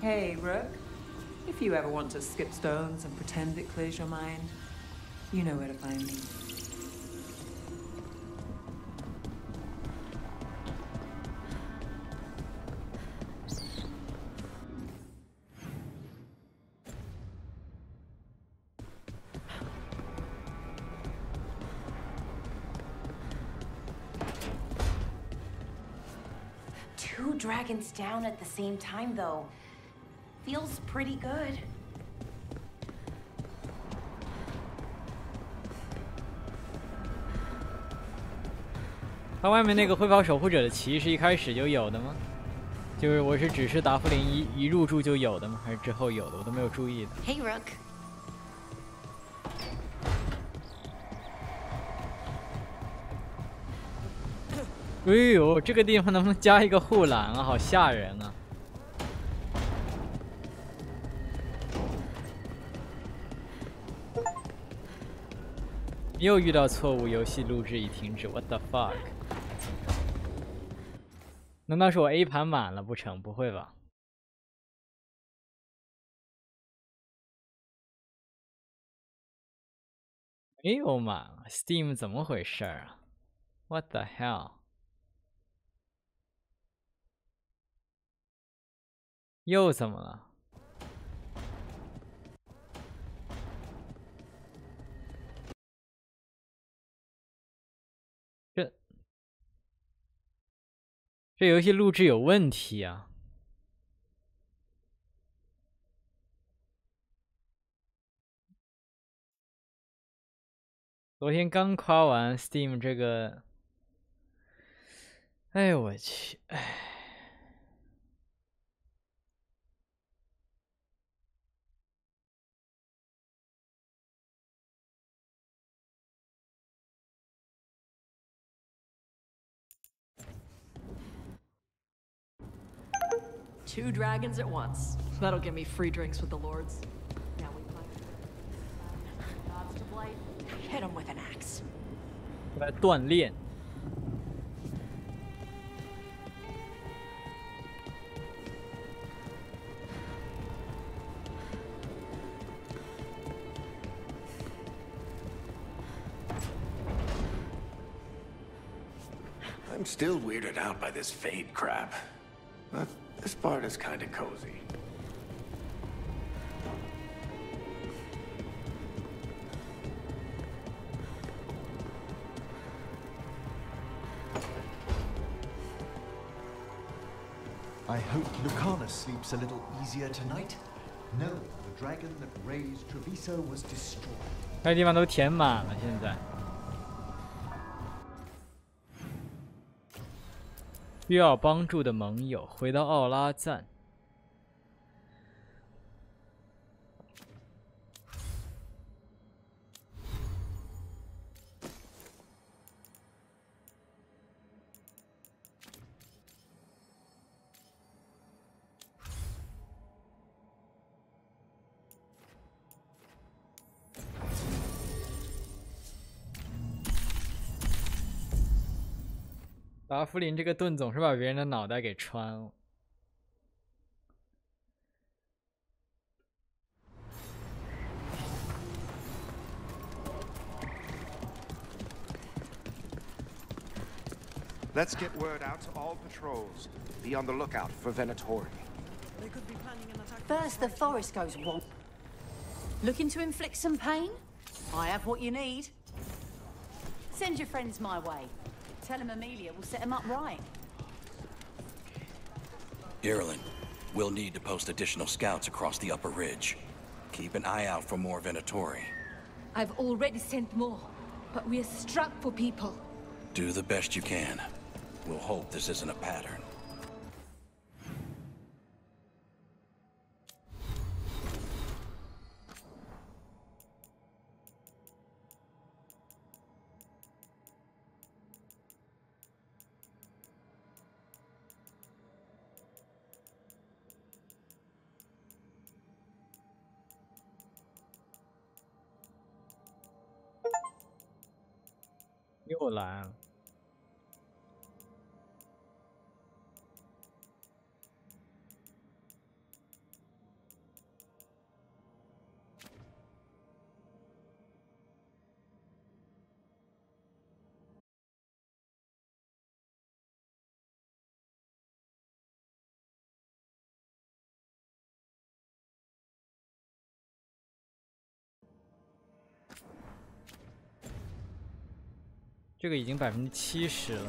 Hey, Rook. If you ever want to skip stones and pretend it clears your mind, you know where to find me. Two dragons down at the same time, though. Feels pretty good. 它外面那个挥跑守护者的旗是一开始就有的吗？就是我是只是达芙琳一入驻就有的吗？还是之后有的？我都没有注意的。Hey, Rook. 哎呦，这个地方能不能加一个护栏啊？好吓人啊！又遇到错误，游戏录制已停止。What the fuck？ 难道是我 A 盘满了不成？不会吧？没有满了 ，Steam 怎么回事啊 ？What the hell？ 又怎么了？这游戏录制有问题啊！昨天刚夸完 Steam 这个，哎呦我去，哎。Two dragons at once. That'll give me free drinks with the lords. Now we play. Gods to blight. Hit them with an axe. 来锻炼。I'm still weirded out by this fade crap. But this part is kind of cozy. I hope Lucana sleeps a little easier tonight. No, the dragon that raised Treviso was destroyed. 那地方都填满了，现在。需要帮助的盟友回到奥拉赞。达芙琳这个盾总是把别人的脑袋给穿了。Let's get word out to all patrols. Be on the lookout for Venatori. They could be planning an attack. First, the forest goes wonk. Looking to inflict some pain? I have what you need. Send your friends my way. Tell him Amelia will set him up right. Ireland, we'll need to post additional scouts across the upper ridge. Keep an eye out for more Venatori. I've already sent more, but we're struck for people. Do the best you can. We'll hope this isn't a pattern.又来了。这个已经70%了。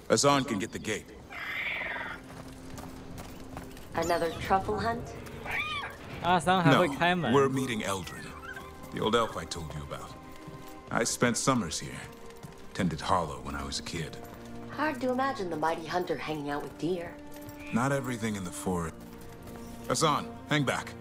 Hassan can get the gate. Another truffle hunt? 阿桑还会开门。 No, we're meeting Eldrin, the old elf I told you about. I spent summers here. Tended Hollow when I was a kid. Hard to imagine the mighty hunter hanging out with deer. Not everything in the forest. Hassan, hang back.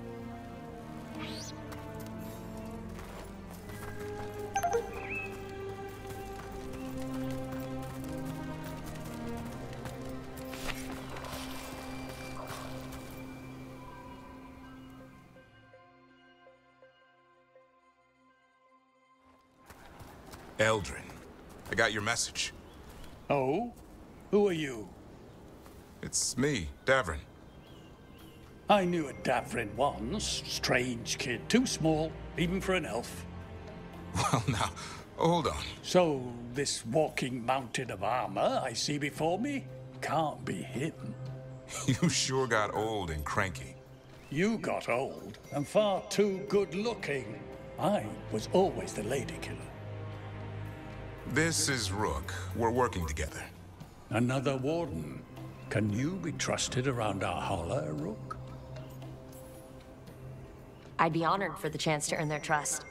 Eldrin, I got your message. Oh? Who are you? It's me, Davrin. I knew a Davrin once. Strange kid. Too small, even for an elf. Well, now, hold on. So, this walking mountain of armor I see before me can't be him. You sure got old and cranky. You got old and far too good looking. I was always the lady killer. This is Rook. We're working together. Another warden. Can you be trusted around our holler, Rook? I'd be honored for the chance to earn their trust.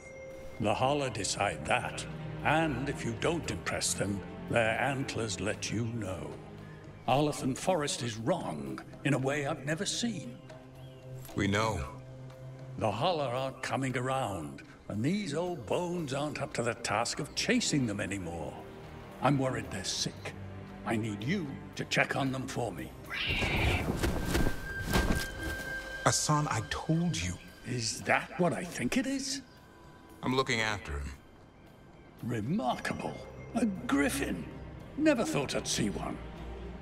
The holler decide that. And if you don't impress them, their antlers let you know. Arlathan Forest is wrong in a way I've never seen. We know. The holler aren't coming around. And these old bones aren't up to the task of chasing them anymore. I'm worried they're sick. I need you to check on them for me. Hassan, I told you. Is that what I think it is? I'm looking after him. Remarkable. A griffin. Never thought I'd see one.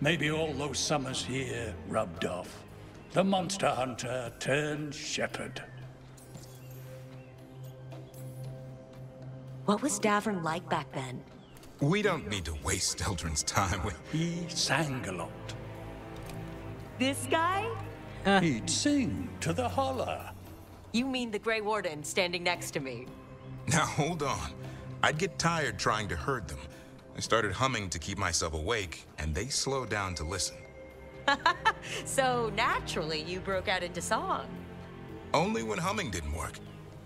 Maybe all those summers here rubbed off. The monster hunter turned shepherd. What was Davrin like back then? We don't need to waste Eldrin's time with... He sang a lot. This guy? He'd sing to the holler. You mean the Grey Warden standing next to me? Now, hold on. I'd get tired trying to herd them. I started humming to keep myself awake, and they slowed down to listen. So, naturally, you broke out into song. Only when humming didn't work.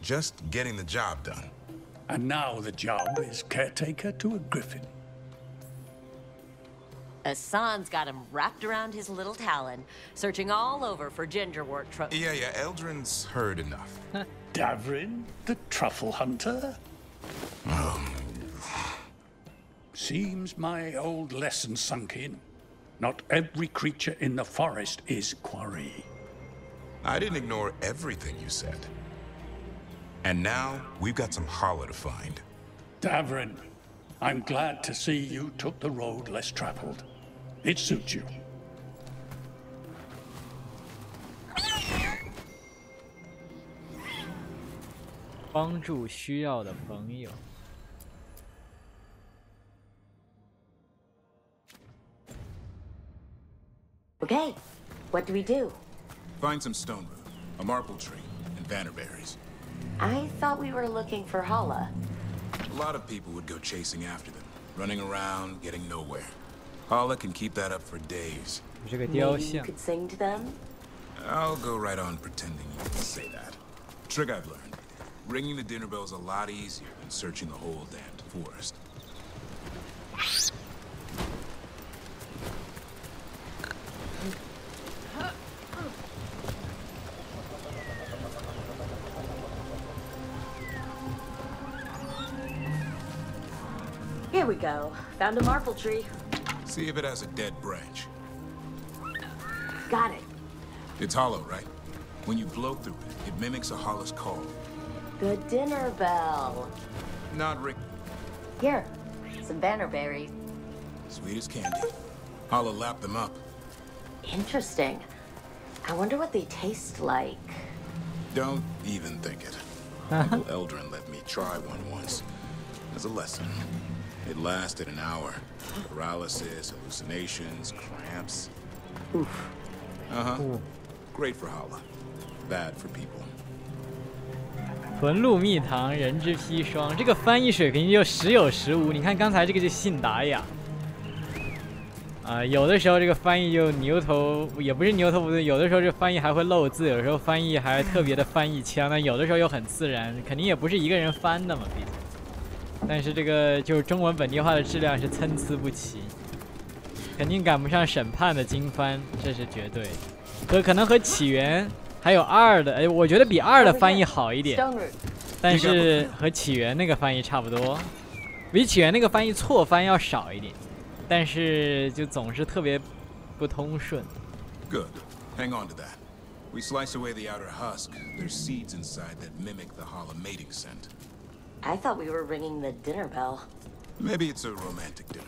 Just getting the job done. And now the job is caretaker to a griffin. Hassan's got him wrapped around his little talon, searching all over for gingerwort trophies. Yeah, Eldrin's heard enough. Davrin, the truffle hunter? Seems my old lesson sunk in. Not every creature in the forest is quarry. I didn't ignore everything you said. And now, we've got some holler to find. Davrin, I'm glad to see you took the road less traveled. It suits you.帮助需要的朋友。Okay, what do we do? Find some stone root, a marble tree, and bannerberries. I thought we were looking for Hala. A lot of people would go chasing after them, running around, getting nowhere. Hala can keep that up for days. Maybe you could sing to them? I'll go right on pretending you can say that. Trick I've learned. Ringing the dinner bell's a lot easier than searching the whole damned forest. Here we go. Found a marble tree. See if it has a dead branch. Got it. It's hollow, right? When you blow through it, it mimics a hollow's call. The dinner bell. Not Rick. Here, some bannerberries. Sweet as candy. Holla lapped them up. Interesting. I wonder what they taste like. Don't even think it. Uncle Eldrin let me try one once. As a lesson. It lasted an hour. Paralysis, hallucinations, cramps. Oof. Uh-huh. Great for Holla. Bad for people. 纯露蜜糖，人之砒霜，这个翻译水平就时有时无。你看刚才这个就信达雅，有的时候这个翻译就牛头，也不是牛头不对，有的时候这翻译还会漏字，有时候翻译还特别的翻译腔，那有的时候又很自然，肯定也不是一个人翻的嘛，毕竟。但是这个就是中文本地化的质量是参差不齐，肯定赶不上审判的经翻，这是绝对。可能和起源。 还有2的，我觉得比2的翻译好一点，但是和起源那个翻译差不多，比起源那个翻译错翻要少一点，但是就总是特别不通顺。Good, hang on to that. We slice away the outer husk. There's seeds inside that mimic the Holla mating scent. I thought we were ringing the dinner bell. Maybe it's a romantic dinner.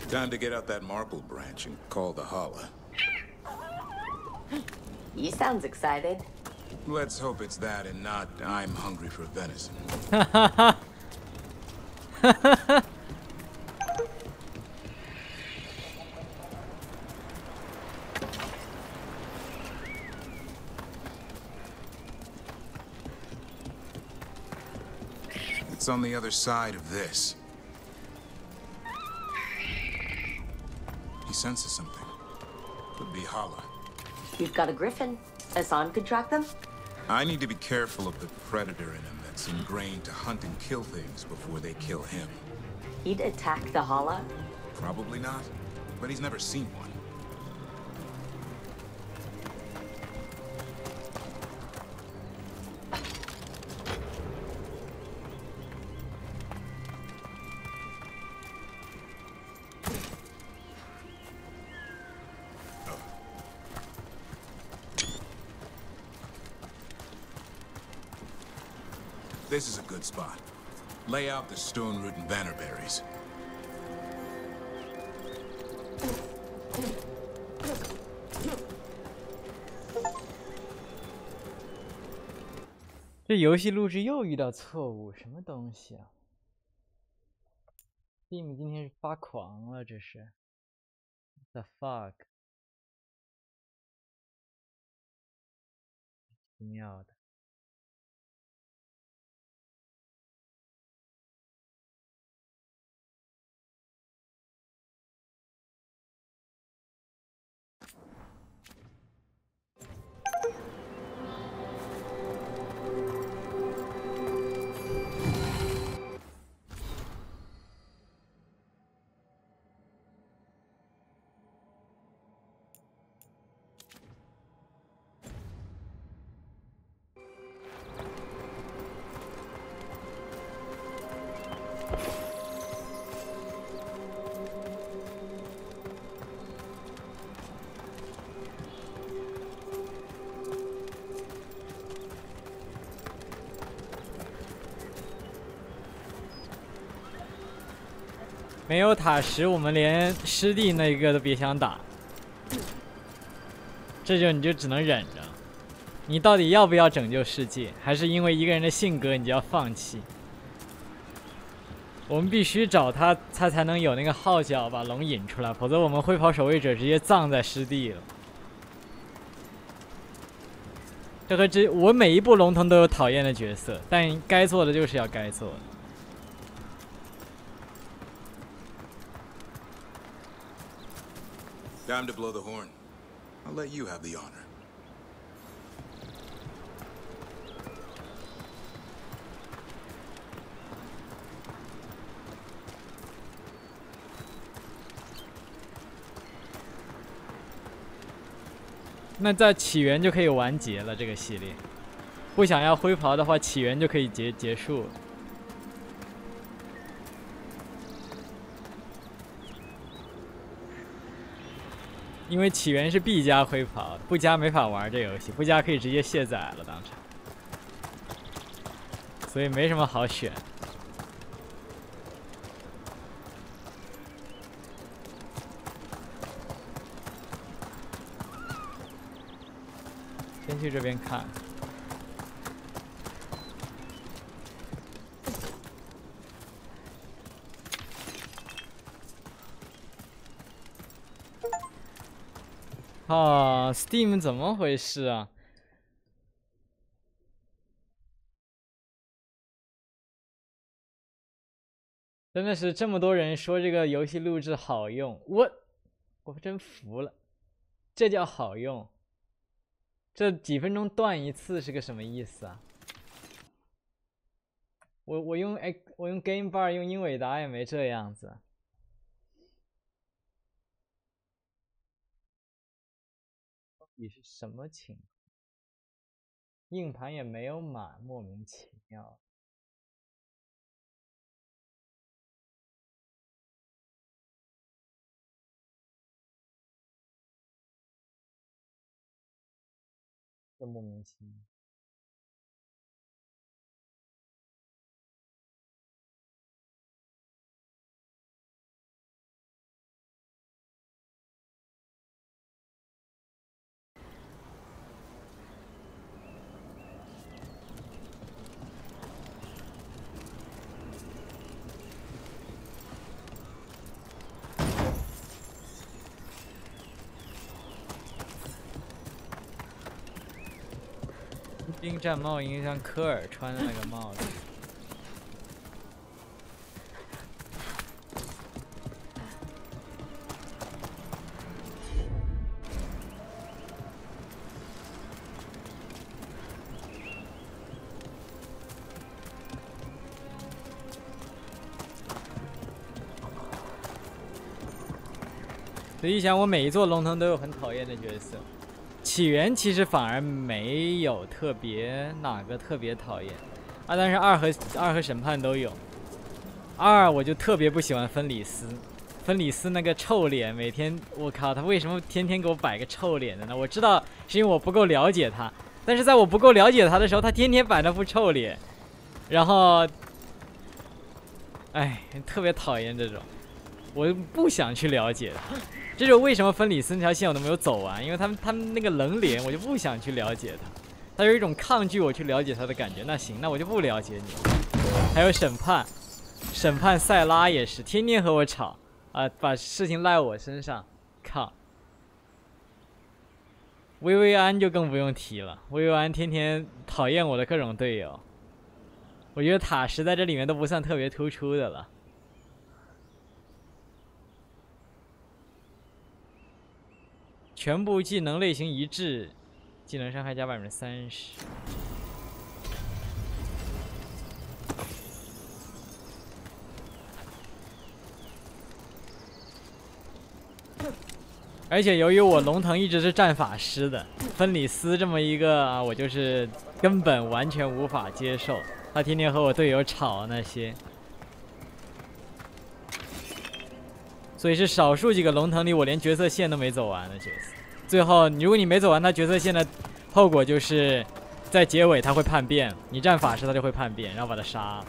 Time to get out that marble branch and call the Holla. He sounds excited. Let's hope it's that and not I'm hungry for venison. It's on the other side of this. He senses something. Could be Holla. You've got a griffin. Hassan could track them? I need to be careful of the predator in him that's ingrained to hunt and kill things before they kill him. He'd attack the Holla? Probably not, but he's never seen one. This is a good spot. Lay out the stone root and bannerberries. 这游戏录制又遇到错误，什么东西啊 ？Steam 今天是发狂了，这是 ？The fuck？ 奇妙的。 没有塔什，我们连师弟那个都别想打，这就你就只能忍着。你到底要不要拯救世界，还是因为一个人的性格你就要放弃？我们必须找他，他才能有那个号角把龙引出来，否则我们会跑守卫者直接葬在师弟了。这和我每一部龙腾都有讨厌的角色，但该做的就是要该做的。 Time to blow the horn. I'll let you have the honor. 那在起源就可以完结了这个系列，不想要灰袍的话，起源就可以结束了。因为起源是 B 加会跑，不加没法玩这游戏，不加可以直接卸载了当场，所以没什么好选。先去这边看。啊 ，Steam 怎么回事啊？真的是这么多人说这个游戏录制好用，我真服了，这叫好用？这几分钟断一次是个什么意思啊？我用Game Bar 用英伟达也没这样子。到底是什么情况？硬盘也没有满，莫名其妙。这莫名其妙。兵战帽应该像科尔穿的那个帽子。所以想，我每一座龙腾都有很讨厌的角色。起源其实反而没有特别哪个特别讨厌啊，但是二和审判都有。二我就特别不喜欢芬里斯，芬里斯那个臭脸，每天我靠，他为什么天天给我摆个臭脸的呢？我知道是因为我不够了解他，但是在我不够了解他的时候，他天天摆那副臭脸，然后，哎，特别讨厌这种，我不想去了解他。这就是为什么芬里斯那条线我都没有走完，因为他们那个冷脸，我就不想去了解他，他有一种抗拒我去了解他的感觉。那行，那我就不了解你。还有审判塞拉也是天天和我吵啊，把事情赖我身上，靠。薇薇安就更不用提了，薇薇安天天讨厌我的各种队友，我觉得塔什在这里面都不算特别突出的了。全部技能类型一致，技能伤害加30%。而且由于我龙腾一直是战法师的，芬里斯这么一个啊，我就是根本完全无法接受。他天天和我队友吵那些，所以是少数几个龙腾里我连角色线都没走完的角色。最后，如果你没走完他角色线的后果就是在结尾他会叛变，你战法师他就会叛变，然后把他杀了。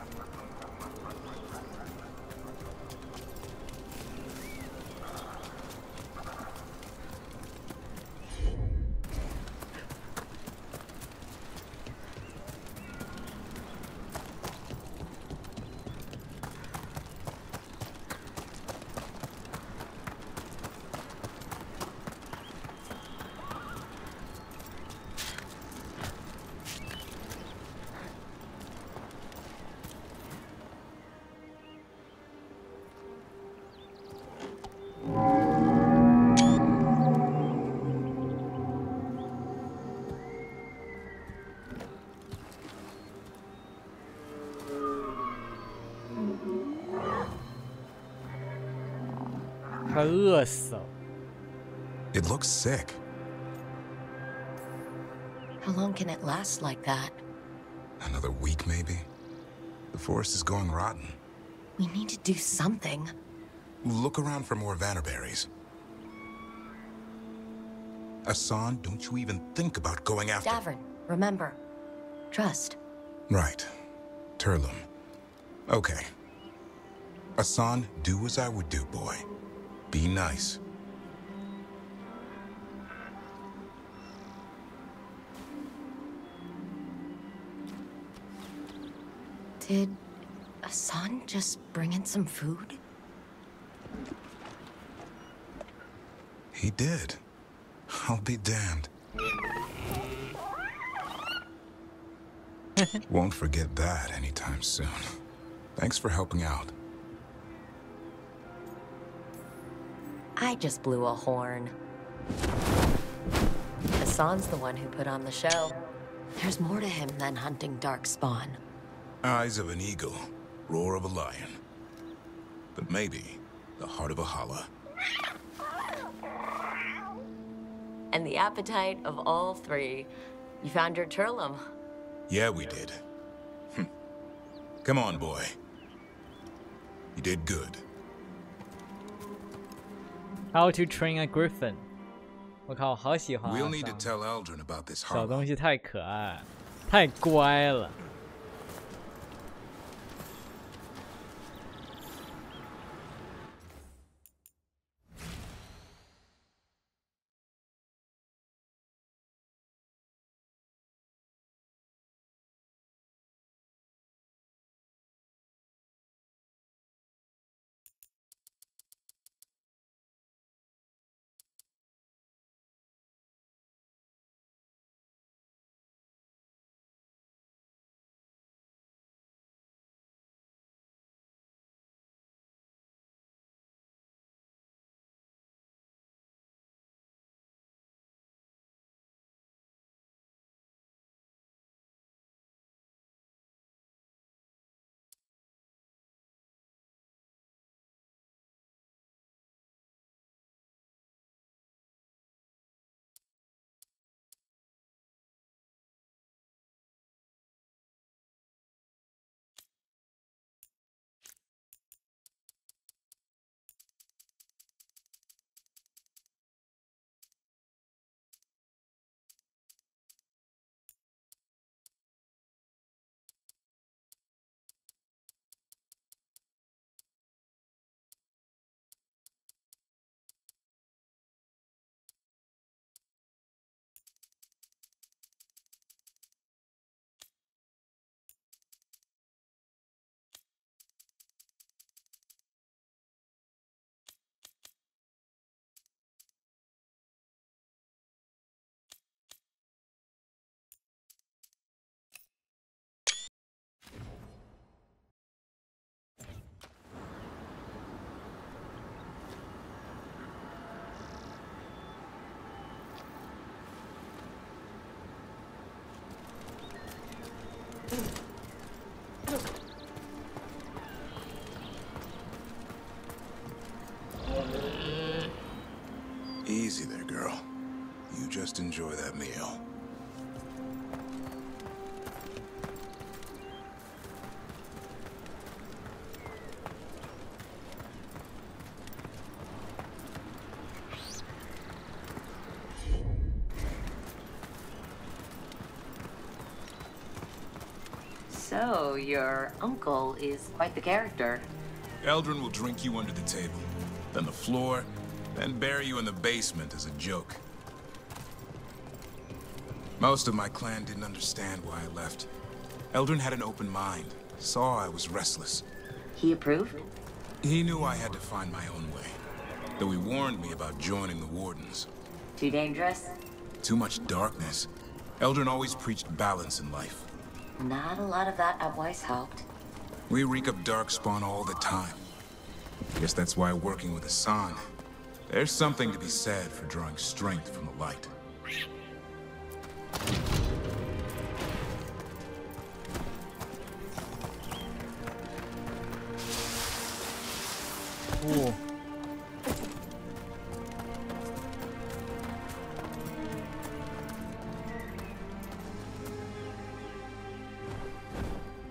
快饿死了。It looks sick. How long can it last like that? Another week, maybe? The forest is going rotten. We need to do something. Look around for more vannerberries. Asan, don't you even think about going after... Davern, remember. Trust. Right. Turlum. Okay. Asan, do as I would do, boy. Be nice. Did Asan just bring in some food? He did. I'll be damned. Won't forget that anytime soon. Thanks for helping out. I just blew a horn. Asan's the one who put on the show. There's more to him than hunting darkspawn. Eyes of an eagle, roar of a lion. But maybe the heart of a holla. And the appetite of all three. You found your Turlum. Yeah, we did. Come on, boy. You did good. How to train a griffin. 我靠，好喜欢啊！ We'll need to tell Eldrin about this 小东西太可爱，太乖了。Easy there, girl. You just enjoy that meal. So, your uncle is quite the character. Eldrin will drink you under the table, then the floor, then bury you in the basement as a joke. Most of my clan didn't understand why I left. Eldrin had an open mind, saw I was restless. He approved? He knew I had to find my own way, though he warned me about joining the Wardens. Too dangerous? Too much darkness. Eldrin always preached balance in life. Not a lot of that at Weishaupt. We reek of darkspawn all the time. Guess that's why working with Asan, there's something to be said for drawing strength from the light. Ooh.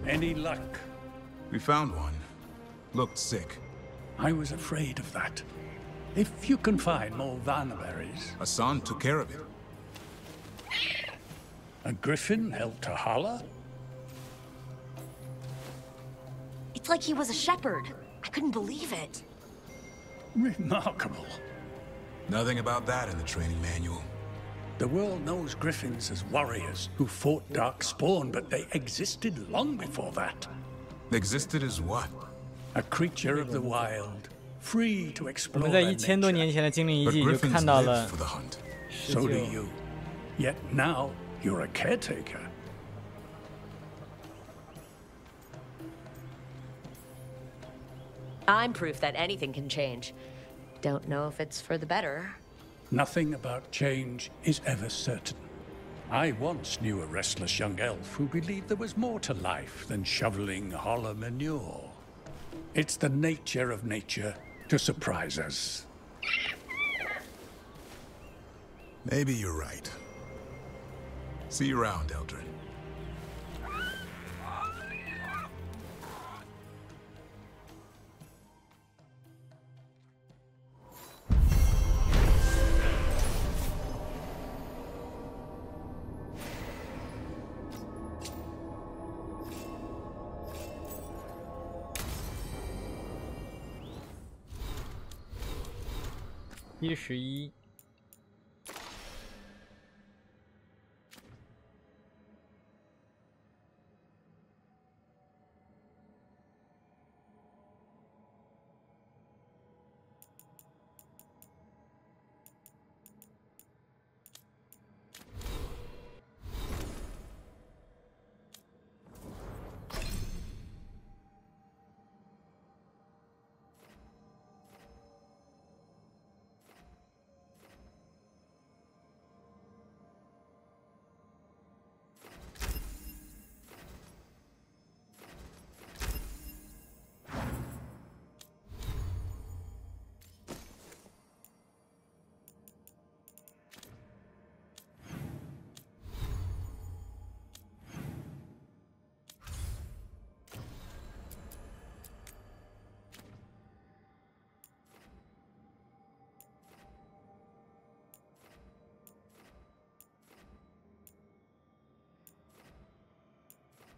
Any luck? We found one. Looked sick. I was afraid of that. If you can find more vanberries. Hassan took care of it. A griffin helped Tahala? It's like he was a shepherd. I couldn't believe it. Remarkable. Nothing about that in the training manual. The world knows griffins as warriors who fought Darkspawn, but they existed long before that. Existed as what? A creature of the wild, free to 我 explore 们在 their 1000多 nature. 年前的精灵遗 But 迹就 griffins 看到 live 了 for the hunt. So do you. Yet now you're a caretaker. I'm proof that anything can change. Don't know if it's for the better. Nothing about change is ever certain. I once knew a restless young elf who believed there was more to life than shoveling hollow manure. It's the nature of nature to surprise us. Maybe you're right. See you around, Eldrin. .11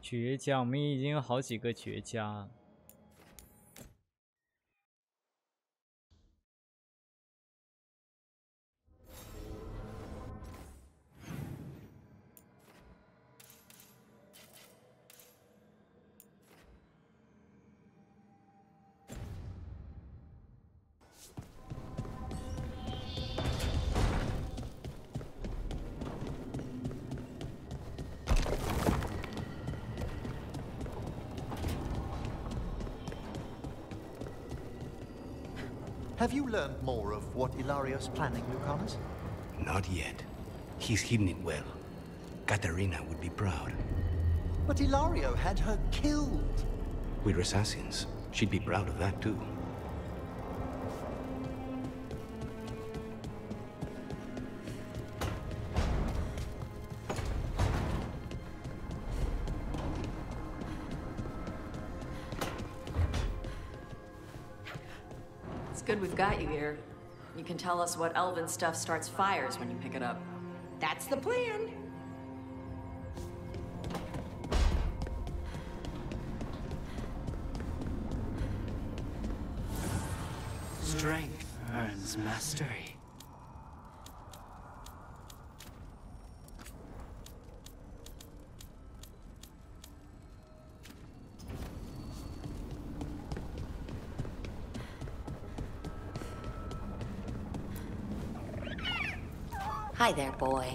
绝佳，我们已经有好几个绝佳了。Have you learned more of what Ilario's planning, Lucanus? Not yet. He's hidden it well. Katarina would be proud. But Ilario had her killed. We're assassins. She'd be proud of that, too. Good we've got you here. You can tell us what elven stuff starts fires when you pick it up. That's the plan. Strength earns mastery. Hi there, boy.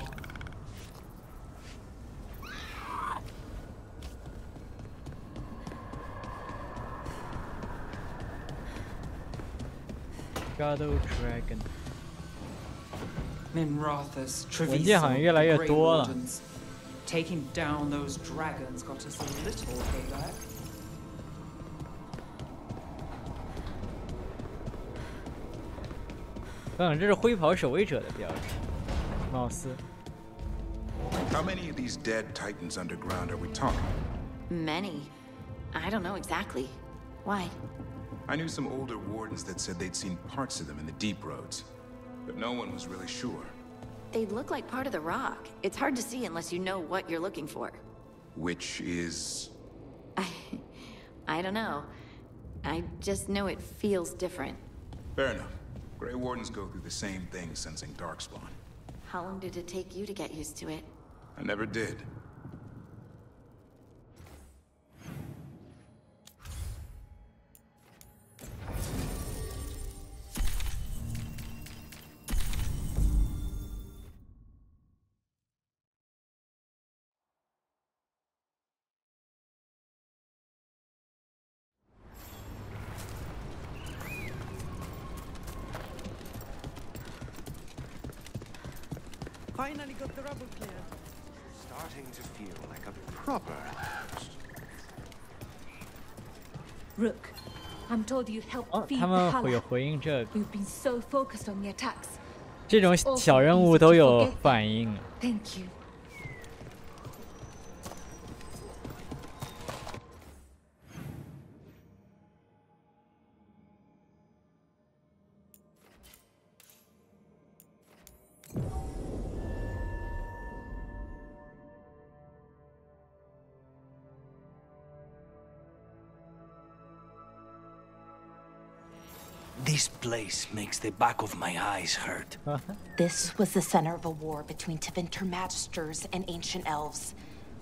Shadow Dragon。 Minrathus, 文件好像越来越多了。 Taking down those dragons got us a little payback. 这是灰袍守卫者的标志，貌似。 How many of these dead titans underground are we talking? Many. I don't know exactly. Why? I knew some older wardens that said they'd seen parts of them in the deep roads, but no one was really sure. They look like part of the rock. It's hard to see unless you know what you're looking for. Which is... I don't know. I just know it feels different. Fair enough. Grey Wardens go through the same thing sensing Darkspawn. How long did it take you to get used to it? I never did. Finally got the rubble cleared. Starting to feel like a proper house. Rook, I'm told you helped feed 他 the 们会有 Hala. 回应这个， We've been so focused on the attacks. 这种小任务都有反应。 Thank you. This place makes the back of my eyes hurt. This was the center of a war between Tevinter Magisters and ancient elves.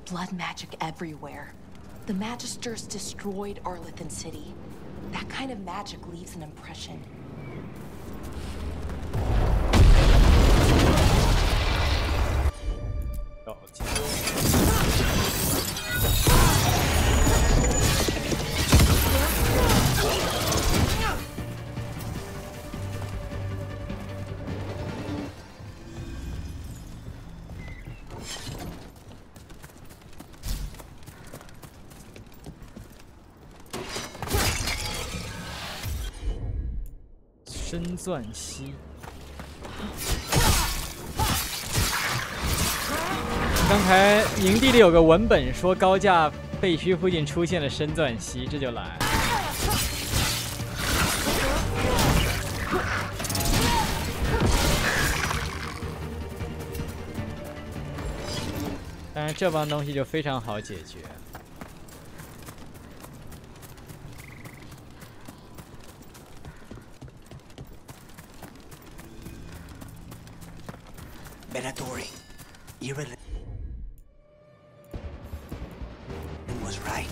Blood magic everywhere. The Magisters destroyed Arlethan City. That kind of magic leaves an impression.《深钻溪》。刚才营地里有个文本说高架废墟附近出现了深钻溪，这就来。但是这帮东西就非常好解决。 Venatori, Irrelevant was right.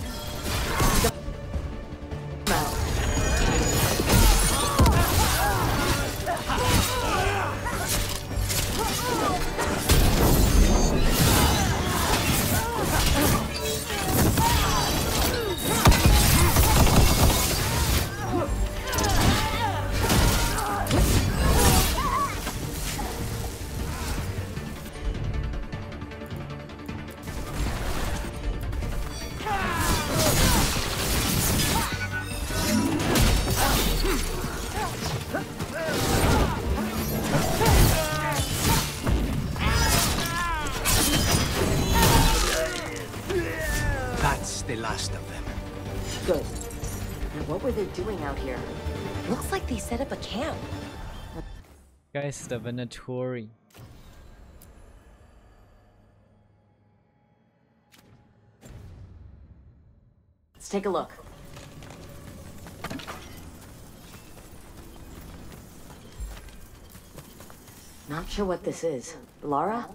That's the last of them. Good. Now, what were they doing out here? Looks like they set up a camp. Geist der Venatori. Let's take a look. Not sure what this is. Lara?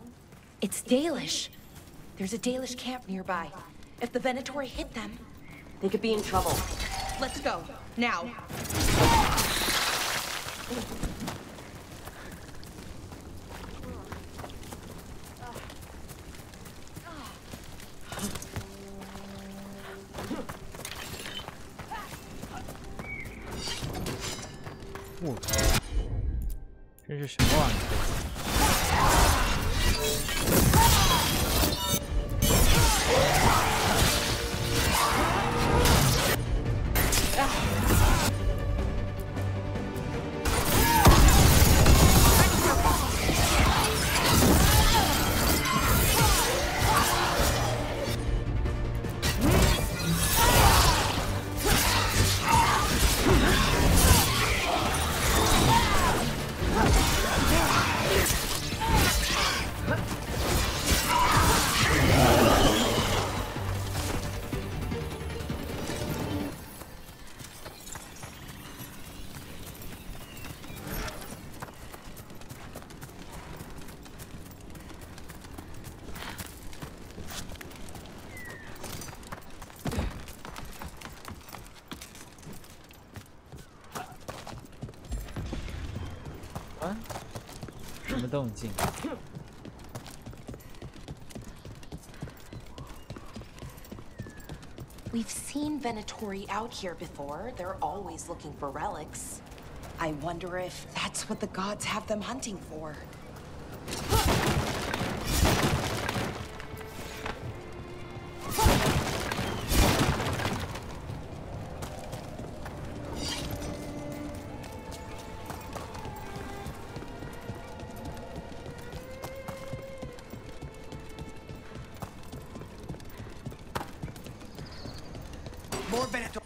It's Dalish. There's a Dalish camp nearby. If the Venatori hit them... They could be in trouble. Let's go. Now. Oh, 这是什么玩意儿？ Ah! 啊？什么动静？ We've seen Venatori out here before. They're always looking for relics. I wonder if that's what the gods have them hunting for. More Venator.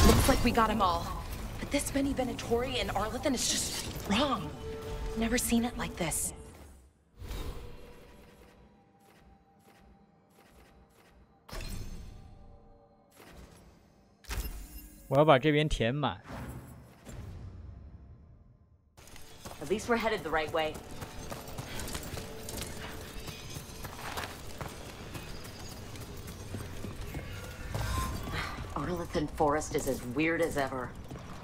Looks like we got them all. But this many Venatori and Arlethan is just wrong. Never seen it like this. 我要把这边填满。 At least we're headed the right way. Arlethan Forest is as weird as ever.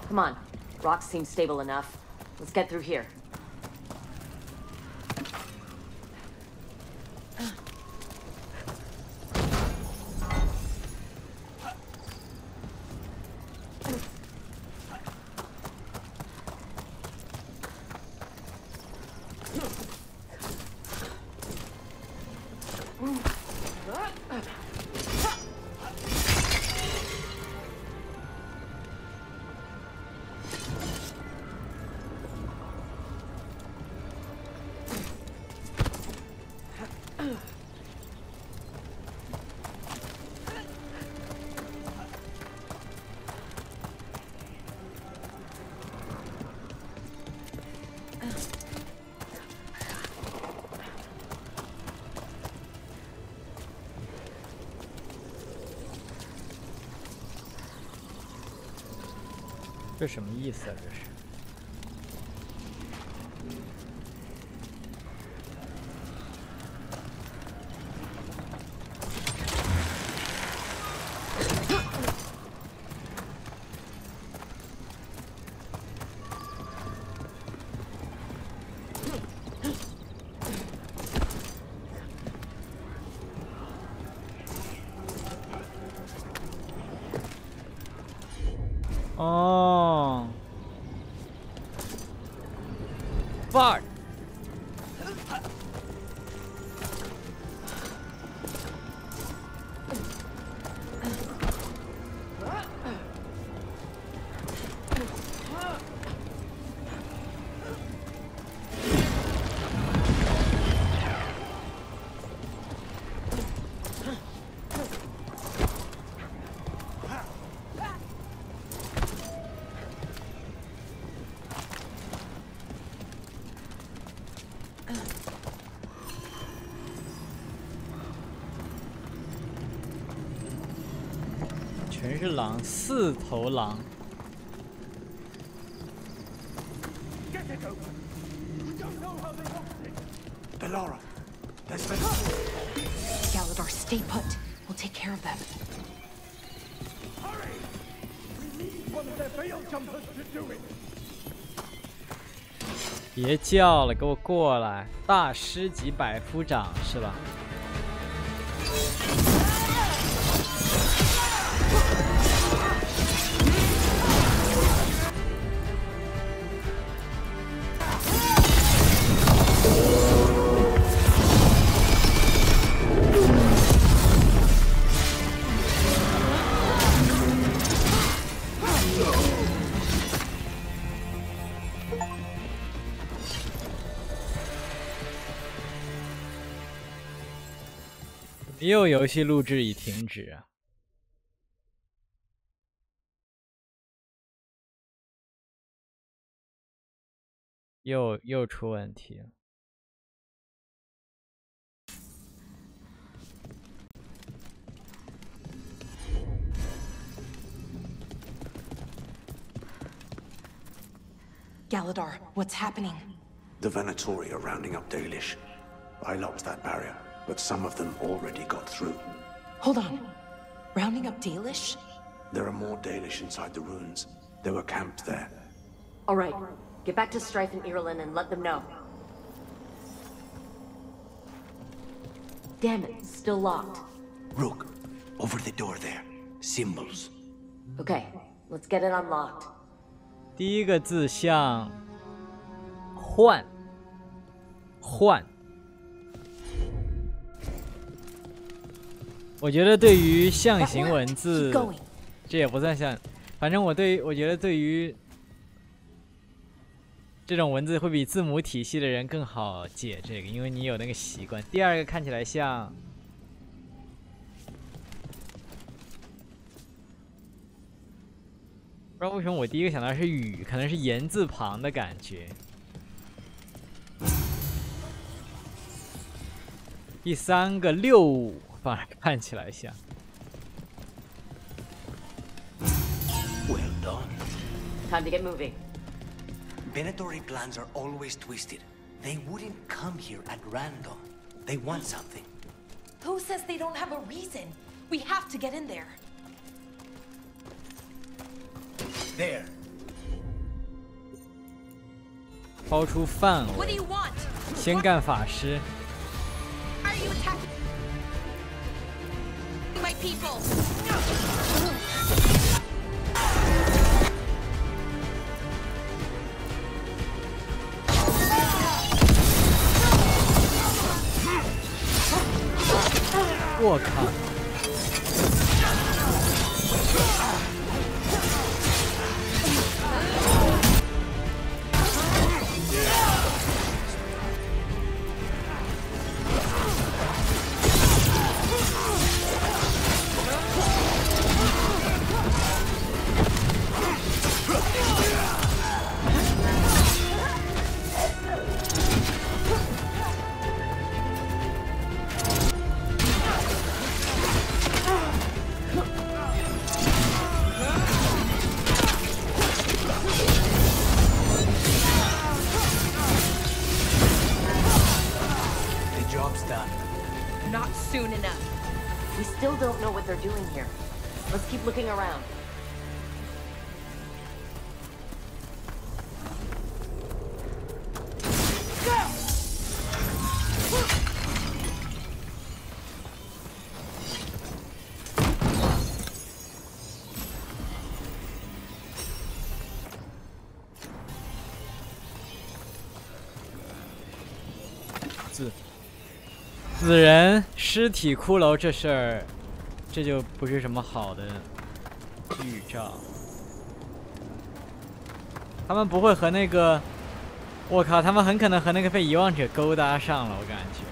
Come on, rocks seem stable enough. Let's get through here.这什么意思啊？这是？ 哦 ，fuck， 全是狼，4头狼。 Bellara, there's been... Galador, stay put. We'll take care of them. Hurry! We need one of their veil jumpers to do it. 别叫了，给我过来！大师级百夫长是吧？ 又游戏录制已停止啊！又出问题了。Galadar, what's happening? The Venatori are rounding up Dalish. I locked that barrier, but some of them already got through. Hold on. Rounding up Dalish? There are more Dalish inside the ruins. They were camped there. All right, get back to Strife and Irulan and let them know. Damn it, still locked. Rook, over the door there. Symbols. Okay, let's get it unlocked. 第一个字像换，我觉得对于象形文字，这也不算像，反正我觉得对于这种文字会比字母体系的人更好解这个，因为你有那个习惯。第二个看起来像。 不知道为什么我第一个想到是雨，可能是言字旁的感觉。第三个65反而看起来像。Well done. Time to get moving. Venatori plans are always twisted. They wouldn't come here at random. They want something. Who says they don't have a reason? We have to get in there. There. 超出范围。 What do you want? 先干法师。 Are you attacking my people? 我靠！ Not soon enough. We still don't know what they're doing here. Let's keep looking around. Go! 死人、尸体、骷髅这事儿，这就不是什么好的预兆。他们不会和那个，我靠，他们很可能和那个被遗忘者勾搭上了，我感觉。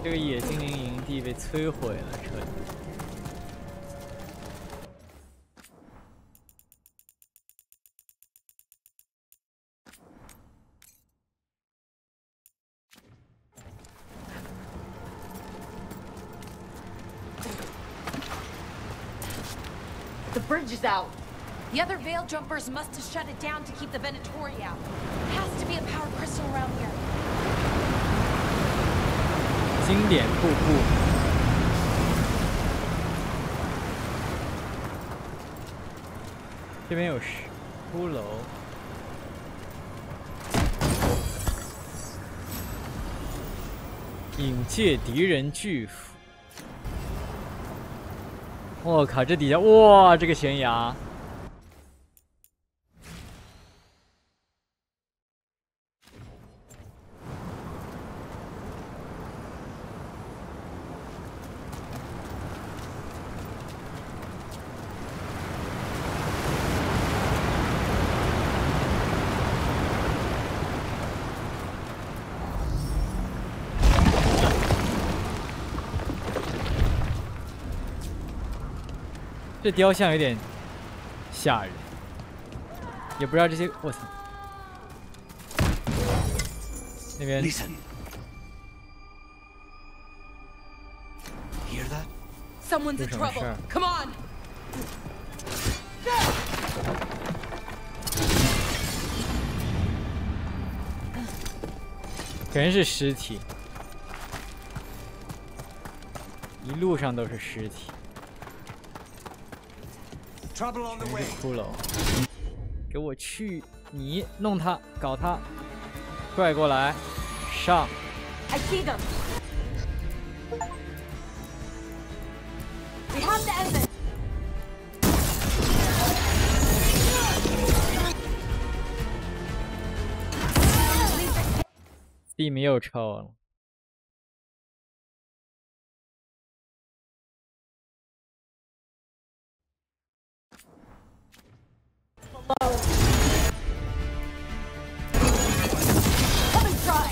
这个野精灵营地被摧毁了，彻底。 The bridge is out. The other Veil Jumpers must have shut it down to keep the Venatori out. Has to be a power crystal around here. 经典瀑布。这边有骷髅。引介敌人巨斧。 我靠，这底下哇，这个悬崖！这雕像有点吓人，也不知道这些，我操！那边。Listen. Hear that? Someone's in trouble. Come on. 全是尸体，一路上都是尸体。 全是骷髅，给我去！你弄他，搞他，拽过来，上！ I see them. We have to end this. 地没有抽了。 Come and try.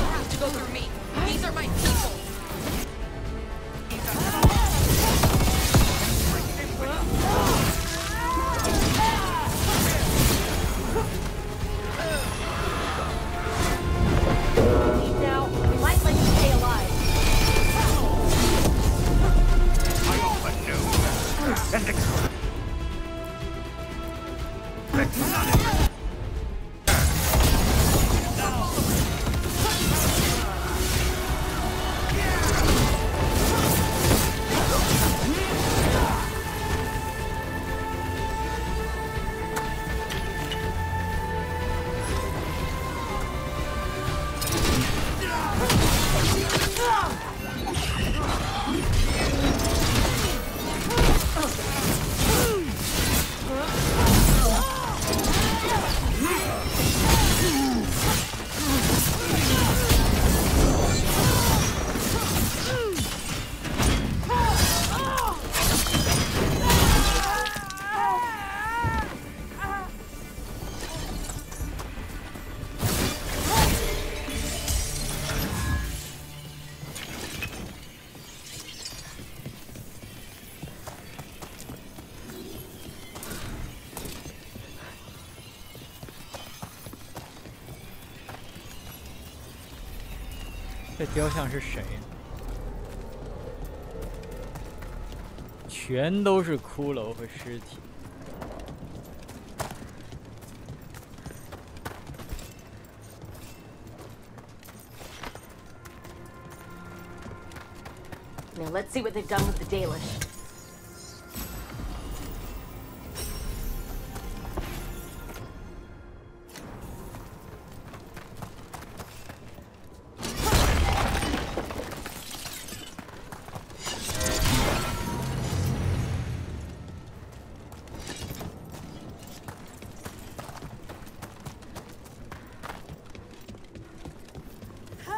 Have to go through me. These are my people. Now, we might let you stay alive.这雕像是谁？全都是骷髅和尸体。 Now let's see what they've done with the Dalish.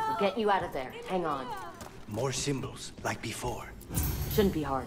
We'll get you out of there. Hang on. More symbols, like before. Shouldn't be hard.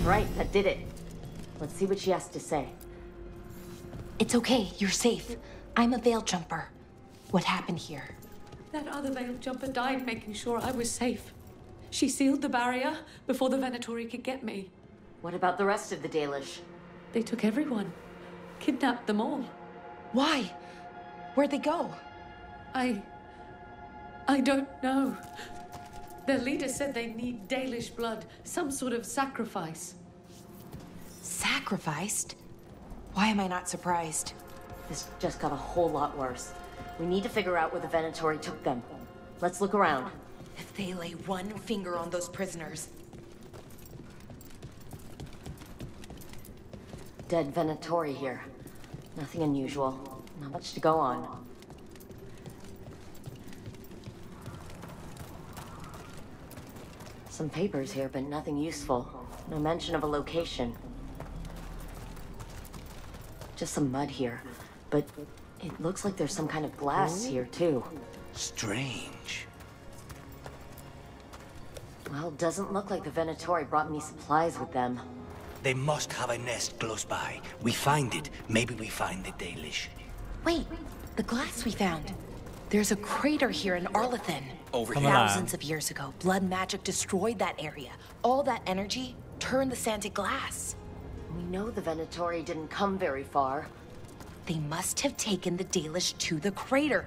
Right, that did it. Let's see what she has to say. It's okay, you're safe. I'm a veil jumper. What happened here? That other veil jumper died making sure I was safe. She sealed the barrier before the Venatori could get me. What about the rest of the Dalish? They took everyone. Kidnapped them all. Why? Where'd they go? I don't know. Their leader said they need Dalish blood, some sort of sacrifice. Sacrificed? Why am I not surprised? This just got a whole lot worse. We need to figure out where the Venatori took them. Let's look around. If they lay one finger on those prisoners. Dead Venatori here. Nothing unusual. Not much to go on. Some papers here, but nothing useful. No mention of a location. Just some mud here, but it looks like there's some kind of glass here, too. Strange. Well, doesn't look like the Venatori brought any supplies with them. They must have a nest close by. We find it, maybe we find the Dalish. Wait, the glass we found. There's a crater here in Arlethan. Over here. Thousands of years ago, blood magic destroyed that area. All that energy turned the sand to glass. We know the Venatori didn't come very far. They must have taken the Dalish to the crater.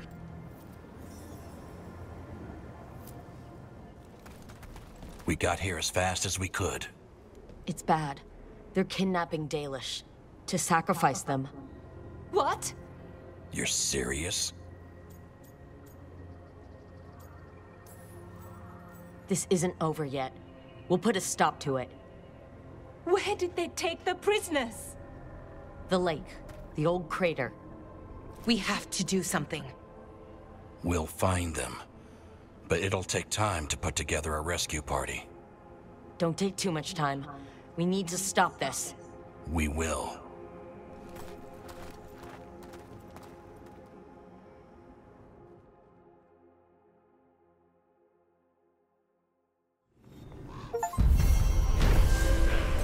We got here as fast as we could. It's bad. They're kidnapping Dalish. To sacrifice them. What? You're serious? This isn't over yet. We'll put a stop to it. Where did they take the prisoners? The lake. The old crater. We have to do something. We'll find them. But it'll take time to put together a rescue party. Don't take too much time. We need to stop this. We will.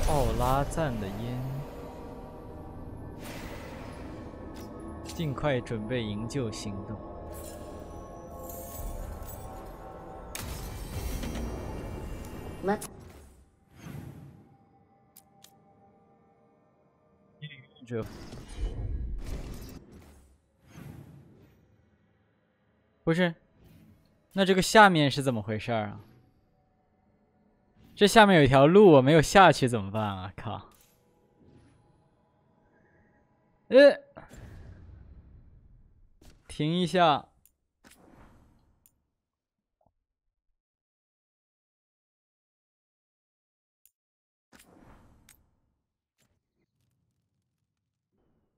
奥拉赞的烟，尽快准备营救行动。这不是，那这个下面是怎么回事啊？这下面有一条路，我没有下去怎么办啊？靠！停一下。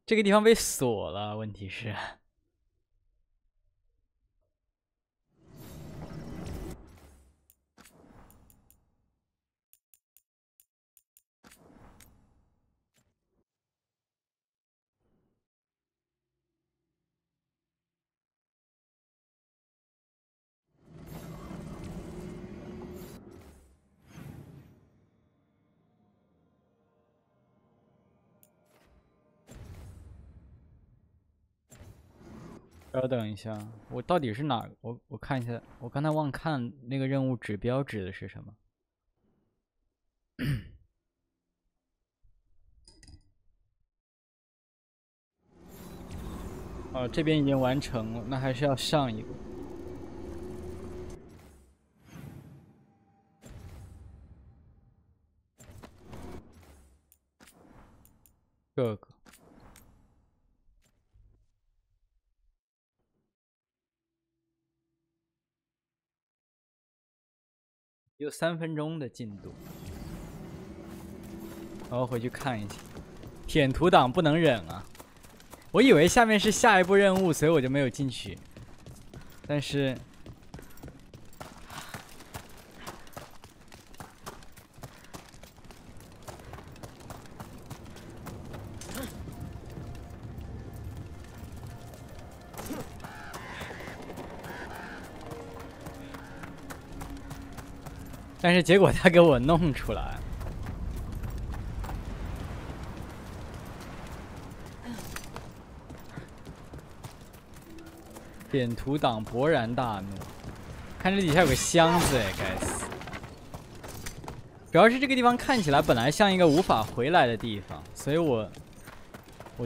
这个地方被锁了，问题是。稍等一下，我到底是哪？我看一下，我刚才忘看那个任务指标指的是什么。哦，这边已经完成了，那还是要上一个。这个。有3分钟的进度，然后回去看一下。舔图党不能忍啊！我以为下面是下一步任务，所以我就没有进去。但是，结果他给我弄出来。点图党勃然大怒，看这底下有个箱子哎，该死！主要是这个地方看起来本来像一个无法回来的地方，所以我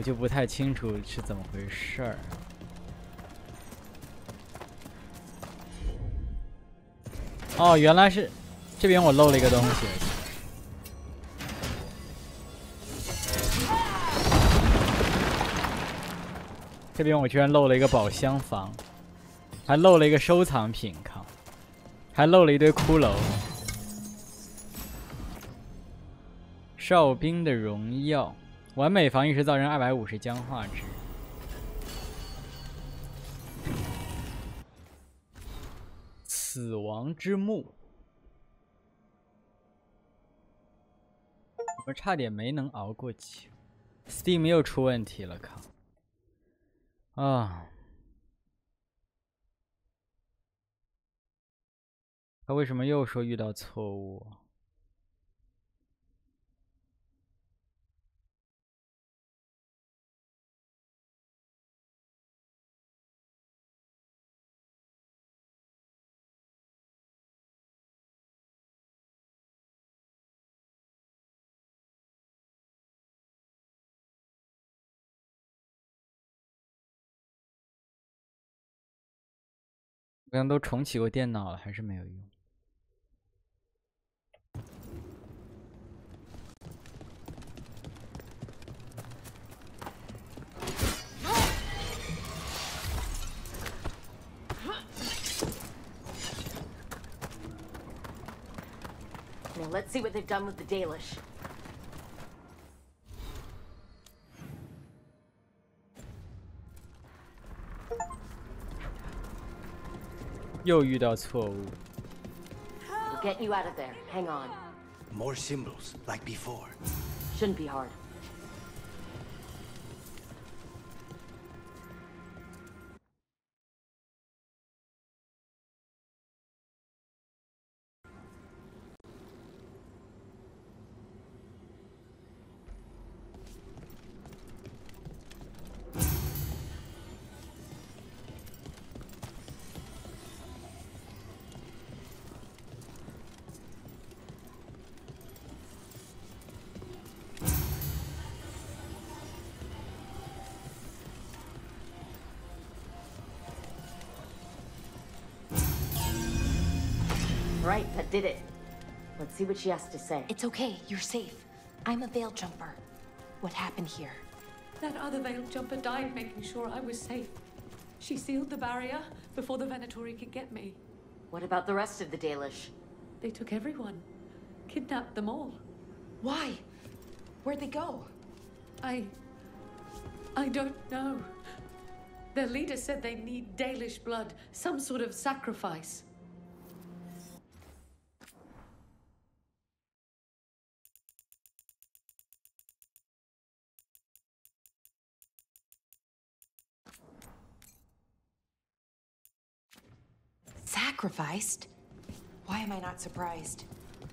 就不太清楚是怎么回事儿。哦，原来是。这边我漏了一个东西，这边我居然漏了一个宝箱房，还漏了一个收藏品，靠，还漏了一堆骷髅。哨兵的荣耀，完美防御时造成250僵化值。死亡之墓，我差点没能熬过去。Steam 又出问题了，靠！啊，他为什么又说遇到错误？好像都重启过电脑了，还是没有用。Now let's see what they've done with the Dalish. 又遇到错误。We'll get you out of there. Hang on. More symbols, like before. Shouldn't be hard. Right, that did it. Let's see what she has to say. It's okay, you're safe. I'm a veil jumper. What happened here? That other veil jumper died making sure I was safe. She sealed the barrier before the Venatori could get me. What about the rest of the Dalish? They took everyone. Kidnapped them all. Why? Where'd they go? I don't know. Their leader said they need Dalish blood, some sort of sacrifice. Sacrificed? Why am I not surprised?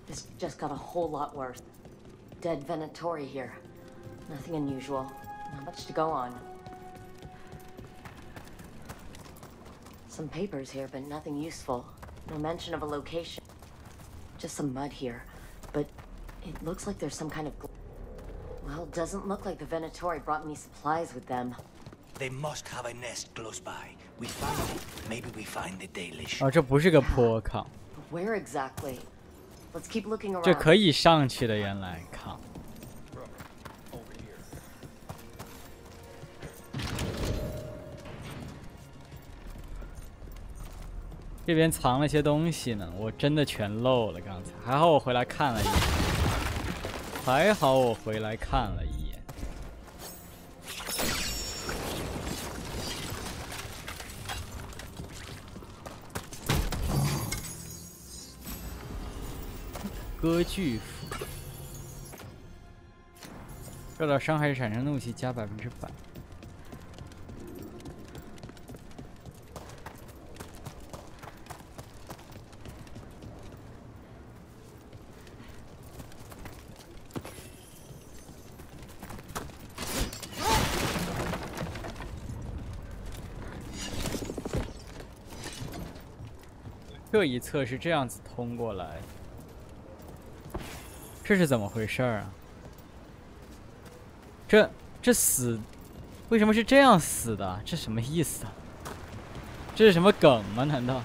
This just got a whole lot worse. Dead Venatori here. Nothing unusual. Not much to go on. Some papers here, but nothing useful. No mention of a location. Just some mud here. But it looks like there's some kind of... Well, doesn't look like the Venatori brought any supplies with them. They must have a nest close by. We found it. Maybe we find the Dalish. 哦，这不是个坡，靠！ Where exactly? Let's keep looking around. 这可以上去的，原来靠！这边藏了些东西呢，我真的全漏了。刚才还好我回来看了一眼，还好我回来看了一眼。歌剧符，受到伤害时产生怒气加100%。这一侧是这样子通过来的。 这是怎么回事啊？这死，为什么是这样死的？这什么意思啊？这是什么梗吗？难道？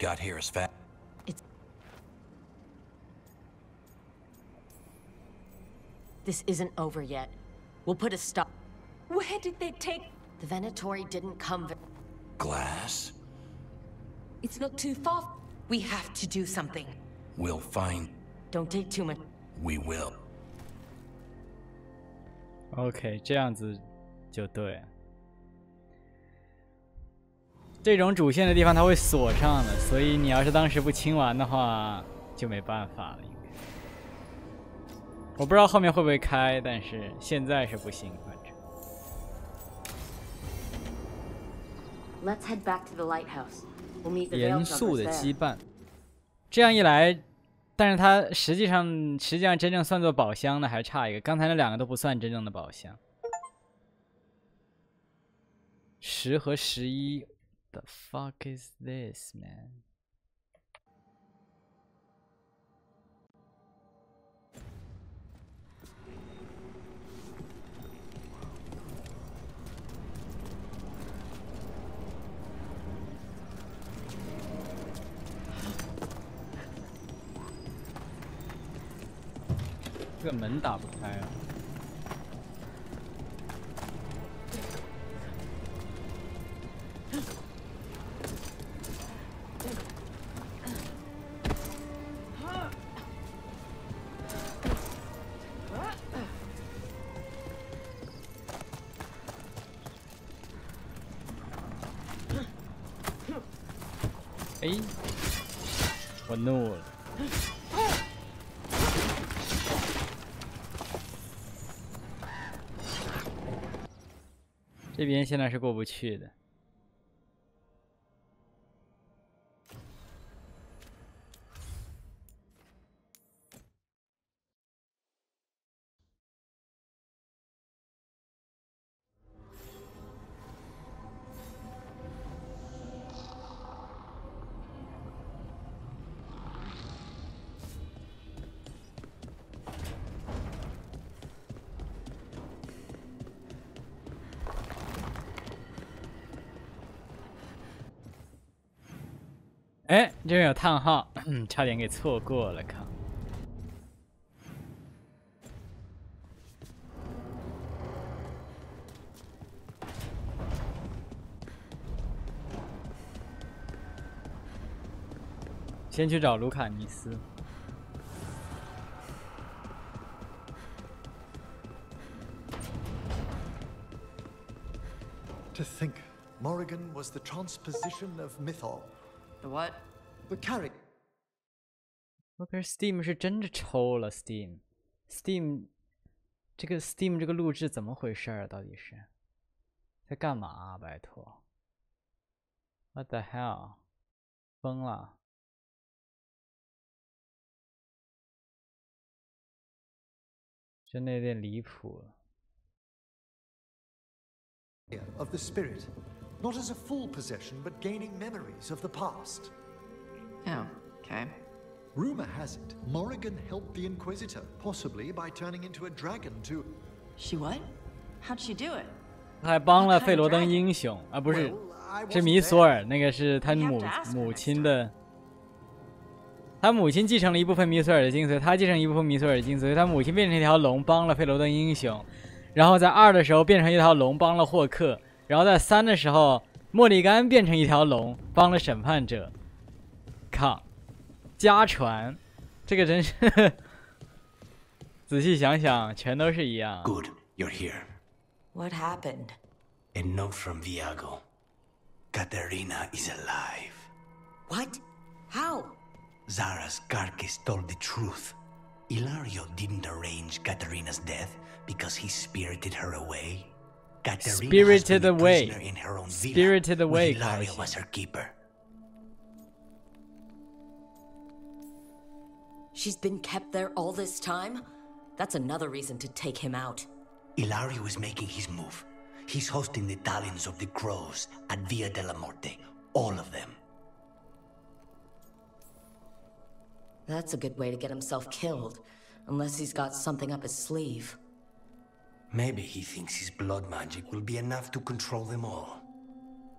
got here as fast. This isn't over yet. We'll put a stop. Where did they take... The Venatori didn't come... Glass? It's not too far. We have to do something. We'll find... Don't take too much... We will. OK， 这样子就对了。这种主线的地方它会锁上的，所以你要是当时不清完的话，就没办法了。应该我不知道后面会不会开，但是现在是不行，反正。Let's head back to the lighthouse. We'll meet the 严肃的 there. 羁绊，这样一来，但是它实际上真正算作宝箱的还差一个，刚才那两个都不算真正的宝箱。10和11 ，The fuck is this, man？ 这个门打不开啊！哎，我怒了。这边现在是过不去的。哎，这边有叹号，差点给错过了，靠！先去找卢卡尼斯。To think, Morrigan was the transposition of Mythol. The what? The character. 我可是 Steam 是真的抽了 Steam 这个 Steam 这个录制怎么回事啊？到底是在干嘛啊？拜托 ，What the hell？ 疯了！真的有点离谱了。Of the spirit, not as a full possession, but gaining memories of the past. Oh, okay. Rumor has it, Morrigan helped the Inquisitor, possibly by turning into a dragon to... She what? How'd she do it? 他还帮了费罗登英雄啊，不是，是米索尔，那个是他母亲的。他母亲继承了一部分米索尔的精髓，他继承一部分米索尔的精髓，他母亲变成一条龙，帮了费罗登英雄。然后在2的时候变成一条龙，帮了霍克；然后在3的时候，莫里甘变成一条龙，帮了审判者。靠，家传，这个真是仔细想想，全都是一样。Good, you're here. What happened? A note from Viago. Katerina is alive. What? How? Zara's carcass told the truth. Ilario didn't arrange Katerina's death because he spirited her away. Katerina Spirited has been a away. prisoner in her own villa, Spirited away. with Ilario was her keeper. She's been kept there all this time? That's another reason to take him out. Ilario is making his move. He's hosting the Talons of the Crows at Via della Morte. All of them. That's a good way to get himself killed. Unless he's got something up his sleeve. Maybe he thinks his blood magic will be enough to control them all.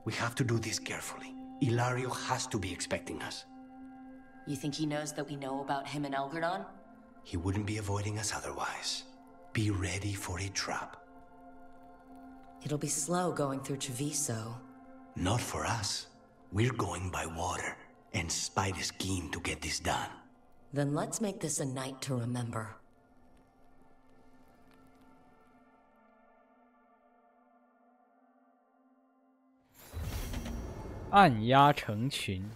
We have to do this carefully. Ilario has to be expecting us. You think he knows that we know about him and Elgardon? He wouldn't be avoiding us otherwise. Be ready for a trap. It'll be slow going through Treviso. Not for us. We're going by water, and Spite is keen to get this done. Then let's make this a night to remember. 暗鸦成群。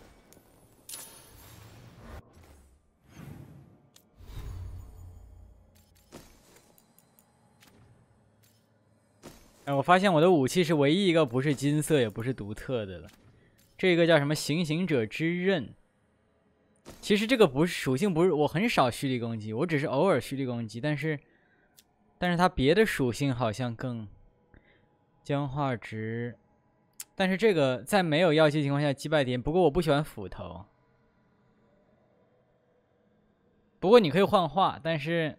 哎，我发现我的武器是唯一一个不是金色也不是独特的了。这个叫什么行刑者之刃？其实这个不是属性，不是我很少蓄力攻击，我只是偶尔蓄力攻击，但是它别的属性好像更僵化值。 但是这个在没有药剂情况下击败敌人，不过我不喜欢斧头。不过你可以幻化，但是，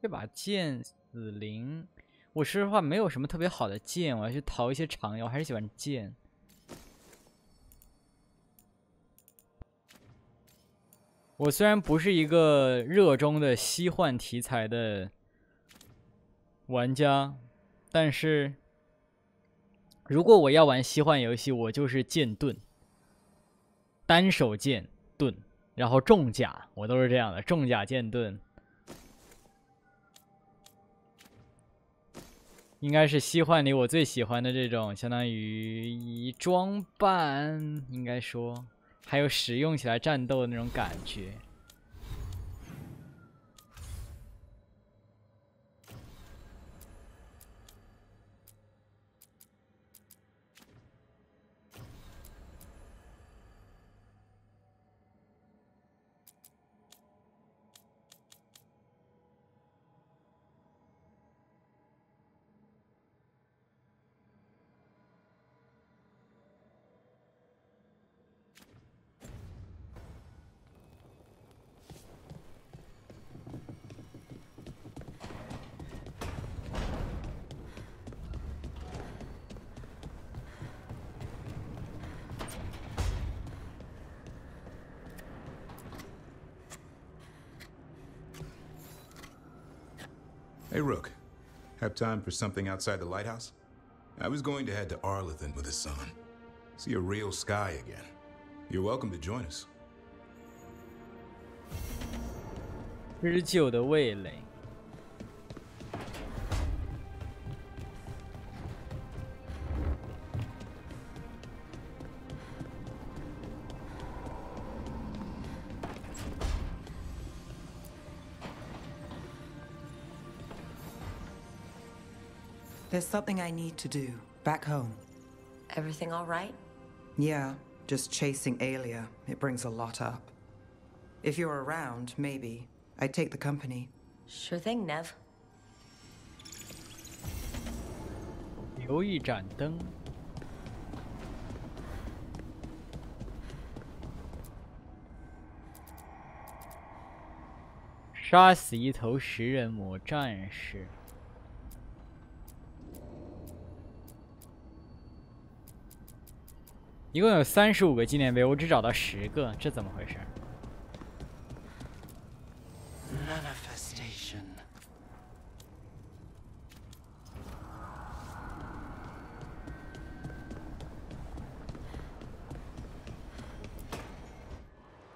这把剑死灵，我说实话没有什么特别好的剑，我要去淘一些长药，我还是喜欢剑。我虽然不是一个热衷的西幻题材的 玩家，但是如果我要玩西幻游戏，我就是剑盾，单手剑盾，然后重甲，我都是这样的，重甲剑盾，应该是西幻里我最喜欢的这种，相当于装扮，应该说还有使用起来战斗的那种感觉。 Hey, Rook. Have time for something outside the lighthouse? I was going to head to Arlithan with the sun. See a real sky again. You're welcome to join us. 日久的味蕾。There's something I need to do back home. Everything all right? Yeah, just chasing Aelia. It brings a lot up. If you're around, maybe I'd take the company. Sure thing, Nev. 留一盏灯。杀死一头食人魔战士。 一共有35个纪念碑，我只找到10个，这怎么回事 ？Manifestation.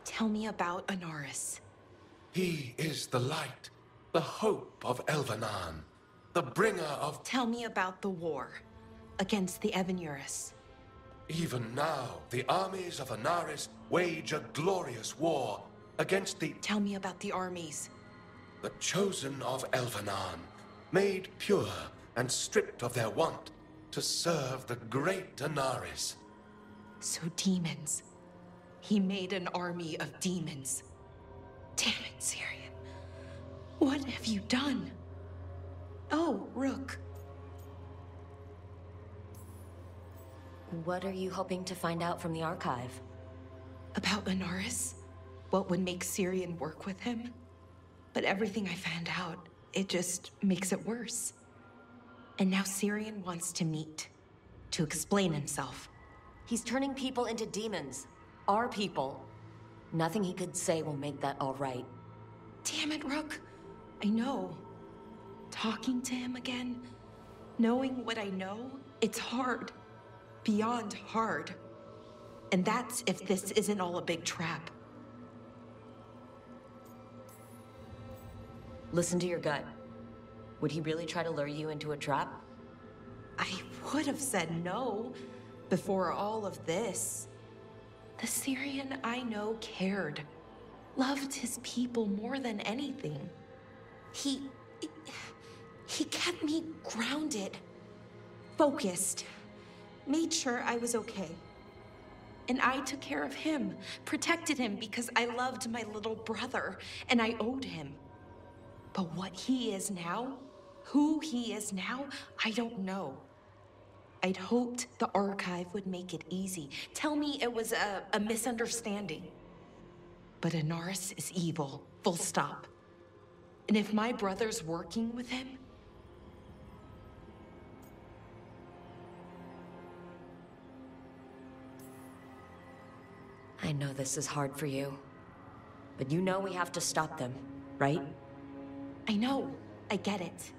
Tell me about Anaris. He is the light, the hope of Elvenan, the bringer of... Tell me about the war against the Evenuris. Even now, the armies of Anaris wage a glorious war against the... Tell me about the armies. The chosen of Elvenan, made pure and stripped of their want to serve the great Anaris. So demons. He made an army of demons. Damn it, Syrian. What have you done? Oh, Rook. What are you hoping to find out from the archive? About Anaris? What would make Syrian work with him? But everything I found out, it just makes it worse. And now Syrian wants to meet, to explain himself. He's turning people into demons. Our people. Nothing he could say will make that all right. Damn it, Rook. I know. Talking to him again, knowing what I know, it's hard. Beyond hard. And that's if this isn't all a big trap. Listen to your gut. Would he really try to lure you into a trap? I would have said no before all of this. The Syrian I know cared. Loved his people more than anything. He kept me grounded, focused, made sure I was okay. And I took care of him, protected him because I loved my little brother and I owed him. But what he is now, who he is now, I don't know. I'd hoped the archive would make it easy. Tell me it was a misunderstanding. But Inaris is evil, full stop. And if my brother's working with him, I know this is hard for you. But you know we have to stop them, right? I know. I get it.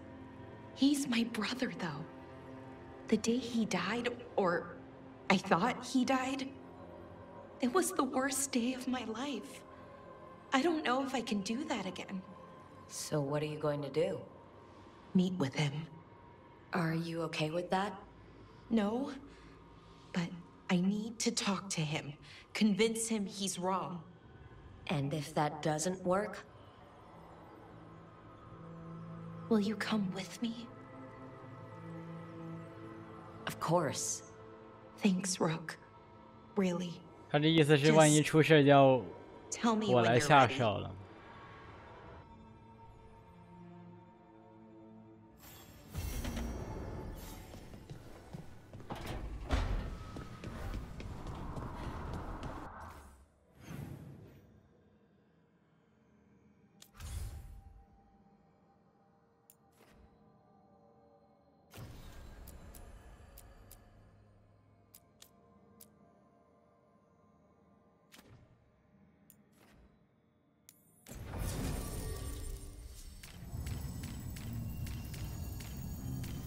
He's my brother, though. The day he died, or I thought he died, it was the worst day of my life. I don't know if I can do that again. So what are you going to do? Meet with him. Are you okay with that? No, but I need to talk to him. Convince him he's wrong. And if that doesn't work? Will you come with me? Of course. Thanks, Rook. Really. 他这意思是，万一出事叫我来下手了。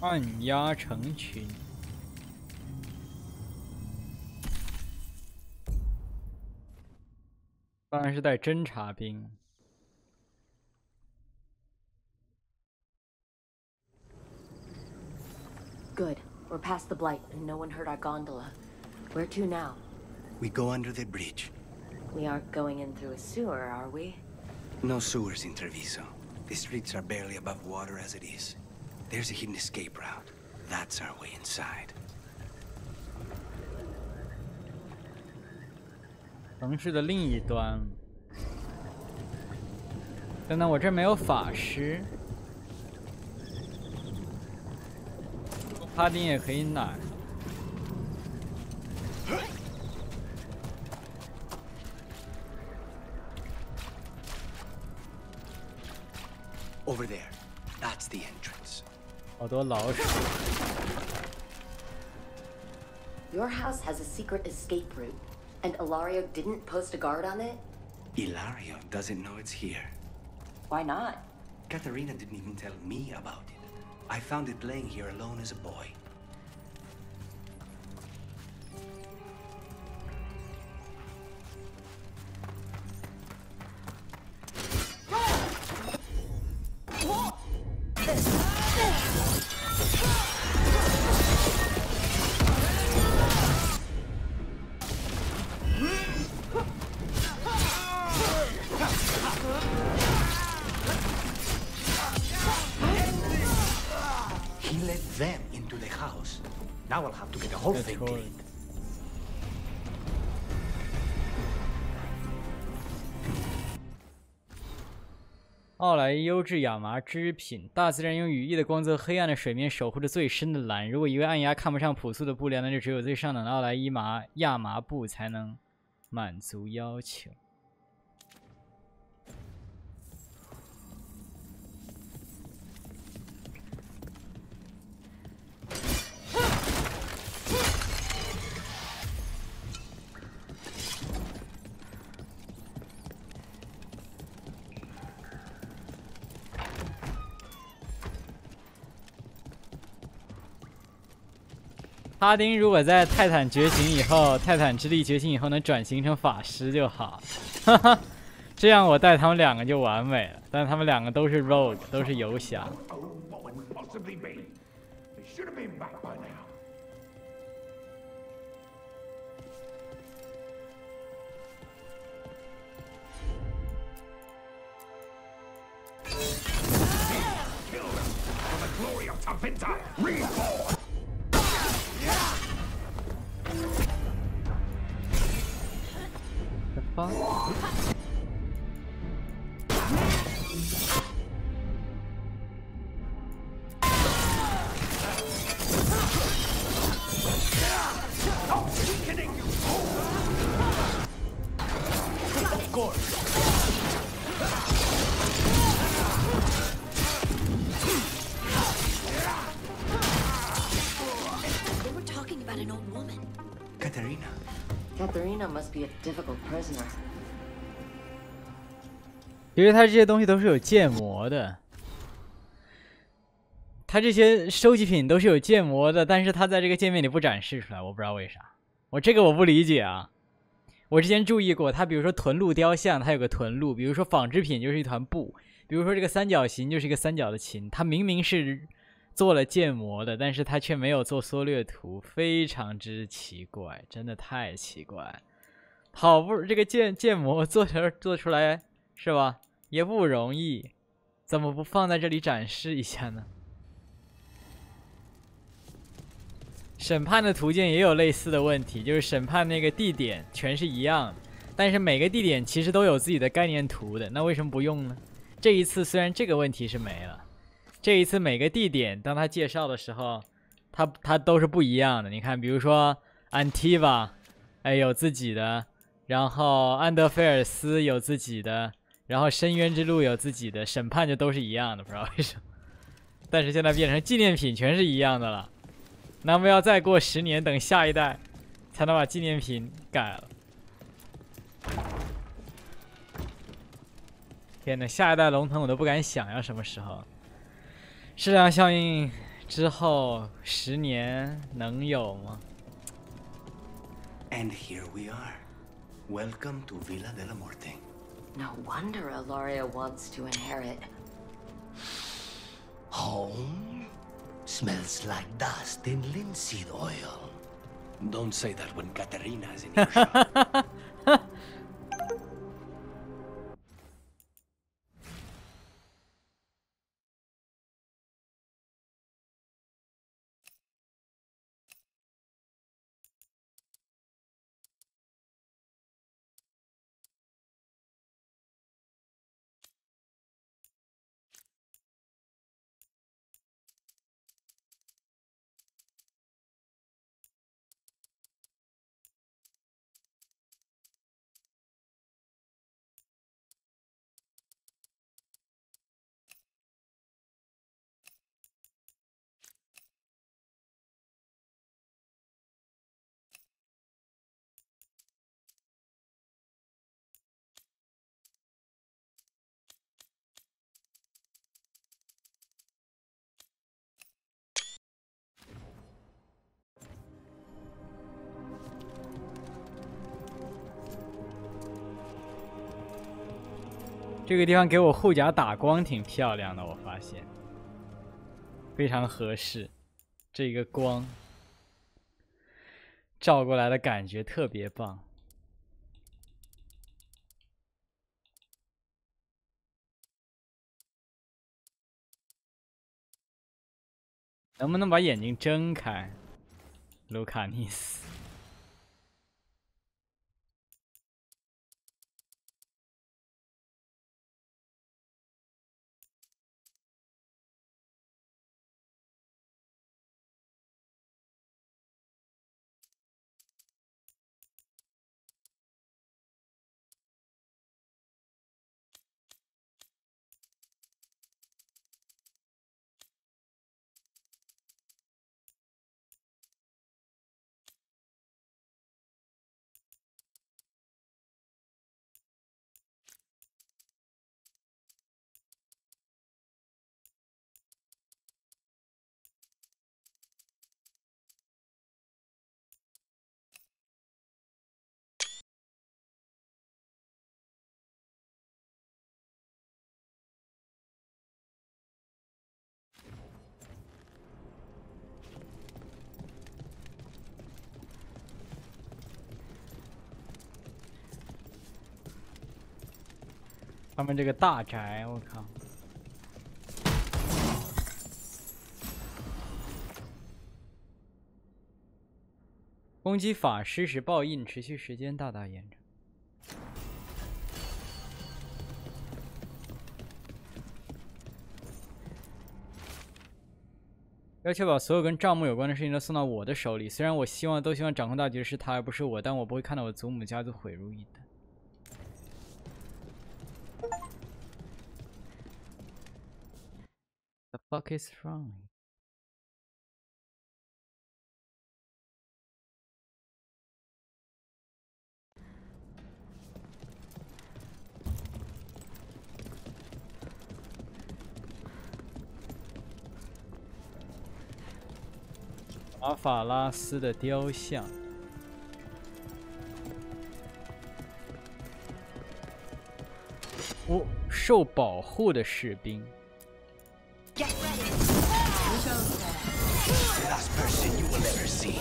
按压成群，当然是带侦察兵。Good. We're past the blight, and no one heard our gondola. Where to now? We go under the bridge. We aren't going in through a sewer, are we? No sewers in Treviso. The streets are barely above water as it is. There's a hidden escape route. That's our way inside. 城市的另一端。等等，我这没有法师。帕丁也可以奶。Over there. That's the entrance. 好多老鼠。Your house has a secret escape route, and Ilario didn't post a guard on it? Ilario doesn't know it's here. Why not? Katerina didn't even tell me about it. I found it laying here alone as a boy. Now I'll have to get the whole thing cleaned. 奥莱优质亚麻织品，大自然用羽翼的光泽，黑暗的水面守护着最深的蓝。如果一位暗鸦看不上朴素的布料，那就只有最上等的奥莱亚麻布才能满足要求。哈丁如果在泰坦觉醒以后，泰坦之力觉醒以后能转型成法师就好，哈哈，这样我带他们两个就完美了。但他们两个都是 rogue， 都是游侠。Katharina must be a difficult prisoner. 其实它这些东西都是有建模的，它这些收集品都是有建模的，但是它在这个界面里不展示出来，我不知道为啥。我不理解啊。我之前注意过，它比如说臀鹿雕像，它有个臀鹿；比如说纺织品就是一团布；比如说这个三角形就是一个三角的琴。它明明是做了建模的，但是它却没有做缩略图，非常之奇怪，真的太奇怪。好不，这个建模做出来是吧？也不容易，怎么不放在这里展示一下呢？审判的图鉴也有类似的问题，就是审判那个地点全是一样的，但是每个地点其实都有自己的概念图的，那为什么不用呢？这一次虽然这个问题是没了，这一次每个地点当他介绍的时候，他都是不一样的。你看，比如说安提瓦，哎，有自己的，然后安德菲尔斯有自己的，然后深渊之路有自己的，审判就都是一样的，不知道为什么。但是现在变成纪念品全是一样的了。难不要再过10年，等下一代才能把纪念品改了。天哪，下一代龙腾我都不敢想要什么时候。质量效应之后10年能有吗 ？And here we are. Welcome to Villa de la Muerte. No wonder Ilaria wants to inherit. Home? Smells like dust and linseed oil. Don't say that when Katharina is in your shop. 这个地方给我护甲打光挺漂亮的，我发现非常合适，这个光照过来的感觉特别棒。能不能把眼睛睁开，卢卡尼斯？他们这个大宅，我靠！攻击法师时报印持续时间大大延长。要确保所有跟账目有关的事情都送到我的手里。虽然我希望掌控大局的是他而不是我，但我不会看到我祖母家族毁如一旦。The fuck is wrong? 马法拉斯的雕像。哦，受保护的士兵。The last person you will ever see.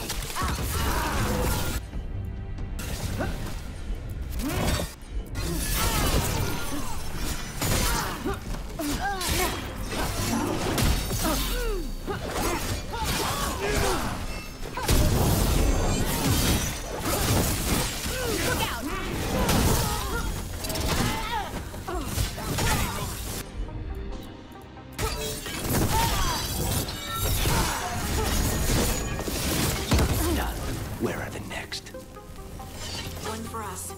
Where are the next? One for us.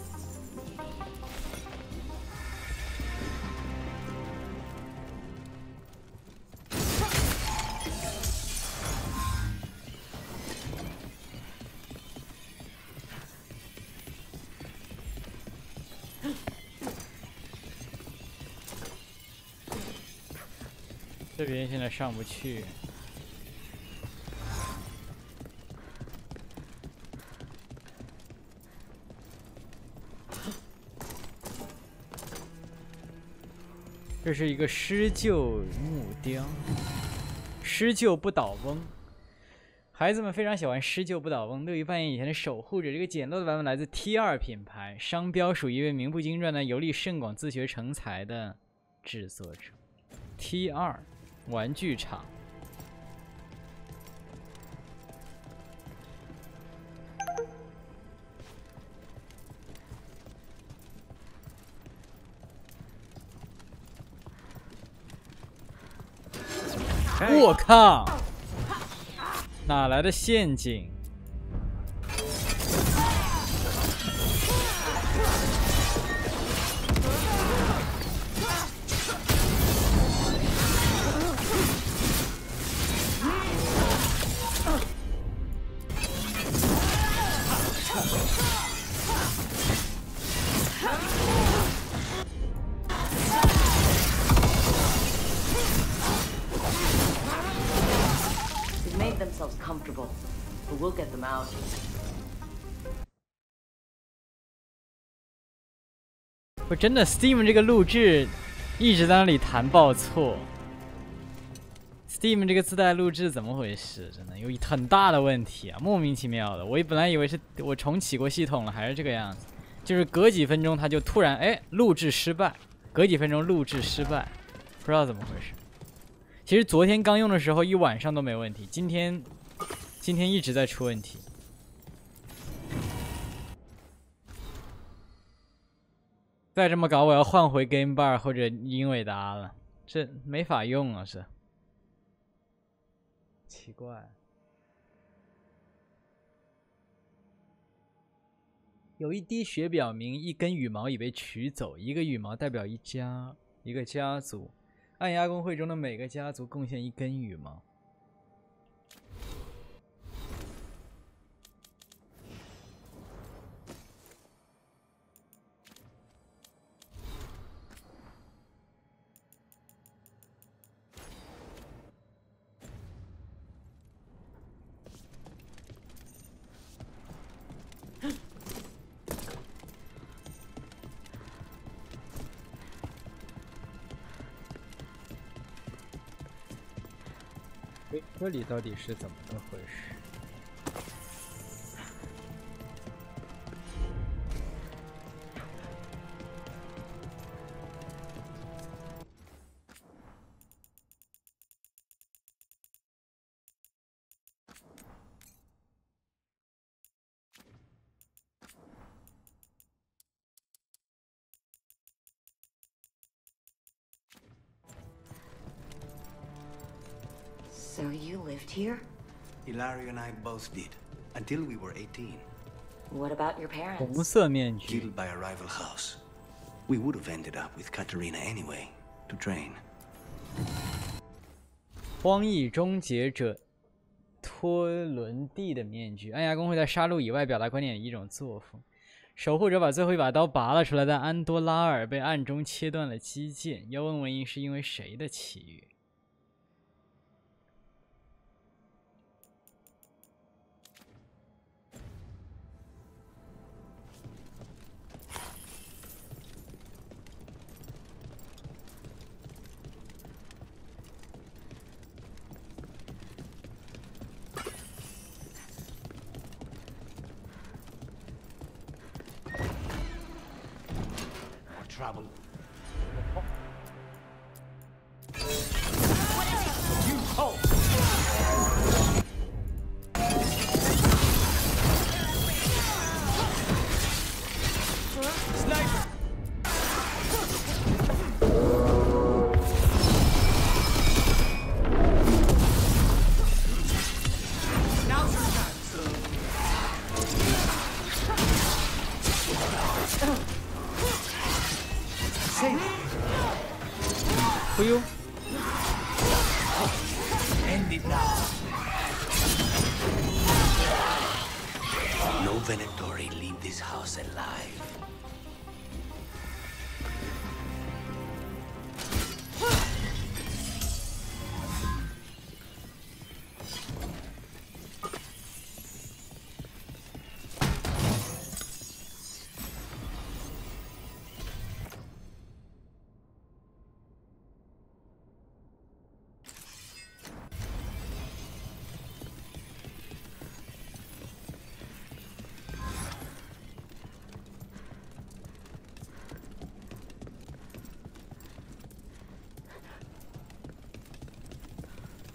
这边现在上不去。这是一个施救木雕，施救不倒翁。孩子们非常喜欢施救不倒翁，乐于扮演以前的守护者。这个简陋的版本来自 T2 品牌，商标属于一位名不经传但游历甚广、自学成才的制作者。T2 玩具厂。我靠！哪来的陷阱？themselves comfortable, but we'll get them out. 我真的 Steam 这个录制一直在那里弹报错。Steam 这个自带录制怎么回事？真的有很大的问题啊，莫名其妙的。我本来以为是我重启过系统了，还是这个样子，就是隔几分钟它就突然录制失败，隔几分钟录制失败，不知道怎么回事。其实昨天刚用的时候一晚上都没问题，今天一直在出问题。再这么搞，我要换回 Game Bar 或者英伟达了，这没法用啊，是奇怪。有一滴血表明一根羽毛已被取走，一个羽毛代表一个家族。暗鸦公会中的每个家族贡献一根羽毛。这里到底是怎么个回事？ So you lived here? Ilario and I both did, until we were 18. What about your parents? 红色面具。 Killed by a rival house. We would have ended up with Katerina anyway, to train. 荒野终结者托伦蒂的面具，暗牙公会在杀戮以外表达观点的一种作风。守护者把最后一把刀拔了出来，但安多拉尔被暗中切断了肌腱。要问文因是因为谁的契约？Trouble. You hold! Sniper! Now's your time.忽悠 End it now. No Venatori leave this house alive.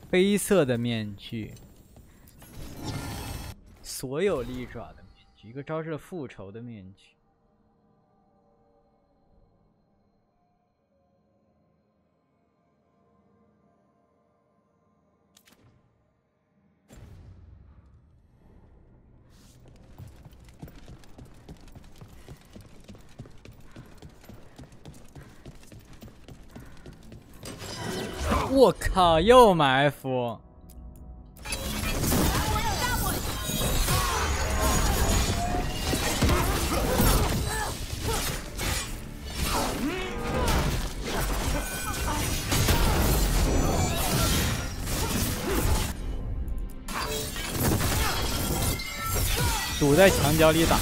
黑色的面具，所有利爪的面具，一个招致复仇的面具。我靠！又埋伏。堵在墙角里打。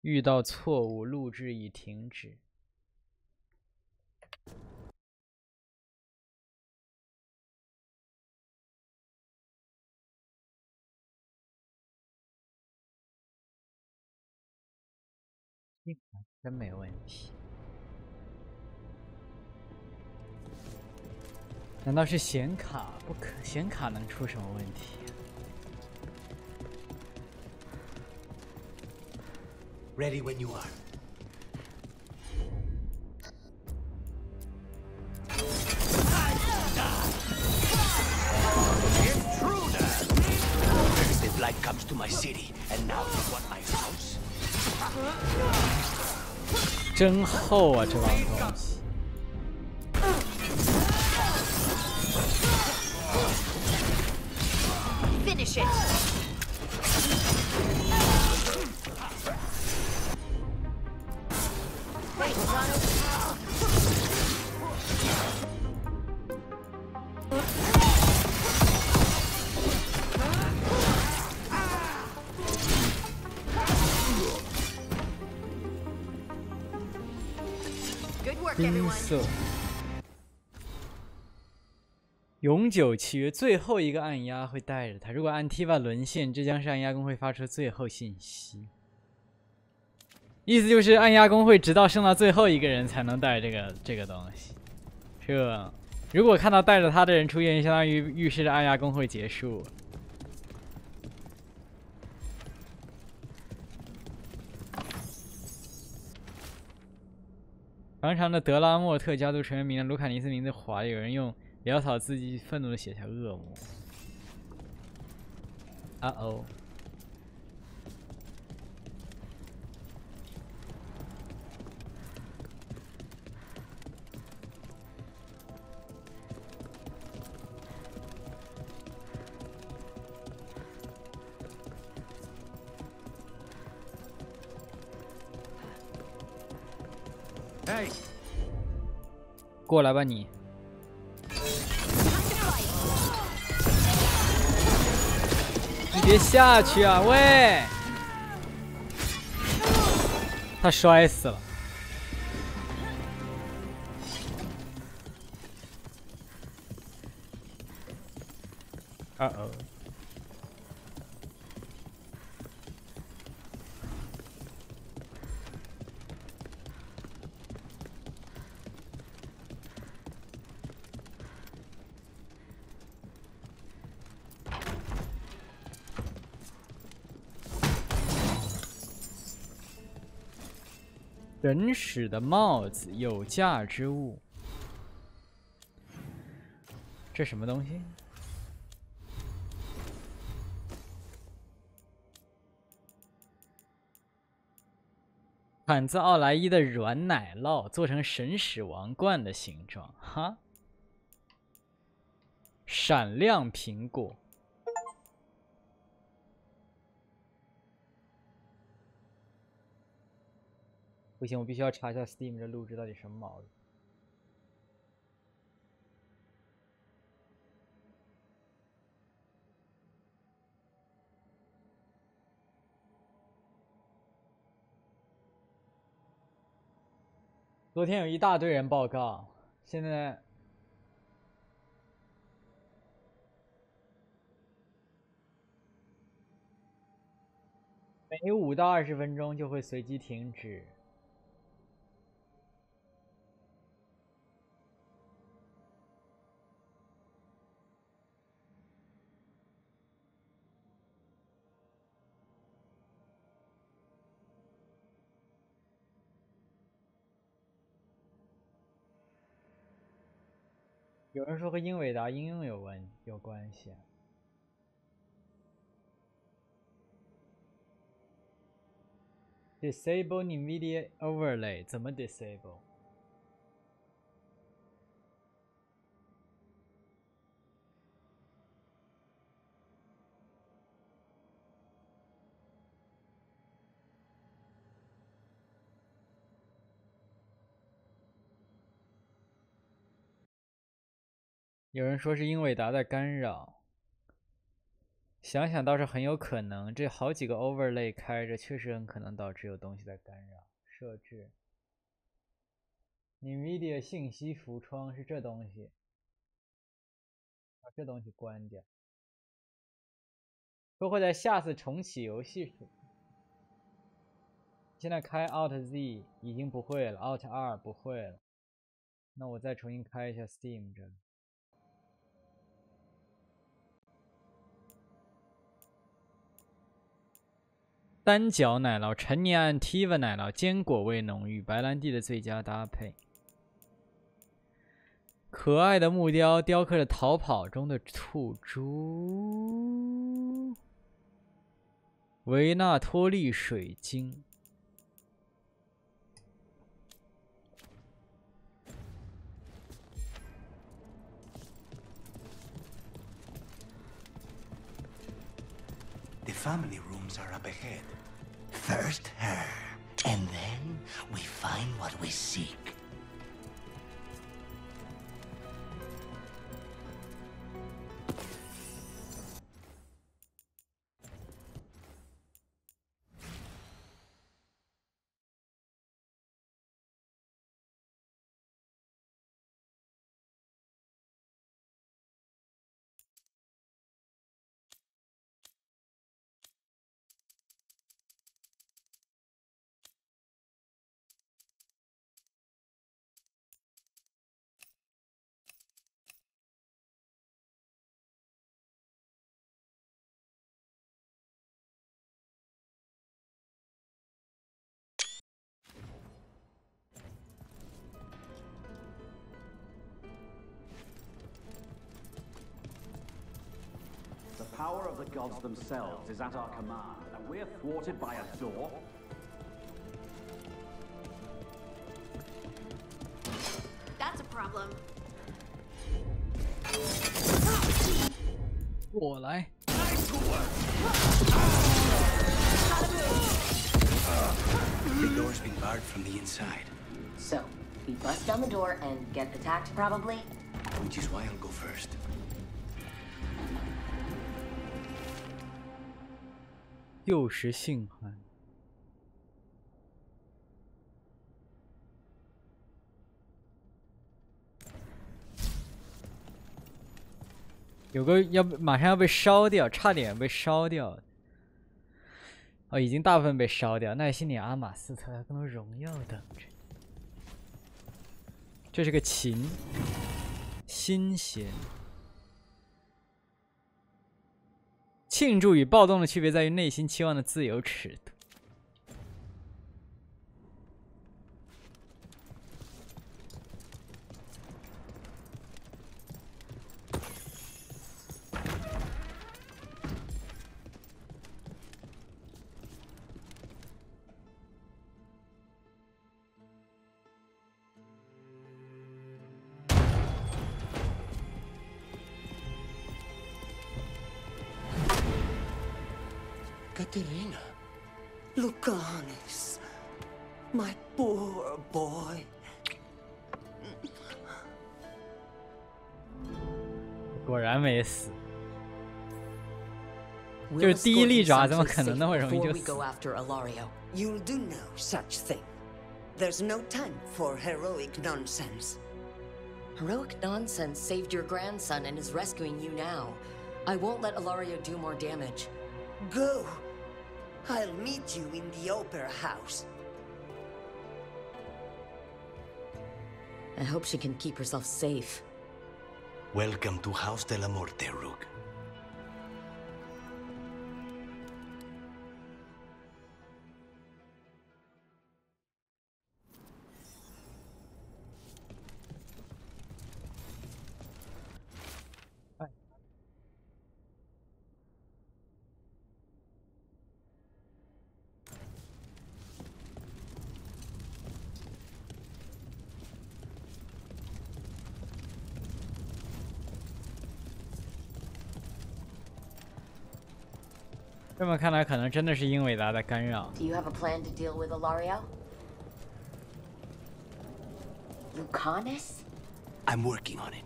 遇到错误，录制已停止。真没问题。难道是显卡？不可，显卡能出什么问题？ Ready when you are. Intruder! First the blight comes to my city, and now you want my house? 真厚啊，这帮东西。 Finish it. 冰色。永久契约最后一个按压会带着它，如果安提瓦沦陷，这将是按压工会发出最后信息。意思就是按压工会直到剩到最后一个人才能带这个东西。这如果看到带着他的人出现，相当于预示着按压工会结束。长长的德拉莫特家族成员名单，卢卡尼斯名字划，有人用潦草字迹愤怒的写下恶魔。啊哦。Hey， 过来吧你！你别下去啊！喂，他摔死了。啊哦。人使的帽子，有价之物。这什么东西？产自奥莱伊的软奶酪，做成神使王冠的形状。哈，闪亮苹果。不行，我必须要查一下 Steam 这录制到底什么毛病。昨天有一大堆人报告，现在每5到20分钟就会随机停止。有人说和英伟达应用有关系。Disable NVIDIA Overlay 怎么 disable？ 有人说是英伟达在干扰，想想倒是很有可能。这好几个 overlay 开着，确实很可能导致有东西在干扰。设置 NVIDIA 信息浮窗是这东西，把这东西关掉。说会在下次重启游戏时，现在开 Alt Z 已经不会了 ，Alt R 不会了。那我再重新开一下 Steam 这里。单角奶酪，陈年按 Tiva 奶酪，坚果味浓郁，白兰地的最佳搭配。可爱的木雕雕刻着逃跑中的兔猪。维纳托利水晶。The family rooms are up ahead. First her, and then we find what we seek. of the gods themselves is at our command, and we're thwarted by a door? That's a problem. 我来。 The door's been barred from the inside. So, we bust down the door and get attacked, probably? Which is why I'll go first. 幼时性寒。有个马上要被烧掉，差点被烧掉。哦，已经大部分被烧掉。耐心点，阿玛斯特，更多荣耀等着。这是个琴，新弦。庆祝与暴动的区别在于内心期望的自由尺度。 Caterina, Lucanis, my poor boy. 果然没死。就是第一利爪，怎么可能那么容易就死？ You'll do no such thing. There's no time for heroic nonsense. Heroic nonsense saved your grandson and is rescuing you now. I won't let Ilario do more damage. Go. I'll meet you in the opera house. I hope she can keep herself safe. Welcome to House de la Morte, Rook. 这么看来，可能真的是英伟达的干扰。Do you have a plan to deal with Ilario? Lucanis? I'm working on it.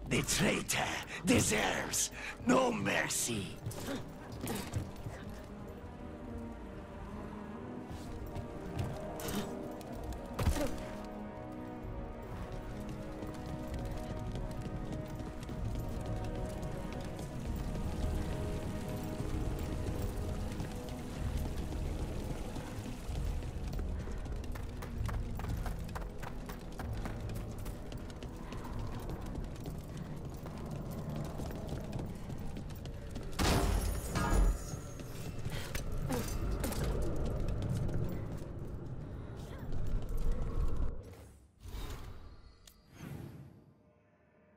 The traitor deserves no mercy.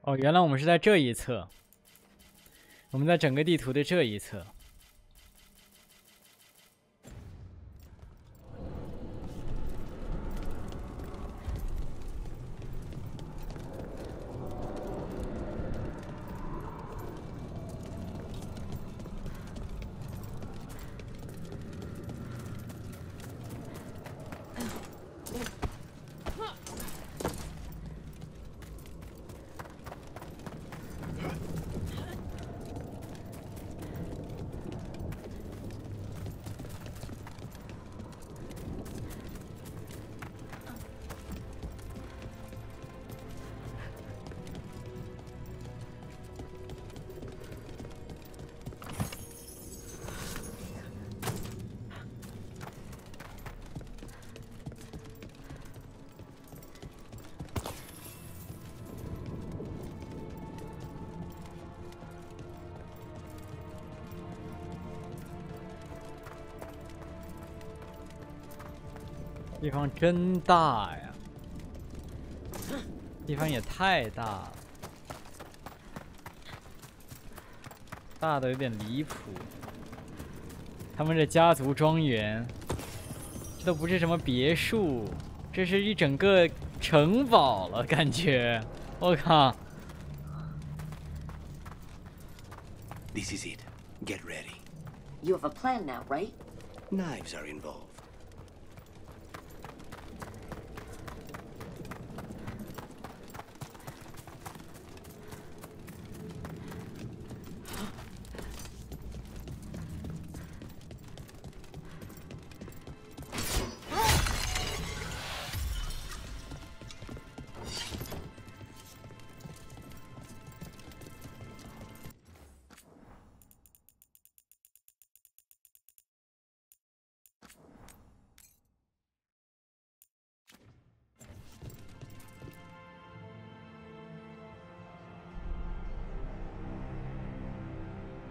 哦，原来我们是在这一侧，我们在整个地图的这一侧。地方真大呀！地方也太大了。大的有点离谱。他们这家族庄园，这都不是什么别墅，这是一整个城堡了，感觉。我靠 This is it. Get ready. You have a plan now, right? Knives are involved.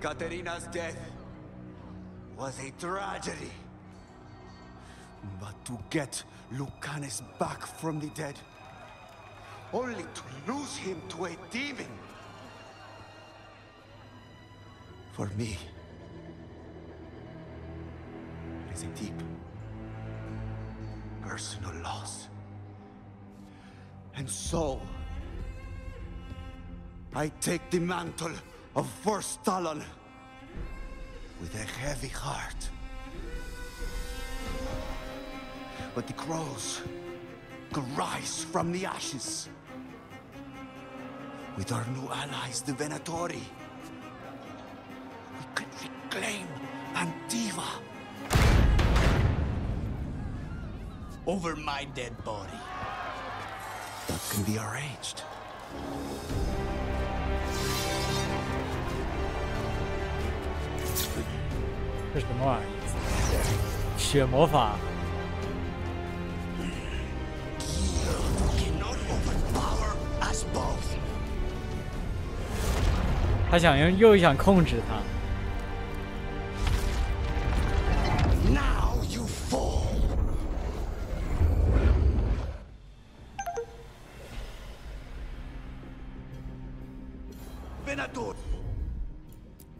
Katerina's death was a tragedy. But to get Lucanus back from the dead, only to lose him to a demon. For me, it is a deep, personal loss. And so, I take the mantle of First Talon with a heavy heart. But the crows could rise from the ashes. With our new allies, the Venatori, we can reclaim Antiva. Over my dead body. That can be arranged. 这是什么玩意儿？血魔法。他想用，又想控制他。Now you fall.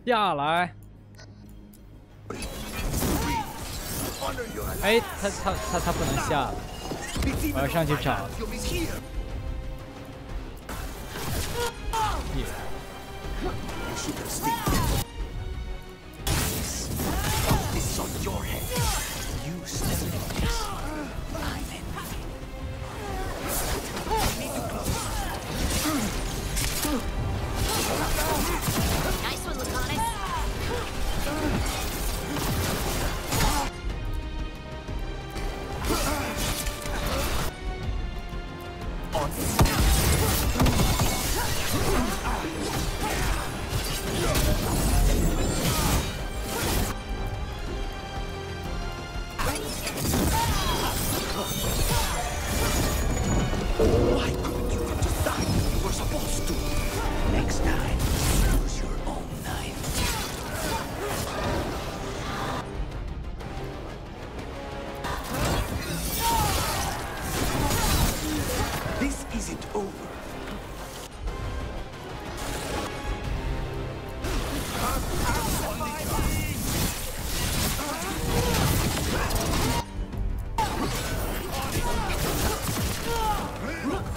下来。哎，他不能下了，我要上去找了。Nice one, Lucanus. Why couldn't you have just died when you were supposed to? Next time, use your own knife. This isn't over.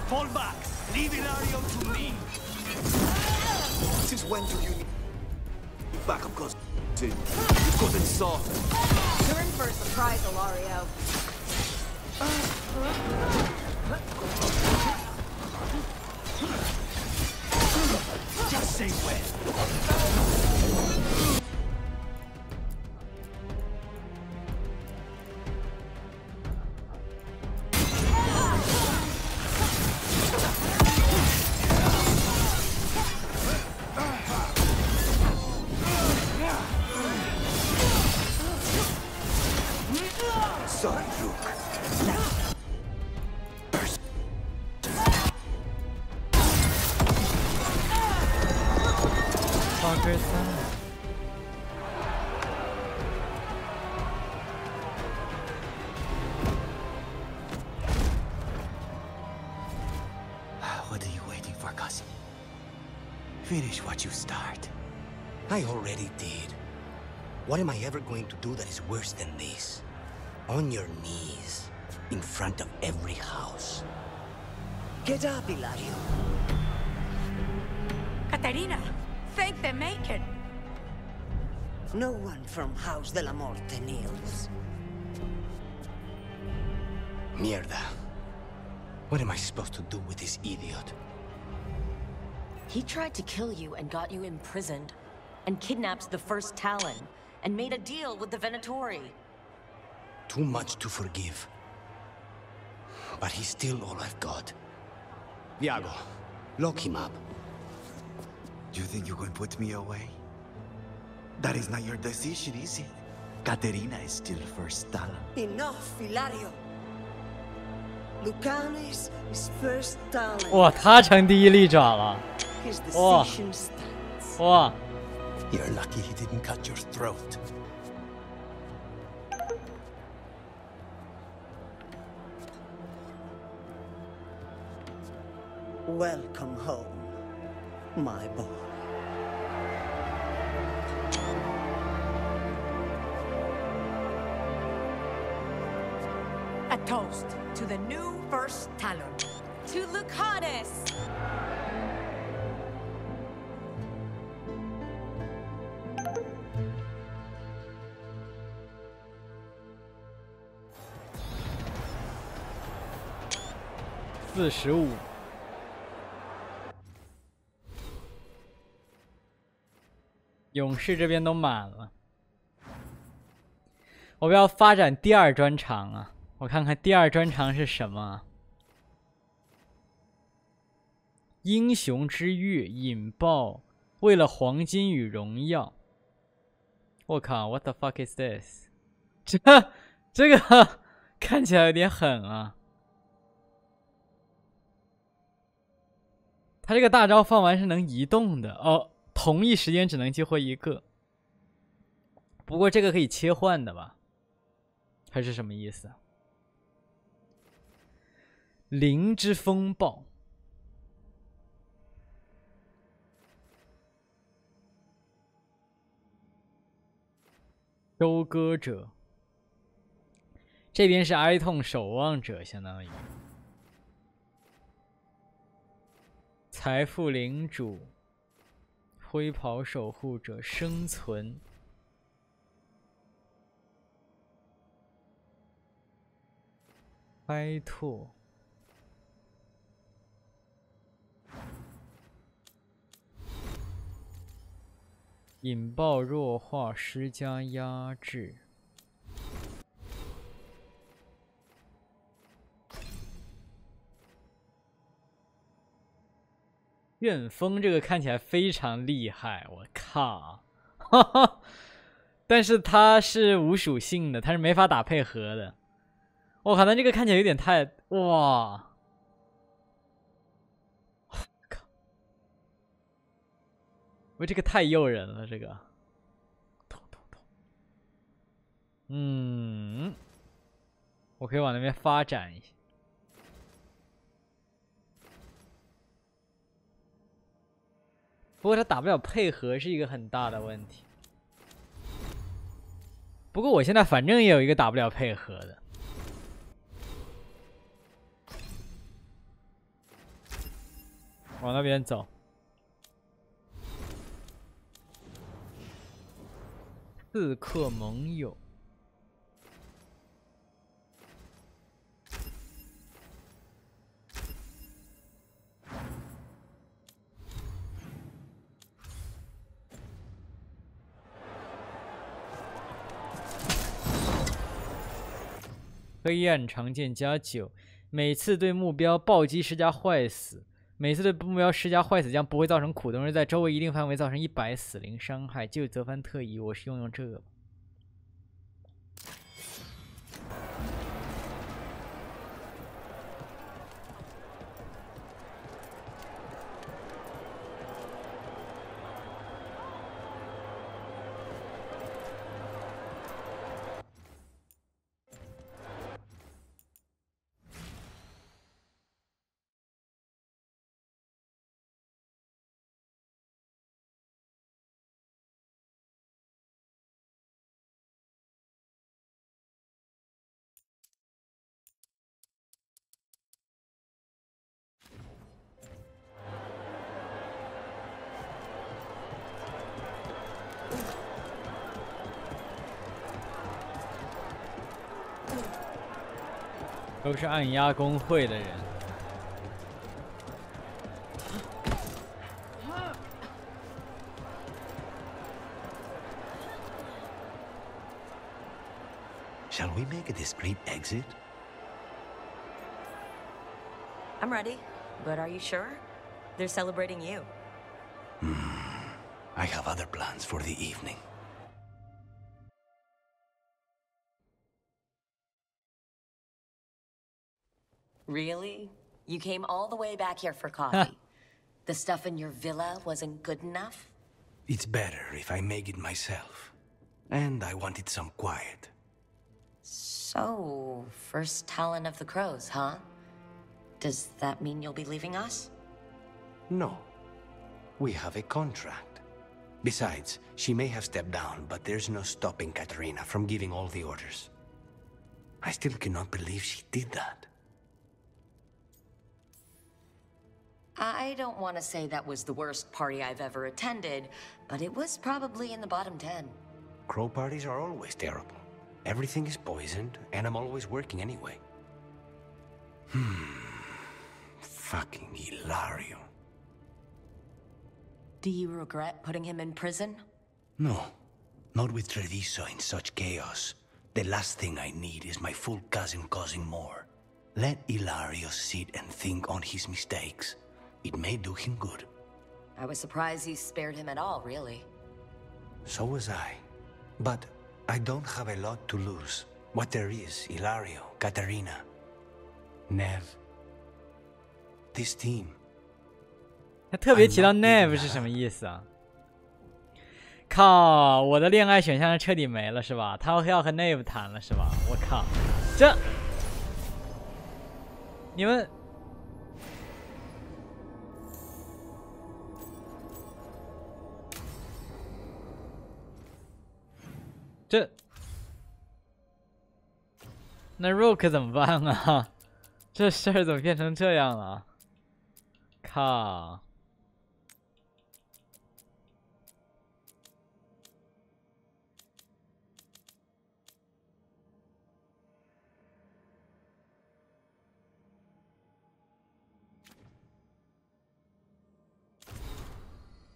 Fall back! Leave Ilario to me! Since when do you need backup, cause you've gotten soft? You're in for a surprise, Ilario. Just say when. Sorry, Luke. Fuckers that. What are you waiting for, cousin? Finish what you start. I already did. What am I ever going to do that is worse than this? On your knees, in front of every house. Get up, Ilario. Caterina, thank the Macon. No one from House de la Morte kneels. Mierda. What am I supposed to do with this idiot? He tried to kill you and got you imprisoned, and kidnapped the first Talon, and made a deal with the Venatori. Too much to forgive. But he's still all I've got. Viago, lock him up. You think you can put me away? That is not your decision, is it? Caterina is still first Talon. Enough, Ilario. Lucanes is first Talon. 哇，他成第一利爪了！ His 哇 decision stands. 哇！ You're lucky he didn't cut your throat. Welcome home, my boy. A toast to the new first Talon. To Lucanus!45。勇士这边都满了，我们要发展第二专长啊！我看看第二专长是什么啊？英雄之跃引爆，为了黄金与荣耀。我靠 ，What the fuck is this？ 这个看起来有点狠啊！他这个大招放完是能移动的哦。 同一时间只能激活一个，不过这个可以切换的吧？还是什么意思啊？灵之风暴，收割者，这边是哀痛守望者，相当于财富领主。 灰袍守护者生存，开拓，引爆弱化，施加压制。怨风这个看起来非常厉害，我靠！哈哈，但是它是无属性的，它是没法打配合的。我靠，那这个看起来有点太哇！靠！我这个太诱人了，这个。嗯，我可以往那边发展一下。 不过他打不了配合是一个很大的问题。不过我现在反正也有一个打不了配合的。往那边走。刺客盟友。 黑暗长剑加9，每次对目标暴击施加坏死，每次对目标施加坏死将不会造成苦，同时在周围一定范围造成100死灵伤害。就泽番特异，我是用这个。都是按压工会的人。 Shall we make a discreet exit? I'm ready, but are you sure? They're celebrating you. I have other plans for the evening. Really? You came all the way back here for coffee? The stuff in your villa wasn't good enough? It's better if I make it myself. And I wanted some quiet. So, first Talon of the Crows, huh? Does that mean you'll be leaving us? No. We have a contract. Besides, she may have stepped down, but there's no stopping Katarina from giving all the orders. I still cannot believe she did that. I don't want to say that was the worst party I've ever attended, but it was probably in the bottom 10. Crow parties are always terrible. Everything is poisoned, and I'm always working anyway. Fucking Hilario. Do you regret putting him in prison? No. Not with Treviso in such chaos. The last thing I need is my full cousin causing more. Let Hilario sit and think on his mistakes. It may do him good. I was surprised you spared him at all, really. So was I. But I don't have a lot to lose. What there is, Hilario, Katarina, Nev, this team. 他特别提到 Nev 是什么意思啊？靠，我的恋爱选项彻底没了是吧？他要和 Nev 谈了是吧？我靠，这你们这那 Rook 怎么办啊？这事儿怎么变成这样了？靠！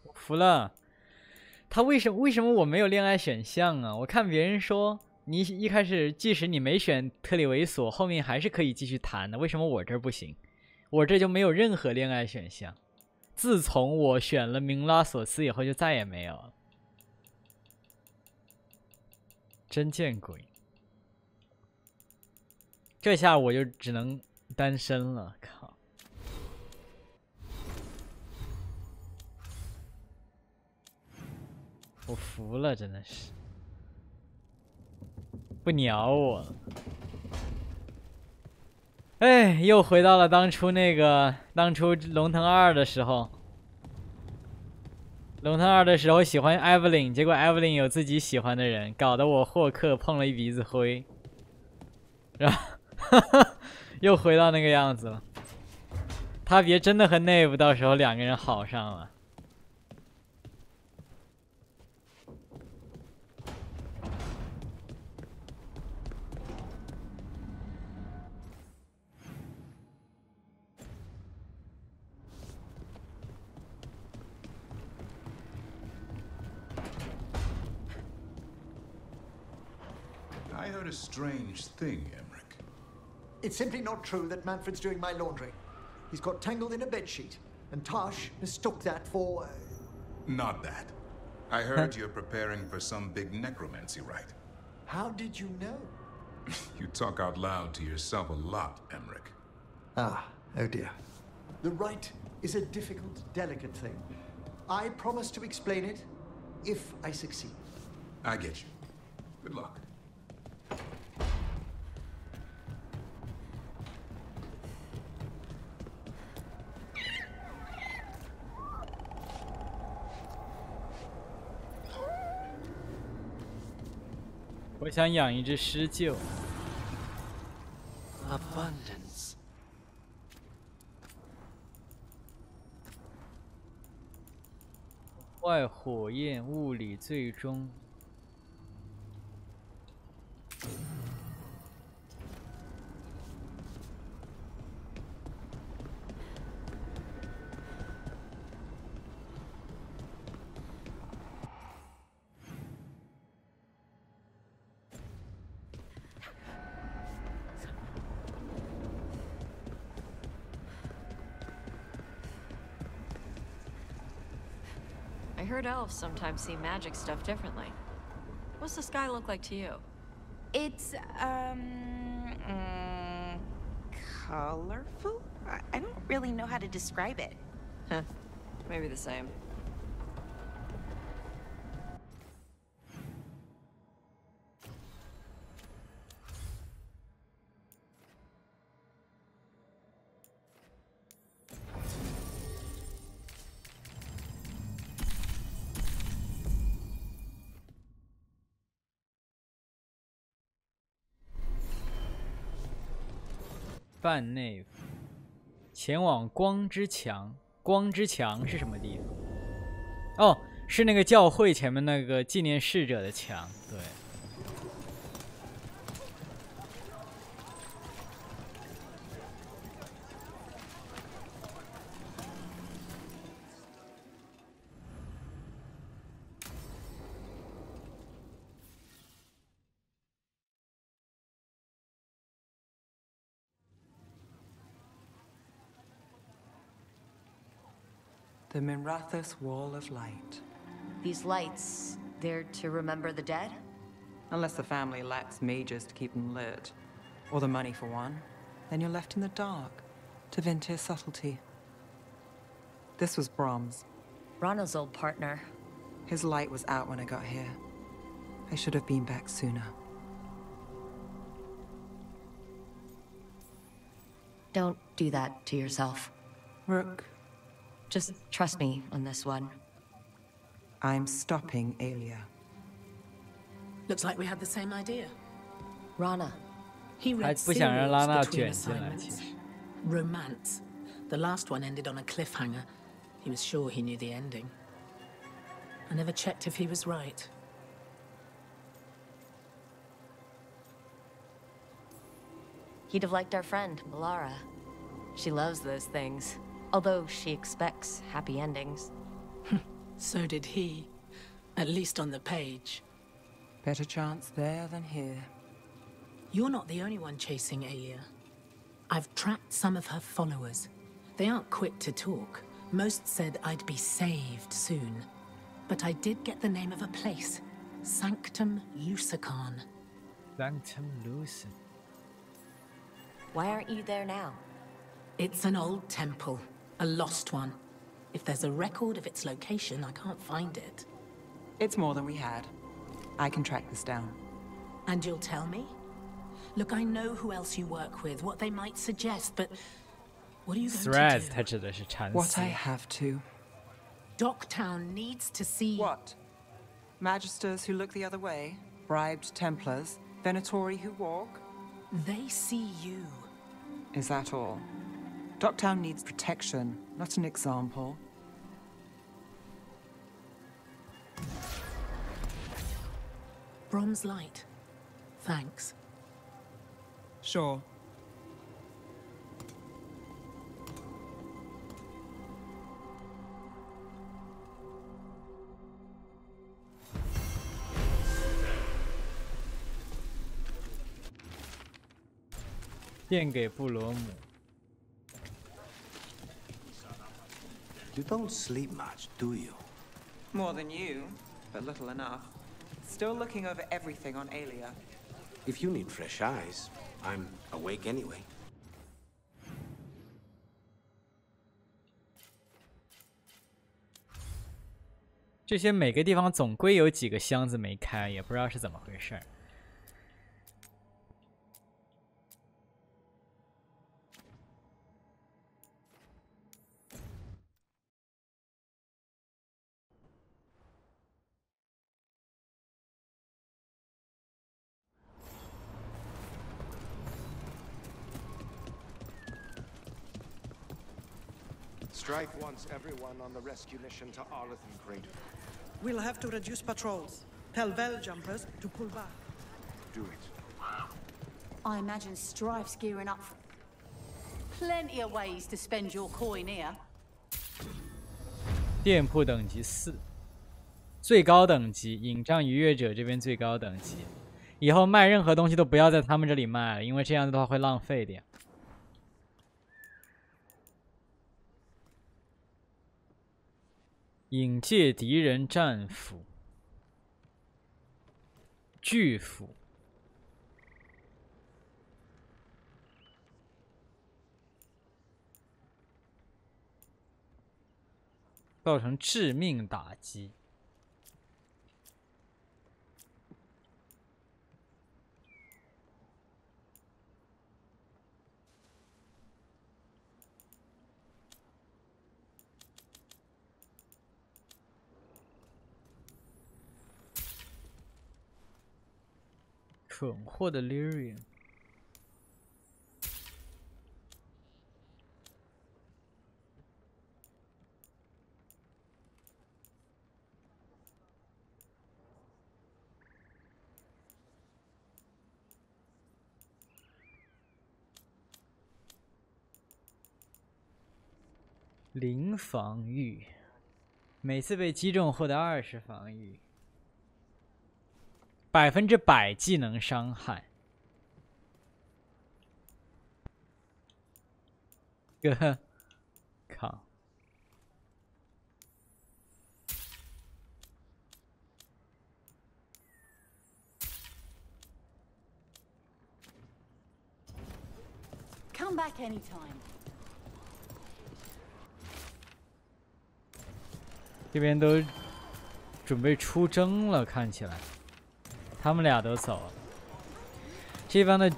我服了。他为什么我没有恋爱选项啊？我看别人说你一开始即使你没选特里维索，后面还是可以继续谈的，为什么我这儿不行？我这就没有任何恋爱选项。自从我选了明拉索斯以后，就再也没有了。真见鬼！这下我就只能单身了，靠！我服了，真的是不鸟我了。哎，又回到了当初龙腾2的时候。龙腾2的时候喜欢艾弗琳，结果艾弗琳有自己喜欢的人，搞得我霍克碰了一鼻子灰，然后又回到那个样子了。他别真的和内部到时候两个人好上了。I heard a strange thing, Emmerich. It's simply not true that Manfred's doing my laundry. He's got tangled in a bedsheet, and Tash mistook that for... Not that. I heard you're preparing for some big necromancy rite. How did you know? You talk out loud to yourself a lot, Emmerich. Ah, oh dear. The rite is a difficult, delicate thing. I promise to explain it if I succeed. I get you. Good luck. 我想养一只狮鹫。Abundance. 坏火焰物理最终。heard elves sometimes see magic stuff differently. What's the sky look like to you? It's, colorful? I don't really know how to describe it. Huh. Maybe the same.范内前往光之墙。光之墙是什么地方？哦，是那个教会前面那个纪念逝者的墙。对。The Minrathous Wall of Light. These lights, they're to remember the dead? Unless the family lacks mages to keep them lit. Or the money for one. Then you're left in the dark, to Vintir's subtlety. This was Brahms. Rana's old partner. His light was out when I got here. I should have been back sooner. Don't do that to yourself. Rook. Just trust me on this one. I'm stopping Aelia. Looks like we had the same idea. Rana. He read serials between assignments. Romance. The last one ended on a cliffhanger. He was sure he knew the ending. I never checked if he was right. He'd have liked our friend, Melara. She loves those things. Although she expects happy endings. So did he. At least on the page. Better chance there than here. You're not the only one chasing Aelia. I've tracked some of her followers. They aren't quick to talk. Most said I'd be saved soon. But I did get the name of a place. Sanctum Lucican. Sanctum Lucican. Why aren't you there now? It's an old temple. A lost one. If there's a record of its location, I can't find it. It's more than we had. I can track this down. And you'll tell me? Look, I know who else you work with, what they might suggest, but what are you going to do? 它指的是禅师。 What I have to. Docktown needs to see... What? Magisters who look the other way? Bribed Templars? Venatori who walk? They see you. Is that all? Docktown needs protection, not an example. Bronze light. Thanks. Sure. You don't sleep much, do you? More than you, but little enough. Still looking over everything on Aelia. If you need fresh eyes, I'm awake anyway. 这些每个地方总归有几个箱子没开，也不知道是怎么回事儿。Strike wants everyone on the rescue mission to Arlethan Crater. We'll have to reduce patrols. Tell Vel jumpers to pull back. Do it. I imagine Strife's gearing up. Plenty of ways to spend your coin here. 店铺等级4，最高等级影障逾越者这边最高等级。以后卖任何东西都不要在他们这里卖了，因为这样的话会浪费点。引介敌人战斧、巨斧。造成致命打击。蠢货的 Lyrium。0防御，每次被击中获得20防御，100%技能伤害。哥，靠！ Come back anytime. 这边都准备出征了，看起来，他们俩都走了。这帮的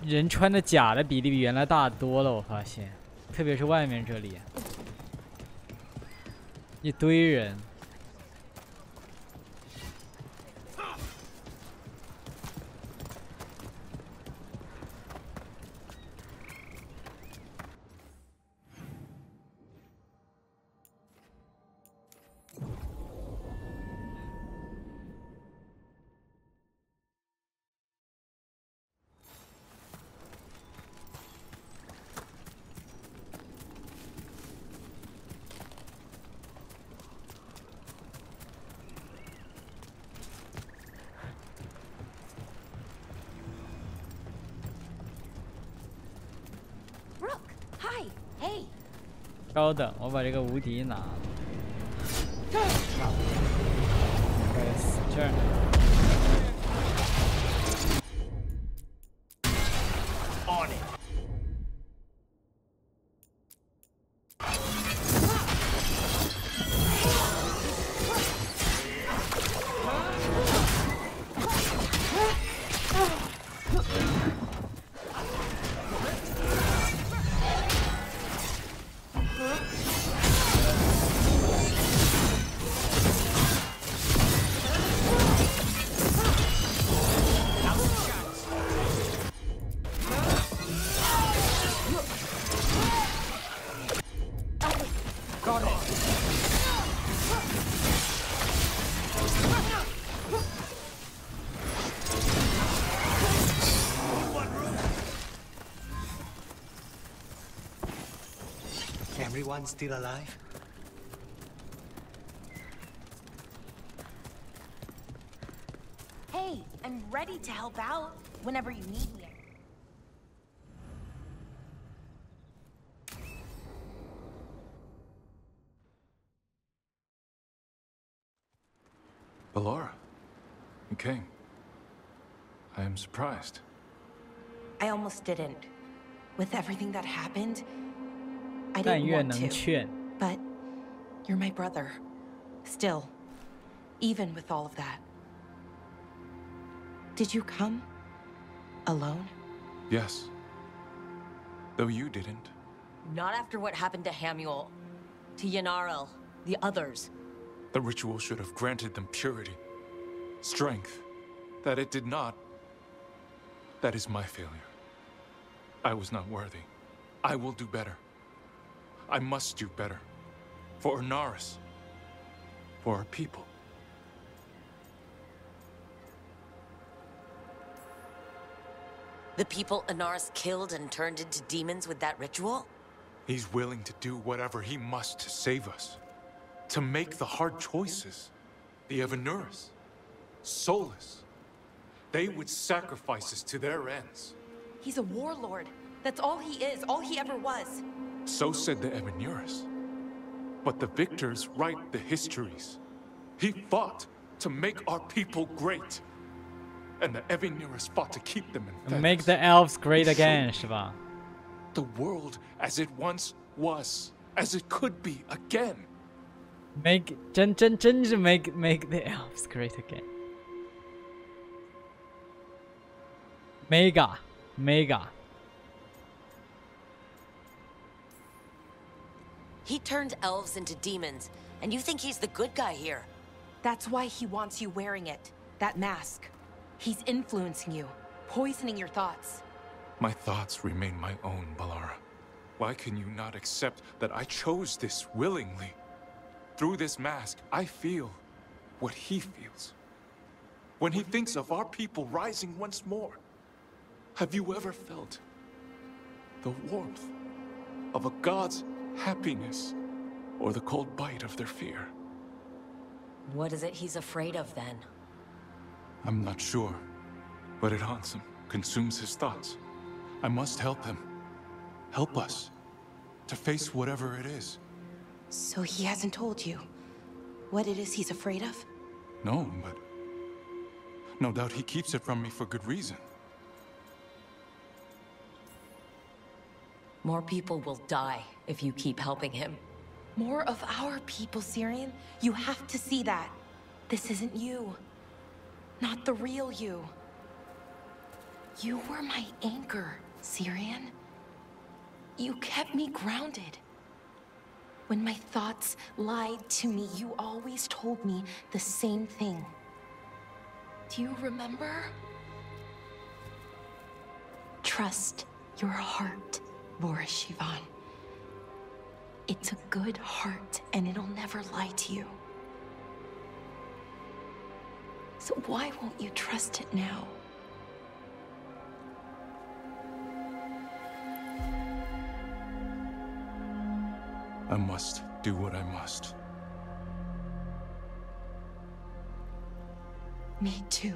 人穿的甲的比例比原来大多了，我发现，特别是外面这里，一堆人。 稍等，我把这个无敌拿了。该死这儿呢。 Everyone still alive? Hey, I'm ready to help out whenever you need me. Ballora, you came. I am surprised. I almost didn't. With everything that happened, I didn't want to. But you're my brother. Still, even with all of that. Did you come alone? Yes. Though you didn't. Not after what happened to Hamuel, to Yanarel, the others. The ritual should have granted them purity, strength. That it did not. That is my failure. I was not worthy. I will do better. I must do better. For Inaris. For our people. The people Inaris killed and turned into demons with that ritual? He's willing to do whatever he must to save us. To make the hard choices. The Evanuris. Soulless. They would sacrifice us to their ends. He's a warlord. That's all he is, all he ever was. So said the Evanuris. But the victors write the histories. He fought to make our people great. And the Evineers fought to keep them in fetters. Make the elves great again, 是吧？ The world as it once was, as it could be again. Make 真是 make the elves great again. Mega. He turned elves into demons, and you think he's the good guy here? That's why he wants you wearing it. That mask. He's influencing you, poisoning your thoughts. My thoughts remain my own, Balara. Why can you not accept that I chose this willingly? Through this mask, I feel what he feels. When he thinks of our people rising once more, have you ever felt the warmth of a god's happiness or the cold bite of their fear? What is it he's afraid of then? I'm not sure, but it haunts him, consumes his thoughts. I must help him. Help us to face whatever it is. So he hasn't told you what it is he's afraid of? No, but no doubt he keeps it from me for good reason. More people will die if you keep helping him. More of our people, Syrian. You have to see that. This isn't you. Not the real you. You were my anchor, Syrian. You kept me grounded. When my thoughts lied to me, you always told me the same thing. Do you remember? Trust your heart, Boris Shivan. It's a good heart, and it'll never lie to you. So why won't you trust it now? I must do what I must. Me too.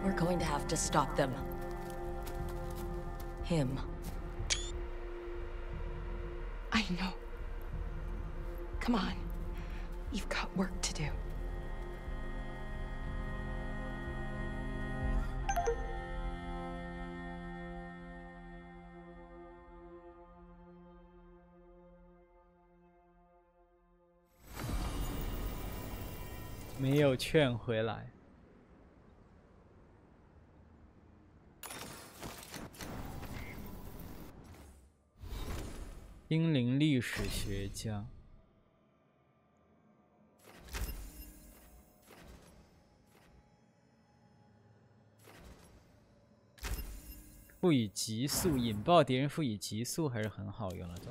We're going to have to stop them. Him. I know. Come on. You've got work to do.没有劝回来。英灵历史学家。赋予极速，引爆敌人赋予极速还是很好用的。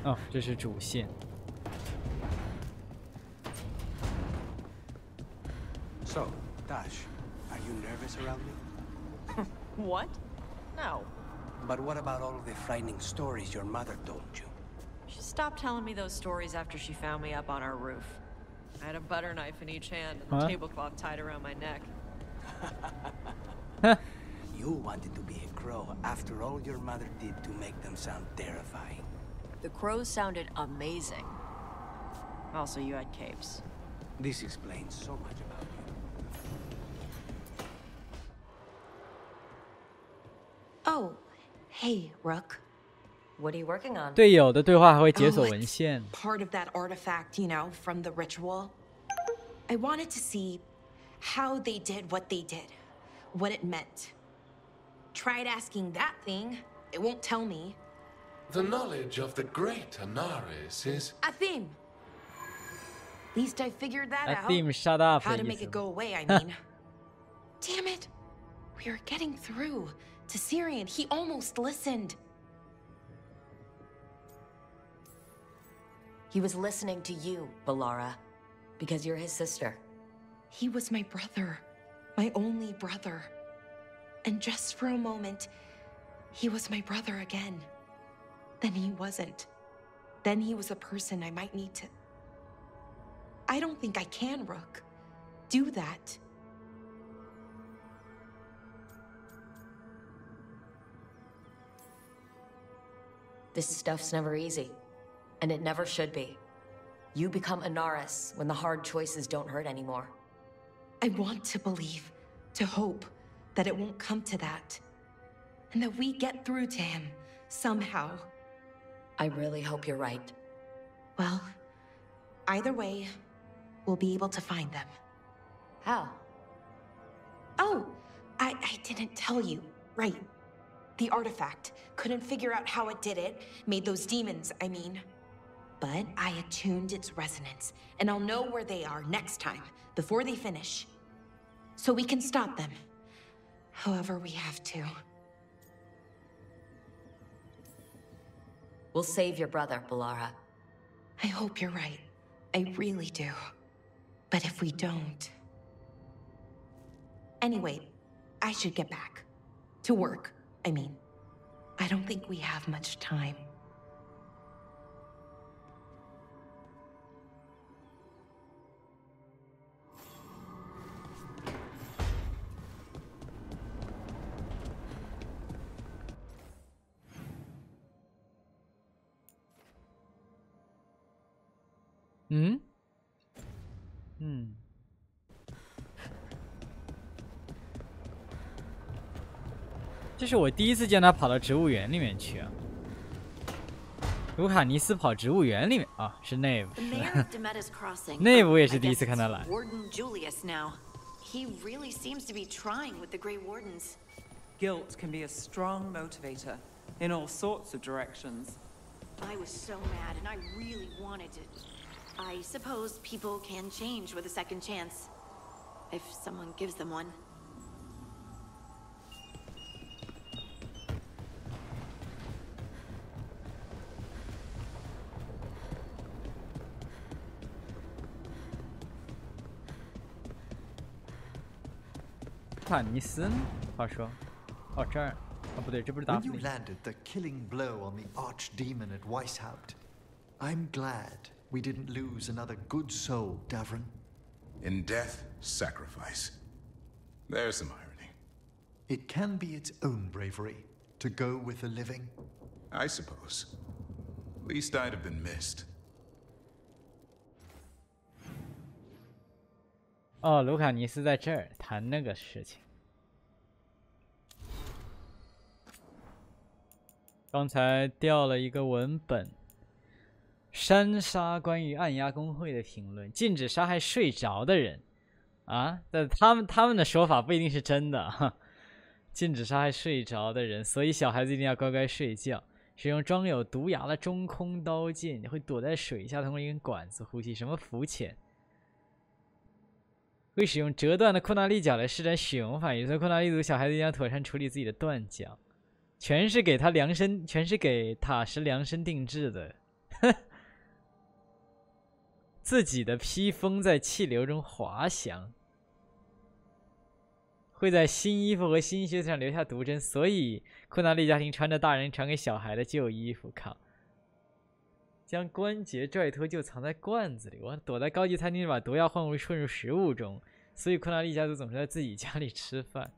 哦，这是主线。So, Dash, are you nervous around me? What? No. But what about all of the frightening stories your mother told you? She stopped telling me those stories after she found me up on our roof. I had a butter knife in each hand and the tablecloth tied around my neck. You wanted to be a crow after all your mother did to make them sound terrifying. The crows sounded amazing. Also, you had capes. This explains so much about you. Oh, hey, Rook. What are you working on? 队友的对话还会解锁文献。Part of that artifact, you know, from the ritual. I wanted to see how they did what they did, what it meant. Tried asking that thing. It won't tell me. The knowledge of the great Anaris is... Athene! least I figured that out. Theme shut up. How to make it go away, I mean. Damn it! We were getting through to Syrian. He almost listened. He was listening to you, Balara, because you're his sister. He was my brother, my only brother. And just for a moment, he was my brother again. Then he wasn't. Then he was a person I might need to... I don't think I can, Rook. Do that. This stuff's never easy, and it never should be. You become Inaris when the hard choices don't hurt anymore. I want to believe, to hope, that it won't come to that. And that we get through to him, somehow. I really hope you're right. Well, either way, we'll be able to find them. How? Oh, I didn't tell you. Right. The artifact. Couldn't figure out how it did it. Made those demons, I mean. But I attuned its resonance, and I'll know where they are next time, before they finish. So we can stop them. However we have to. We'll save your brother, Balara. I hope you're right. I really do. But if we don't... Anyway, I should get back. To work, I mean. I don't think we have much time.这是我第一次见他跑到植物园里面去啊。卢卡尼斯跑植物园里面啊，是内部。内部我也是第一次看他来。Warden Julius now. He really seems to be trying with the Grey Wardens. Guilt can be a strong motivator in all sorts of directions. I was so mad, and I really wanted to. I suppose people can change with a second chance, if someone gives them one. 塔尼斯呢？话说，哦这儿，哦不对，这不是达 When 芙 you 妮。 landed the killing blow on the archdemon at Weishaupt, I'm glad we didn't lose another good soul, Davrin. In death, sacrifice. There's some irony. It can be its own bravery to go with the living. I suppose. Least I'd have been missed. 哦，卢卡尼斯在这儿谈那个事情。刚才掉了一个文本，删杀关于暗鸦工会的评论，禁止杀害睡着的人。啊，但他们的说法不一定是真的哈。禁止杀害睡着的人，所以小孩子一定要乖乖睡觉。使用装有毒牙的中空刀剑，会躲在水下，通过一根管子呼吸。什么浮潜？ 会使用折断的库纳利角来施展血盟反应，所以库纳利族小孩子一定要妥善处理自己的断脚，全是给他量身，全是给塔什量身定制的。自己的披风在气流中滑翔，会在新衣服和新靴子上留下毒针，所以库纳利家庭穿着大人传给小孩的旧衣服。靠！将关节拽脱就藏在罐子里。我躲在高级餐厅把毒药混入食物中，所以库纳利家族总是在自己家里吃饭。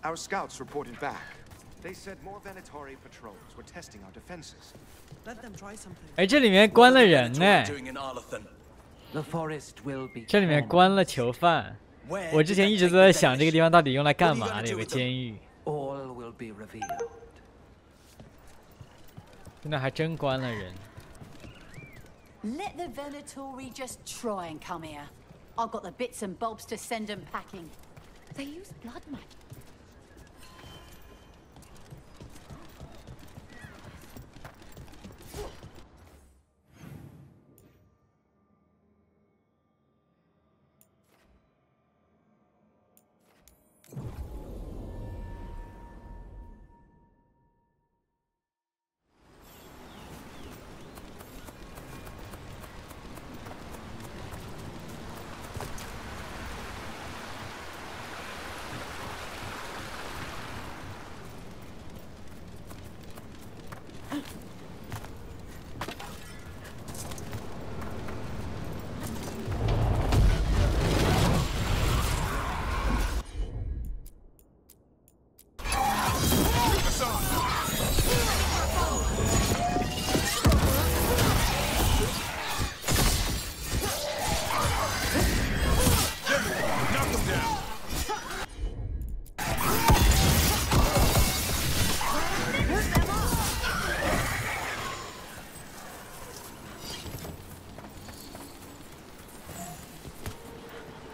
Our scouts reported back. They said more Venatori patrols were testing our defenses. Let them try something. 哎，这里面关了人呢。 The forest will be 这里面关了囚犯。我之前一直都在想这个地方到底用来干嘛的，有个监狱。 All will be revealed. 现在还真关了人。 Let the Venatori just try and come here. I've got the bits and bobs to send them packing. They use blood magic.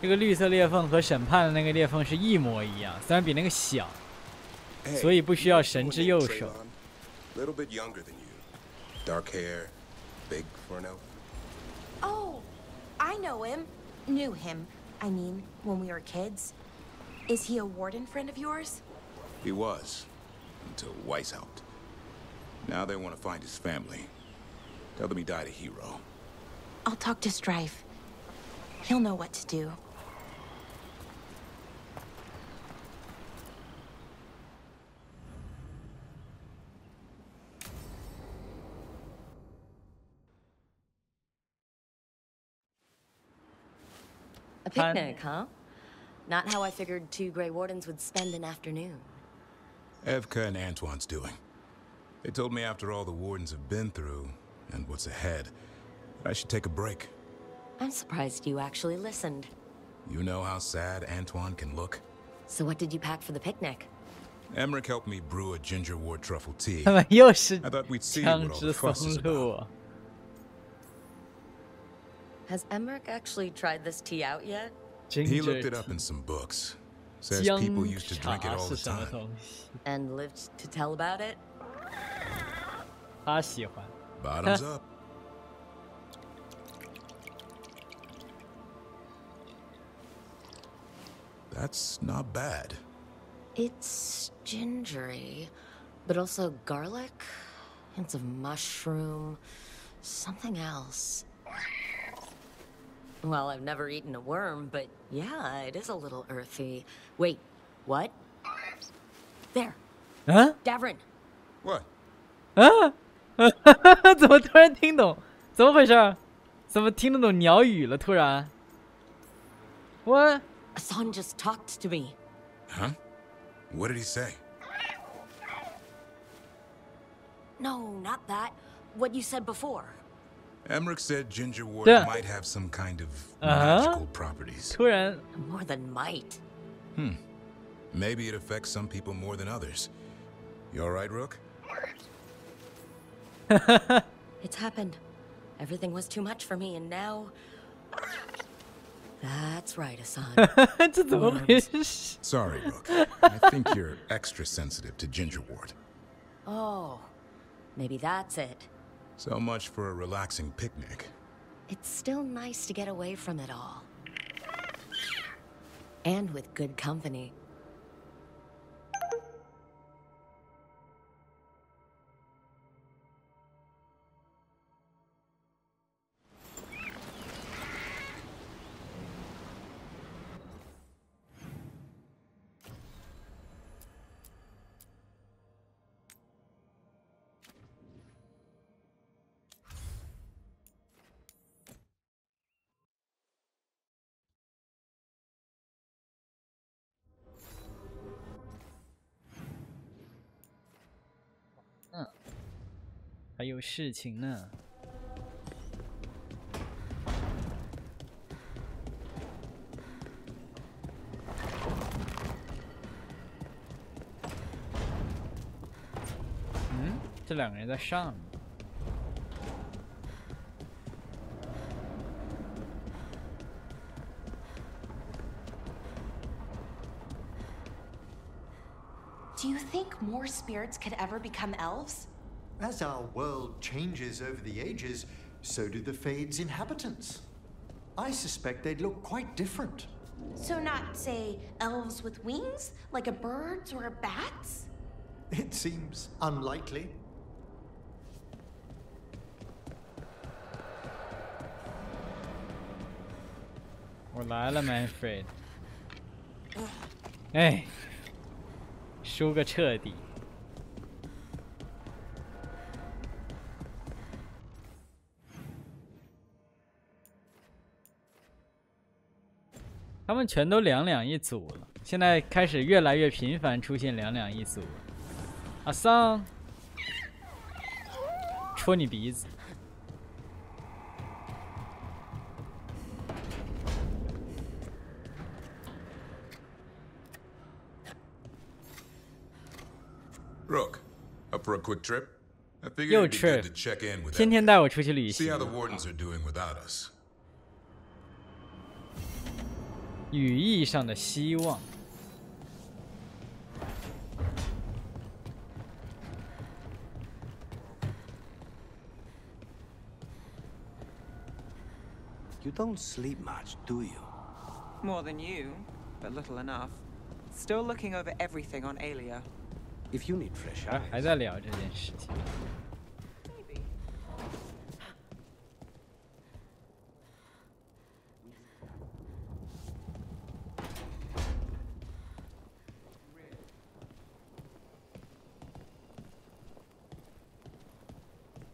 这个绿色裂缝和审判的那个裂缝是一模一样，虽然比那个小，所以不需要神之右手。Little bit younger than you. Dark hair, big for an elf. Oh, I know him. Knew him. I mean, when we were kids. Is he a warden friend of yours? He was, until Weiss helped. Now they want to find his family. Tell them he died a hero. I'll talk to Strife. He'll know what to do. A picnic, huh? Not how I figured 2 Grey Wardens would spend an afternoon. Evka and Antoine's doing. They told me after all the Wardens have been through, and what's ahead, I should take a break. I'm surprised you actually listened. You know how sad Antoine can look? So what did you pack for the picnic? Emmerich helped me brew a ginger wort truffle tea. 他们又是 I thought we'd see what all the fuss is about. Has Emmerich actually tried this tea out yet? He looked it up in some books. Says people used to drink it all the time. And lived to tell about it? 他喜欢。 Bottoms up. That's not bad. It's gingery, but also garlic, hints of mushroom, something else. Well, I've never eaten a worm, but yeah, it is a little earthy. Wait, what? There. Huh? Davrin. What? 啊？怎么突然听懂？怎么回事？怎么听得懂鸟语了？突然。What? Hassan just talked to me. Huh? What did he say? No, not that. What you said before. Emmerich said ginger wort Yeah. might have some kind of magical properties. 突然。 More than might. Maybe it affects some people more than others. You all right, Rook? It's happened. Everything was too much for me, and now... That's right, Hassan. 这怎么回事？ Sorry, Rook. I think you're extra sensitive to ginger wort. Oh, maybe that's it. So much for a relaxing picnic. It's still nice to get away from it all. And with good company. 还有事情呢。嗯，这两个人在上面。 Do you think more spirits could ever become elves? As our world changes over the ages, so do the Fade's inhabitants. I suspect they'd look quite different. So not, say, elves with wings, like a bird's or a bat's? It seems unlikely. "我来了 Manfred." 哎，输个彻底。他们全都2两一组了，现在开始越来越频繁出现2两一组了。阿桑，戳你鼻子。 Rook, up for a quick trip? I figured Yo, it'd be good to check in with 天天带我出去旅行。 See how the wardens are doing without us. 语义上的希望。You don't sleep much, do you? More than you, but little enough. Still looking over everything on Aelia. If you need fresh air. 还在聊这件事情。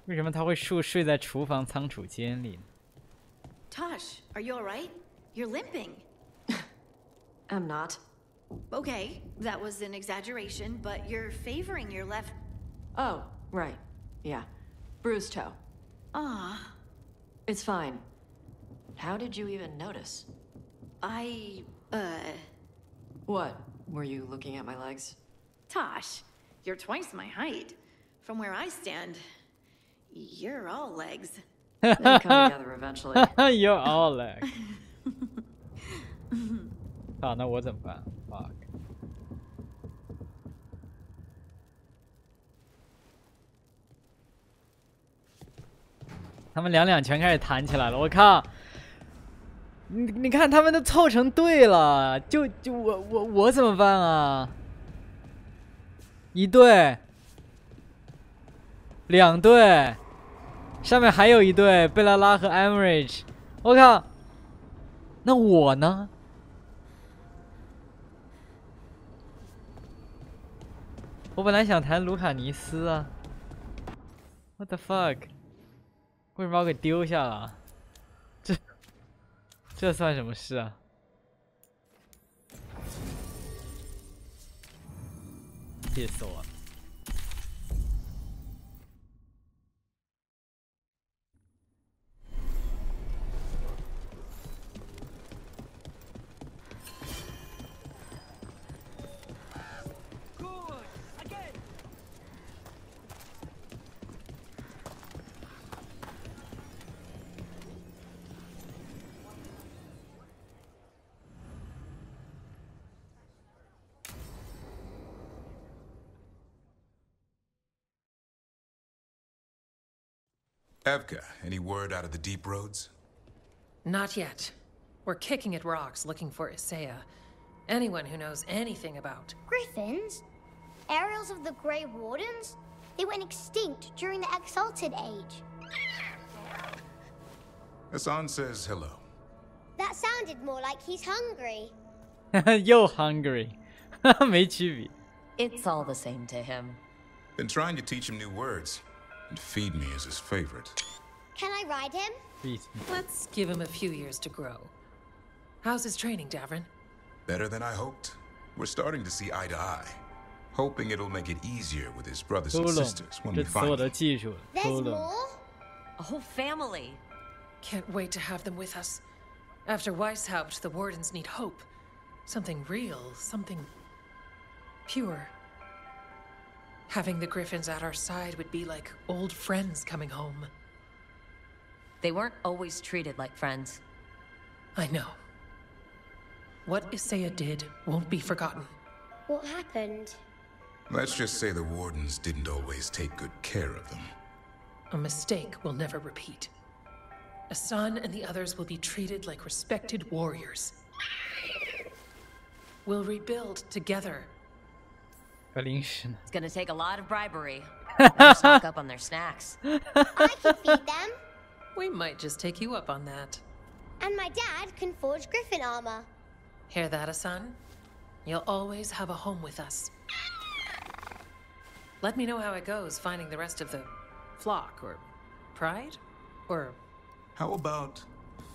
为什么他会睡在厨房仓储间里呢？ Tosh, are you alright? You're limping. I'm not. Okay, that was an exaggeration, but you're favoring your left. Oh, right. Yeah. Bruised toe. Ah. It's fine. How did you even notice? What? Were you looking at my legs? Tosh, you're twice my height. From where I stand, you're all legs. They come together eventually. You're all legs. 啊，那我怎么办 ？Fuck。他们2两全开始弹起来了，我靠！你看他们都凑成队了，就我怎么办啊？1队，2队，上面还有1队，贝拉拉和 Average。我靠！那我呢？ 我本来想弹卢卡尼斯啊 ，What the fuck？ 为什么把我给丢下了？这算什么事啊？气死我了！ Evka, any word out of the deep roads? Not yet. We're kicking at rocks looking for Isaiah. Anyone who knows anything about... Griffins? Aerials of the Grey Wardens? They went extinct during the Exalted Age. Hassan says hello. That sounded more like he's hungry. Yo hungry. 没区别. It's all the same to him. Been trying to teach him new words. And feed me is his favorite. Can I ride him? Let's give him a few years to grow. How's his training, Davrin? Better than I hoped. We're starting to see eye to eye. hoping it'll make it easier with his brothers and sisters when we 这词 find 我 them. 都记住了。 There's more? A whole family. Can't wait to have them with us. After Weishaupt, the Wardens need hope. Something real, something pure. Having the Griffins at our side would be like old friends coming home. They weren't always treated like friends. I know. What Isaiah did won't be forgotten. What happened? Let's just say the Wardens didn't always take good care of them. A mistake will never repeat. Asan and the others will be treated like respected warriors. We'll rebuild together. It's gonna take a lot of bribery. Better stock up on their snacks. I can feed them. We might just take you up on that. And my dad can forge griffin armor. Hear that, Asan? You'll always have a home with us. Let me know how it goes finding the rest of the flock, or pride, or... How about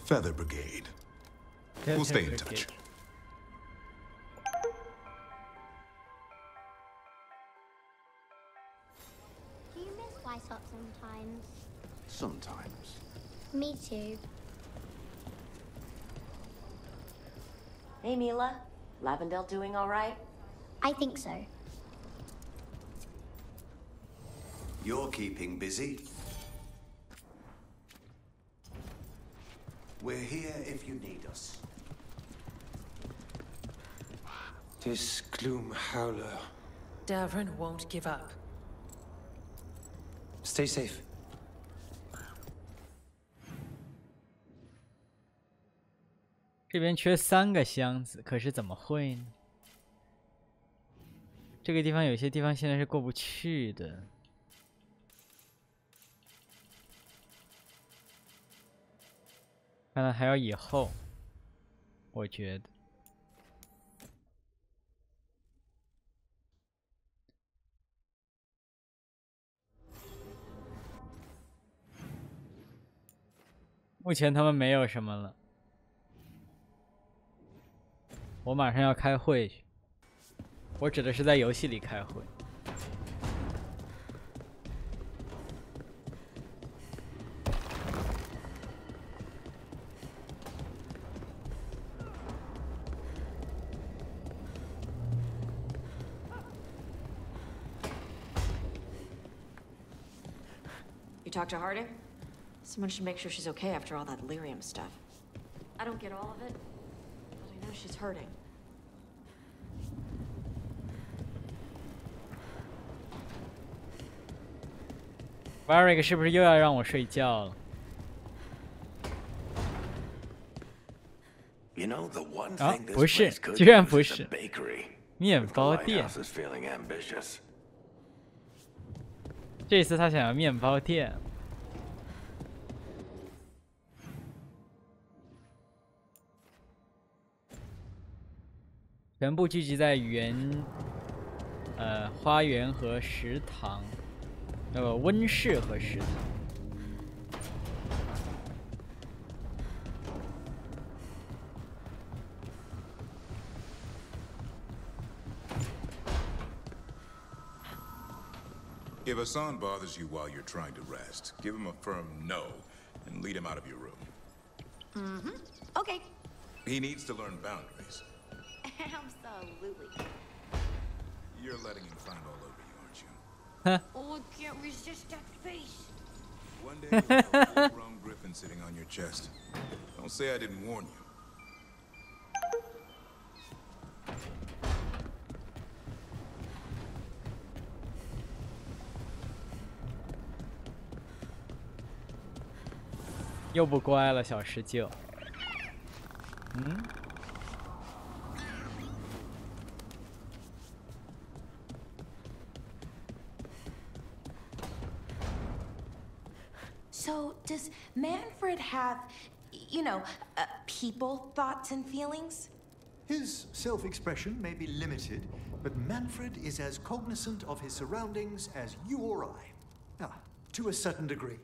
Feather Brigade? We'll stay in touch. Do you miss Weishaupt sometimes? Sometimes. Me too. Hey, Mila. Lavendel doing all right? I think so. You're keeping busy. We're here if you need us. This gloom howler. Davrin won't give up. Stay safe. 这边缺3个箱子，可是怎么会呢？这个地方有些地方现在是过不去的。看来还要以后，我觉得。目前他们没有什么了。我马上要开会去，我指的是在游戏里开会。You talked to Harding? Someone should make sure she's okay after all that lyrium stuff. I don't get all of it, but I know she's hurting. Varric 是不是又要让我睡觉了？ You know, the one 啊， thing 不 this 是， place could 居然 use 不 is 是 a bakery. 面 If the 包店。 lighthouse is feeling ambitious. 这次他想要面包店。全部聚集在花园和食堂，温室和食堂。 If Asan bothers you while you're trying to rest, give him a firm no and lead him out of your room. Mm-hmm. Okay. He needs to learn boundaries. Absolutely. You're letting him climb all over you, aren't you? Oh, I can't resist that face. One day you'll have a full-grown griffin sitting on your chest. Don't say I didn't warn you. "又不乖了，小石臼。嗯。 So, does Manfred have, you know, people thoughts and feelings? His self-expression may be limited, but Manfred is as cognizant of his surroundings as you or I. Ah, to a certain degree.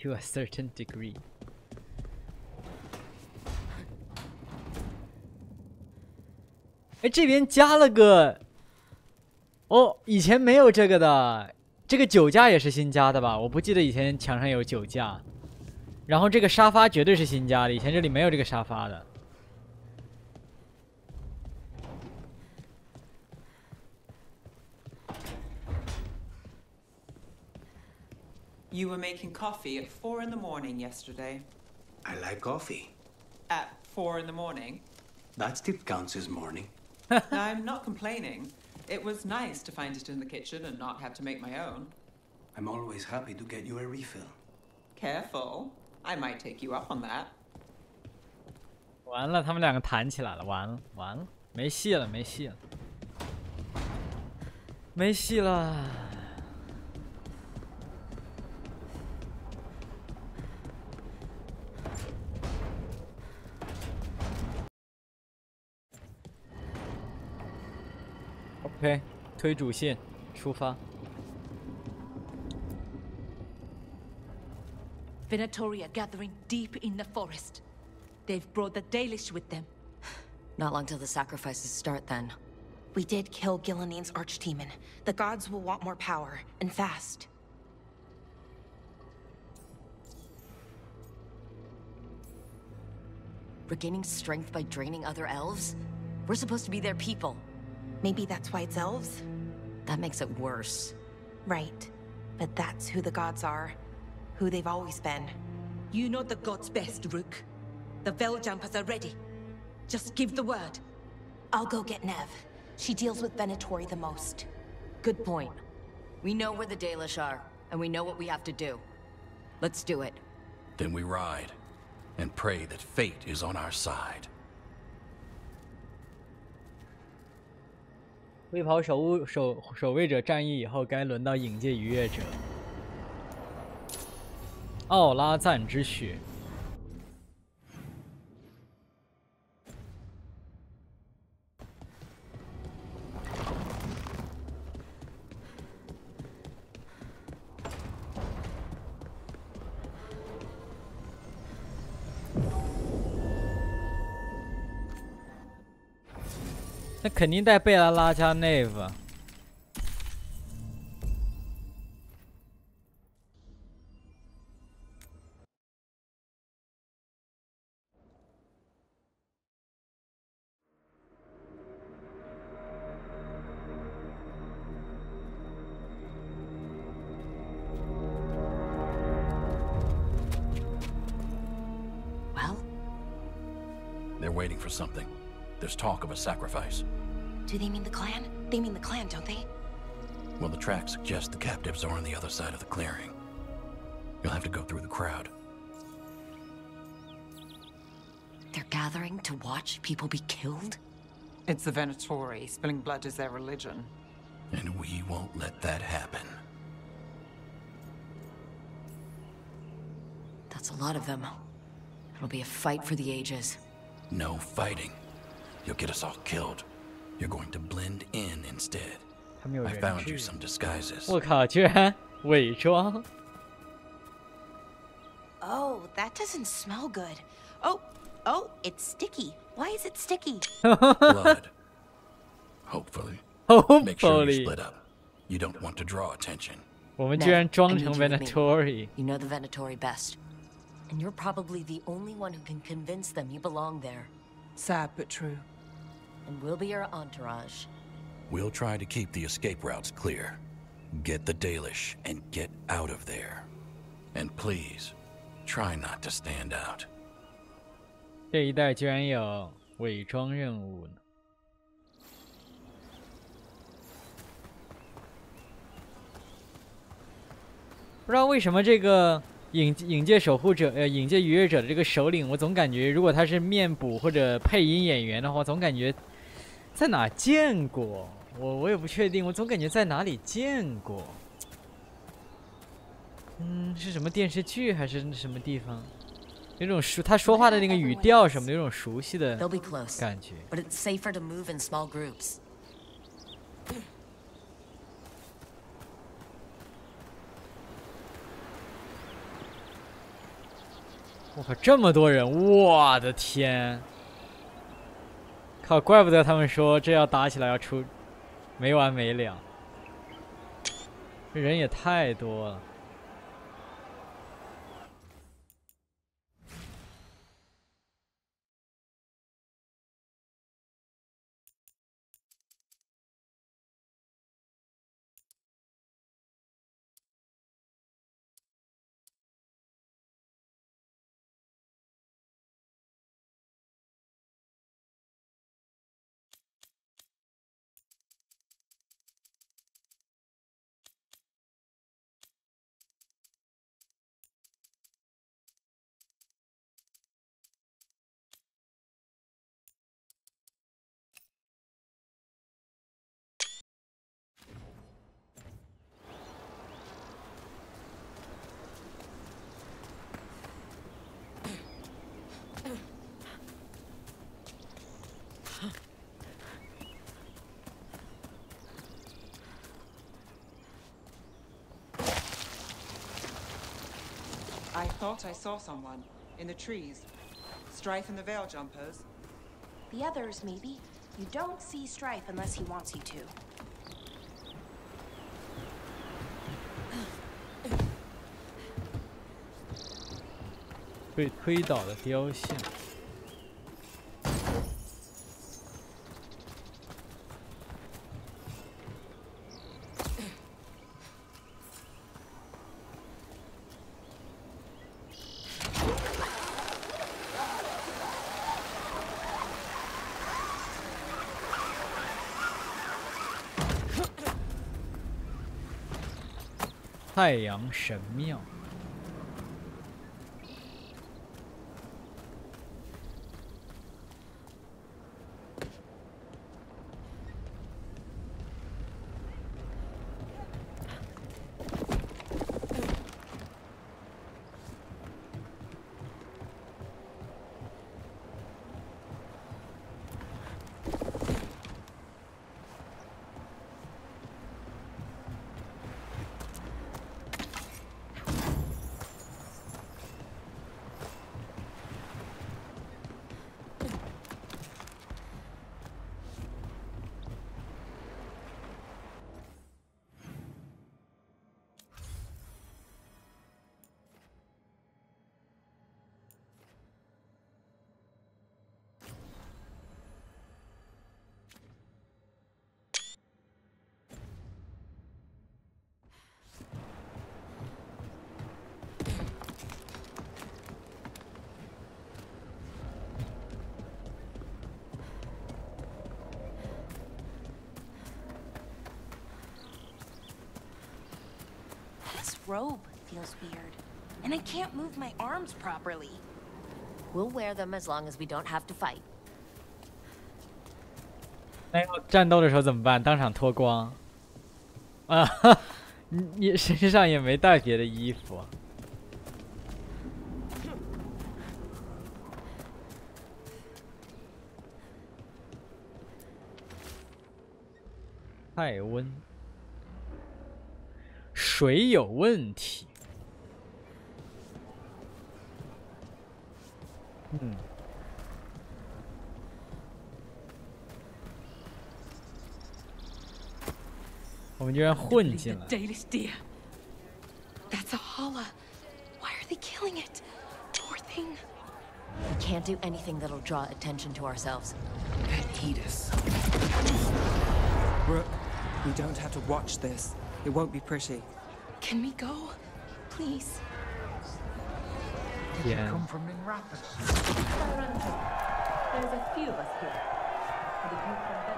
To a certain degree. 哎，这边加了个哦，以前没有这个的，这个酒架也是新加的吧？我不记得以前墙上有酒架。然后这个沙发绝对是新加的，以前这里没有这个沙发的。You were making coffee at 4 in the morning yesterday. I like coffee. At 4 in the morning? That still counts as morning. I'm not complaining. It was nice to find it in the kitchen and not have to make my own. I'm always happy to get you a refill. Careful. I might take you up on that. 完了，他们两个谈起来了，完了，没戏了，没戏了，没戏了。OK， 推主线，出发。Venatori are gathering deep in the forest. They've brought the Dalish with them. Not long till the sacrifices start, then. We did kill Gilleneen's archdemon. The gods will want more power, and fast. Regaining strength by draining other elves? We're supposed to be their people. Maybe that's why it's elves? That makes it worse. Right. But that's who the gods are. Who they've always been. You know the gods best, Rook. The Veljumpers are ready. Just give the word. I'll go get Nev. She deals with Venatori the most. Good point. We know where the Dalish are, and we know what we have to do. Let's do it. Then we ride, and pray that fate is on our side. 为跑守卫者战役以后，该轮到影界逾越者。奥拉赞之血。那肯定带贝拉拉加内夫。Well? They're waiting for something. There's talk of a sacrifice. Do they mean the clan? They mean the clan, don't they? Well, the tracks suggest the captives are on the other side of the clearing. You'll have to go through the crowd. They're gathering to watch people be killed? It's the Venatori. Spilling blood is their religion. And we won't let that happen. That's a lot of them. It'll be a fight for the ages. No fighting. You'll get us all killed. You're going to blend in instead. I found you some disguises. 我靠，居然伪装！ Oh, that doesn't smell good. Oh, it's sticky. Why is it sticky? Blood. Hopefully. Make sure you Hopefully. split up. You don't want to draw attention. 我们居然装成 I need you with me. Venatori。 You know the Venatori best. And you're probably the only one who can convince them you belong there. Sad but true. And we'll be your entourage. We'll try to keep the escape routes clear. Get the Dalish and get out of there. And please, try not to stand out. 这一代居然有伪装任务呢！不知道为什么这个影界守护者影界逾越者的这个首领，我总感觉如果他是面补或者配音演员的话，总感觉在哪见过。我也不确定，我总感觉在哪里见过。是什么电视剧还是什么地方？有种他说话的那个语调什么的，有种熟悉的 They'll be close, 感觉。 but it's safer to move in small groups. 我靠，这么多人！我的天！靠，怪不得他们说这要打起来要出没完没了。这人也太多了。I thought I saw someone in the trees. Strife and the Veil Jumpers. The others, maybe. You don't see Strife unless he wants you to. 被推倒的雕像。太阳神庙。Robe feels weird, and I can't move my arms properly. We'll wear them as long as we don't have to fight. 那要战斗的时候怎么办？当场脱光？啊，你身上也没带别的衣服。太温。 水有问题。我们居然混进来。That's a holla. Why are they killing it? Poor thing. We can't do anything that'll draw attention to ourselves. Hedus. Brooke, we don't have to watch this. It won't be pretty. Can we go? Please. Did you come from Minrathous? There's a few of us here. But if you prevent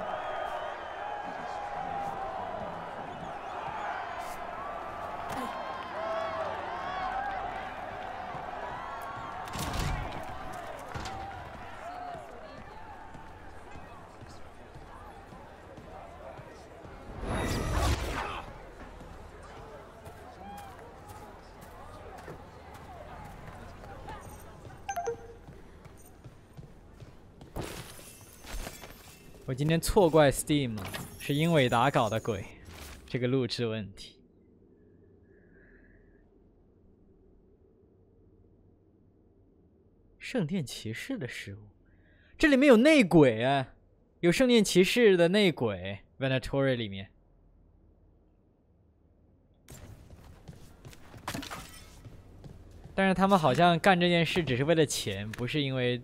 我今天错怪 Steam 了，是英伟达搞的鬼，这个录制问题。圣殿骑士的失误，这里面有内鬼啊，有圣殿骑士的内鬼 ，Venatori 里面。但是他们好像干这件事只是为了钱，不是因为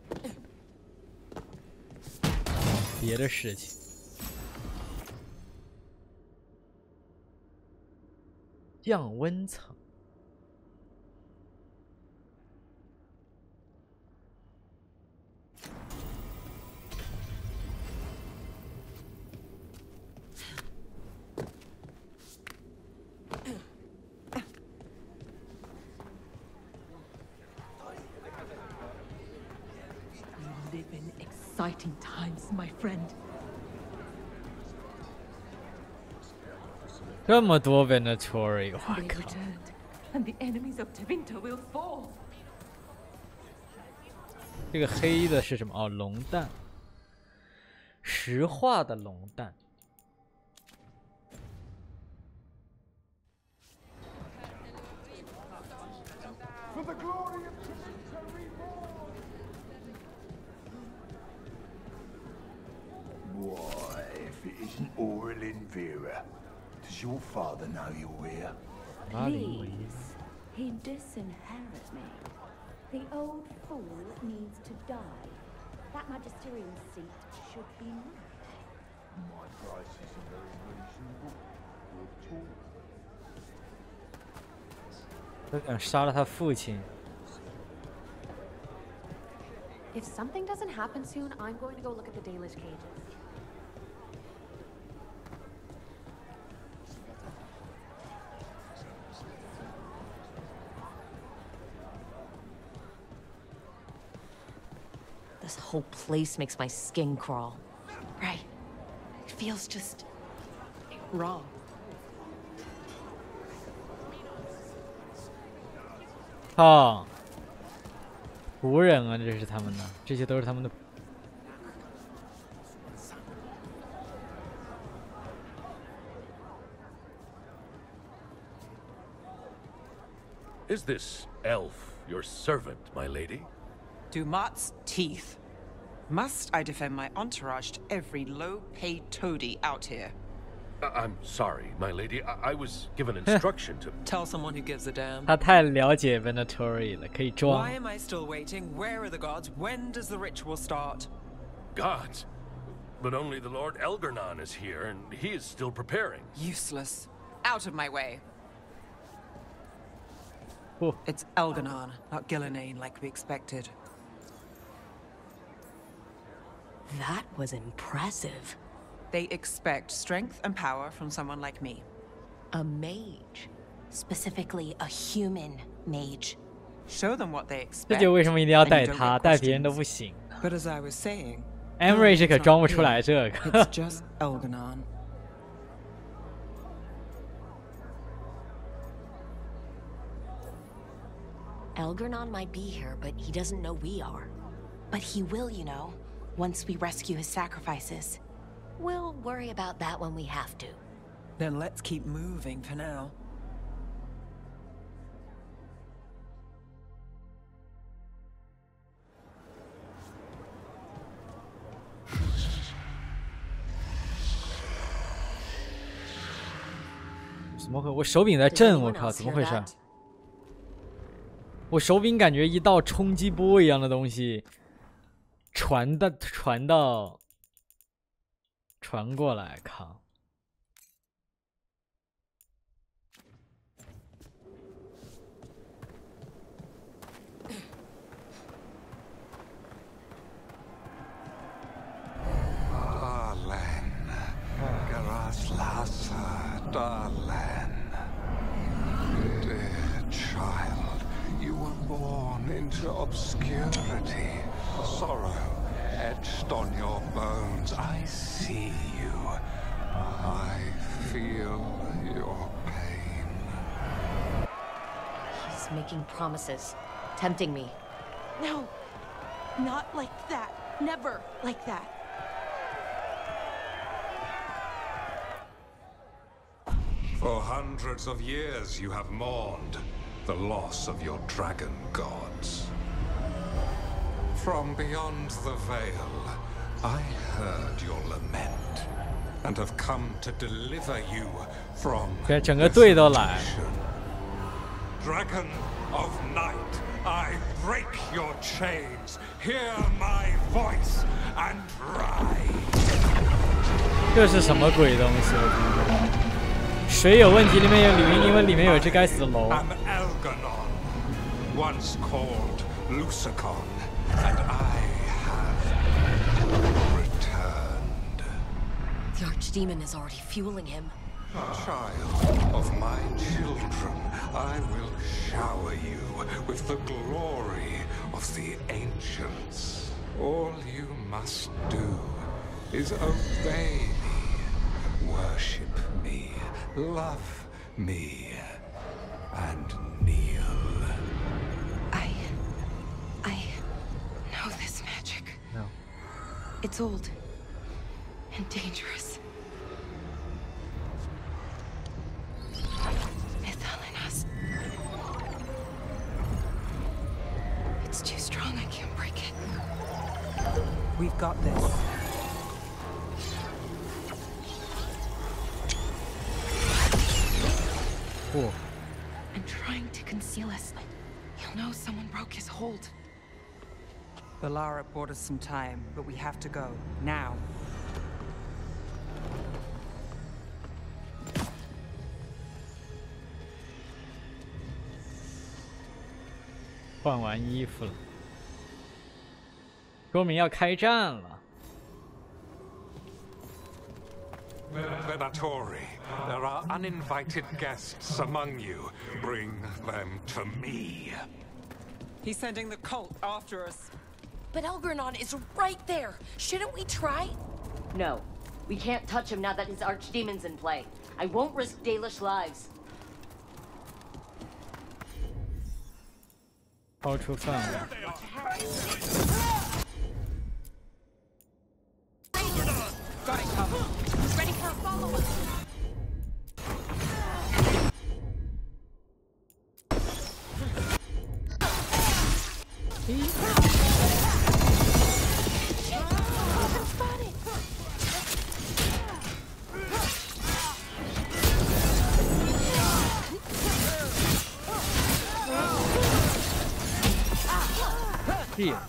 别的事情。降温层。Exciting times, my friend. 这么多 Venatori， 我靠 ！And the enemies of Tevinter will fall. 这个黑的是什么？哦，龙蛋，石化的龙蛋。For the glory of Tevinter reborn. Why, if it isn't Aurelin Vera, does your father know you're here? Please, he disinherited me. The old fool needs to die. That magisterial seat should be mine. My price isn't very reasonable. You're tall. 都想杀了他父亲。 If something doesn't happen soon, I'm going to go look at the Dalish cages. This whole place makes my skin crawl. Right. It feels just wrong. 啊，仆人啊，这是他们的，这些都是他们的。Is this elf your servant, my lady? Dumat's teeth. Must I defend my entourage to every low-paid toady out here? I'm sorry, my lady. I was given instruction to... Tell someone who gives a damn. 他太了解 Venatori 了，可以装。 Why am I still waiting? Where are the gods? When does the ritual start? Gods? But only the Lord Elgarnon is here, and he is still preparing. Useless. Out of my way. Oh. It's Elgarnon, not Gillenane like we expected. That was impressive. They expect strength and power from someone like me. A mage. Specifically, a human mage. Show them what they expect. 这就为什么一定要带他，带别人都不行。 But as I was saying, Emery 是可装不出来这个。 It's just Elgarnon. Elgarnon might be here, but he doesn't know we are. But he will, you know, once we rescue his sacrifices. We'll worry about that when we have to. Then let's keep moving for now. “怎么回？我手柄在震，我靠，怎么回事？我手柄感觉一道冲击波一样的东西传过来，靠！” Darling, dear child, you were born into obscurity. Sorrow etched on your bones. I see you. I feel your pain. He's making promises, tempting me. No, not like that. Never like that. For hundreds of years you have mourned the loss of your dragon gods. From beyond the veil, I heard your lament and have come to deliver you from 整个队都来。 Dragon of night, I break your chains. Hear my voice and ride. 这是什么鬼东西？水有问题，里面有铝，因为里面有只该死的龙。 Am Elganon, once called Lucicon, and I have returned. The Archdemon is already fueling him. Child of my children, I will shower you with the glory of the ancients. All you must do is obey me, worship me, love me, and kneel. I know this magic. No. It's old and dangerous. It's too strong, I can't break it. We've got this. Cool. I'm trying to conceal us. He'll know someone broke his hold. Balara bought us some time, but we have to go. Now. 换完衣服了，说明要开战了。 Venatori, there are uninvited guests among you. Bring them to me. He's sending the cult after us. But Elgranon is right there. Shouldn't we try? No. We can't touch him now that his Archdemon's in play. I won't risk Dalish lives. 超出范围。 Got it covered. Ready for a follow-up. Here.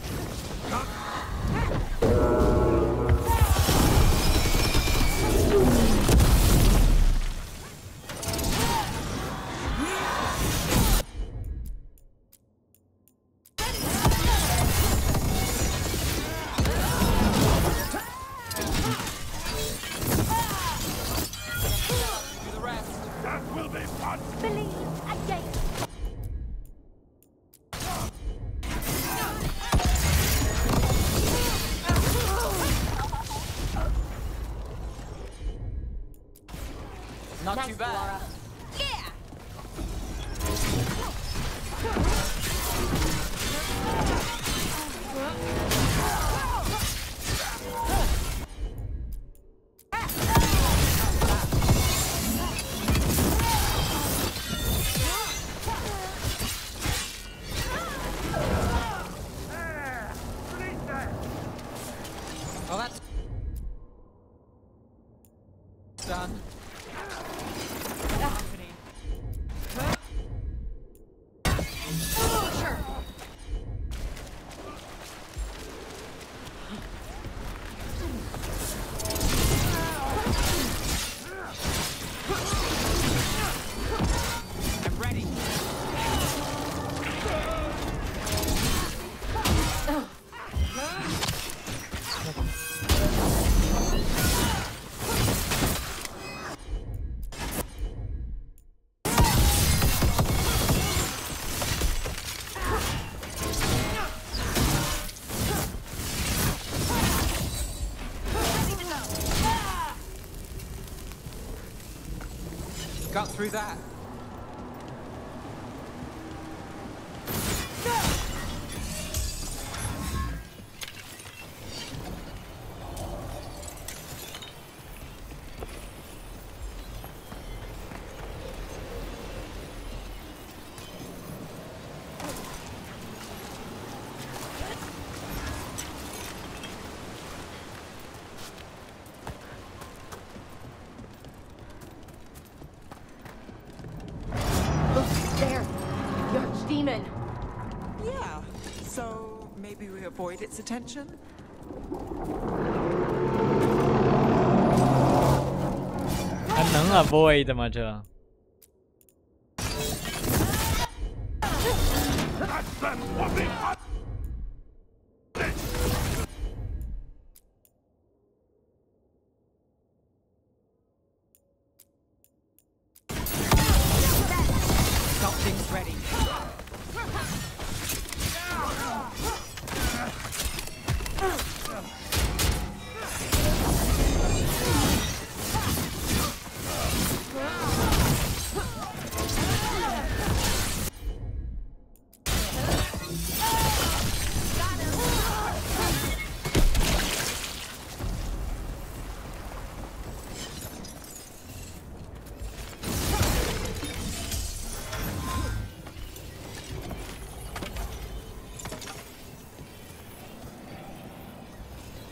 Not nice, too bad. Laura. Yeah. Well, that's done. Got through that. its attention? 还能 avoid 吗？这？ Something's ready.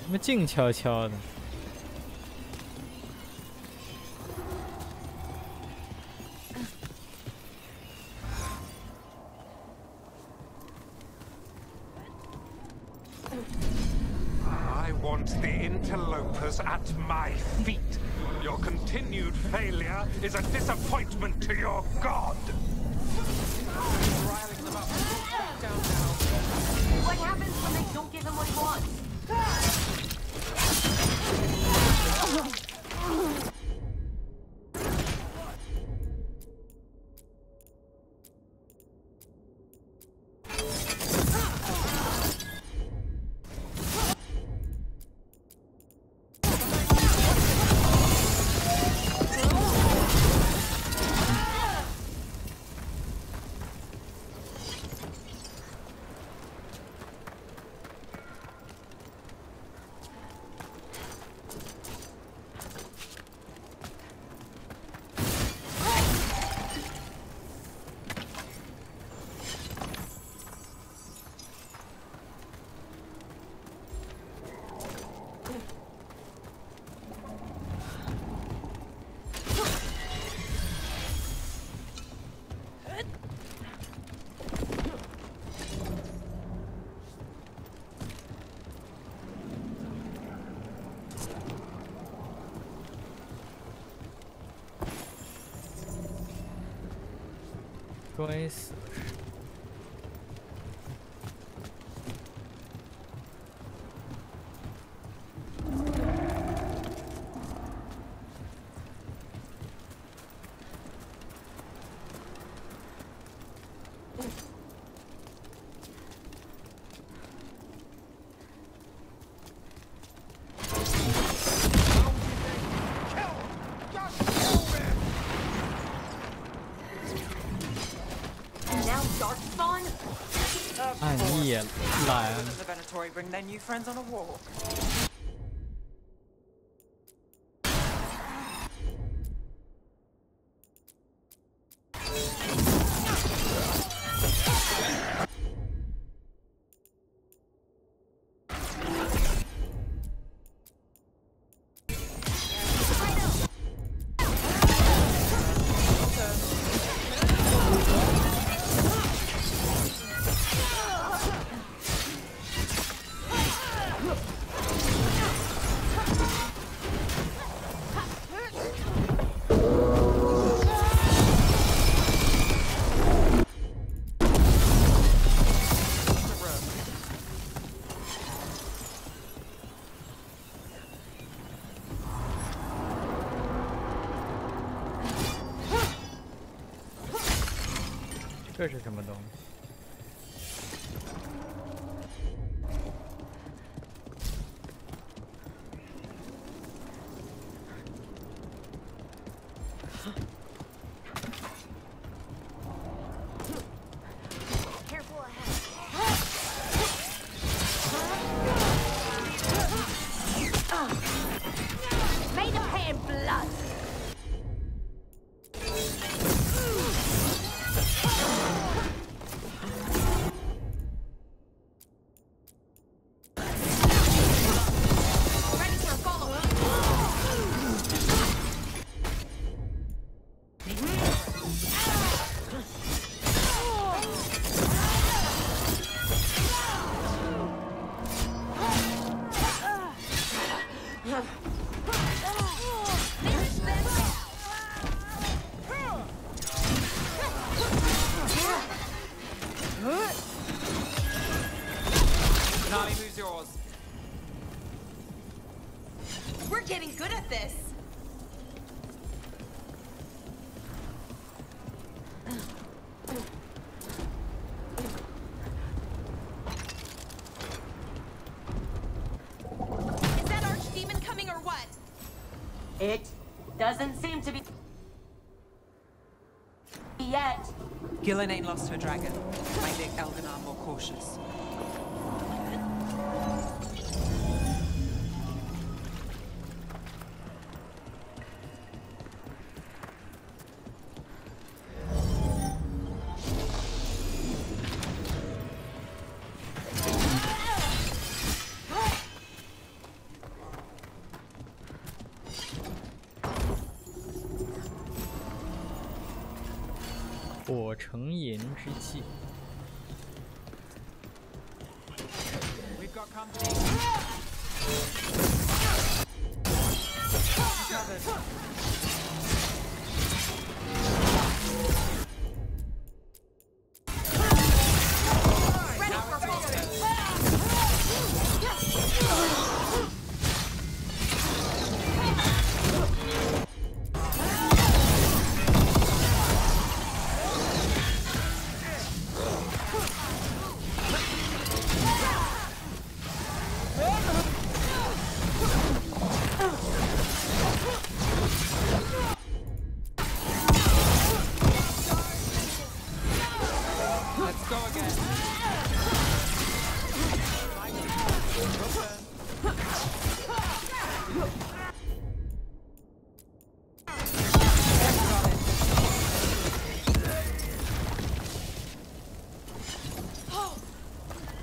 怎么静悄悄的？ I want the interlopers at my feet. Your continued failure is a disappointment to your god. What happens when they don't give him what he wants?该死！ 暗夜懒。 The Venatori bring their new friends on a walk.这是什么东西？ Made of hair and blood. is yours. We're getting good at this. Is that archdemon coming or what? It doesn't seem to be yet. Gillen ain't lost her dragon. Might make Elvenar more cautious.火成岩之气。 We've got company.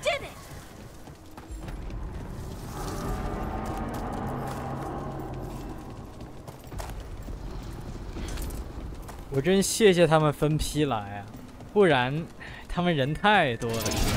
Did it! 我真谢谢他们分批来啊，不然他们人太多了，实在是。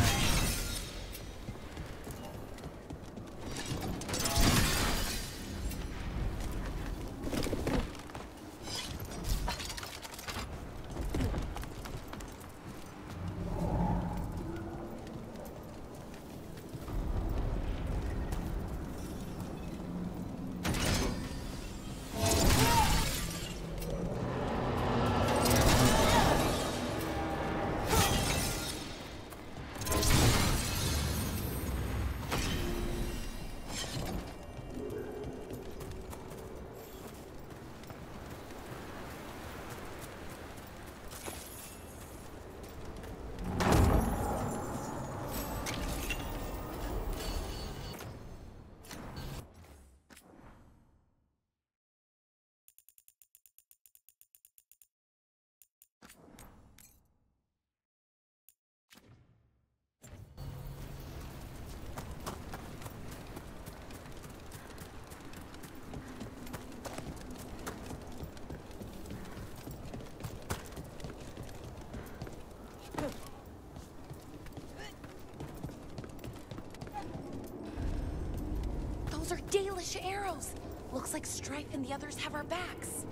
Those are Dalish arrows. Looks like Strife and the others have our backs.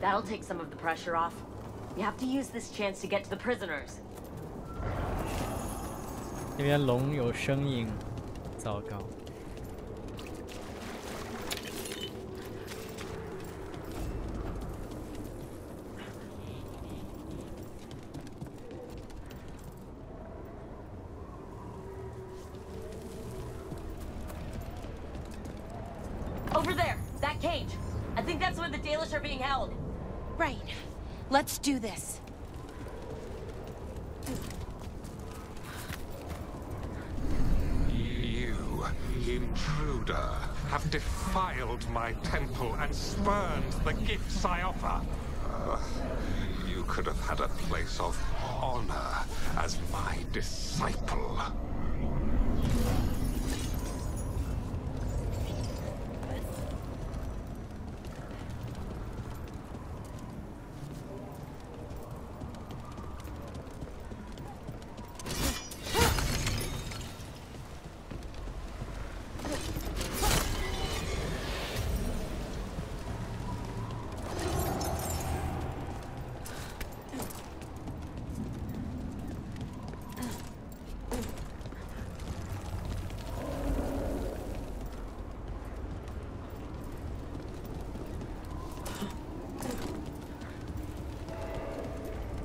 That'll take some of the pressure off. We have to use this chance to get to the prisoners. 那边龙有声音，糟糕。 Over there, that cage. I think that's where the Dalish are being held. Right. Let's do this. You, intruder, have defiled my temple and spurned the gifts I offer. You could have had a place of honor as my disciple.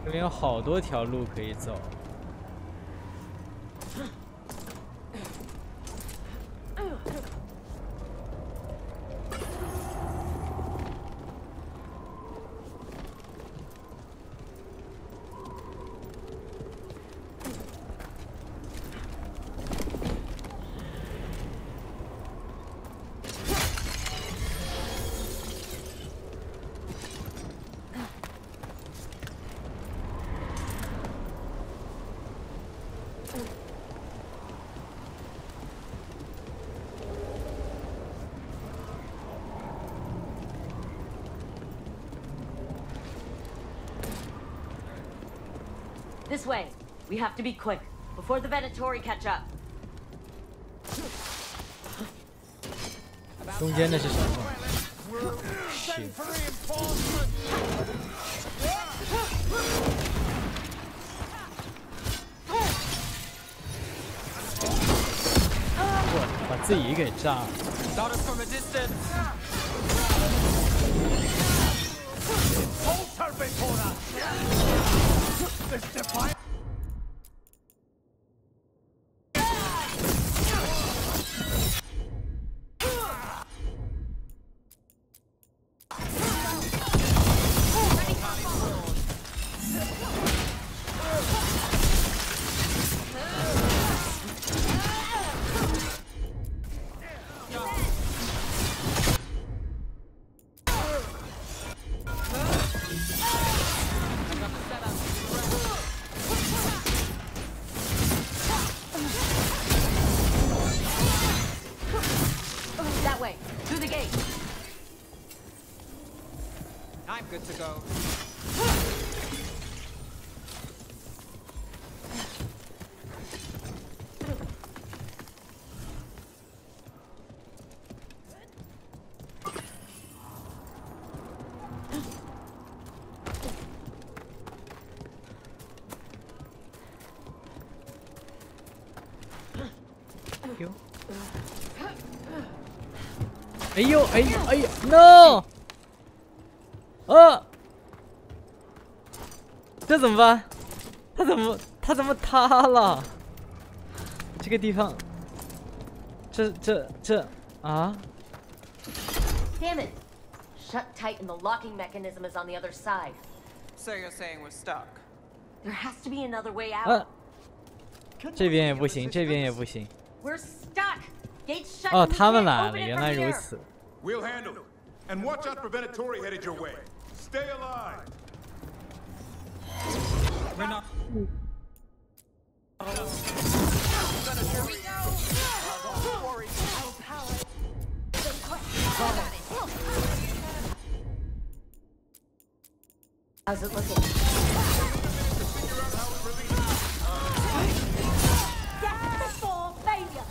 这边有好多条路可以走。This way. We have to be quick before the Venatori catch up. 中间那是什么？我把自己给炸了。I'm good to go. No！ 这怎么办？他怎么塌了？这个地方，这啊 ！Damn it! Shut tight, and the locking mechanism is on the other side. So you're saying we're stuck? There has to be another way out. 这边也不行，这边也不行。 We're stuck. Gates shut. 哦，他们来了，原来如此。 We'll handle it. And watch out for Venatori headed your way. Stay alive. We're not. How's it looking? Before failure.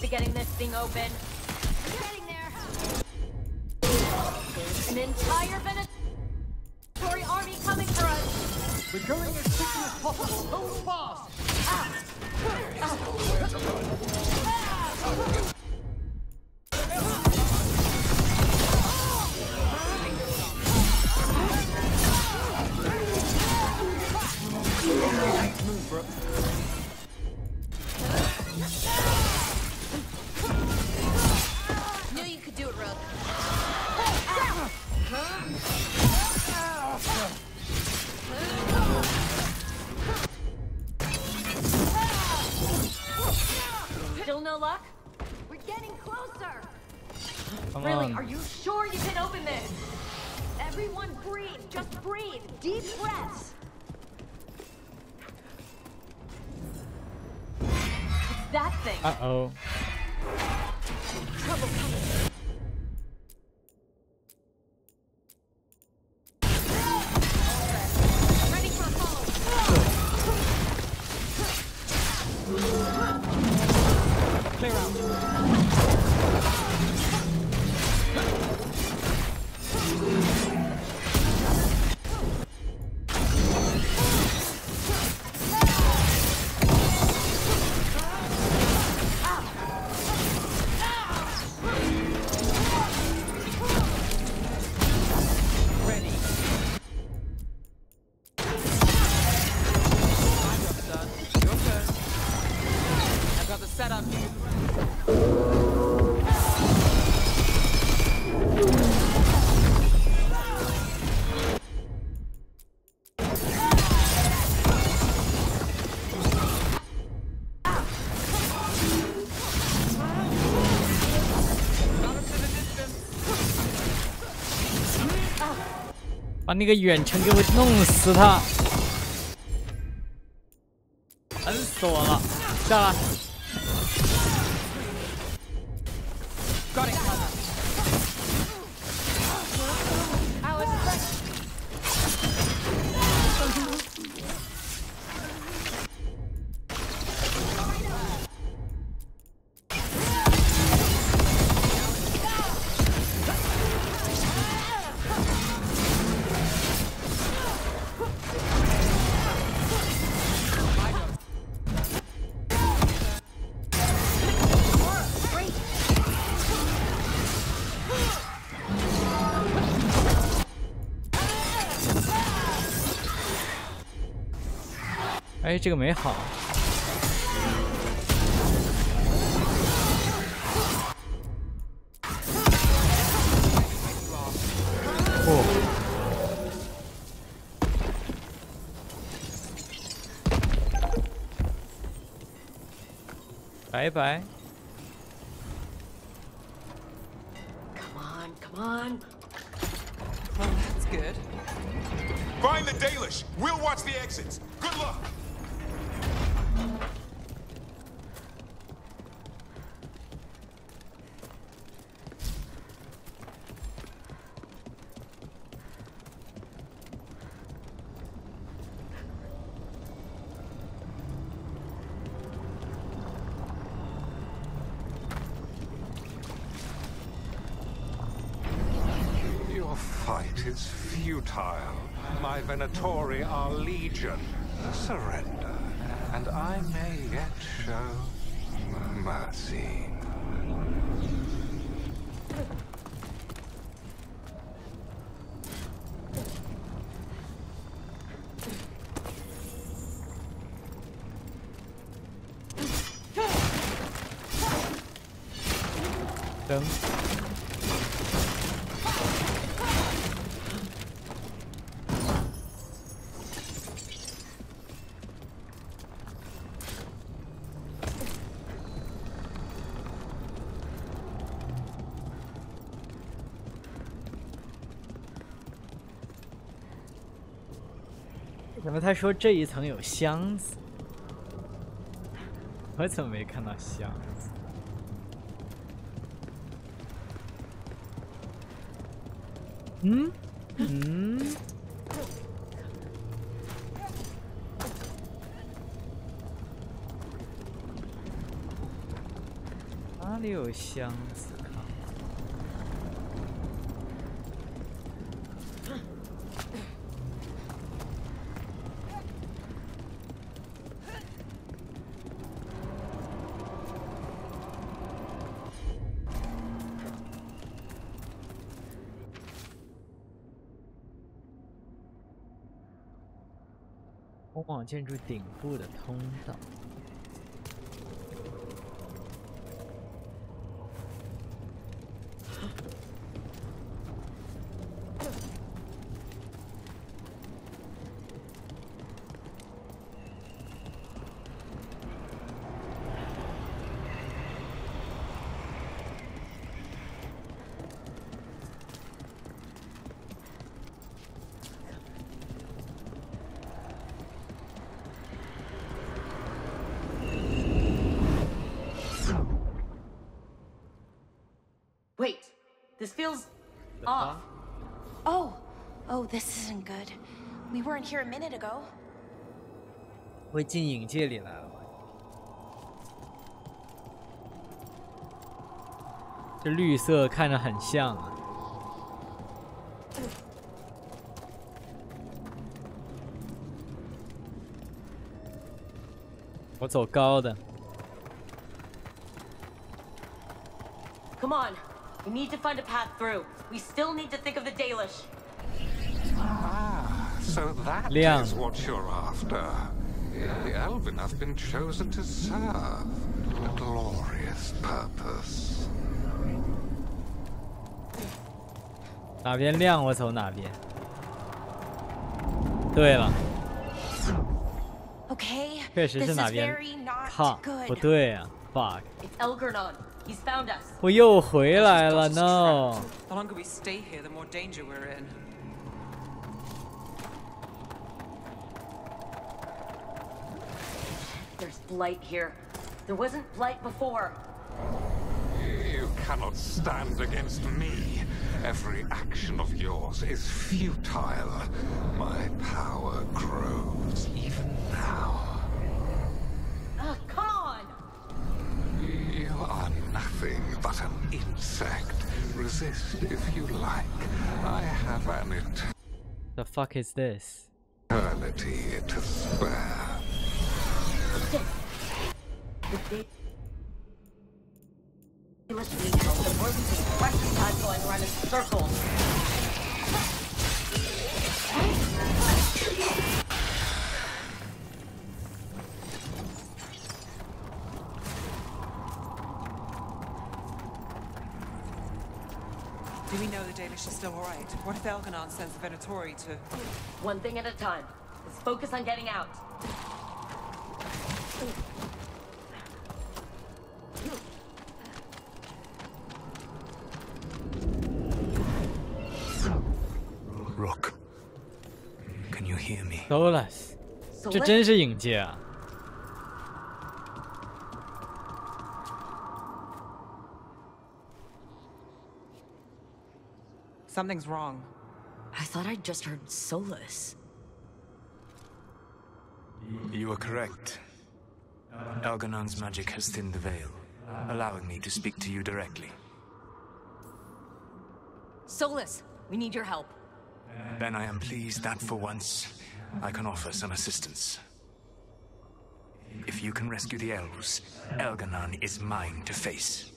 To getting this thing open. Getting there. There's an entire Venatori army coming for us. We're going as quickly as possible. Hold fast. Move, bro. Knew you could do it, Rook. Still no luck? We're getting closer. Come really? on. Are you sure you can open this? Everyone breathe. Just breathe. Deep breaths. It's that thing. Uh-oh. Trouble coming. 把那个远程给我弄死他！烦死我了！下来。Got it.哎，这个没好。哦。拜拜。Come on, come on. Well, that's good. Find the Dalish. We'll watch the exits. Good luck. Your fight is futile. My Venatori are legion. Surrender, and I may yet show mercy. Done. 怎么他说这一层有箱子？我怎么没看到箱子？嗯嗯，哪里有箱子？ 通往建筑顶部的通道。Wait, this feels off. Oh, this isn't good. We weren't here a minute ago. 会进影界里来了。这绿色看着很像啊。我走高的。 Come on. We need to find a path through. We still need to think of the Dalish. Ah, so that Liang. is what you're after. The Elven have been chosen to serve a glorious purpose. 哪边亮我走哪边。对了。 Okay. 确实是哪边。靠，不对啊 ，bug。 It's Elgernon. He's found us. 我又回来了 ，no。 The longer we stay here, the more danger we're in. There's blight here. There wasn't blight before. You cannot stand against me. Every action of yours is futile. My power grows even now. Come on! You are nothing but an insect. Resist if you like. I have an The fuck is this? eternity to spare. The world's expression time going around in circles. Do we know the Dalish is still alright? What if Elganon sends the Venatori to... One thing at a time. Let's focus on getting out. Rook, can you hear me? Solas, 这真是影界啊！ Something's wrong. I thought I just heard Solus. You are correct. Elganon's magic has thinned the veil, allowing me to speak to you directly. Solus, we need your help. Then I am pleased that for once, I can offer some assistance. If you can rescue the elves, Elganon is mine to face.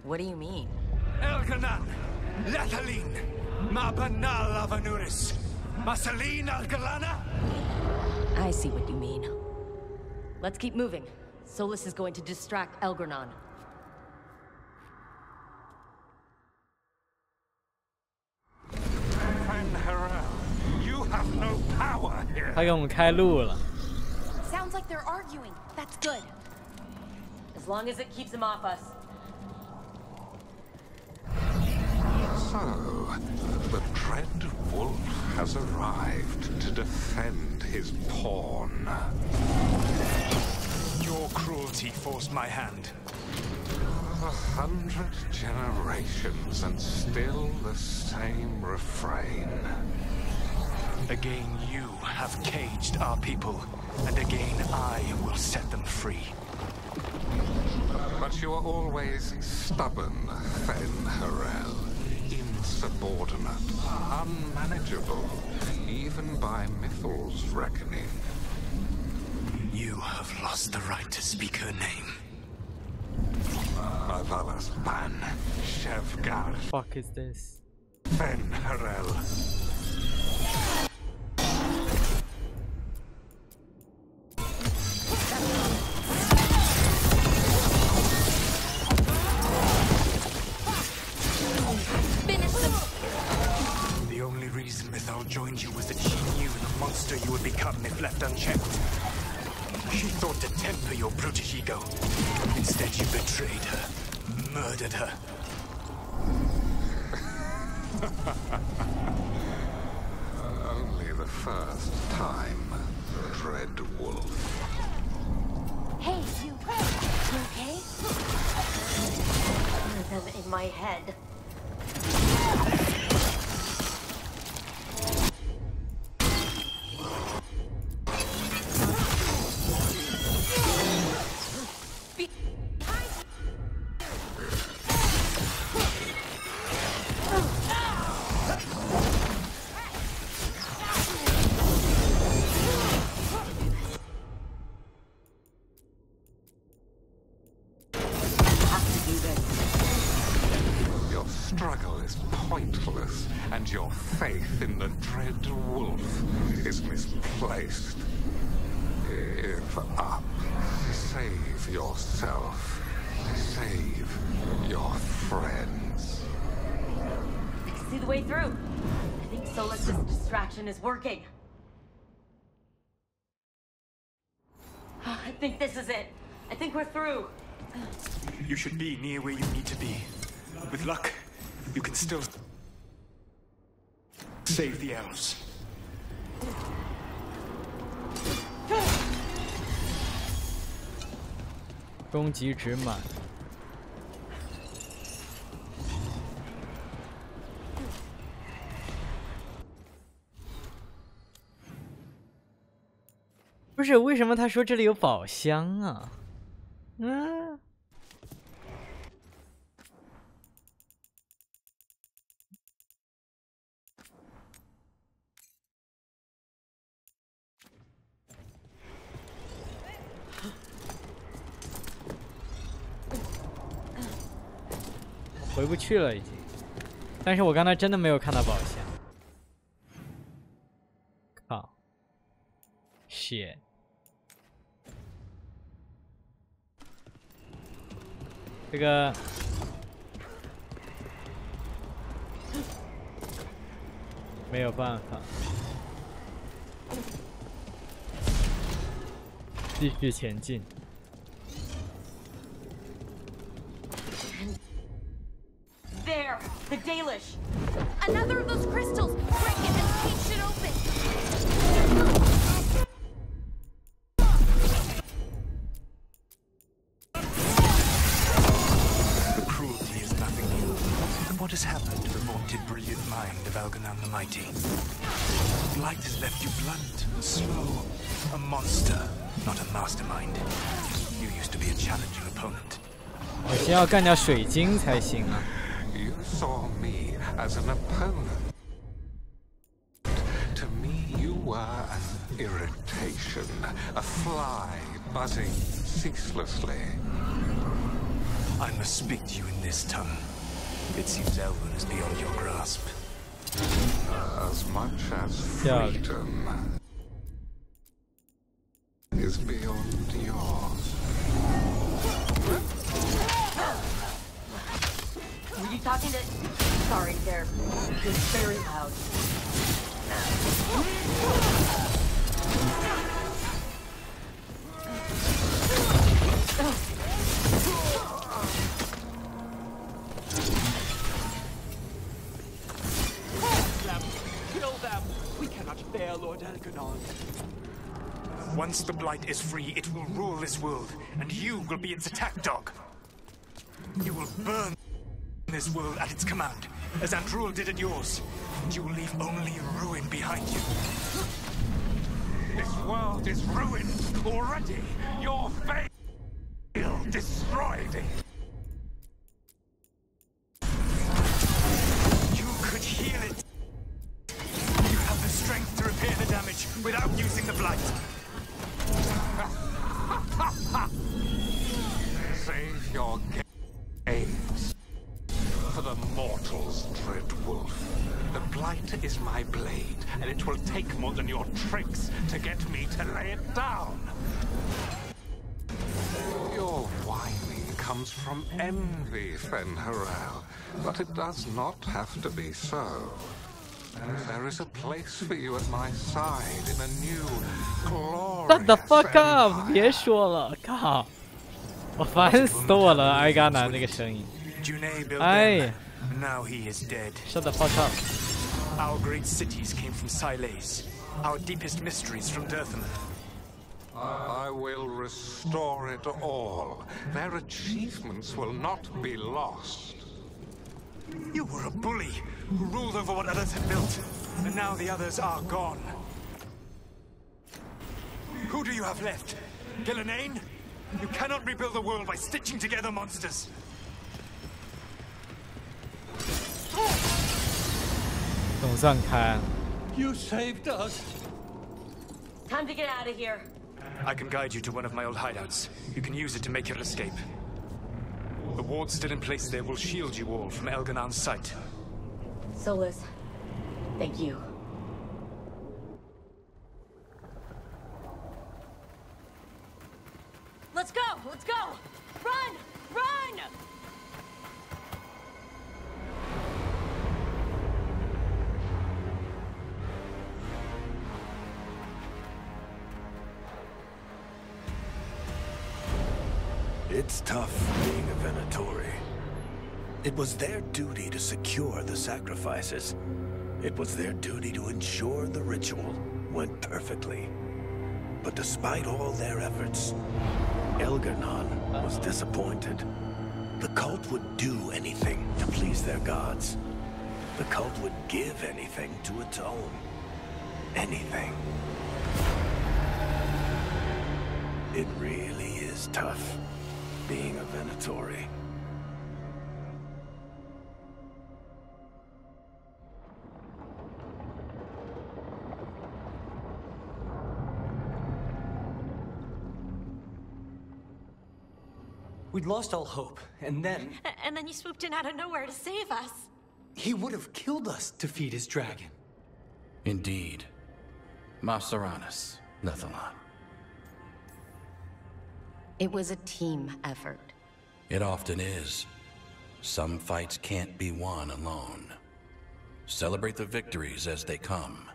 What do you mean? Elganon! Lathalin! Ma banal avanuris! Masalin Algalana! I see what you mean. Let's keep moving. Solus is going to distract Elganon. You have no power here. 他给我们开路了。 Sounds like they're arguing. That's good. As long as it keeps him off us. So, the dread wolf has arrived to defend his pawn. Your cruelty forced my hand. 100 generations and still the same refrain. Again, you have caged our people, and again I will set them free. But you are always stubborn, Fen-Harel. Insubordinate, unmanageable, even by Mythal's reckoning. You have lost the right to speak her name. Avalas Ban, Shevgar. Fuck is this? Fen-Harel. The only reason Mythal joined you was that she knew the monster you would become if left unchecked. She thought to temper your brutish ego. Instead, you betrayed her, murdered her. Only the first time, Dread Wolf. Hey, you okay? Them in my head. Your struggle is pointless, and your faith in the Dread Wolf is misplaced. Give up. Save yourself. Save your friends. I can see the way through. I think Solus's distraction is working. I think this is it. I think we're through. You should be near where you need to be. With luck, you can still save the elves. 终极值满。不是，为什么他说这里有宝箱啊？嗯。回不去了已经，但是我刚才真的没有看到宝箱。靠 ，shit！ 这个没有办法，继续前进。 There, the Dalish. Another of those crystals. Break it and peach it open. The cruelty is nothing new. And what has happened to the vaunted brilliant mind of Algernon the Mighty? Blight has left you blunt and slow. A monster, not a mastermind. You used to be a challenging opponent. 我先要干掉水晶才行啊。 You saw me as an opponent. To me, you were an irritation, a fly buzzing ceaselessly. I must speak to you in this tongue. It seems Elven is beyond your grasp. As much as freedom is beyond yours. Were you talking to... Sorry, they're very loud. Kill them! We cannot bear Lord Algernon. Once the Blight is free, it will rule this world, and you will be its attack dog. You will burn this world at its command, as Andrul did at yours, and you will leave only ruin behind you. This world is ruined already. Your fail destroyed it. You could heal it. You have the strength to repair the damage without using the Blight. Save your games for the mortals, Dread Wolf. The Blight is my blade, and it will take more than your tricks to get me to lay it down. Your whining comes from envy, Fen'Harel, but it does not have to be so. There is a place for you at my side in a new, glorious Shut the fuck up！ 别说了，靠！我烦死我了，埃嘎南那个声音。哎 Now he is dead. Shut the fuck up. Our great cities came from Sileys. Our deepest mysteries from Dirthaman. I will restore it all. Their achievements will not be lost. You were a bully who ruled over what others had built, and now the others are gone. Who do you have left? Gillenane? You cannot rebuild the world by stitching together monsters. You saved us. Time to get out of here. I can guide you to one of my old hideouts. You can use it to make your escape. The wards still in place there will shield you all from Elganon's sight. Solus, thank you. Let's go! Let's go! Run! Run! It's tough being a Venatori. It was their duty to secure the sacrifices. It was their duty to ensure the ritual went perfectly. But despite all their efforts, Elgernon was disappointed. The cult would do anything to please their gods. The cult would give anything to atone. Anything. It really is tough being a Venatori. We'd lost all hope, and then... And then you swooped in out of nowhere to save us. He would have killed us to feed his dragon. Indeed. Masaranus, Nethalon. It was a team effort. It often is. Some fights can't be won alone. Celebrate the victories as they come.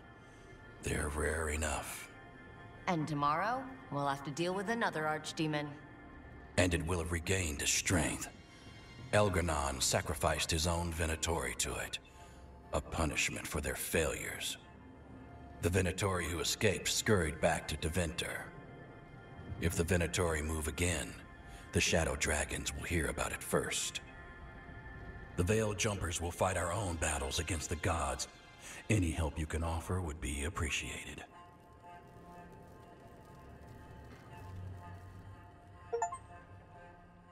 They're rare enough. And tomorrow, we'll have to deal with another archdemon. And it will have regained its strength. Elgranon sacrificed his own Venatori to it. A punishment for their failures. The Venatori who escaped scurried back to Deventer. If the Venatori move again, the Shadow Dragons will hear about it first. The Veil Jumpers will fight our own battles against the gods. Any help you can offer would be appreciated.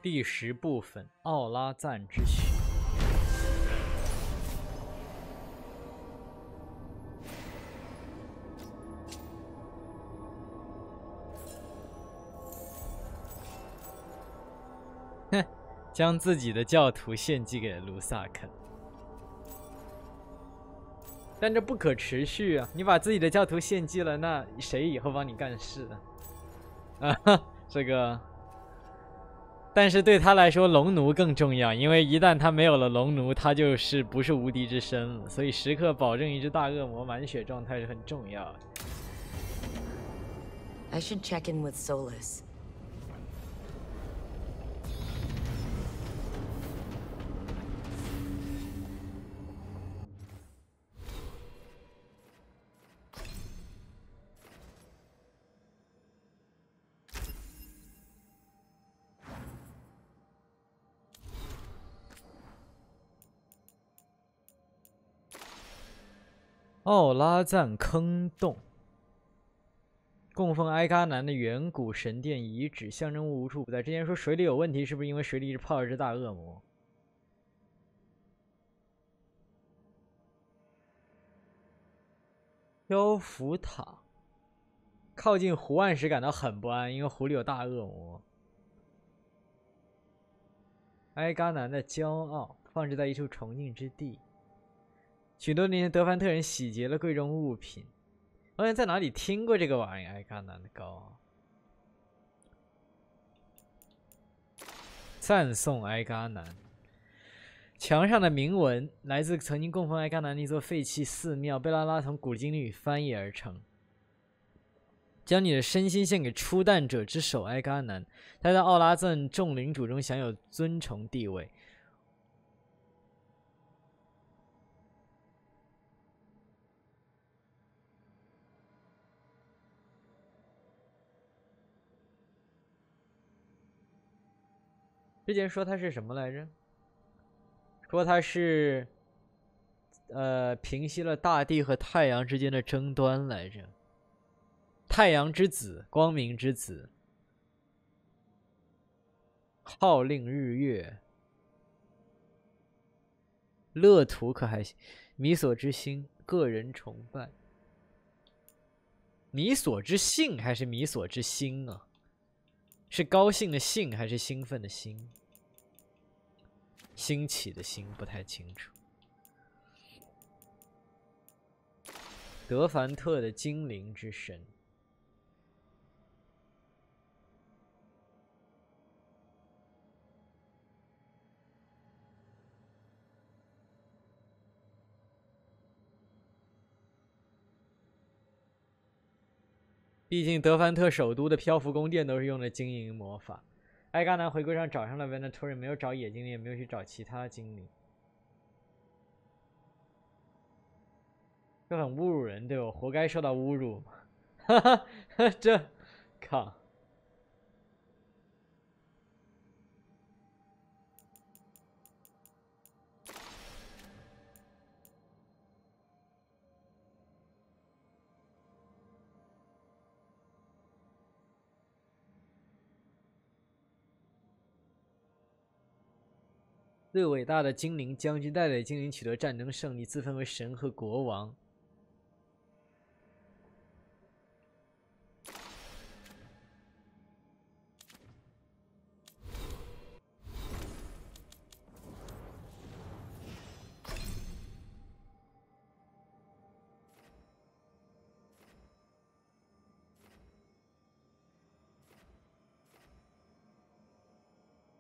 第10部分，奥拉赞之血。哼，将自己的教徒献祭给了卢萨肯，但这不可持续啊！你把自己的教徒献祭了，那谁以后帮你干事啊？啊，这个。 但是对他来说，龙奴更重要，因为一旦他没有了龙奴，他就是不是无敌之身了。所以时刻保证一只大恶魔满血状态是很重要的。I should check in with Solus. 奥拉赞坑洞，供奉埃嘎南的远古神殿遗址，象征物无处不在。之前说水里有问题，是不是因为水里一直泡着只大恶魔？漂浮塔，靠近湖岸时感到很不安，因为湖里有大恶魔。埃嘎南的骄傲，放置在一处崇敬之地。 许多年前，德凡特人洗劫了贵重物品。好像在哪里听过这个玩意儿？埃嘎南的高傲，赞颂埃嘎南。墙上的铭文来自曾经供奉埃嘎南的一座废弃寺庙，贝拉拉从古经里翻译而成。将你的身心献给出弹者之首埃嘎南，他在奥拉赞众领主中享有尊崇地位。 之前说他是什么来着？说他是，平息了大地和太阳之间的争端来着。太阳之子，光明之子，号令日月，乐土可还行？米索之星，个人崇拜。米索之幸还是米索之星啊？是高兴的兴还是兴奋的兴？ 兴起的兴不太清楚。德凡特的精灵之神，毕竟德凡特首都的漂浮宫殿都是用的金银魔法。 埃嘎南回归上找上了 Venatori， 没有找野精灵，也没有去找其他精灵，这很侮辱人，对我活该受到侮辱嘛！哈哈，这靠！最伟大的精灵将军带领精灵取得战争胜利，自封为神和国王。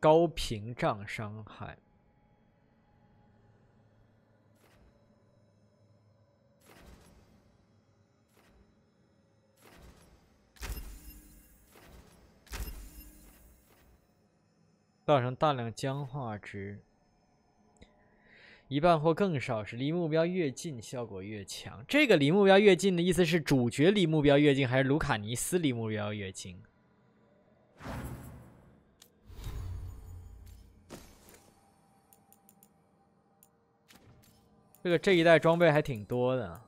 高屏障伤害。造成大量僵化值，一半或更少时，离目标越近，效果越强。这个离目标越近的意思是主角离目标越近，还是卢卡尼斯离目标越近？这一代装备还挺多的，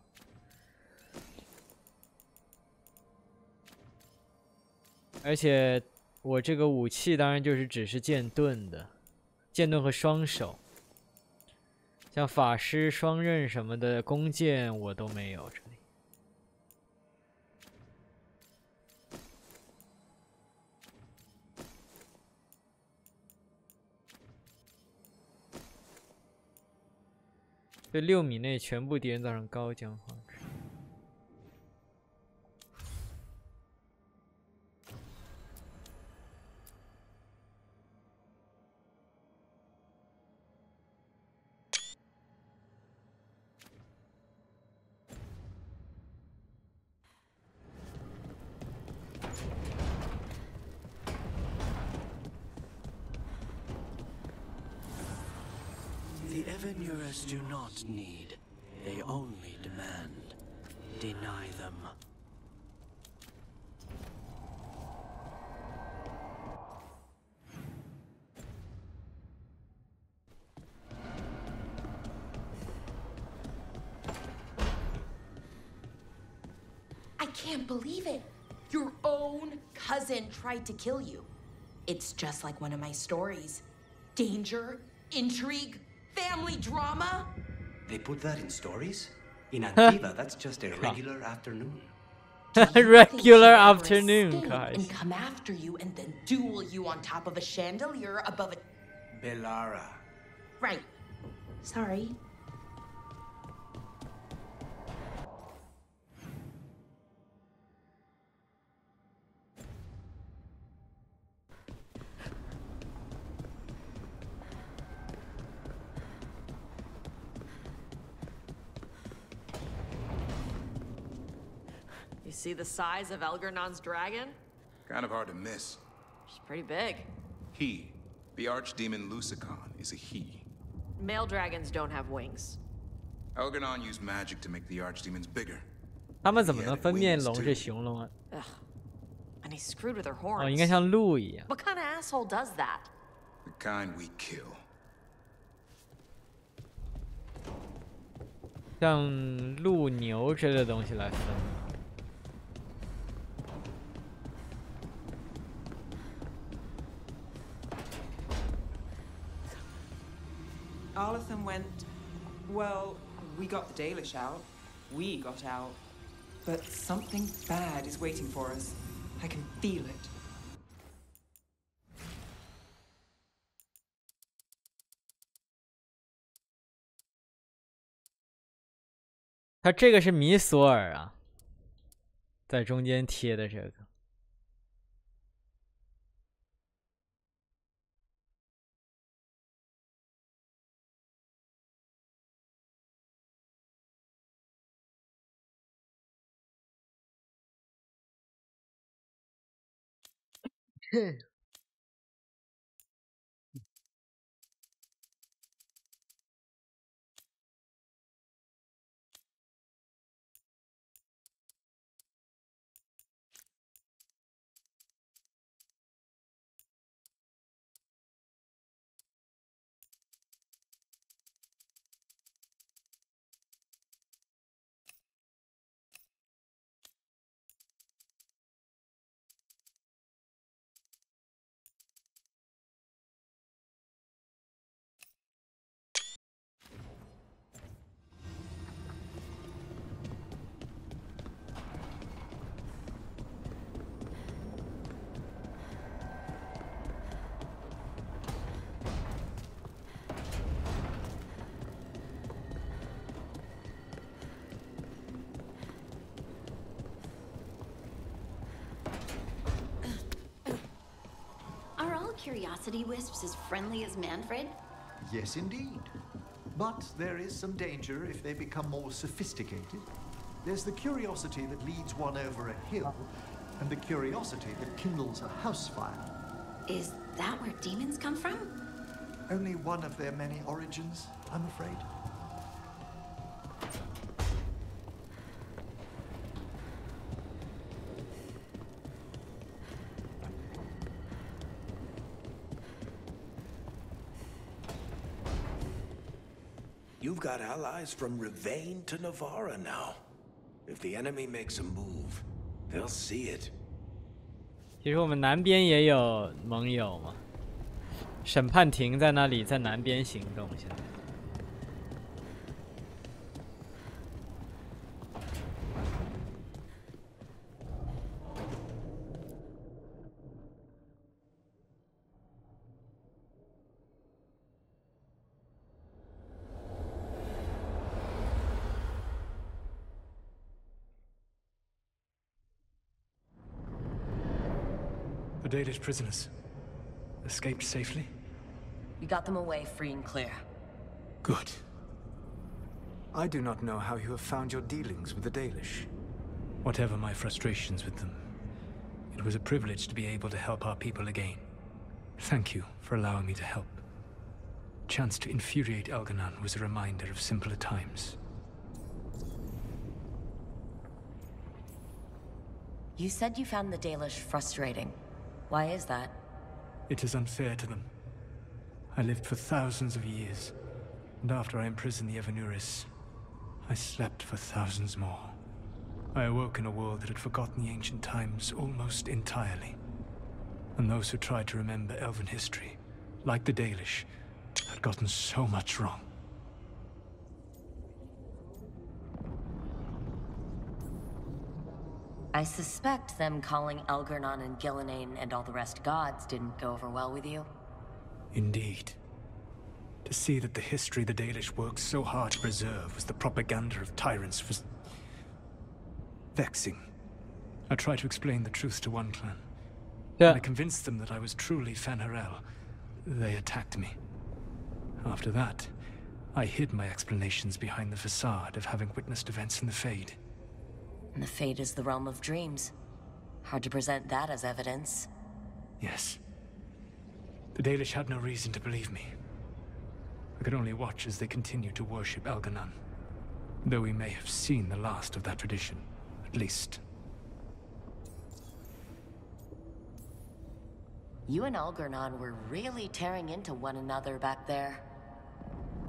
而且我这个武器当然就是只是剑盾的，剑盾和双手，像法师双刃什么的弓箭我都没有。这里对6米内全部敌人造成高僵化值。The Evanurers do not need. They only demand. Deny them. I can't believe it. Your own cousin tried to kill you. It's just like one of my stories. Danger, intrigue, family drama. They put that in stories? In Antiva, that's just a regular afternoon. Regular afternoon, guys. And come after you and then duel you on top of a chandelier above a... Bellara. Right. Sorry. You see the size of Elgernon's dragon? Kind of hard to miss. She's pretty big. He, the archdemon Lusicon, is a he. Male dragons don't have wings. Elgernon used magic to make the archdemons bigger. 他们怎么能分辨龙是雄龙啊？ Ugh. And he's screwed with her horns. 哦，应该像鹿一样。 What kind of asshole does that? The kind we kill. 像鹿、牛之类的东西来分。 Arlathan went, well, we got the Dalish out. We got out. But something bad is waiting for us. I can feel it. 他这个是米索尔啊，在中间贴的这个。curiosity wisps as friendly as Manfred? Yes, indeed. But there is some danger if they become more sophisticated. There's the curiosity that leads one over a hill, and the curiosity that kindles a house fire. Is that where demons come from? Only one of their many origins, I'm afraid. You've got allies from Rivain to Navarra now. If the enemy makes a move, they'll see it. 其实我们南边也有盟友嘛，审判庭在那里，在南边行动现在。The Dalish prisoners escaped safely? We got them away free and clear. Good. I do not know how you have found your dealings with the Dalish. Whatever my frustrations with them, it was a privilege to be able to help our people again. Thank you for allowing me to help. Chance to infuriate Elganon was a reminder of simpler times. You said you found the Dalish frustrating. Why is that? It is unfair to them. I lived for thousands of years, and after I imprisoned the Evanuris, I slept for thousands more. I awoke in a world that had forgotten the ancient times almost entirely. And those who tried to remember Elven history, like the Dalish, had gotten so much wrong. I suspect them calling Elgarnon and Gillenane and all the rest gods didn't go over well with you. Indeed. To see that the history the Dalish worked so hard to preserve was the propaganda of tyrants was vexing. I tried to explain the truth to one clan. When I convinced them that I was truly Fen'Harel, they attacked me. After that, I hid my explanations behind the facade of having witnessed events in the Fade. And the Fade is the realm of dreams. Hard to present that as evidence. Yes. The Dalish had no reason to believe me. I could only watch as they continued to worship Elganon, though we may have seen the last of that tradition, at least. You and Elgarnon were really tearing into one another back there.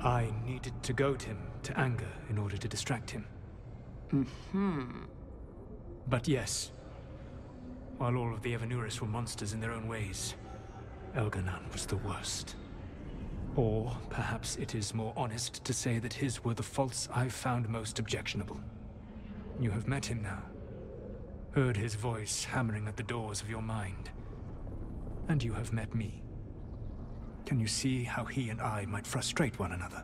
I needed to goad him to anger in order to distract him. But yes, while all of the Evanuris were monsters in their own ways, Elganon was the worst. Or perhaps it is more honest to say that his were the faults I've found most objectionable. You have met him now, heard his voice hammering at the doors of your mind, and you have met me. Can you see how he and I might frustrate one another?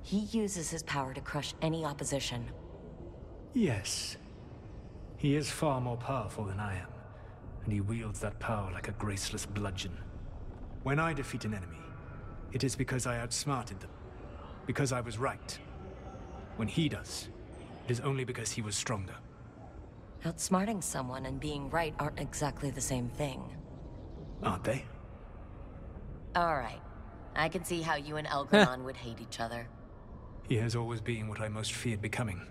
He uses his power to crush any opposition. Yes. He is far more powerful than I am, and he wields that power like a graceless bludgeon. When I defeat an enemy, it is because I outsmarted them, because I was right. When he does, it is only because he was stronger. Outsmarting someone and being right aren't exactly the same thing. Aren't they? All right. I can see how you and Elgarnon would hate each other. He has always been what I most feared becoming.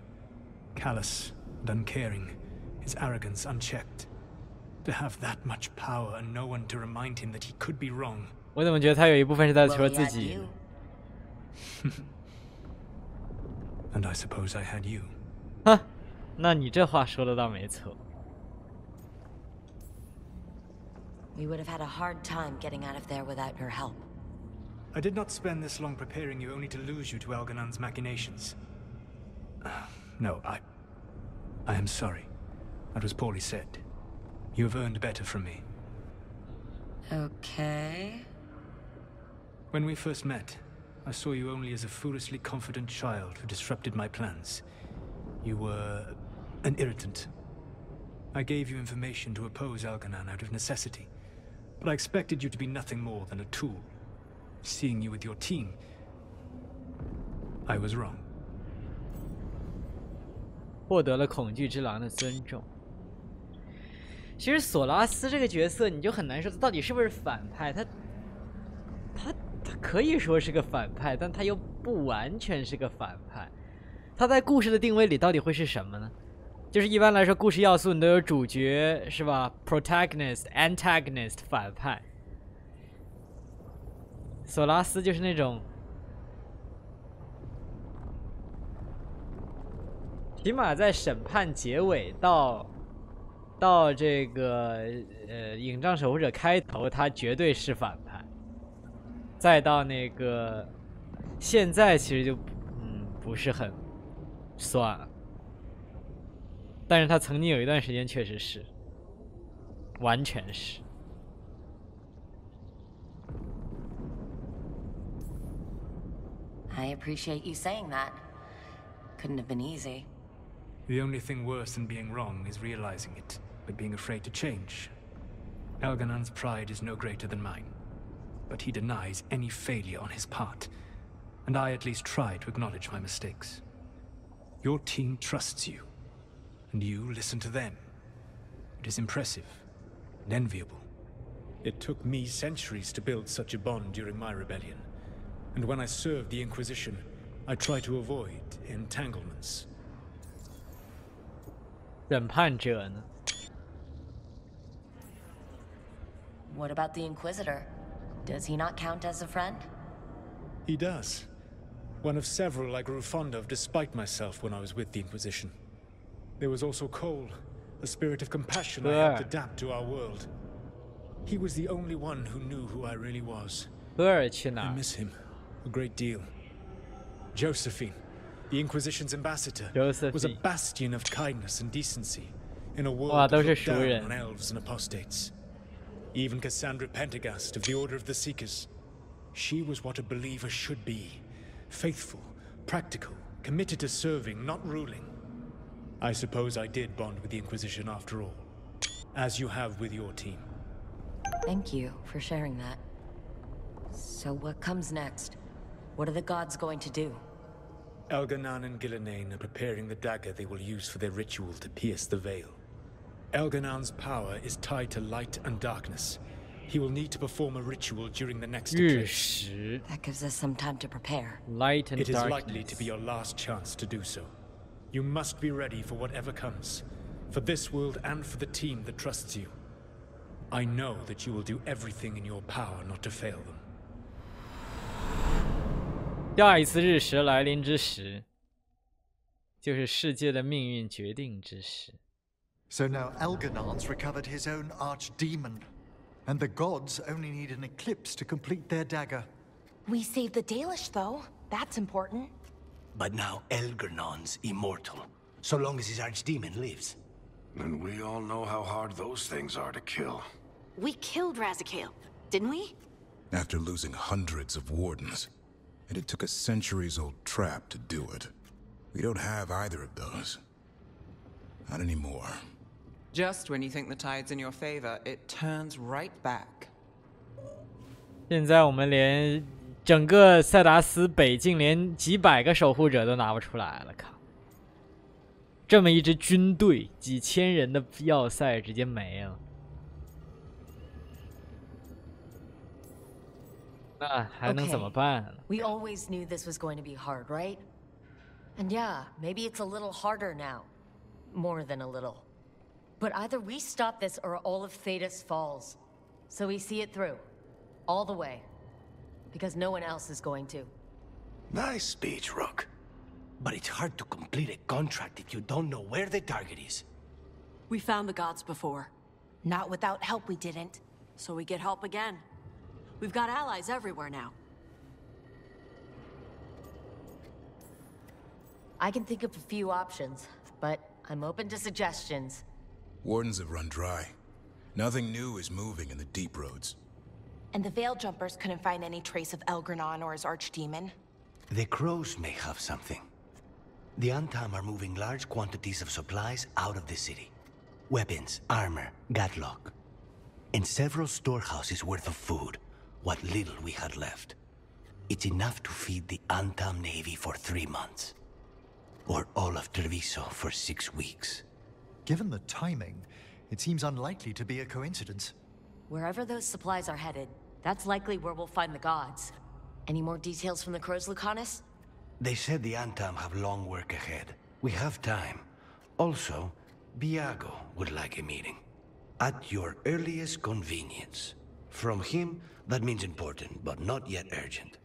Callous and uncaring, his arrogance unchecked. To have that much power and no one to remind him that he could be wrong. 我怎么觉得他有一部分是在说自己 And I suppose I had you. 哈，那你这话说的倒没错。 We would have had a hard time getting out of there without your help. I did not spend this long preparing you only to lose you to Elganon's machinations. No, I am sorry. That was poorly said. You have earned better from me. Okay. When we first met, I saw you only as a foolishly confident child who disrupted my plans. You were an irritant. I gave you information to oppose Elganon out of necessity, but I expected you to be nothing more than a tool. Seeing you with your team, I was wrong. 获得了恐惧之狼的尊重。其实索拉斯这个角色，你就很难说他到底是不是反派。他可以说是个反派，但他又不完全是个反派。他在故事的定位里到底会是什么呢？就是一般来说，故事要素你都有主角是吧 ？protagonist、antagonist 反派。索拉斯就是那种。起码在审判结尾到这个影障守护者开头，他绝对是反派。再到那个现在其实就不是很算了，但是他曾经有一段时间确实是，完全是。I appreciate you saying that. Couldn't have been easy. The only thing worse than being wrong is realizing it, but being afraid to change. Elganon's pride is no greater than mine, but he denies any failure on his part, and I at least try to acknowledge my mistakes. Your team trusts you, and you listen to them. It is impressive and enviable. It took me centuries to build such a bond during my rebellion, and when I served the Inquisition, I tried to avoid entanglements. 审判者呢 What about the Inquisitor? Does he not count as a friend? He does. One of several I grew fond of despite myself when I was with the Inquisition. There was also Cole, a spirit of compassion I helped adapt to our world. He was the only one who knew who I really was. I miss him a great deal. Josephine, the Inquisition's ambassador, was a bastion of kindness and decency in a world that looked down on elves and apostates. Even Cassandra Pentagast of the Order of the Seekers. She was what a believer should be. Faithful, practical, committed to serving, not ruling. I suppose I did bond with the Inquisition after all, as you have with your team. Thank you for sharing that. So what comes next? What are the gods going to do? Elganon and Gillenane are preparing the dagger they will use for their ritual to pierce the veil. Elganon's power is tied to light and darkness. He will need to perform a ritual during the next eclipse. That gives us some time to prepare. Light and darkness. It is likely to be your last chance to do so. You must be ready for whatever comes, for this world and for the team that trusts you. I know that you will do everything in your power not to fail them. 下一次日食来临之时，就是世界的命运决定之时。 So now Elganon's recovered his own archdemon, and the gods only need an eclipse to complete their dagger. We saved the Dalish, though. That's important. But now Elganon's immortal, so long as his archdemon lives. And we all know how hard those things are to kill. We killed Razikale, didn't we? After losing hundreds of wardens, and it took a centuries-old trap to do it. We don't have either of those. Not anymore. Just when you think the tide's in your favor, it turns right back. 现在我们连整个塞达斯北境连几百个守护者都拿不出来了，靠！这么一支军队，几千人的要塞直接没了。那还能怎么办呢？ We always knew this was going to be hard, right? And yeah, maybe it's a little harder now. More than a little. But either we stop this or all of Thedas falls. So we see it through. All the way. Because no one else is going to. Nice speech, Rook. But it's hard to complete a contract if you don't know where the target is. We found the gods before. Not without help, we didn't. So we get help again. We've got allies everywhere now. I can think of a few options, but I'm open to suggestions. Wardens have run dry. Nothing new is moving in the deep roads. And the Veil Jumpers couldn't find any trace of Elgranon or his archdemon. The crows may have something. The Antam are moving large quantities of supplies out of the city. weapons, armor, gadlock, and several storehouses worth of food, what little we had left. It's enough to feed the Antam Navy for 3 months. Or all of Treviso for 6 weeks. Given the timing, it seems unlikely to be a coincidence. Wherever those supplies are headed, that's likely where we'll find the gods. Any more details from the crows, Lucanus? They said the Antam have long work ahead. We have time. Also, Biago would like a meeting. At your earliest convenience. From him, that means important, but not yet urgent.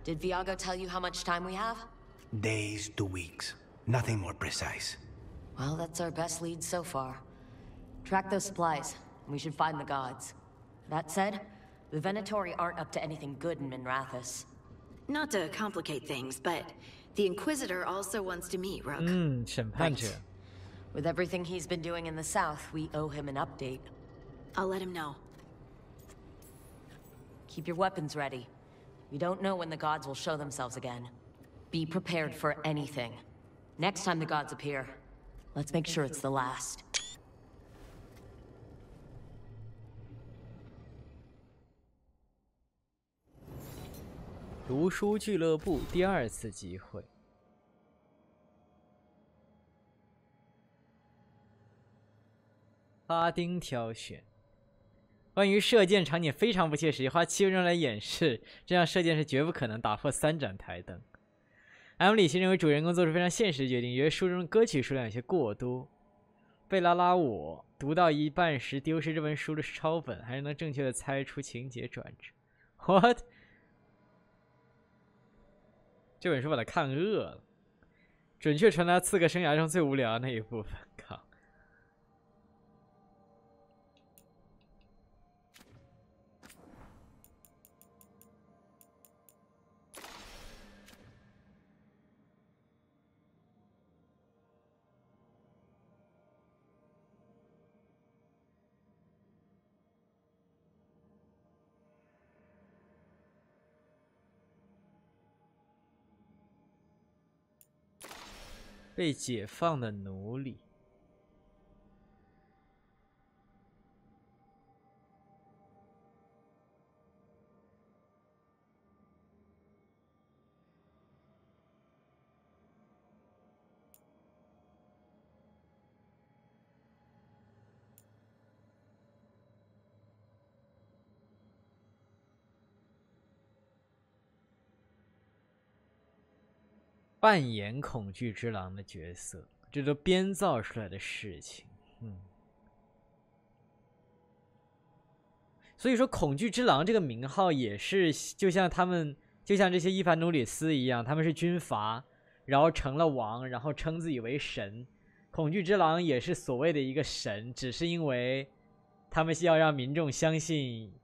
Did Viago tell you how much time we have? Days to weeks. Nothing more precise. Well, that's our best lead so far. Track those supplies, and we should find the gods. That said, the Venatori aren't up to anything good in Minrathous. Not to complicate things, but the Inquisitor also wants to meet Rook. 审判者. With everything he's been doing in the south, we owe him an update. I'll let him know. Keep your weapons ready. You don't know when the gods will show themselves again. Be prepared for anything. Next time the gods appear, let's make sure it's the last. 读书俱乐部第2次机会。哈丁挑选。关于射箭场景非常不切实际，花7分钟来演示，这样射箭是绝不可能打破3盏台灯。艾米里希认为主人公做出非常现实的决定，觉得书中歌曲数量有些过多。贝拉拉我读到一半时丢失这本书的是抄本，还是能正确的猜出情节转折。What？ 这本书把他看饿了，准确传达刺客生涯中最无聊的那一部分。靠！被解放的奴隶。扮演恐惧之狼的角色，这都编造出来的事情。所以说恐惧之狼这个名号也是就像这些伊凡努里斯一样，他们是军阀，然后成了王，然后称自己为神。恐惧之狼也是所谓的一个神，只是因为他们要让民众相信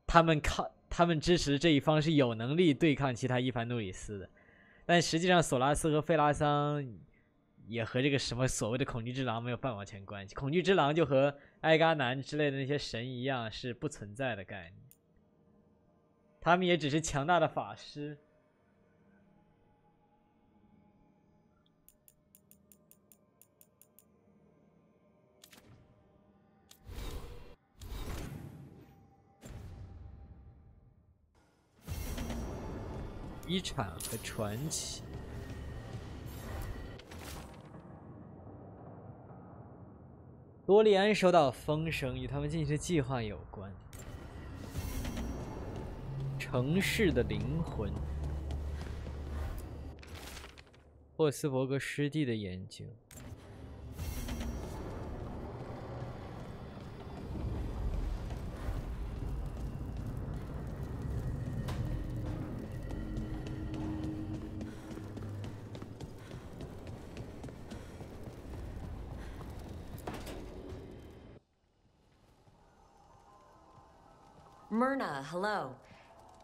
他们支持这一方是有能力对抗其他伊凡努里斯的。但实际上，索拉斯和费拉桑也和这个什么所谓的恐惧之狼没有半毛钱关系。恐惧之狼就和埃嘎南之类的那些神一样，是不存在的概念。他们也只是强大的法师。遗产和传奇。多利安收到风声，与他们进行的计划有关。城市的灵魂，霍斯伯格湿地的研究。Myrna, hello.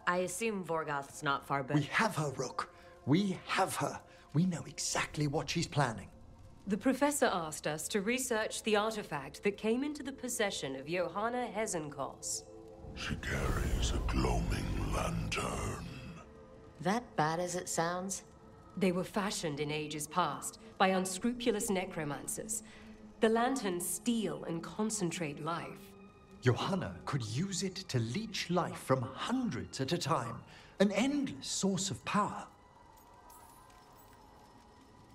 I assume Vorgoth's not far back. We have her, Rook. We have her. We know exactly what she's planning. The professor asked us to research the artifact that came into the possession of Johanna Hezenkos. She carries a gloaming lantern. That bad as it sounds, They were fashioned in ages past by unscrupulous necromancers. The lanterns steal and concentrate life. Johanna could use it to leech life from hundreds at a time. An endless source of power.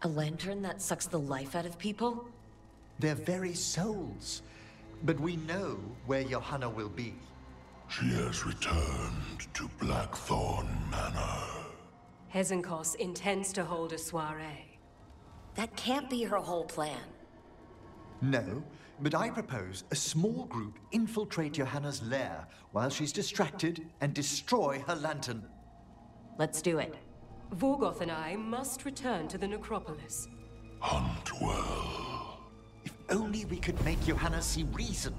A lantern that sucks the life out of people? Their very souls. But we know where Johanna will be. She has returned to Blackthorn Manor. Hezenkos intends to hold a soiree. That can't be her whole plan. No, but I propose a small group infiltrate Johanna's lair while she's distracted and destroy her lantern. Let's do it. Vorgoth and I must return to the necropolis. Hunt well. If only we could make Johanna see reason.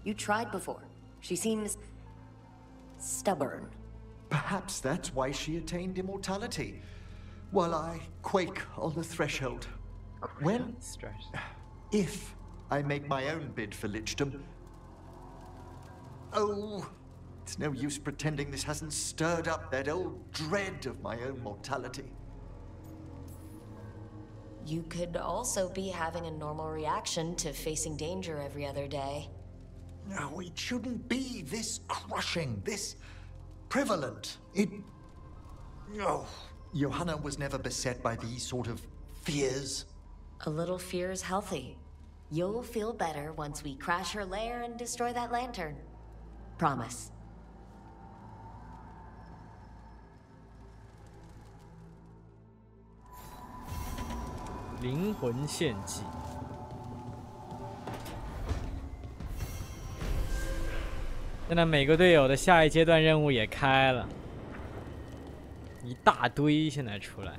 You tried before. She seems stubborn. Perhaps that's why she attained immortality, while I quake on the threshold. When? If I make my own bid for lichdom. Oh, it's no use pretending this hasn't stirred up that old dread of my own mortality. You could also be having a normal reaction to facing danger every other day. No, it shouldn't be this crushing, this prevalent. No. Johanna was never beset by these sort of fears. A little fear is healthy. You'll feel better once we crash her lair and destroy that lantern. Promise. 灵魂献祭。现在每个队友的下一阶段任务也开了，一大堆现在出来。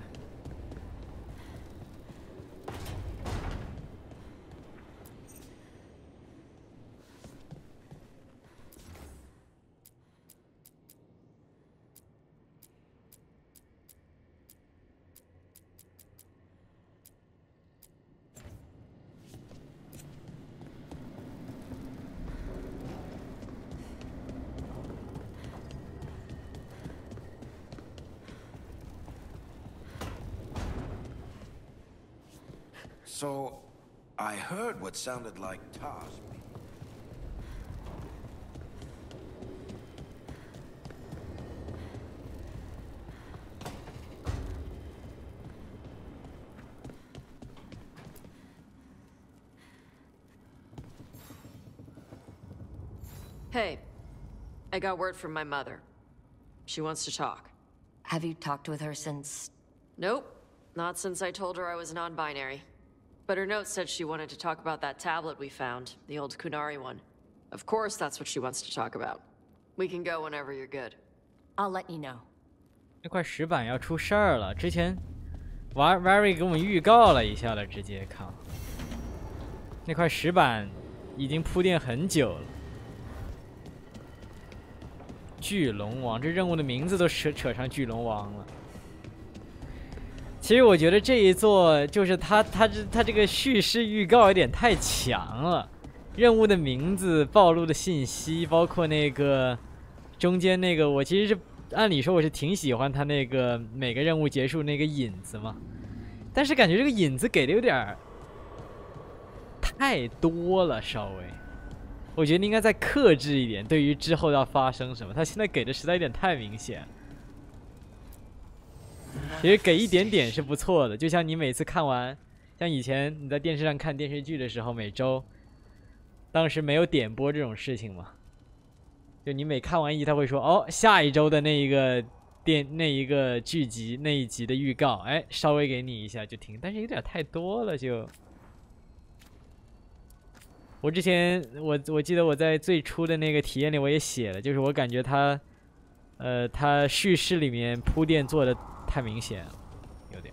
So, I heard what sounded like Taz. Hey, I got word from my mother. She wants to talk. Have you talked with her since? Nope, not since I told her I was non-binary. But her note said she wanted to talk about that tablet we found, the old Kunari one. Of course that's what she wants to talk about. We can go whenever you're good. I'll let you know. 那块石板要出事儿了，之前Vary 给我们预告了一下了，直接看。那块石板已经铺垫很久了。巨龙王，这任务的名字都扯上巨龙王了。其实我觉得这一座就是它这个叙事预告有点太强了，任务的名字暴露的信息，包括那个中间那个，我其实是按理说我是挺喜欢它那个每个任务结束那个引子嘛，但是感觉这个引子给的有点太多了，稍微，我觉得应该再克制一点，对于之后要发生什么，他现在给的实在有点太明显了。其实给一点点是不错的，就像你每次看完，像以前你在电视上看电视剧的时候，每周，当时没有点播这种事情嘛，就你每看完一，他会说哦，下一周的那一个剧集那一集的预告，哎，稍微给你一下就听，但是有点太多了就。我之前我记得我在最初的那个体验里我也写了，就是我感觉它叙事里面铺垫做的太明显了，有点。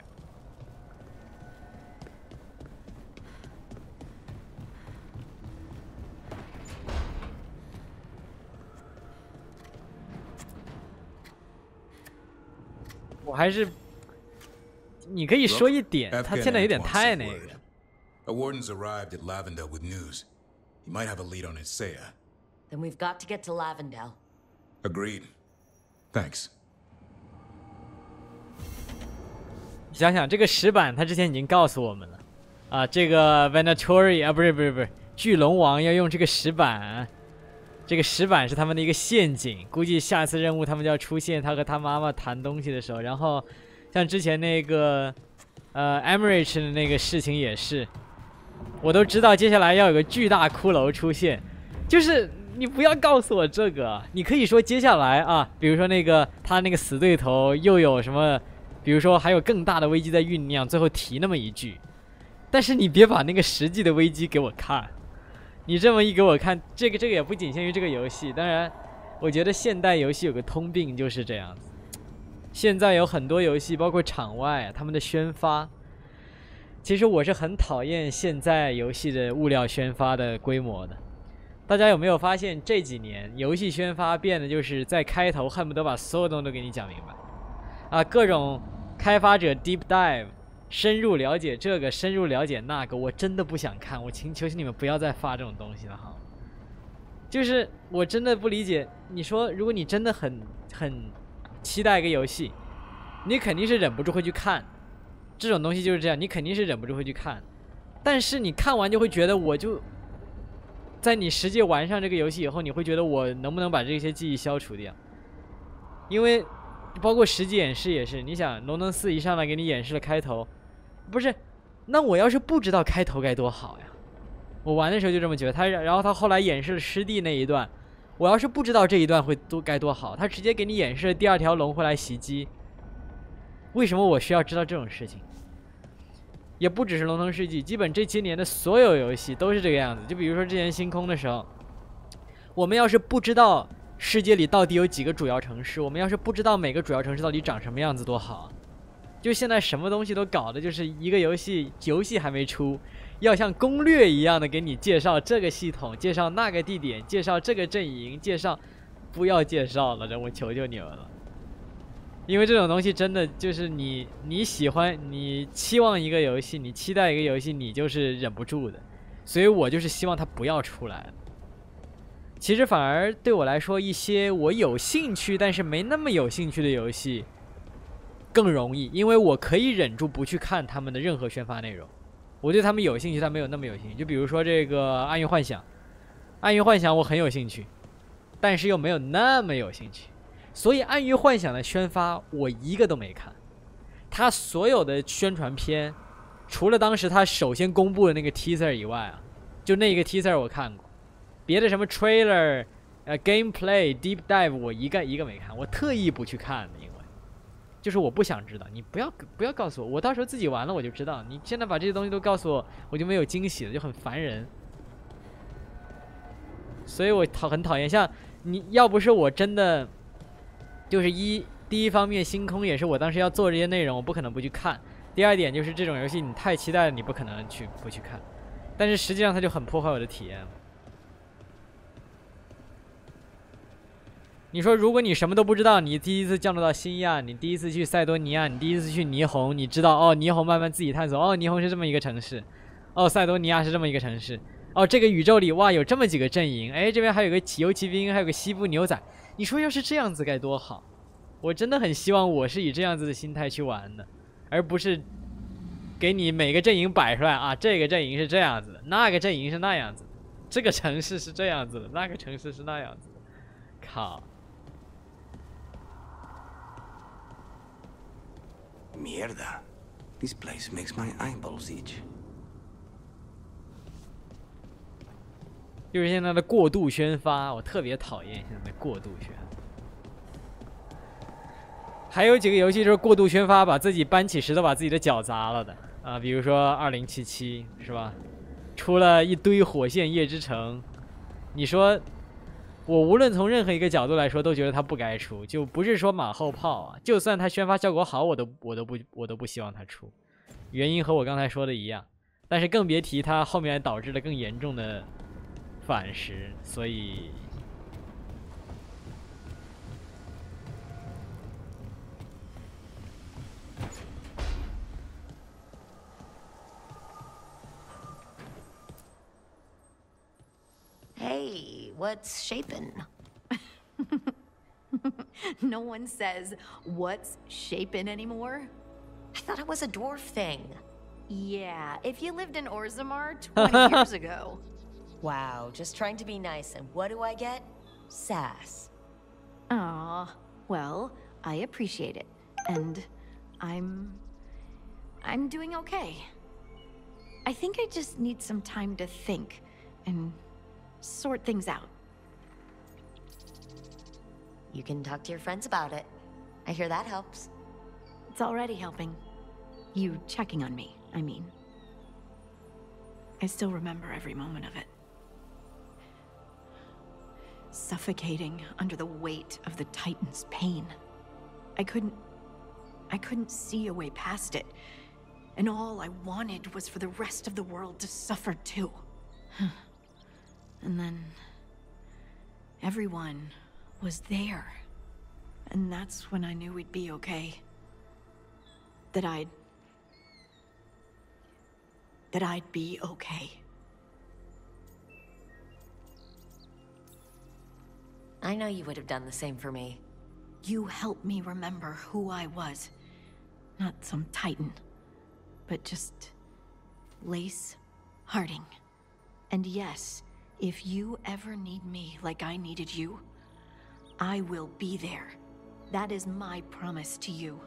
我还是，你可以说一点，他现在有点太那个。A warden's arrived at Lavendel with news. He might have a lead on Isaiah. Then we've got to get to Lavendel. Agreed. Thanks. 想想这个石板，他之前已经告诉我们了，啊，这个 Venatori 啊，不是，巨龙王要用这个石板，这个石板是他们的一个陷阱，估计下次任务他们就要出现他和他妈妈谈东西的时候，然后像之前那个Emerich 的那个事情也是，我都知道接下来要有个巨大骷髅出现，就是你不要告诉我这个，你可以说接下来啊，比如说那个他那个死对头又有什么。比如说还有更大的危机在酝酿，最后提那么一句，但是你别把那个实际的危机给我看，你这么一给我看，这个也不仅限于这个游戏，当然，我觉得现代游戏有个通病就是这样子，现在有很多游戏，包括场外他们的宣发，其实我是很讨厌现在游戏的物料宣发的规模的。大家有没有发现这几年游戏宣发变得就是在开头恨不得把所有东西都给你讲明白。啊，各种开发者 deep dive， 深入了解这个，深入了解那个，我真的不想看，我求求你们不要再发这种东西了哈。就是我真的不理解，你说如果你真的很期待一个游戏，你肯定是忍不住会去看，这种东西就是这样，你肯定是忍不住会去看，但是你看完就会觉得，我就在你实际玩上这个游戏以后，你会觉得我能不能把这些记忆消除掉，因为。包括实际演示也是，你想龙腾4一上来给你演示了开头，不是，那我要是不知道开头该多好呀！我玩的时候就这么觉得，然后他后来演示了湿地那一段，我要是不知道这一段会该多好，他直接给你演示了第2条龙会来袭击，为什么我需要知道这种事情？也不只是龙腾世纪，基本这些年的所有游戏都是这个样子。就比如说之前星空的时候，我们要是不知道世界里到底有几个主要城市，我们要是不知道每个主要城市到底长什么样子多好。就现在什么东西都搞的就是一个游戏还没出，要像攻略一样的给你介绍这个系统，介绍那个地点，介绍这个阵营，介绍，不要介绍了，我求求你们了。因为这种东西真的就是你喜欢，你期望一个游戏，你期待一个游戏，你就是忍不住的，所以我就是希望它不要出来。其实反而对我来说，一些我有兴趣但是没那么有兴趣的游戏更容易，因为我可以忍住不去看他们的任何宣发内容，我对他们有兴趣但没有那么有兴趣。就比如说这个暗域幻想，暗域幻想我很有兴趣，但是又没有那么有兴趣，所以暗域幻想的宣发我一个都没看。他所有的宣传片，除了当时他首先公布的那个 teaser 以外啊，就那个 teaser 我看过，别的什么 trailer、gameplay、deep dive 我一个没看，我特意不去看的，因为就是我不想知道，你不要告诉我，我到时候自己玩了我就知道。你现在把这些东西都告诉我，我就没有惊喜了，就很烦人。所以我很讨厌，像你要不是我真的就是第一方面，星空也是我当时要做这些内容，我不可能不去看。第二点就是这种游戏你太期待了，你不可能不去看，但是实际上它就很破坏我的体验。你说如果你什么都不知道，你第一次降落到新亚，你第一次去塞多尼亚，你第一次去霓虹，你知道哦，霓虹慢慢自己探索，哦，霓虹是这么一个城市，哦，塞多尼亚是这么一个城市，哦，这个宇宙里哇有这么几个阵营，哎，这边还有个游骑兵，还有个西部牛仔，你说要是这样子该多好！我真的很希望我是以这样子的心态去玩的，而不是给你每个阵营摆出来啊，这个阵营是这样子的，那个阵营是那样子的，这个城市是这样子的，那个城市是那样子的，靠！ Mierda. This place makes my eyeballs itch. 就是现在的过度宣发，我特别讨厌现在的过度宣发。还有几个游戏就是过度宣发，把自己搬起石头把自己的脚砸了的啊，比如说2077是吧？出了一堆火线夜之城，你说我无论从任何一个角度来说，都觉得它不该出，就不是说马后炮啊。就算它宣发效果好，我都不希望它出。原因和我刚才说的一样，但是更别提它后面导致了更严重的反噬，所以。 Hey, what's shaping? No one says what's shaping anymore. thought it was a dwarf thing. Yeah, if you lived in Orzammar 20 years ago. Wow, just trying to be nice, and what do I get? Sass. Aw, well, I appreciate it. And I'm doing okay. I think I just need some time to think and sort things out. You can talk to your friends about it. I hear that helps. It's already helping. You checking on me, I mean. I still remember every moment of it. Suffocating under the weight of the Titan's pain. I couldn't see a way past it. And all I wanted was for the rest of the world to suffer too. And then everyone was there. And that's when I knew we'd be okay. That I'd be okay. I know you would have done the same for me. You helped me remember who I was. Not some titan, but just Lace Harding. And yes, if you ever need me like I needed you, I will be there. That is my promise to you.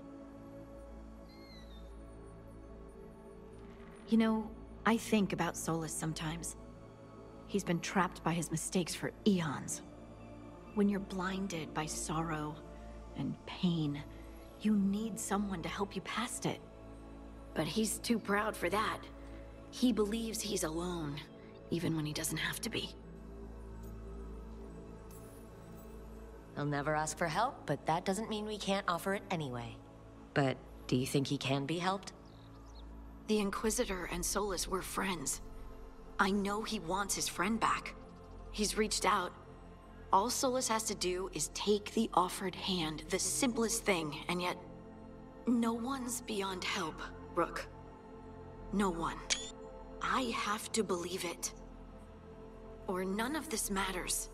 You know, I think about Solus sometimes. He's been trapped by his mistakes for eons. When you're blinded by sorrow and pain, you need someone to help you past it. But he's too proud for that. He believes he's alone, even when he doesn't have to be. He'll never ask for help, but that doesn't mean we can't offer it anyway. But do you think he can be helped? The Inquisitor and Solus were friends. I know he wants his friend back. He's reached out. All Solus has to do is take the offered hand, the simplest thing, and yet no one's beyond help, Rook. No one. I have to believe it. Or none of this matters.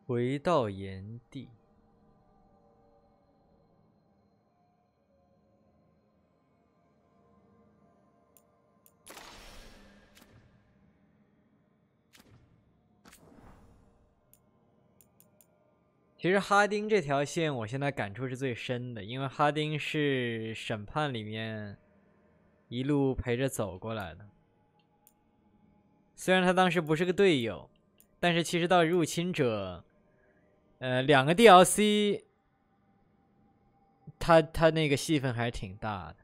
回到炎帝。其实哈丁这条线我现在感触是最深的，因为哈丁是审判里面一路陪着走过来的。虽然他当时不是个队友，但是其实到入侵者2个 DLC 他那个戏份还是挺大的。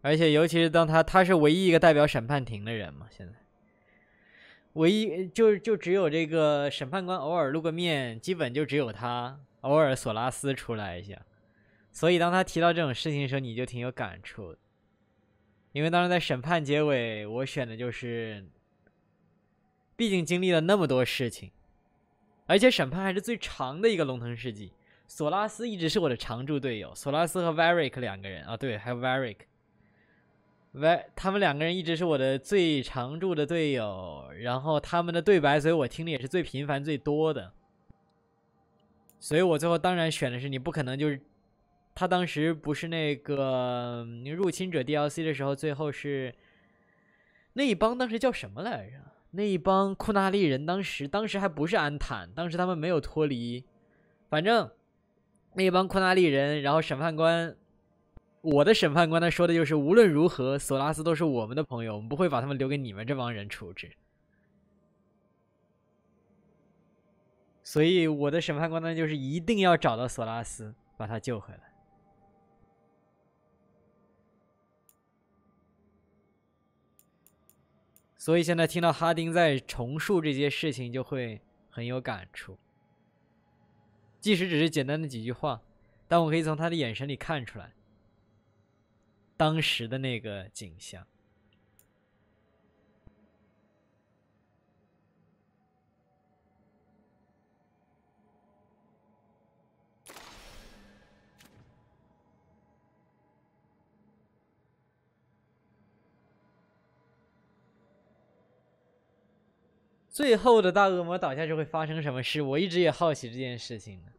而且尤其是当他是唯一一个代表审判庭的人嘛，现在唯一就只有这个审判官偶尔露个面，基本就只有他，偶尔索拉斯出来一下。所以当他提到这种事情的时候，你就挺有感触的。因为当时在审判结尾，我选的就是毕竟经历了那么多事情，而且审判还是最长的一个龙腾世纪。索拉斯一直是我的常驻队友，索拉斯和 Varric 2个人啊，对，还有 Varric， 他们2个人一直是我的最常驻的队友，然后他们的对白，所以我听的也是最频繁最多的。所以我最后当然选的是，你不可能就是他当时不是那个入侵者 DLC 的时候，最后是那一帮当时叫什么来着？那一帮库纳利人当时还不是安坦，当时他们没有脱离，反正那一帮库纳利人，然后审判官，我的审判官他说的就是无论如何索拉斯都是我们的朋友，我们不会把他们留给你们这帮人处置。所以我的审判官呢就是一定要找到索拉斯，把他救回来。所以现在听到哈丁在重述这些事情，就会很有感触。即使只是简单的几句话，但我可以从他的眼神里看出来当时的那个景象。最后的大恶魔倒下之后会发生什么事？我一直也好奇这件事情呢。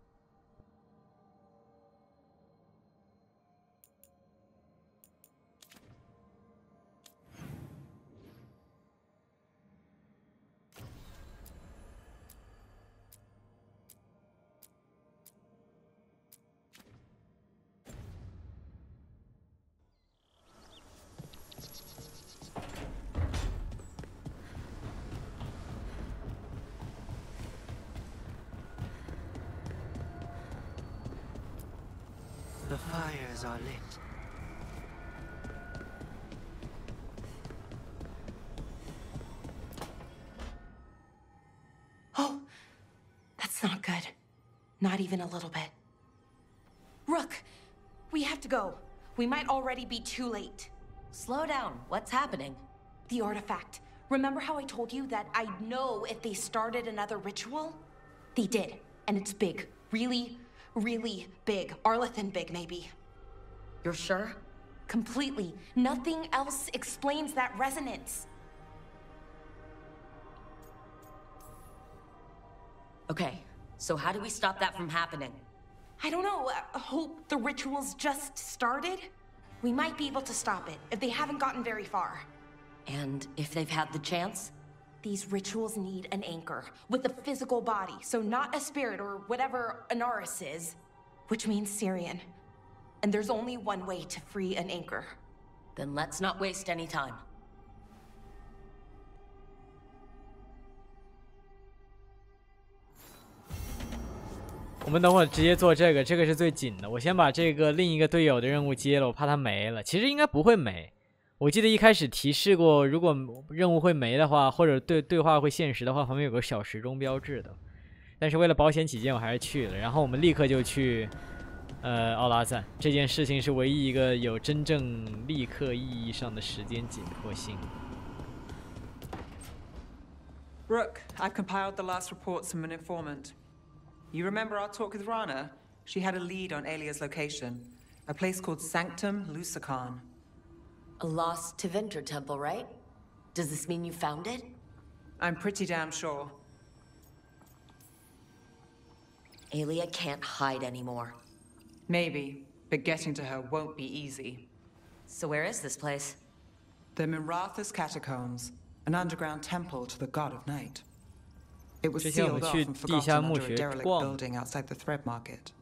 The fires are lit. Oh, that's not good. Not even a little bit. Rook, we have to go. We might already be too late. Slow down. What's happening? The artifact. Remember how I told you that I know if they started another ritual? They did, and it's big. Really, really big. Arlethan big, maybe. You're sure? Completely. Nothing else explains that resonance. Okay, so how do we stop that from happening? I don't know. Hope the ritual's just started? We might be able to stop it if they haven't gotten very far. And if they've had the chance? These rituals need an anchor with a physical body, so not a spirit or whatever Anaris is, which means Syrian. And there's only one way to free an anchor. Then let's not waste any time. 我们等会儿直接做这个，这个是最紧的。我先把这个另一个队友的任务接了，我怕他没了。其实应该不会没。我记得一开始提示过，如果任务会没的话，或者对话会限时的话，旁边有个小时钟标志的。但是为了保险起见，我还是去了。然后我们立刻就去，奥拉赞。这件事情是唯一一个有真正立刻意义上的时间紧迫性。Rook, I've compiled the last reports from an informant. You remember our talk with Rana? She had a lead on Alia's location, a place called Sanctum Lucican. A lost Tevinter temple, right? Does this mean you found it? I'm pretty damn sure. Alia can't hide anymore. Maybe, but getting to her won't be easy. So where is this place? The Miratha's Catacombs, an underground temple to the god of night. It was sealed off and forgotten under a derelict building outside the Thread Market.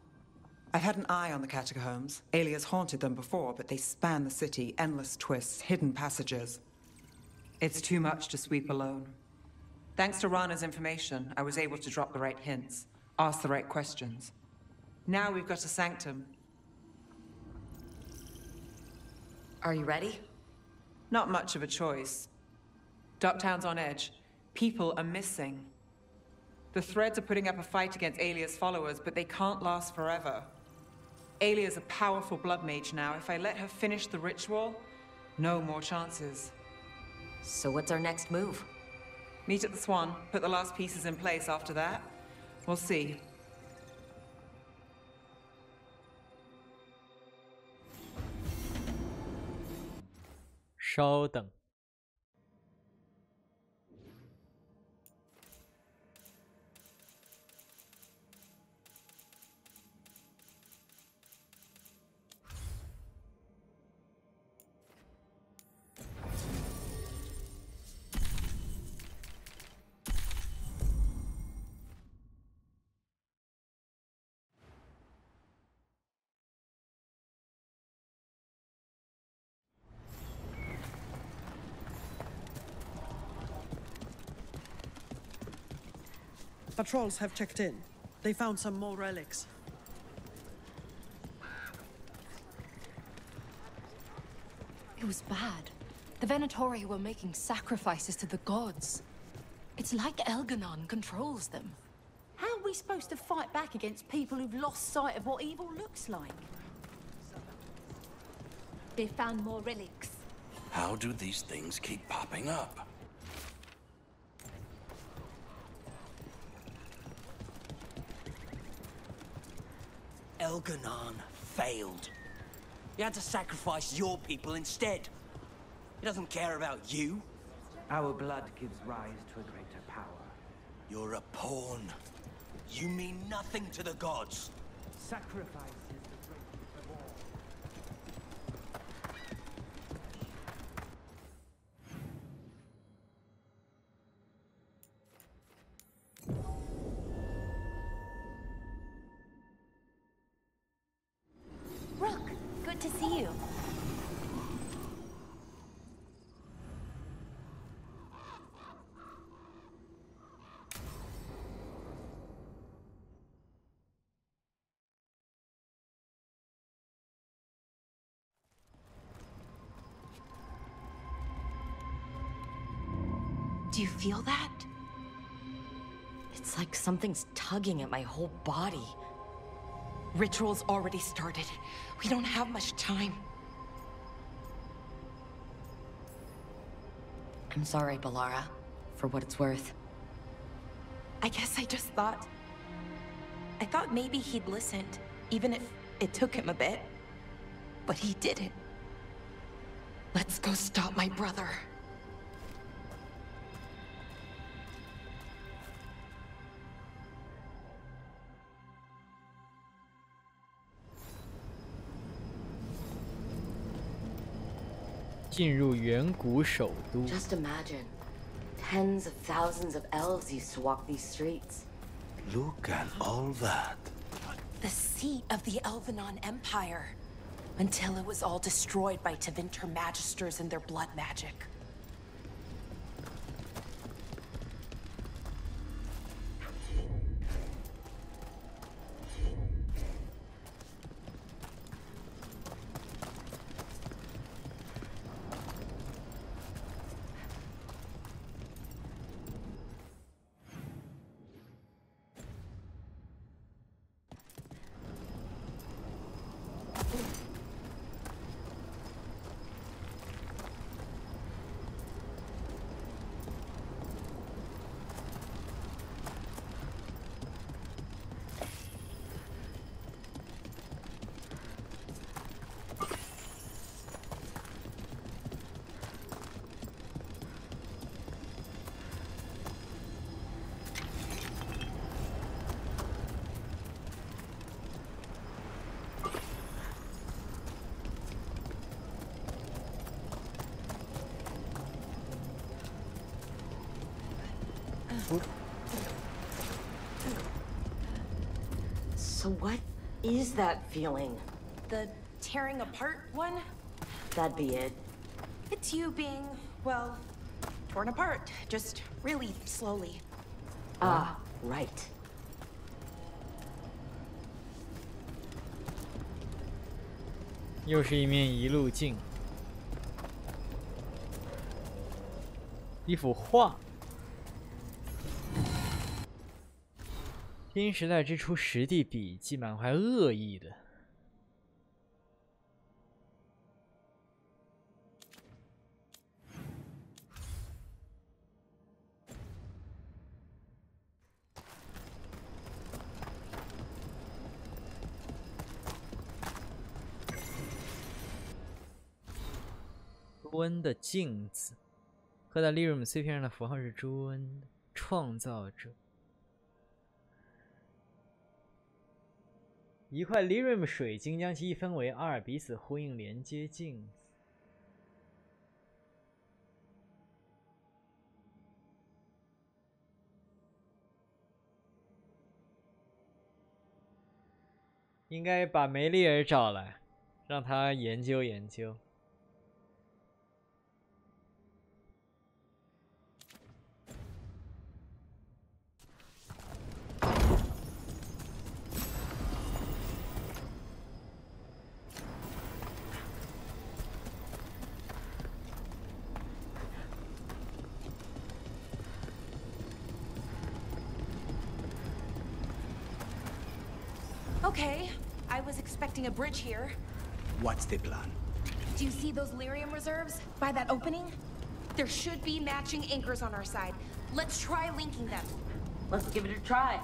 I've had an eye on the catacombs. Alia's haunted them before, but they span the city, endless twists, hidden passages. It's too much to sweep alone. Thanks to Rana's information, I was able to drop the right hints, ask the right questions. Now we've got a sanctum. Are you ready? Not much of a choice. Ducktown's on edge. People are missing. The Threads are putting up a fight against Alia's followers, but they can't last forever. Alia's a powerful blood mage now. If I let her finish the ritual, no more chances. So what's our next move? Meet at the Swan, put the last pieces in place after that. We'll see.稍等。Patrols have checked in. They found some more relics. It was bad. The Venatori were making sacrifices to the gods. It's like Elganon controls them. How are we supposed to fight back against people who've lost sight of what evil looks like? They found more relics. How do these things keep popping up? Elganon failed. He had to sacrifice your people instead. He doesn't care about you. Our blood gives rise to a greater power. You're a pawn. You mean nothing to the gods. Sacrifice is the greatest of all. Rook, good to see you. Do you feel that? It's like something's tugging at my whole body. Ritual's already started. We don't have much time. I'm sorry, Balara, for what it's worth. I guess I just thought... I thought maybe he'd listened, even if it took him a bit. But he didn't. Let's go stop my brother. Just imagine, tens of thousands of elves used to walk these streets. Look at all that. The seat of the Elvenon Empire. Until it was all destroyed by Tevinter Magisters and their blood magic. So what is that feeling? The tearing apart one? That'd be it. It's you being, well, torn apart. Just really slowly. Ah, right.又是一面一路镜，一幅画。新时代之初，实地笔记，满怀恶意的。朱恩的镜子，刻在利瑞姆碎片上的符号是朱恩的创造者。一块 Lyrium 水晶将其一分为二，彼此呼应，连接镜子。应该把梅丽尔找来，让他研究研究。Okay, I was expecting a bridge here. What's the plan? Do you see those lyrium reserves by that opening? There should be matching anchors on our side. Let's try linking them. Let's give it a try.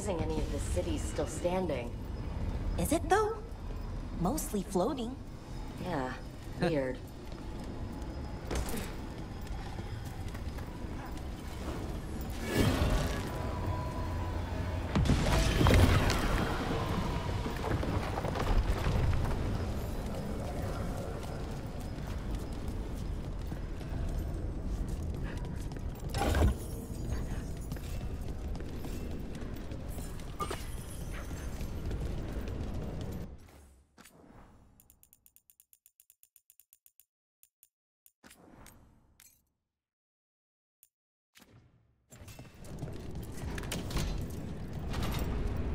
amazing any of the city's still standing. Is it though? Mostly floating. Yeah, weird.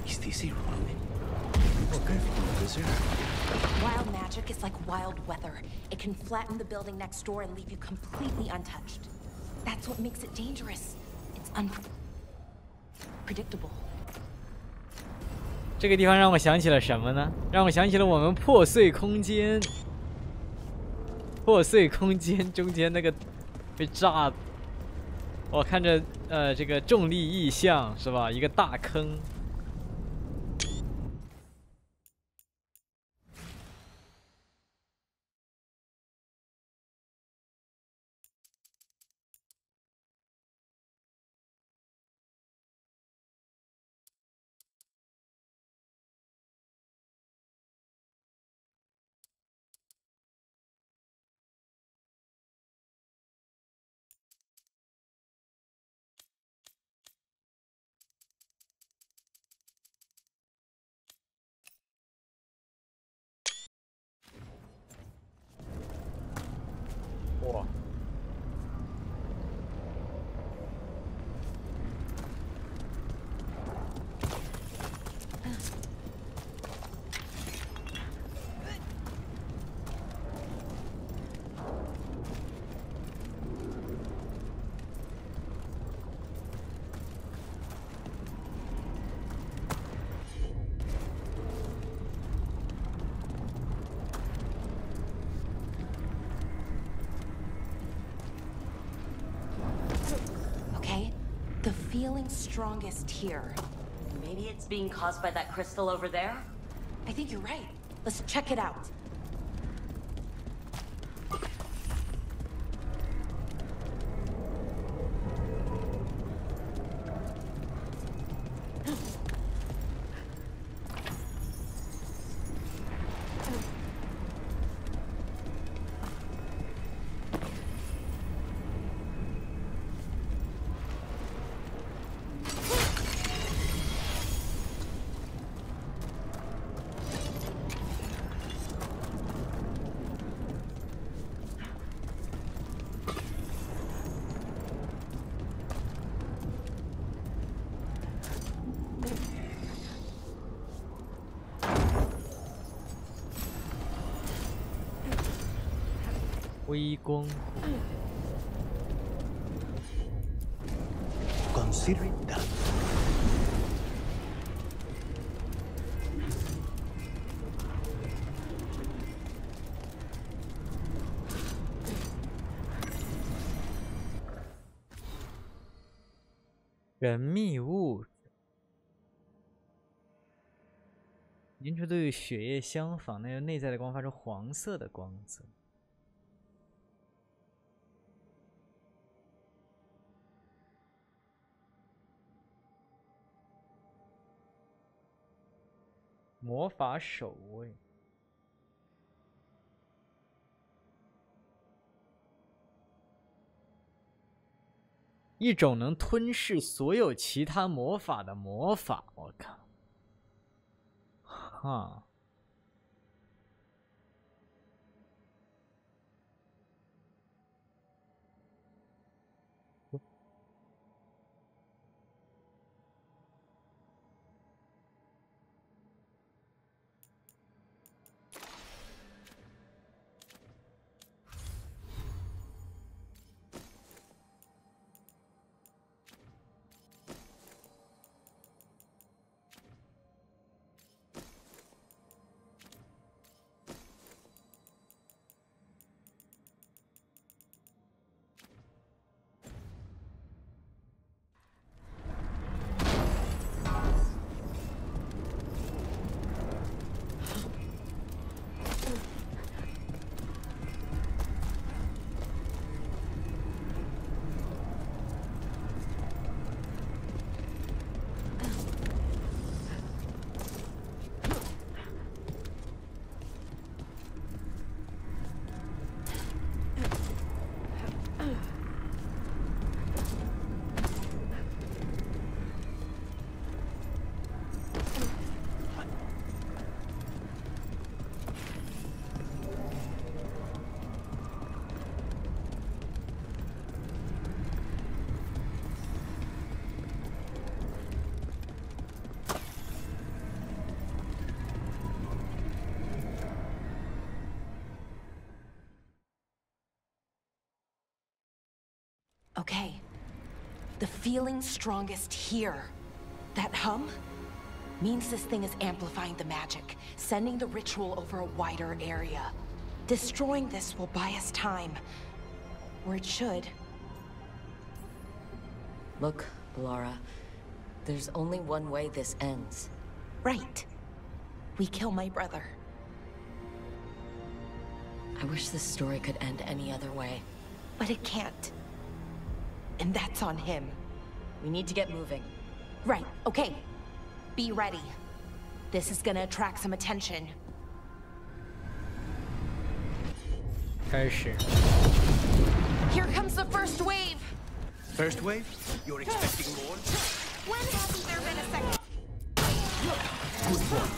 Is this ironic? Okay, this here. Wild magic is like wild weather. It can flatten the building next door and leave you completely untouched. That's what makes it dangerous. It's unpredictable. 这个地方让我想起了什么呢？让我想起了我们破碎空间。破碎空间中间那个被炸，我看着这个重力异象是吧？一个大坑。哇！ The feeling's strongest here. Maybe it's being caused by that crystal over there? I think you're right. Let's check it out.微光。Consider it done. 神秘物质，凝出都与血液相仿，那由内在的光发出黄色的光泽。 魔法守卫，一种能吞噬所有其他魔法的魔法。我靠！哈。Okay. The feeling's strongest here. That hum means this thing is amplifying the magic, sending the ritual over a wider area. Destroying this will buy us time. Or it should. Look, Laura. There's only one way this ends. Right. We kill my brother. I wish this story could end any other way. But it can't. And that's on him. We need to get moving. Right, okay. Be ready. This is gonna attract some attention. 开始。 Here comes the first wave! First wave? You're expecting more? When hasn't there been a second? Good point.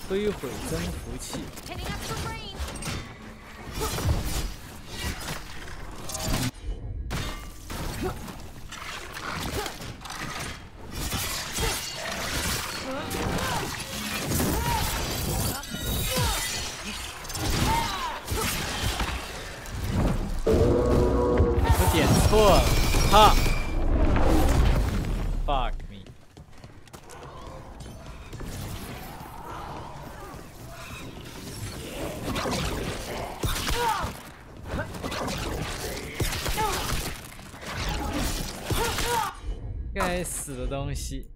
摧毁增幅器。 Hitting up the range! 我点错了，哈 ！Fuck me！ 该死的东西！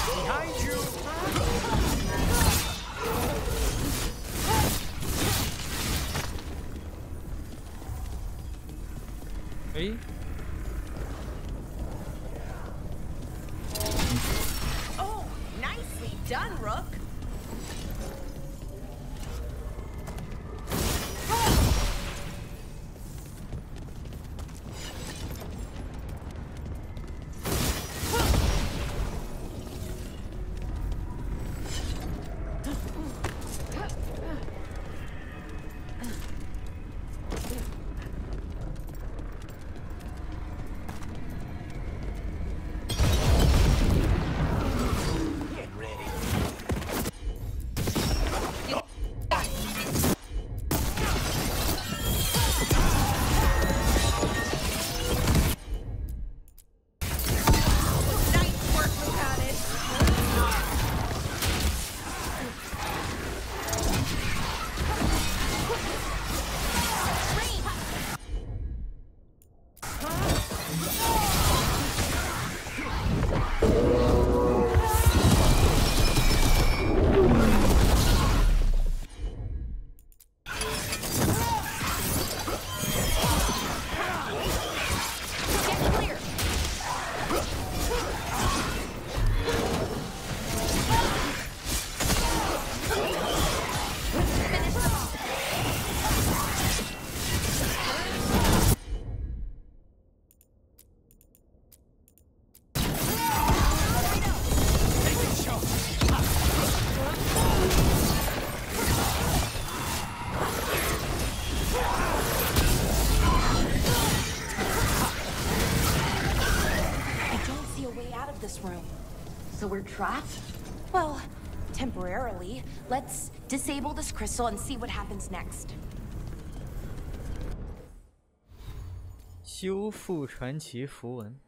Behind you! So we're trapped? Well, temporarily. Let's disable this crystal and see what happens next. 修复传奇符文，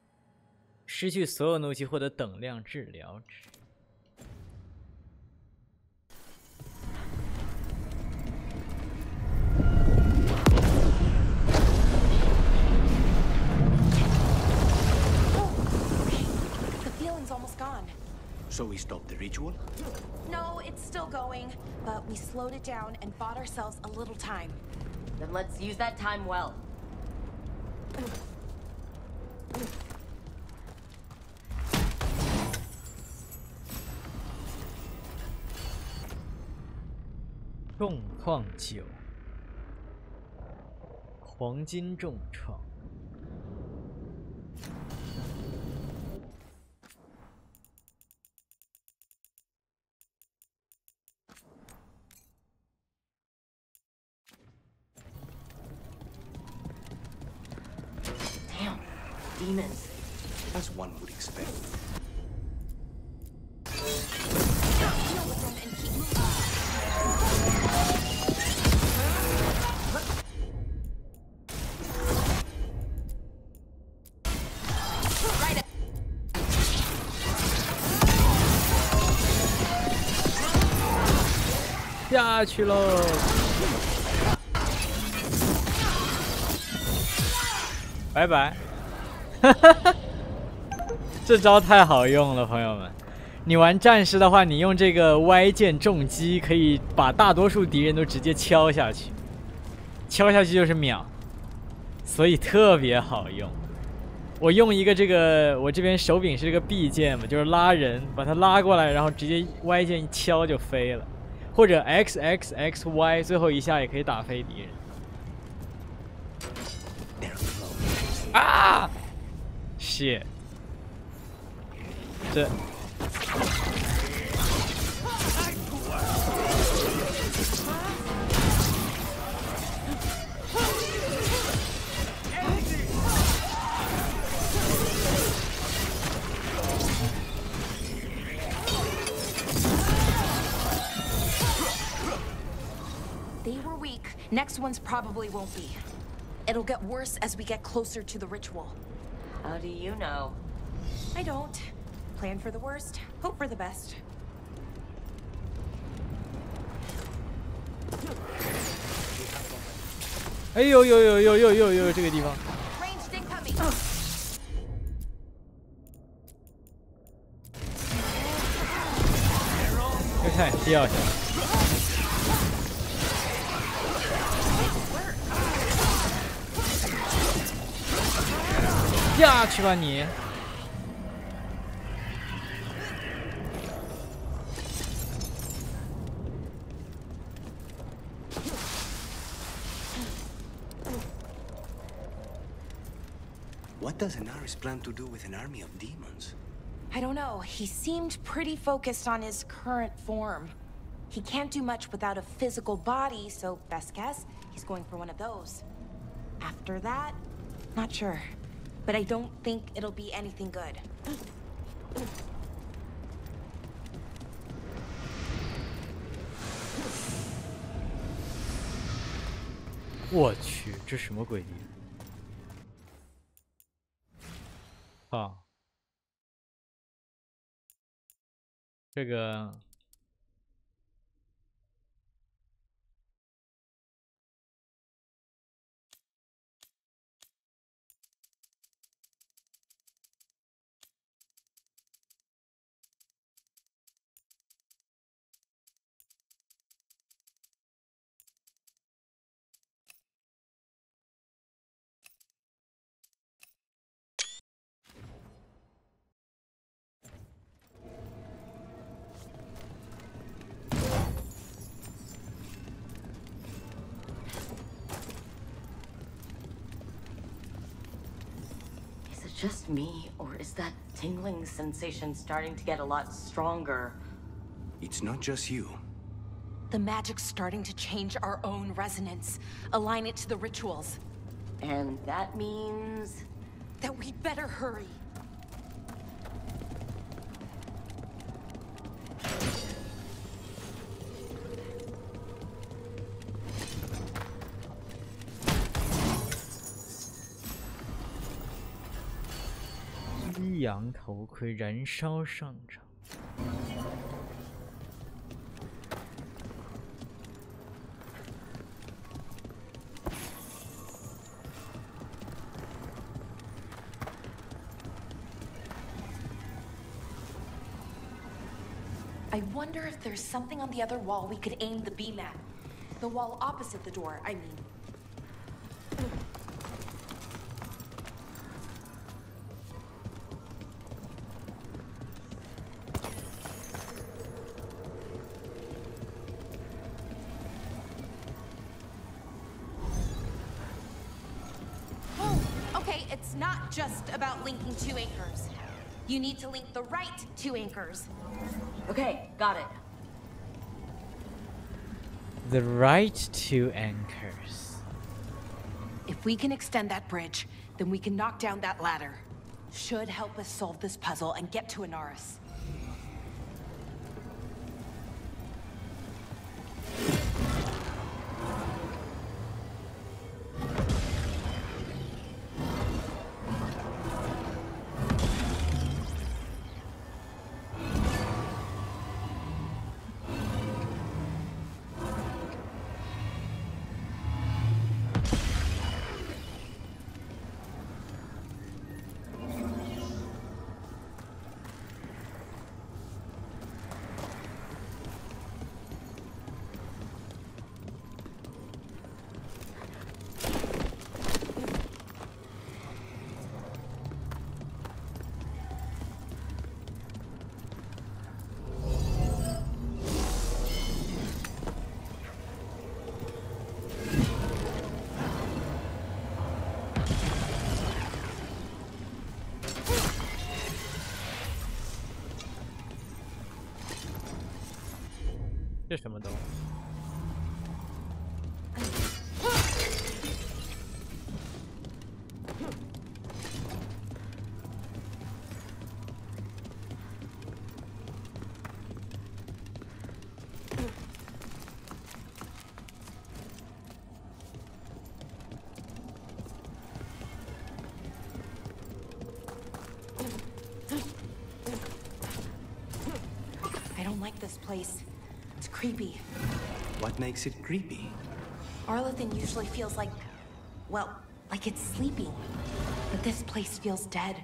失去所有怒气获得等量治疗值。The feeling's almost gone. So we stopped the ritual? No, it's still going, but we slowed it down and bought ourselves a little time. Then let's use that time well. 重矿9，黄金重创。Damn, demons. As one would expect. Right. 下去喽！拜拜！这招太好用了，朋友们。你玩战士的话，你用这个 Y 键重击，可以把大多数敌人都直接敲下去，敲下去就是秒，所以特别好用。我用一个这个，我这边手柄是这个 B 键嘛，就是拉人，把它拉过来，然后直接 Y 键一敲就飞了，或者 XXXY 最后一下也可以打飞敌人。啊！ shit， 这。 They were weak. Next ones probably won't be. It'll get worse as we get closer to the ritual. How do you know? I don't. Plan for the worst, hope for the best. 哎呦呦呦呦呦呦呦，这个地方。别看掉下来。下去吧你！ What does Inaris plan to do with an army of demons? I don't know. He seemed pretty focused on his current form. He can't do much without a physical body, so best guess, he's going for one of those. After that, not sure. But I don't think it'll be anything good. 我去，这什么鬼地？啊，这个。just me, or is that tingling sensation starting to get a lot stronger? It's not just you. The magic's starting to change our own resonance, align it to the rituals. And that means... that we'd better hurry.夕阳头盔燃烧上场。I wonder if there's something on the other wall we could aim the beam at. The wall opposite the door, I mean. Okay, it's not just about linking two anchors. You need to link the right two anchors. Okay, got it. The right two anchors. If we can extend that bridge, then we can knock down that ladder. Should help us solve this puzzle and get to Inaris.这什么东西？I don't like this place. It's creepy. What makes it creepy? Arlathan usually feels like, well, like it's sleeping. But this place feels dead.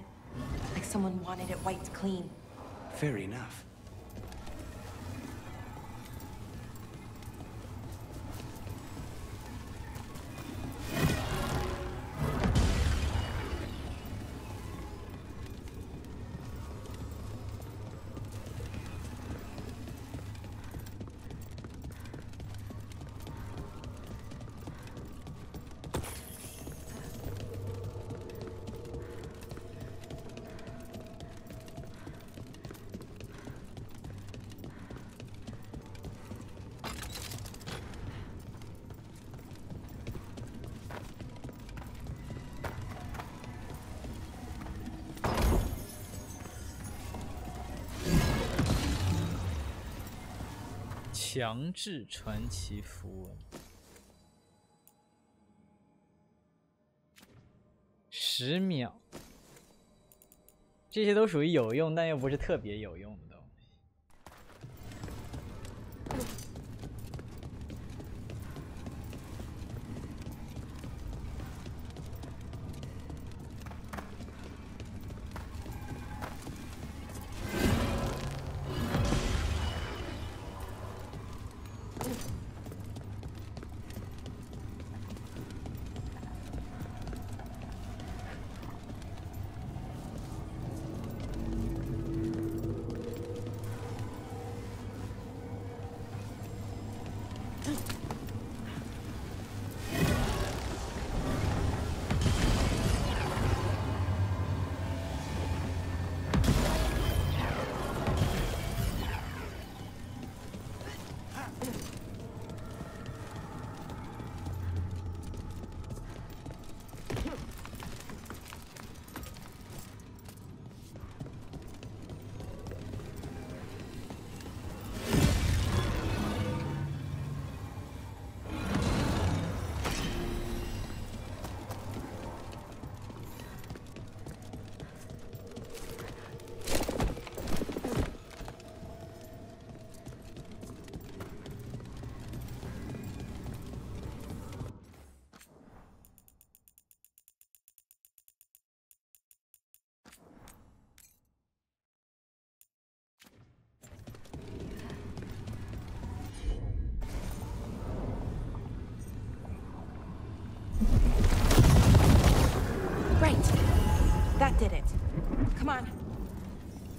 Like someone wanted it wiped clean. Fair enough.强制传奇符文，10秒，这些都属于有用，但又不是特别有用的东西。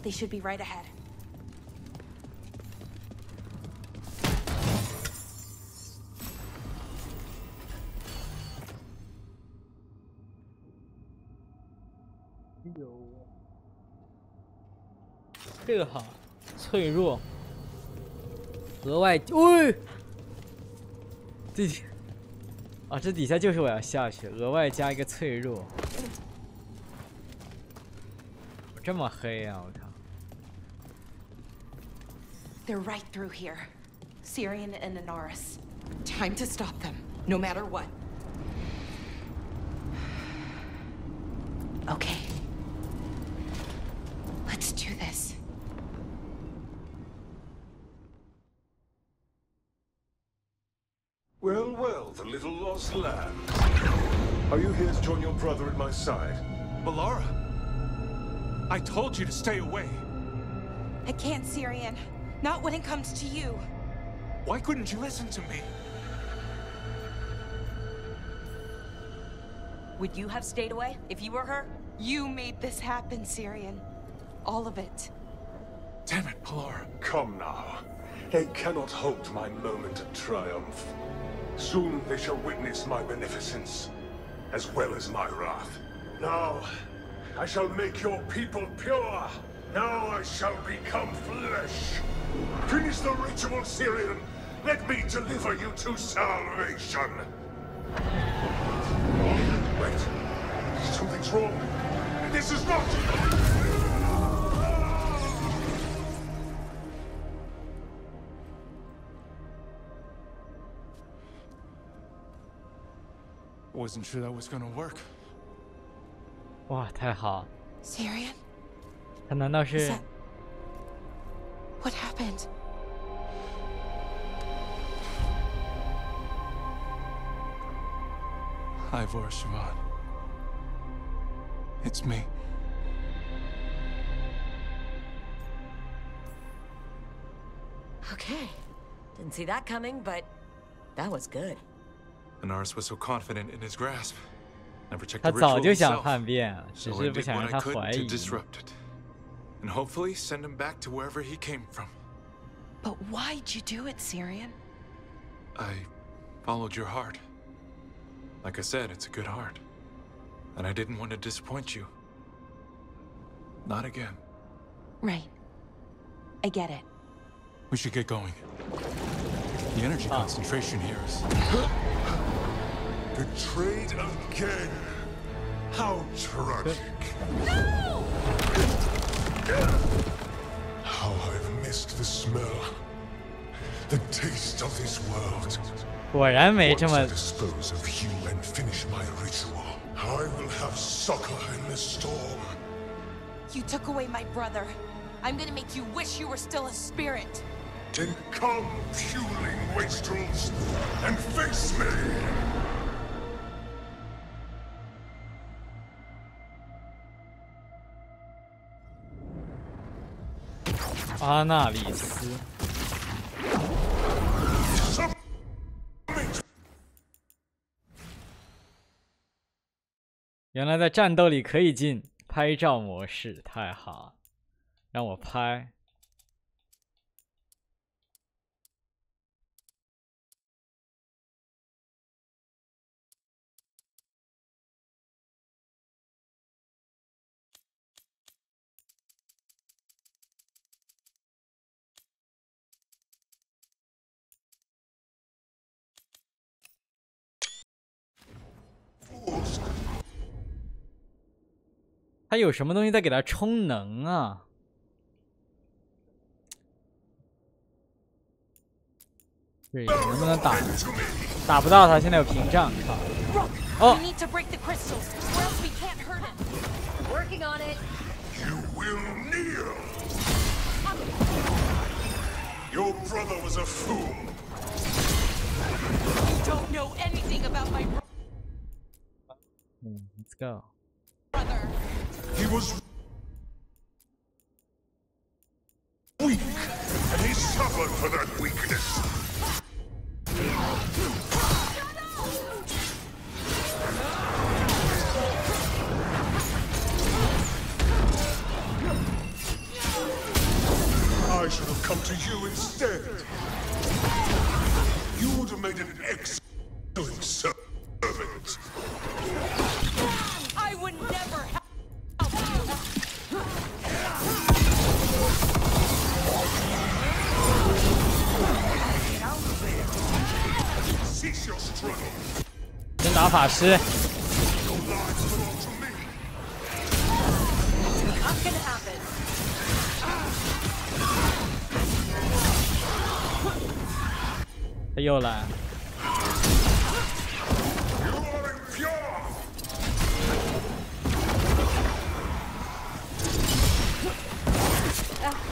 They should be right ahead. 这个好，脆弱。额外，喂，这啊，这底下就是我要下去，额外加一个脆弱。这么黑啊！我靠。 They're right through here. Syrian and Inaris. Time to stop them, no matter what. Okay. Let's do this. Well, well, the little lost lamb. Are you here to join your brother at my side? Melara! I told you to stay away. I can't, Syrian. Not when it comes to you. Why couldn't you listen to me? Would you have stayed away if you were her? You made this happen, Syrian. All of it. Damn it, Melara. Come now. They cannot halt my moment of triumph. Soon they shall witness my beneficence, as well as my wrath. Now, I shall make your people pure. Now I shall become flesh. Finish the ritual, Syrian. Let me deliver you to salvation. Wait. Something's wrong. This is not... Wasn't sure that was gonna work. 哇，太好！ Syrian? 他难道是？ What happened? Ivor Siobhan. It's me. Okay. Didn't see that coming, but that was good. Inaris was so confident in his grasp. Never checked 他 the 早 ritual 就想 himself. 叛变，只 So 是 I 不 did 想 what 让 I 他 could 怀 to 疑。 disrupt it. And hopefully send him back to wherever he came from. But why'd you do it, Syrian? I followed your heart. Like I said, it's a good heart. And I didn't want to disappoint you. Not again. Right. I get it. We should get going. The energy concentration here is... Betrayed again. How tragic. No! How I've missed the smell. The taste of this world. 果然没这么。 Once I dispose of you and finish my ritual, I will have succor in the storm. You took away my brother. I'm gonna make you wish you were still a spirit. Then come, puling wastrels, and face me! 阿纳里斯。原来在战斗里可以进拍照模式，太好，让我拍。他有什么东西在给他充能啊？对，能不能打？打不到他，现在有屏障。哦。We need to break the crystals, or else we can't hurt it. Working on it. You will kneel. Your brother was a fool. You don't know anything about my Let's go. brother. He was weak, and he suffered for that weakness. should have come to you instead. You would have made an excellent servant. I would never help you. Cease your struggle. 真打法师。 他又来。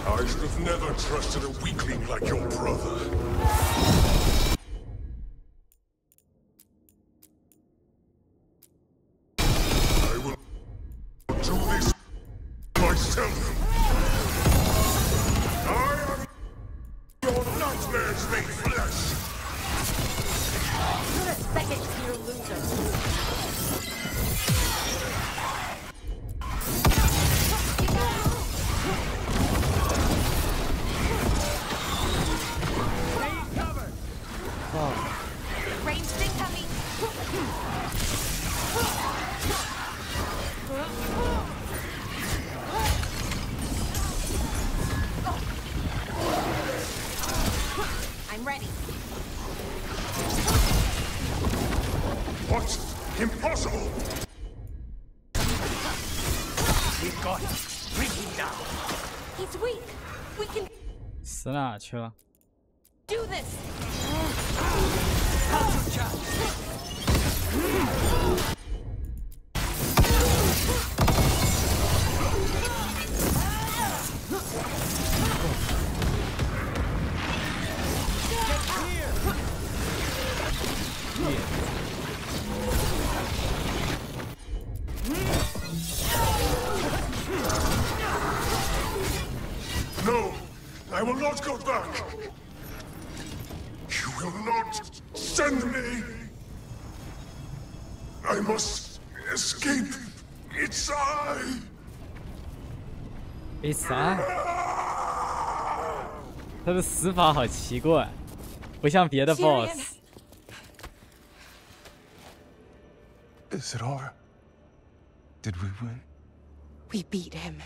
I should have never trusted a weakling like your brother. I will do this myself. I am your nightmares made flesh. You're a second-tier loser. Ranged incoming. I'm ready. What? Impossible! We've got him. Bring him down. He's weak. We can 死哪去了？ do this. No, I will not go back. You will not send me. I must escape. It's I. It's I。他的死法好奇怪，不像别的 boss。 Is it over? Did we win? We beat him.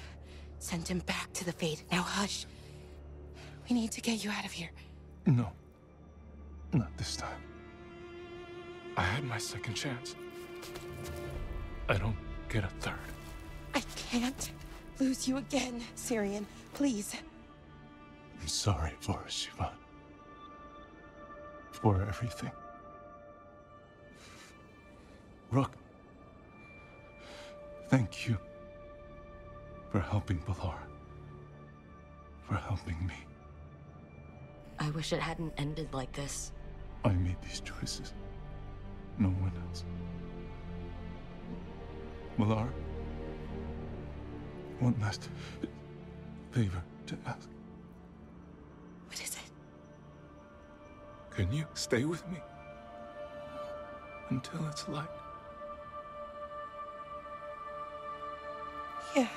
Sent him back to the Fate. Now hush. We need to get you out of here. No. Not this time. I had my second chance. I don't get a third. I can't lose you again, Syrian. Please. I'm sorry for Sivan. For everything. Rook. Thank you. For helping Balar. For helping me. I wish it hadn't ended like this. I made these choices. No one else. Balar, one last favor to ask. What is it? Can you stay with me? Until it's light? Yeah.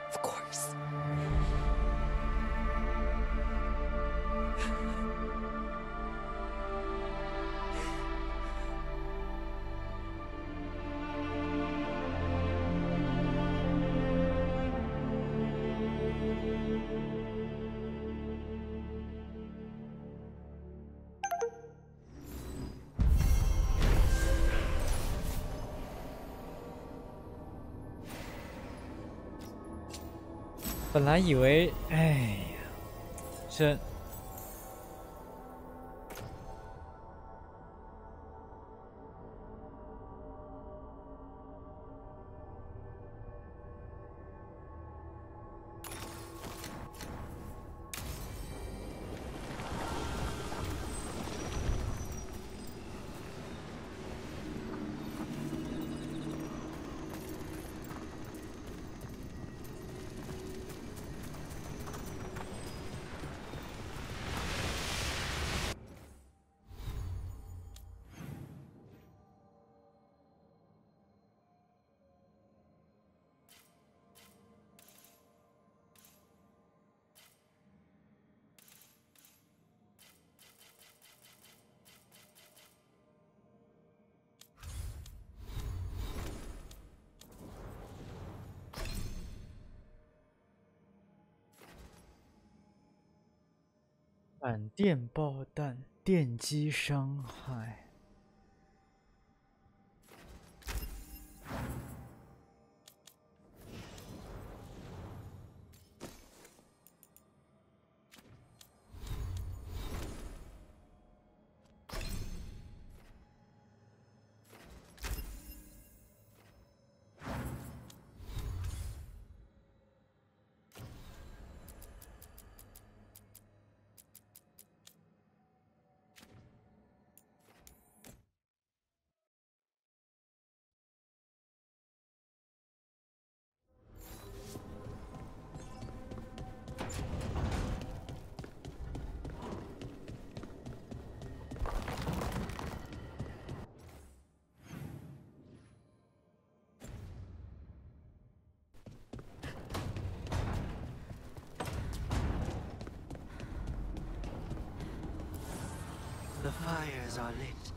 Of course.本来以为，哎呀，这闪电爆弹，电击伤害。The fires are lit.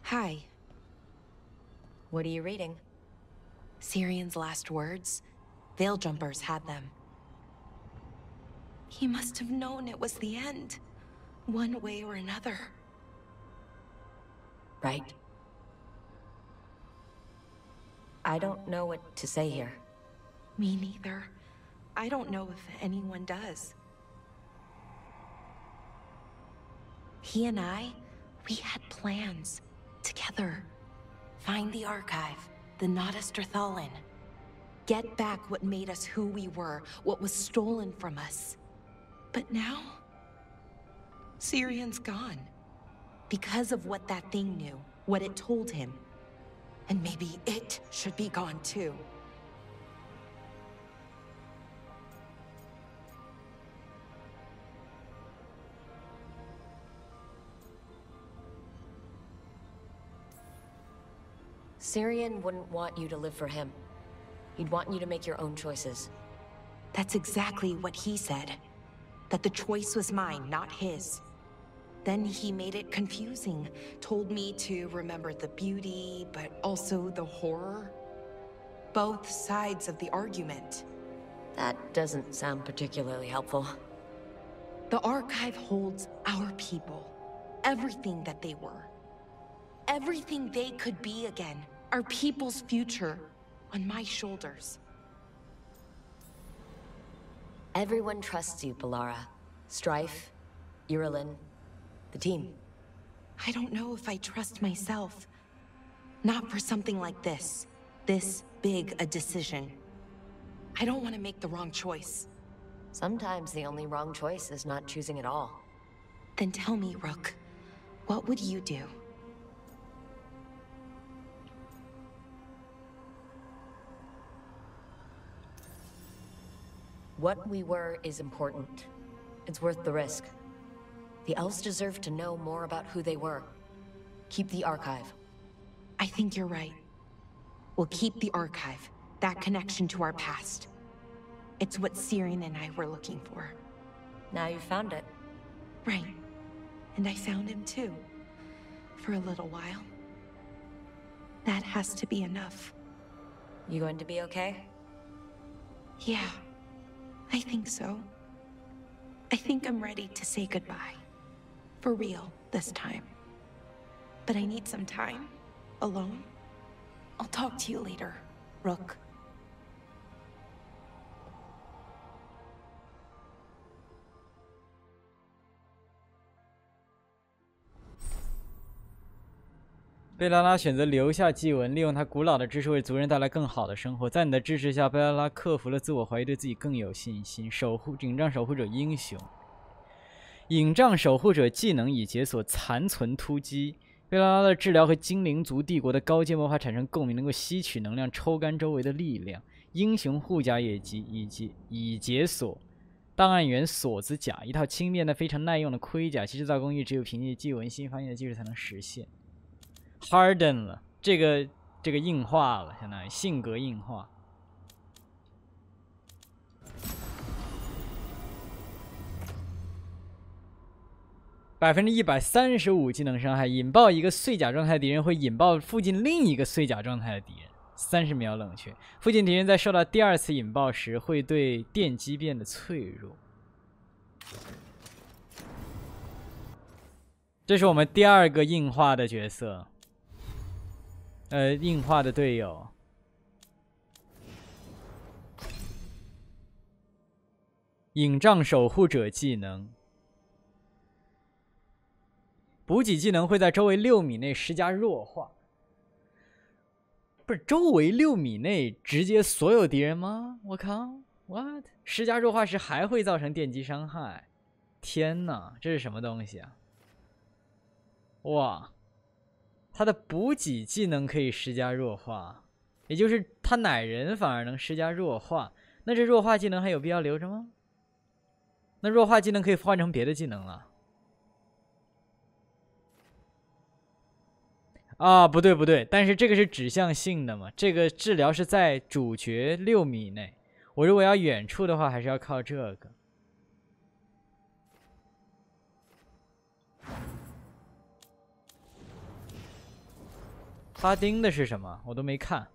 Hi. What are you reading? Sirian's last words? Veil Jumpers had them. He must have known it was the end, one way or another. Right. I don't know what to say here. Me neither. I don't know if anyone does. He and I, we had plans. Together. Find the archive, the Nodus Drathalin. Get back what made us who we were, what was stolen from us. But now, Sirian's gone. Because of what that thing knew, what it told him. And maybe it should be gone too. Sirian wouldn't want you to live for him. He'd want you to make your own choices. That's exactly what he said. That the choice was mine, not his. Then he made it confusing. Told me to remember the beauty, but also the horror. Both sides of the argument. That doesn't sound particularly helpful. The archive holds our people. Everything that they were. Everything they could be again. Our people's future. On my shoulders. Everyone trusts you, Balara. Strife, Irulan, the team. I don't know if I trust myself. Not for something like this. This big a decision. I don't want to make the wrong choice. Sometimes the only wrong choice is not choosing at all. Then tell me, Rook, what would you do? What we were is important. It's worth the risk. The elves deserve to know more about who they were. Keep the archive. I think you're right. We'll keep the archive. That connection to our past. It's what Sirian and I were looking for. Now you found it. Right. And I found him too. For a little while. That has to be enough. You going to be okay? Yeah. I think so. I think I'm ready to say goodbye. For real, this time. But I need some time. Alone. I'll talk to you later, Rook. 贝拉拉选择留下祭文，利用他古老的知识为族人带来更好的生活。在你的支持下，贝拉拉克服了自我怀疑，对自己更有信心。影障守护者英雄，影障守护者技能已解锁残存突击。贝拉拉的治疗和精灵族帝国的高阶魔法产生共鸣，能够吸取能量，抽干周围的力量。英雄护甲也已解锁。档案员锁子甲，一套轻便但非常耐用的盔甲，其制造工艺只有凭借祭文新发现的技术才能实现。 Harden 了，这个硬化了，相当于性格硬化。135%技能伤害，引爆一个碎甲状态敌人会引爆附近另一个碎甲状态的敌人。30秒冷却。附近敌人在受到第2次引爆时，会对电击变得脆弱。这是我们第2个硬化的角色，硬化的队友。影障守护者技能。补给技能会在周围6米内施加弱化。不是周围6米内直接所有敌人吗？我靠 ，what？ 施加弱化时还会造成电击伤害。天哪，这是什么东西啊？哇，他的补给技能可以施加弱化，也就是他奶人反而能施加弱化。那这弱化技能还有必要留着吗？那弱化技能可以换成别的技能了。啊，不对不对，但是这个是指向性的嘛，这个治疗是在主角6米内，我如果要远处的话，还是要靠这个。哈丁的是什么？我都没看。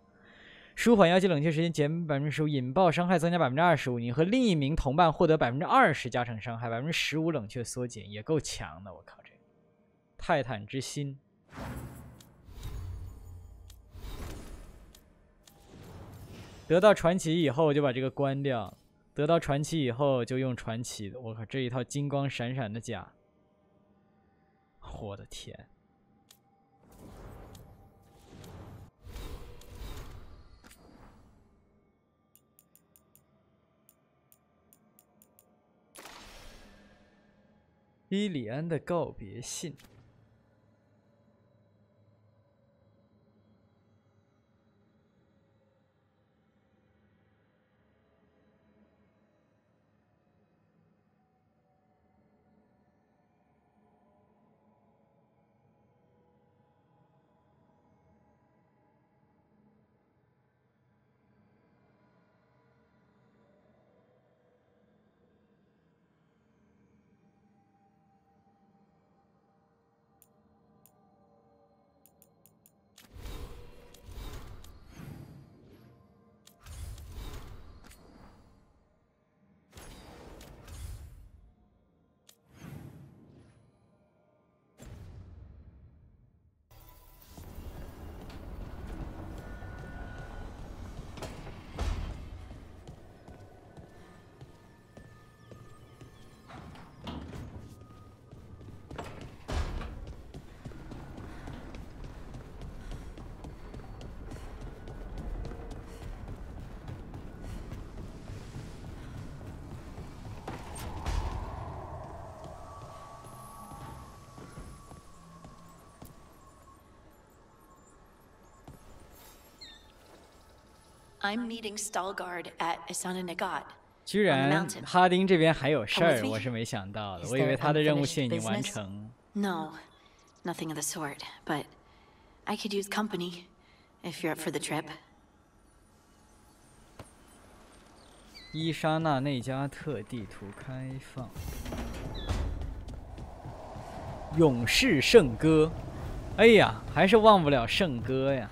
舒缓妖姬冷却时间减15%，引爆伤害增加25%，你和另一名同伴获得20%加成伤害，15%冷却缩减，也够强的。我靠，这个泰坦之心。得到传奇以后，我就把这个关掉。得到传奇以后，就用传奇的。我靠，这一套金光闪闪的甲，我的天！伊里安的告别信。I'm meeting Stalgard at Isana Nagat. 居然哈丁这边还有事儿，我是没想到的。我以为他的任务线已经完成。No, nothing of the sort. But I could use company if you're up for the trip. 伊莎娜内加特地图开放。勇士圣歌，哎呀，还是忘不了圣歌呀。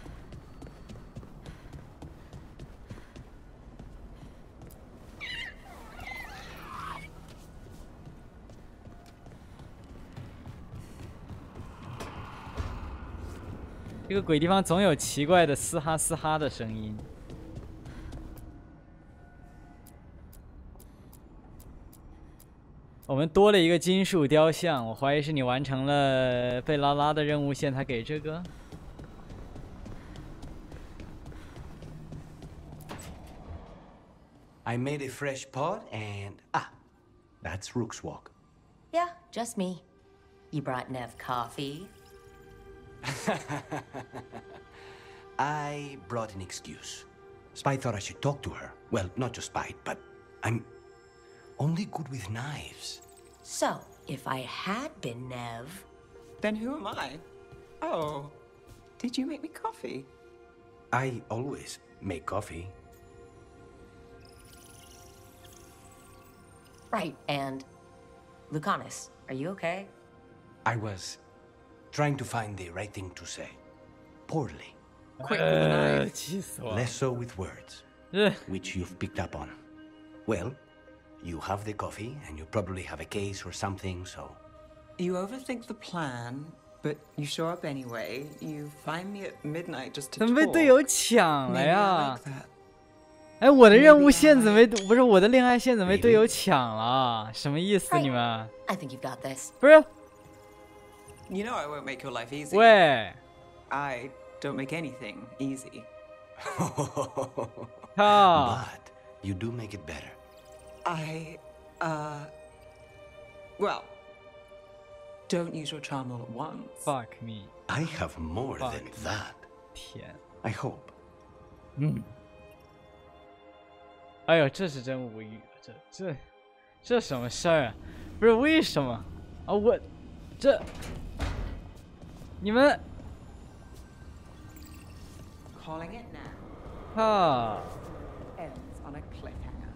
这个鬼地方总有奇怪的嘶哈嘶哈的声音。我们多了一个金属雕像，我怀疑是你完成了贝拉拉的任务线才给这个。I made a fresh pot and that's Rook's Walk. Yeah, just me. You brought Nev coffee? I brought an excuse. Spite thought I should talk to her. Well, not just Spite, but I'm only good with knives. So, if I had been Nev... Then who am I? Oh, did you make me coffee? I always make coffee. Right, and... Lucanus, are you okay? I was trying to find the right thing to say. Poorly. quick with a knife. 气死我了。 Less so with words, which you've picked up on. Well, you have the coffee, and you probably have a case or something, so... You overthink the plan, but you show up anyway. You find me at midnight just to talk. 怎么被队友抢了 Maybe I 呀 like that.？哎，我的任务线怎么不是我的恋爱线怎么被队友抢了？什么意思？你们 I think you've got this. 不是？ You know I won't make your life easy. 喂， I don't make anything easy. But you do make it better. Well, don't use your charm all at once. Fuck me. I have more than that. 天， I hope. 哎呦，这是真无语了，这什么事儿啊？不是为什么啊？你们 Calling it now. 啊， Ends on a cliffhanger.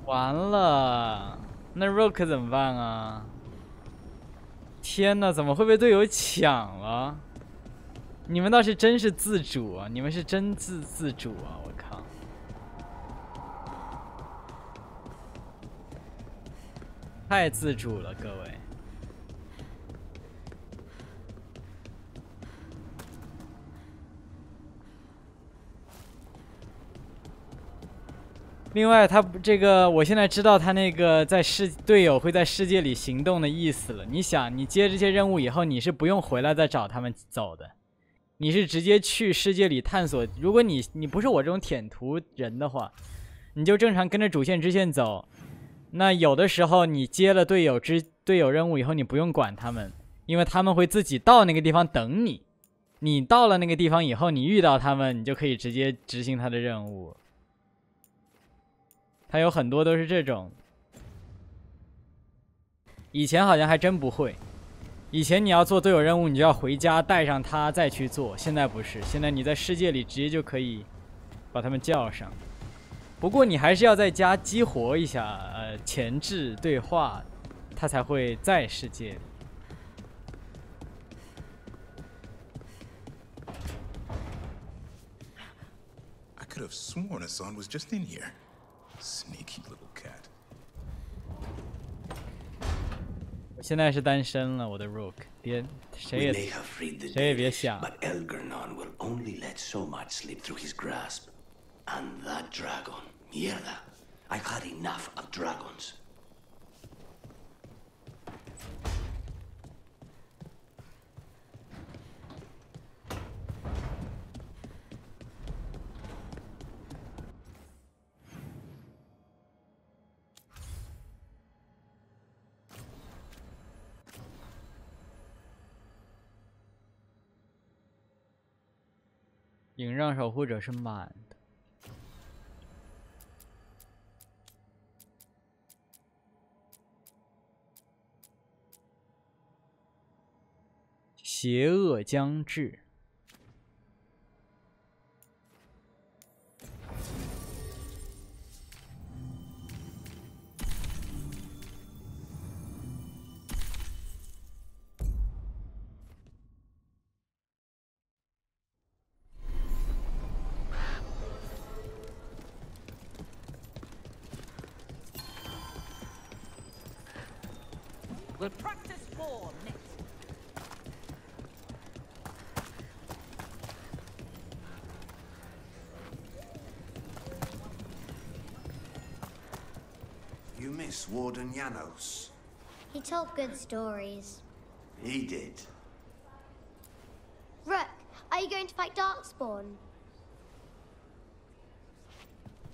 完了，那 Rook 怎么办啊？天哪，怎么会被队友抢了？你们倒是真是自主啊！你们是真自主啊！我靠！太自主了，各位。另外，他这个我现在知道他那个队友会在世界里行动的意思了。你想，你接这些任务以后，你是不用回来再找他们走的。你是直接去世界里探索。如果你不是我这种舔图人的话，你就正常跟着主线支线走。那有的时候你接了队友任务以后，你不用管他们，因为他们会自己到那个地方等你。你到了那个地方以后，你遇到他们，你就可以直接执行他的任务。他有很多都是这种。以前好像还真不会。以前你要做队友任务，你就要回家带上他再去做。现在不是，现在你在世界里直接就可以把他们叫上。不过你还是要在家激活一下，前置对话，他才会在世界里。I could have sworn a son was just in here. Sneaky little cat. 我现在是单身了，我的 Rook， 谁也别想。But Elgernon will only let so much slip through his grasp. And that dragon, mierda. I've had enough of dragons. 影让守护者是满的。邪恶将至。We'll practice more next. You miss Warden Janos. He told good stories. He did. Rook, are you going to fight Darkspawn?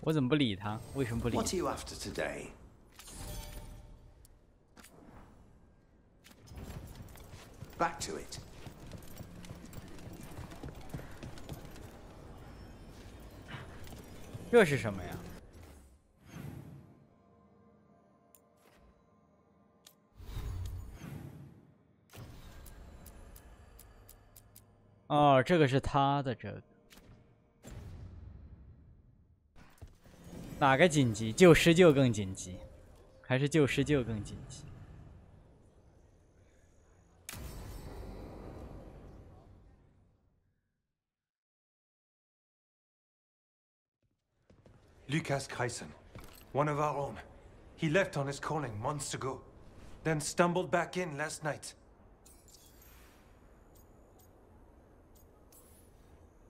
我怎么不理他？为什么不理？ What are you after today? Back to it. 这是什么呀？哦，这个是他的这个。哪个紧急？救施救更紧急，还是救施救更紧急？ Lucas Kreisen, one of our own. He left on his calling months ago, then stumbled back in last night.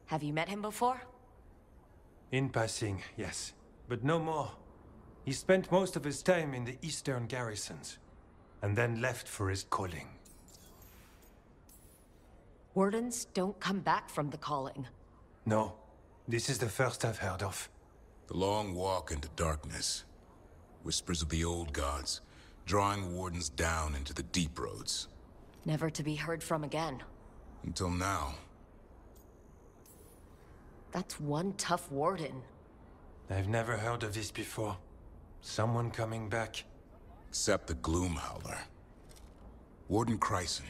Have you met him before? In passing, yes, but no more. He spent most of his time in the eastern garrisons, and then left for his calling. Wardens don't come back from the calling. No, this is the first I've heard of. The long walk into darkness. Whispers of the old gods, drawing wardens down into the deep roads. Never to be heard from again. Until now. That's one tough warden. I've never heard of this before. Someone coming back. Except the Gloom Howler. Warden Kreisen,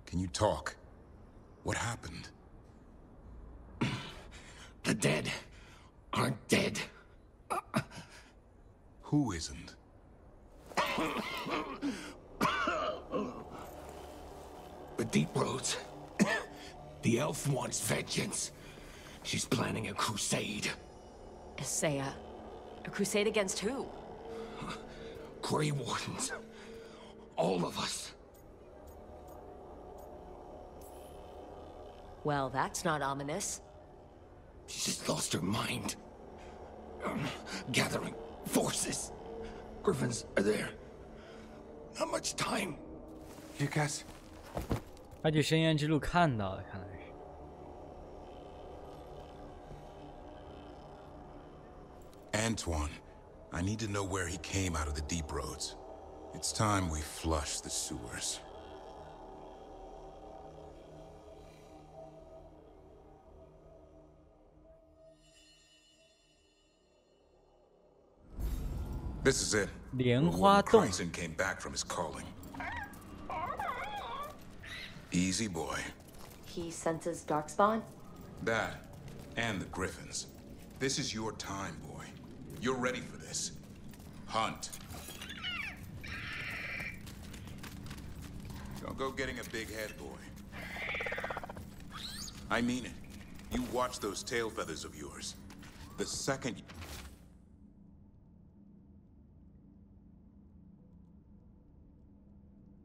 can you talk? What happened? The dead aren't dead. Who isn't? The deep roads. The elf wants vengeance. She's planning a crusade. Isaiah, a crusade against who? Grey Wardens. All of us. Well, that's not ominous. She's just lost her mind. Gathering forces. Griffins are there. Not much time. Lucas. 他去深渊之路看到了，看来是。Antoine, I need to know where he came out of the deep roads. It's time we flush the sewers. This is it. 莲花洞。 Kreisen came back from his calling. Easy boy. He senses darkspawn? That, and the griffins. This is your time, boy. You're ready for this. Hunt. Don't go getting a big head, boy. I mean it. You watch those tail feathers of yours. The second...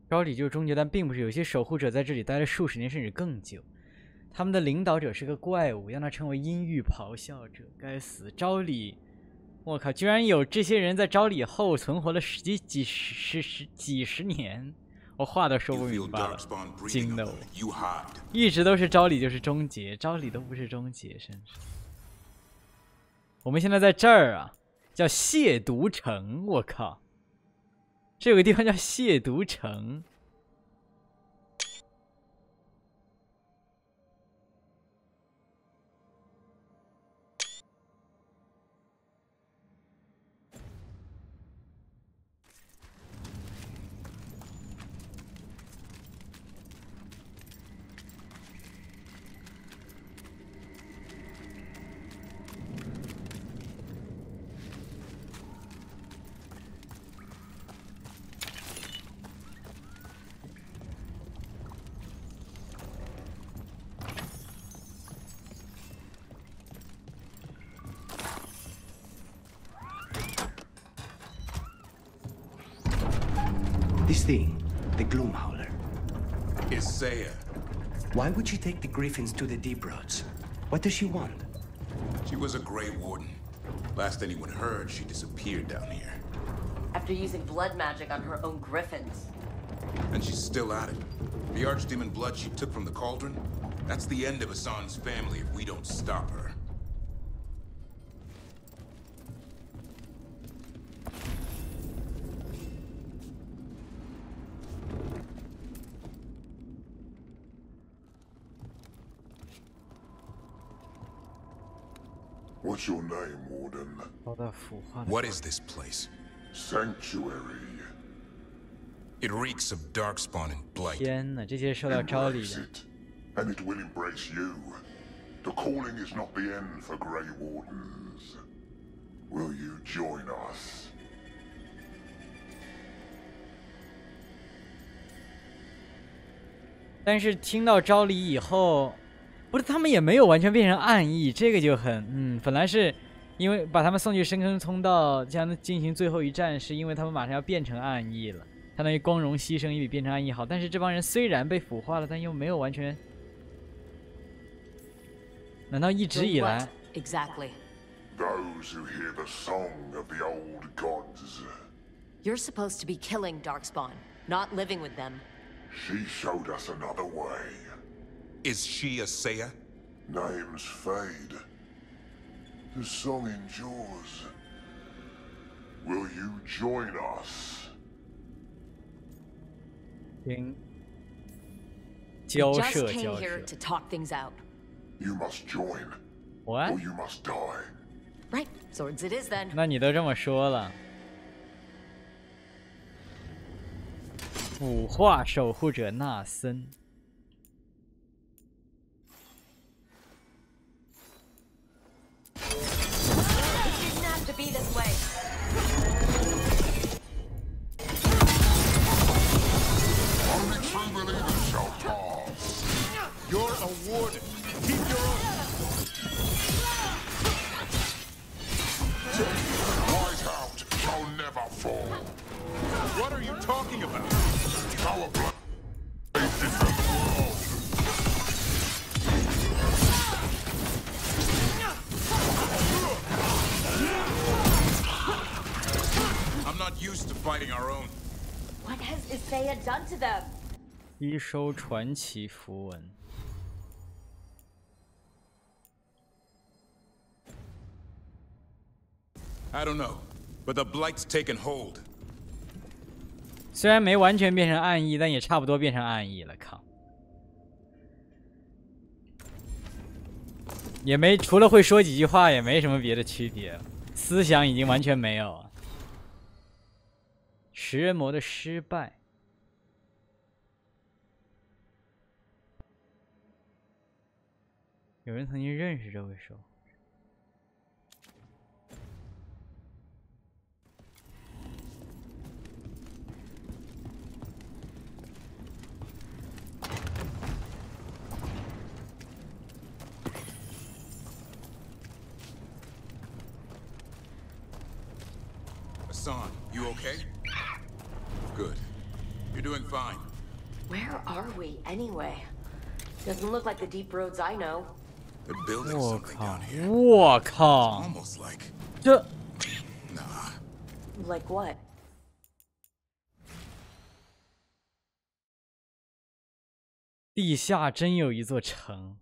昭里就是终结，但并不是。有些守护者在这里待了数十年甚至更久。他们的领导者是个怪物，让他成为阴郁咆哮者。该死！昭里，我靠，居然有这些人在昭里后存活了几十年，我话都说不明白了，惊的我。一直都是昭里就是终结，昭里都不是终结，甚至。我们现在在这儿啊，叫亵渎城，我靠！ 这有个地方叫亵渎城。This thing, the Gloom Howler. Isaiah. Why would she take the Griffins to the deep roads? What does she want? She was a Grey Warden. Last anyone heard, she disappeared down here. After using blood magic on her own griffins. And she's still at it. The Archdemon blood she took from the cauldron? That's the end of Hassan's family if we don't stop her. What's your name, Warden? What is this place? Sanctuary. It reeks of darkspawn and blight. 天哪，这些受到招礼 Embrace 的。 it, and it will embrace you. The calling is not the end for Grey Wardens. Will you join us? 但是听到招礼以后，不是他们也没有完全变成暗翼，这个就很本来是因为把他们送去深坑通道，将进行最后一战，是因为他们马上要变成暗翼了，相当于光荣牺牲也比变成暗翼好。但是这帮人虽然被腐化了，但又没有完全。难道一直以来 ？Exactly. Those who hear the song of the old gods. You're supposed to be killing Darkspawn, not living with them. She showed us another way. Is she a Seiya? Name's Fade. The song endures. Will you join us? 交 Just 涉 came 交 here 涉 to talk things out. You must join. What? Or you must die. Right, swords it is then. 那你都这么说了。腐化守护者纳森。It didn't have to be this way. Only true believers shall pass. You're a warden. Keep your own. Whiteout shall never fall. What are you talking about? Our blood a different world. I'm not used to fighting our own. What has Isaiah done to them? 吸收传奇符文。I don't know, but the Blight's taken hold. 虽然没完全变成暗翼，但也差不多变成暗翼了。靠，也没除了会说几句话，也没什么别的区别，思想已经完全没有了。食人魔的失败。有人曾经认识这位守护者。Hassan, you okay? Good. You're doing fine. Where are we, anyway? Doesn't look like the deep roads I know. They're building something down here. 我靠！ Almost like 这 Nah. Like what? 地下真有一座城。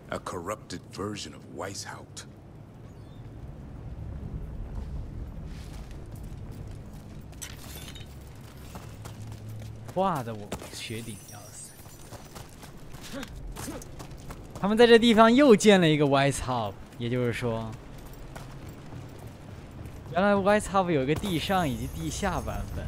A corrupted version of Weishaupt. 画的我血顶要死。他们在这地方又建了一个 Weishaupt， 也就是说，原来 Weishaupt 有一个地上以及地下版本。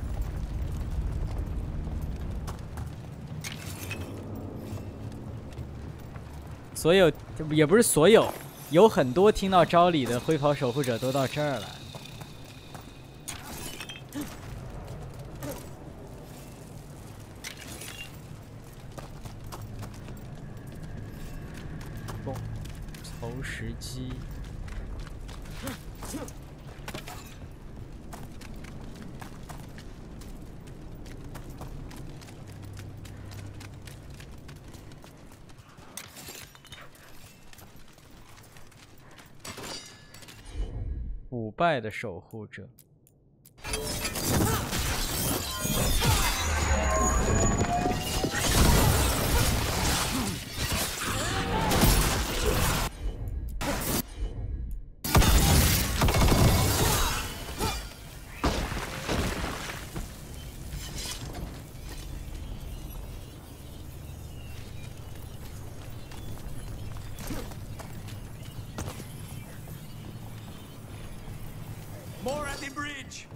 所有也不是所有，有很多听到招礼的灰袍守护者都到这儿来。投石机。腐败的守护者。bridge.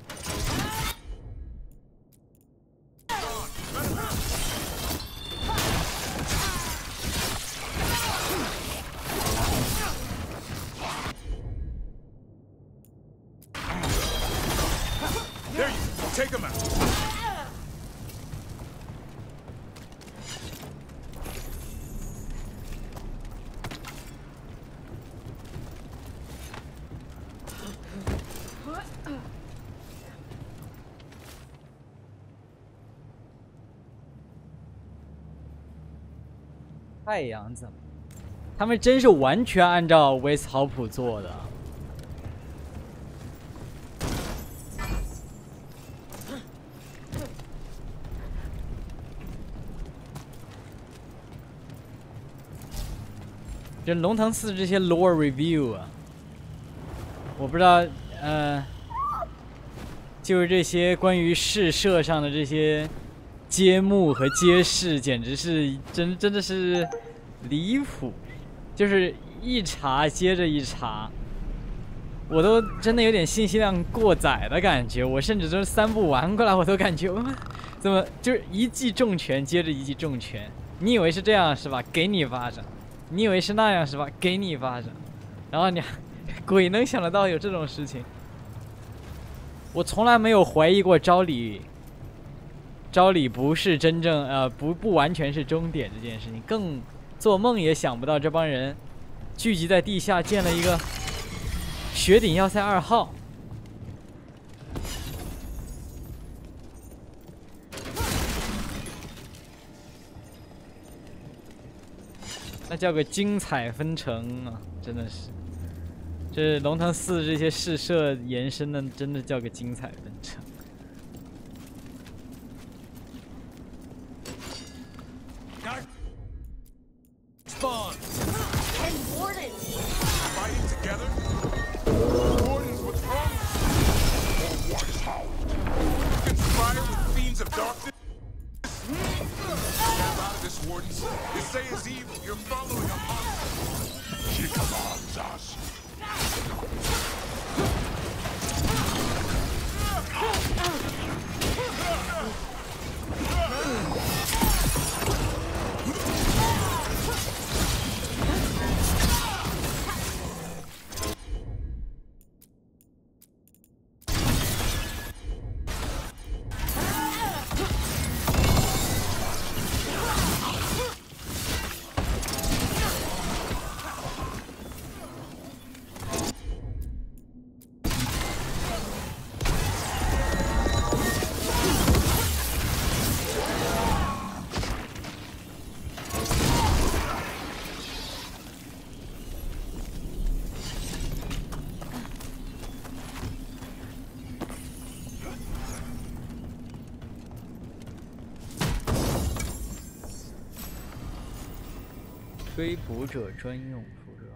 There you go. Take him out. 太阳怎么？他们真是完全按照威斯豪普做的。这龙腾寺这些 lore review 啊，我不知道，就是这些关于试射上的这些揭幕和揭示，简直是真的是离谱，就是一茬接着一茬，我都真的有点信息量过载的感觉。我甚至就是3部玩过来，我都感觉怎么就是一记重拳接着一记重拳？你以为是这样是吧？给你一巴掌。你以为是那样是吧？给你一巴掌，然后你鬼能想得到有这种事情？我从来没有怀疑过昭里不是真正不完全是终点这件事情，更做梦也想不到这帮人聚集在地下建了一个雪顶要塞2号。那叫个精彩纷呈啊！真的是，这龙腾寺这些试射延伸的，真的叫个精彩纷呈。Spawn. And wardens. Fighting together. Wardens, what's wrong? What's how? Conspire with fiends of darkness. Snap out of this, wardens. You say is evil. You're following a monster. She commands us.追捕者专用服装。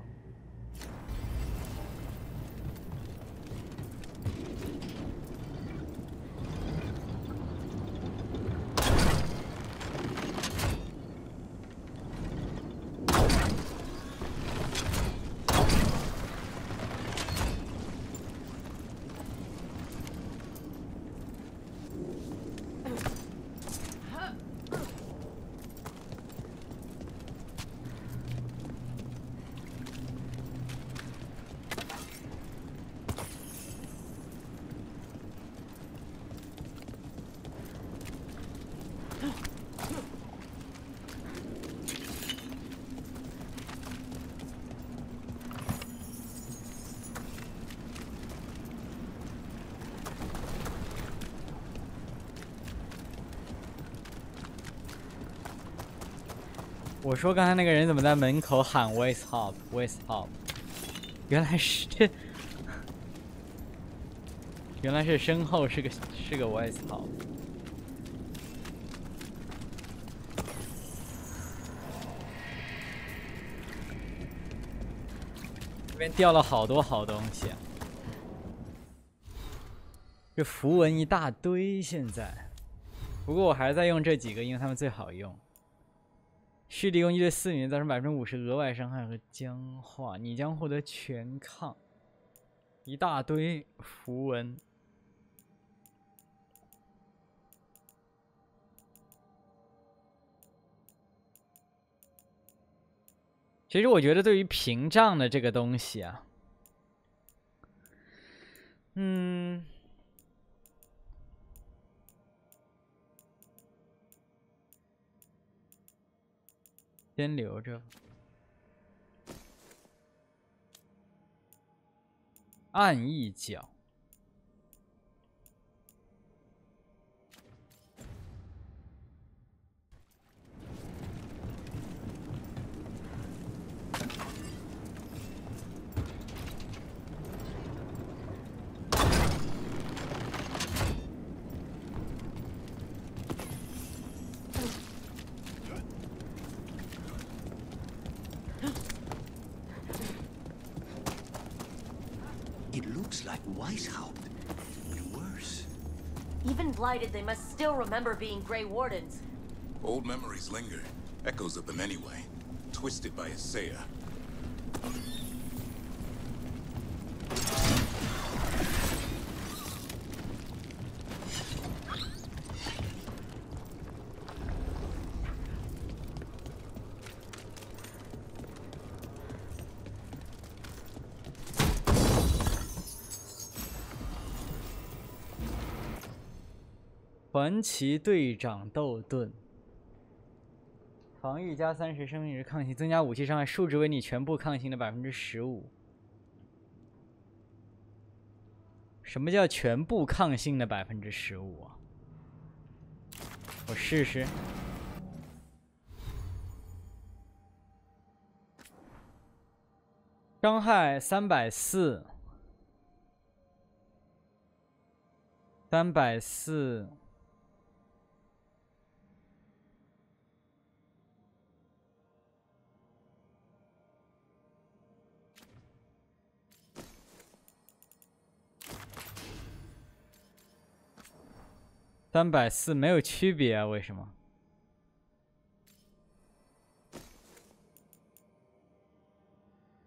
我说刚才那个人怎么在门口喊 West Hop West Hop？ 原来是身后是个 West Hop。这边掉了好多好东西啊！这符文一大堆，现在。不过我还是在用这几个，因为它们最好用。蓄力攻击对4名造成50%额外伤害和僵化，你将获得全抗。一大堆符文，其实我觉得对于屏障的这个东西啊，先留着。暗一角。Even blighted, they must still remember being Grey Wardens. Old memories linger. Echoes of them anyway. Twisted by Isaiah. 传奇队长斗盾，防御加30，生命值抗性，增加武器伤害数值为你全部抗性的15%。什么叫全部抗性的15%啊？我试试。伤害340。340。 340没有区别啊？为什么？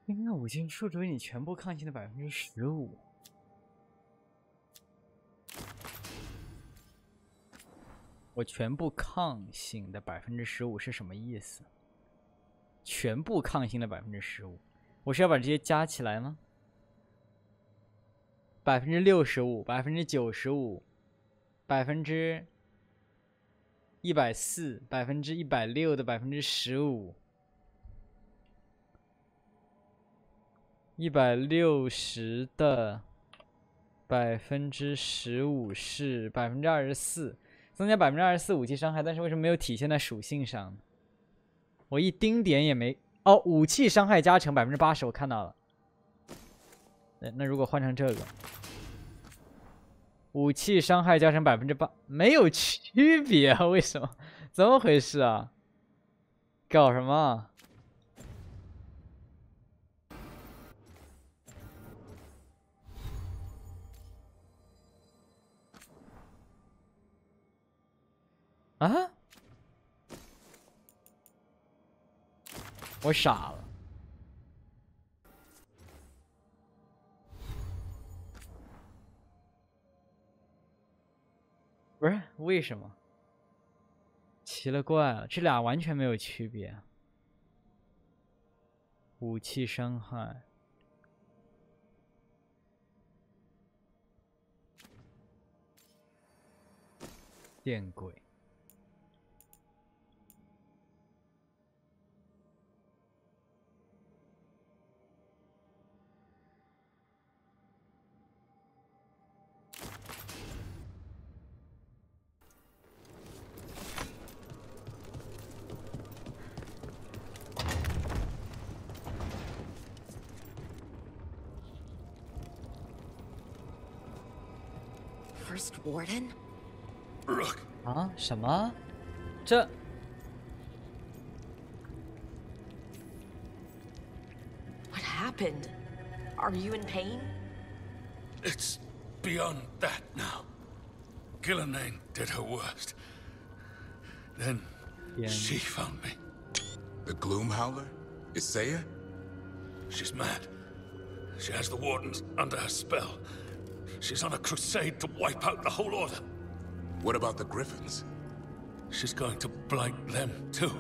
应该武器数值为你全部抗性的15%。我全部抗性的15%是什么意思？全部抗性的15%，我是要把这些加起来吗？65%、95%。140%、160%的15%，160的15%是24%，增加24%武器伤害，但是为什么没有体现在属性上呢？我一丁点也没哦，武器伤害加成80%，我看到了。那如果换成这个。 武器伤害加成8%，没有区别啊？为什么？怎么回事啊？搞什么？啊？我傻了。 不是为什么？奇了怪了，这俩完全没有区别。武器伤害，见鬼！ First Warden? Look. 啊？什么？这 What happened? Are you in pain? It's beyond that now. Gillenane did her worst. Then she found me. The Gloom Howler? Isaiah? She's mad. She has the Wardens under her spell. She's on a crusade to wipe out the whole Order. What about the Griffins? She's going to blight them too.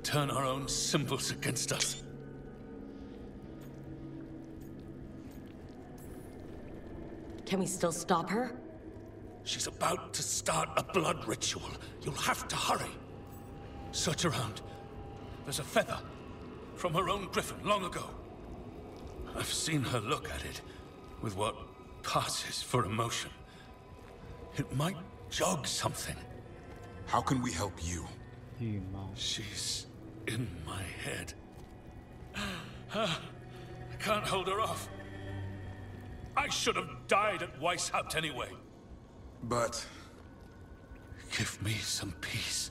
turn our own symbols against us. Can we still stop her? She's about to start a blood ritual. You'll have to hurry. Search around. There's a feather from her own griffin long ago. I've seen her look at it with what passes for emotion. It might jog something. How can we help you? She's in my head. I can't hold her off. I should have died at Weishaupt anyway. But... give me some peace.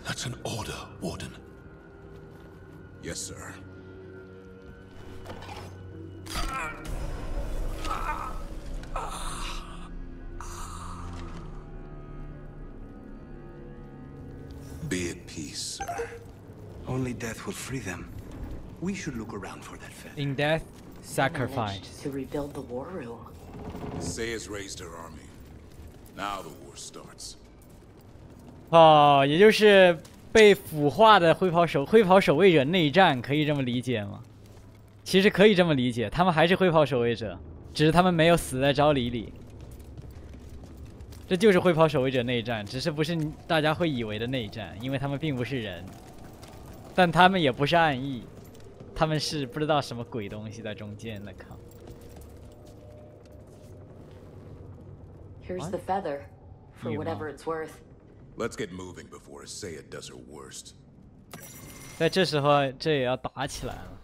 That's an order, Warden. Yes, sir. Be at peace, sir. Only death will free them. We should look around for that feather. In death, sacrifice. To rebuild the war room. Sayas raised her army. Now the war starts. 哦，也就是被腐化的灰袍守卫者内战，可以这么理解吗？其实可以这么理解，他们还是灰袍守卫者，只是他们没有死在昭里里。这就是灰袍守卫者内战，只是不是大家会以为的内战，因为他们并不是人，但他们也不是暗翼，他们是不知道什么鬼东西在中间的。靠！ Here's the feather, for whatever it's worth. Let's get moving before Saya does her worst. 在这时候，这也要打起来了。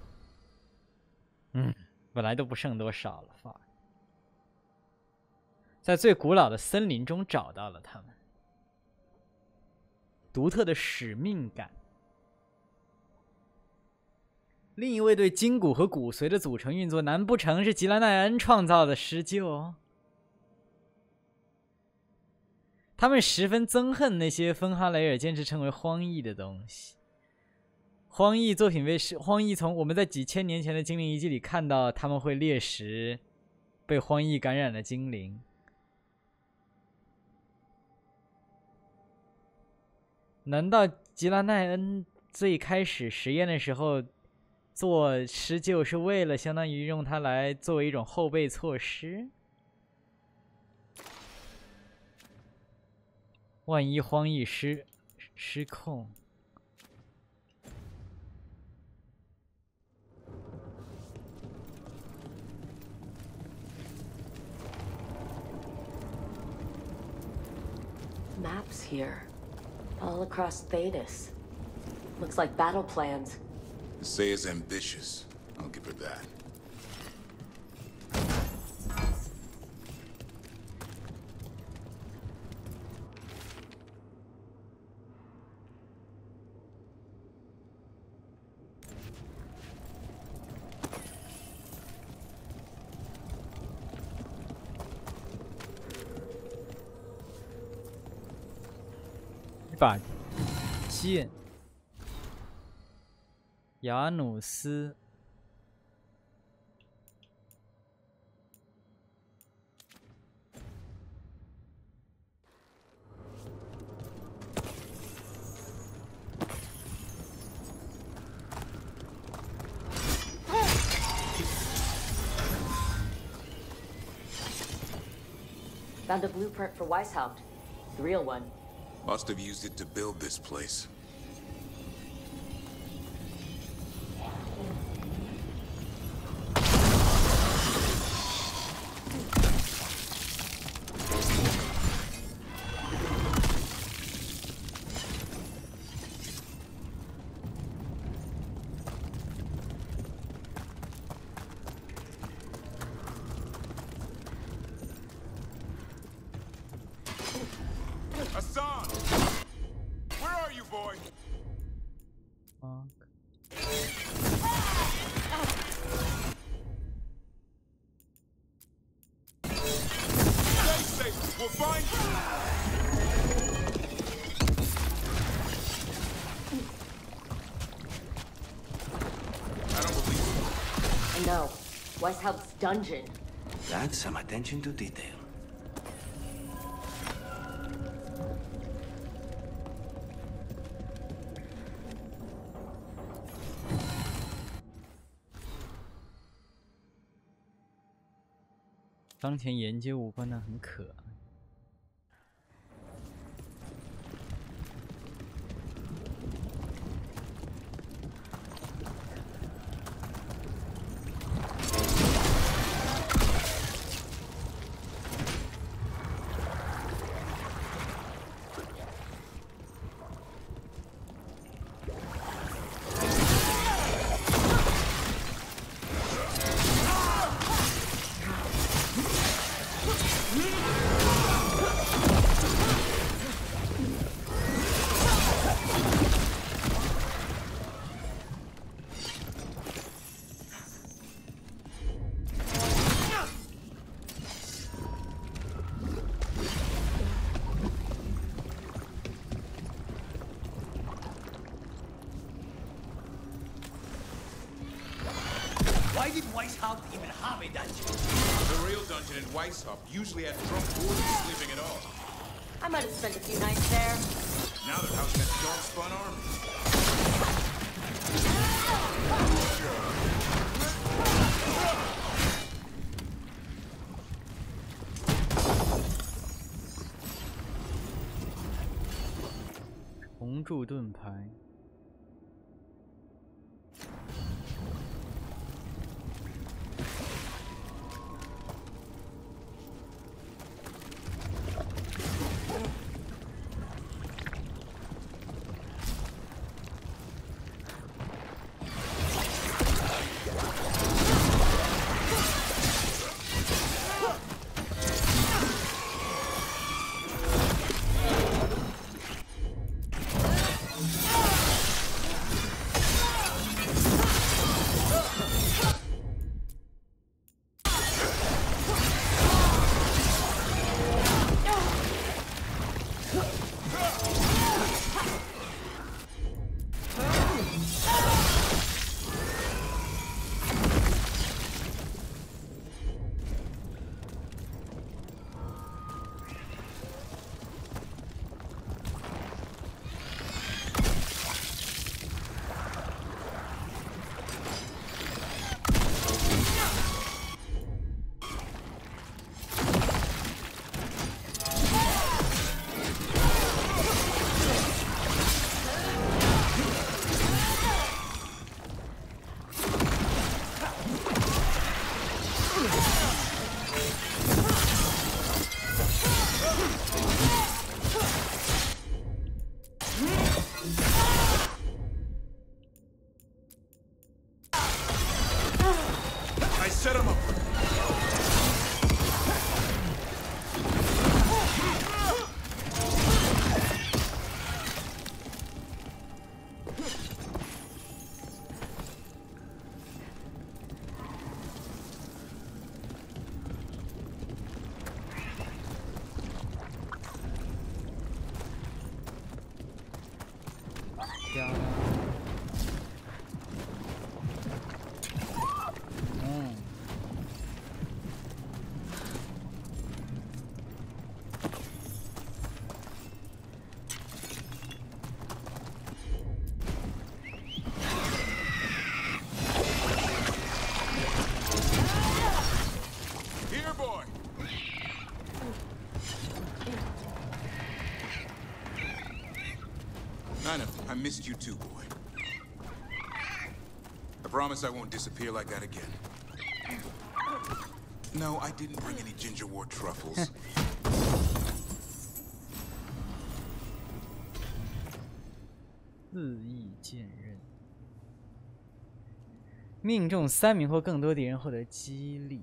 本来都不剩多少了，fuck。在最古老的森林中找到了他们，独特的使命感。另一位对筋骨和骨髓的组成运作，难不成是吉兰奈恩创造的施救？ 他们十分憎恨那些芬哈雷尔坚持称为荒异的东西。荒异作品荒异从我们在几千年前的精灵遗迹里看到，他们会猎食被荒异感染的精灵。难道吉拉奈恩最开始实验的时候做施救是为了相当于用它来作为一种后备措施？ 万一荒异失控，Maps here, all across Thedas. Looks like battle plans. Saya's ambitious. I'll give her that.一把剑，雅努斯。Found a blueprint for Weishaupt, the real one. Must have used it to build this place. No, Weishaupt's dungeon. That's some attention to detail. 当前研究无关的很可。 Why did Weishaupt even have a dungeon? The real dungeon in Weishaupt usually had drunk wardens sleeping at all. I might have spent a few nights there. Now they're housing that dog-spun army. 重铸盾牌。 Set him up. I missed you too, boy. I promise I won't disappear like that again. No, I didn't bring any ginger wort truffles. 肆意剑刃，命中3名或更多敌人获得激励。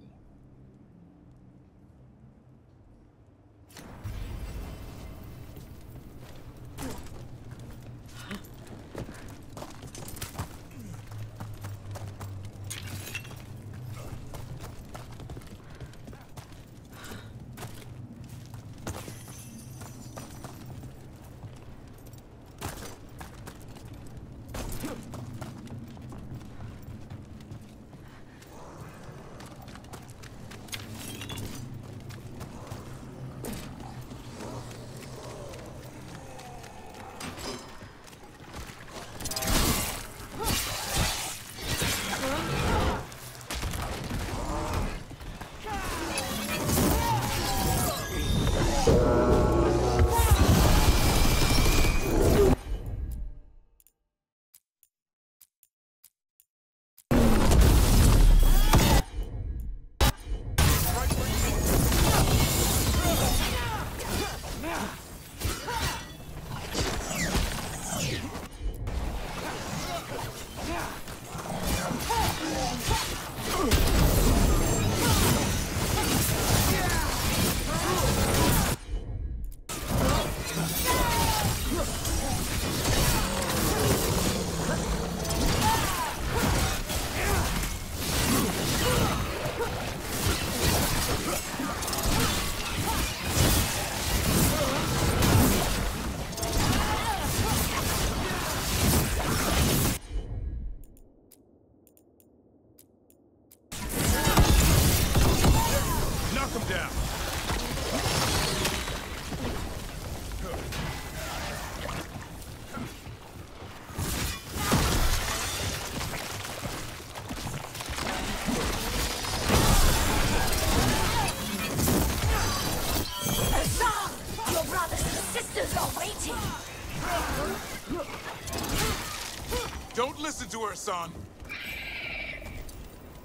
listen to her, Hassan.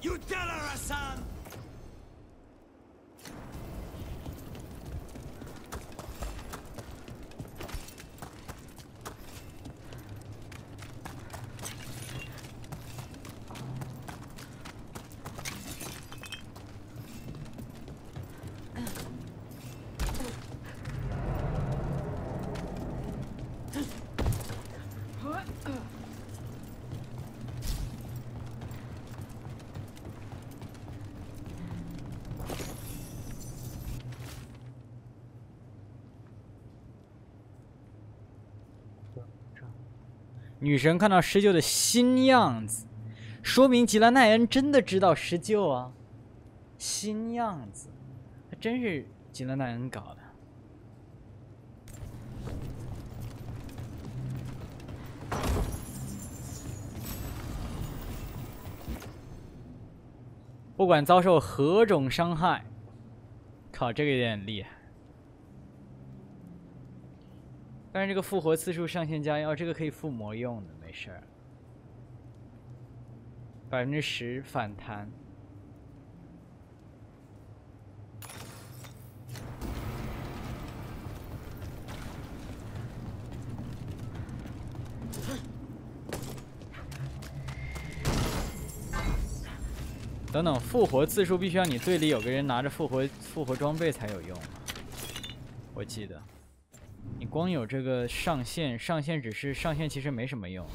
You tell her, Hassan.女神看到施救的新样子，说明吉兰奈恩真的知道施救啊！新样子，还真是吉兰奈恩搞的。不管遭受何种伤害，靠，这个有点厉害。但是这个复活次数上限加1，这个可以附魔用的，没事儿。10%反弹。等等，复活次数必须要你队里有个人拿着复活装备才有用啊，我记得。你光有这个上限只是上限，其实没什么用。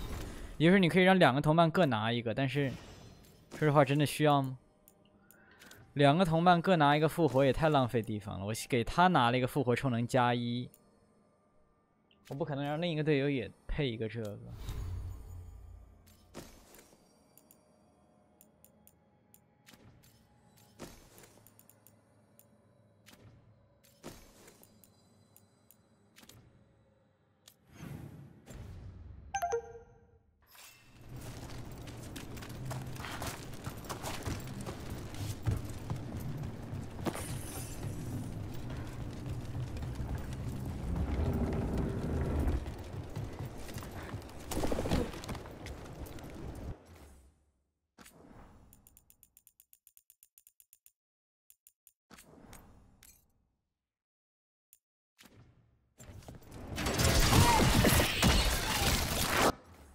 也就是你可以让2个同伴各拿一个，但是说实话，真的需要吗？2个同伴各拿一个复活也太浪费地方了。我给他拿了一个复活，充能加1，我不可能让另一个队友也配一个这个。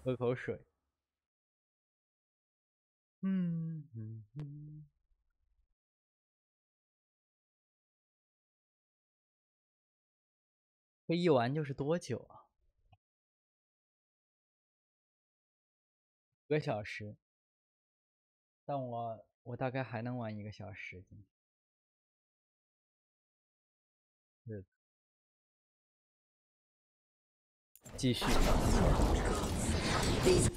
喝口水。这一玩就是多久啊？1个小时。但我大概还能玩1个小时。继续。These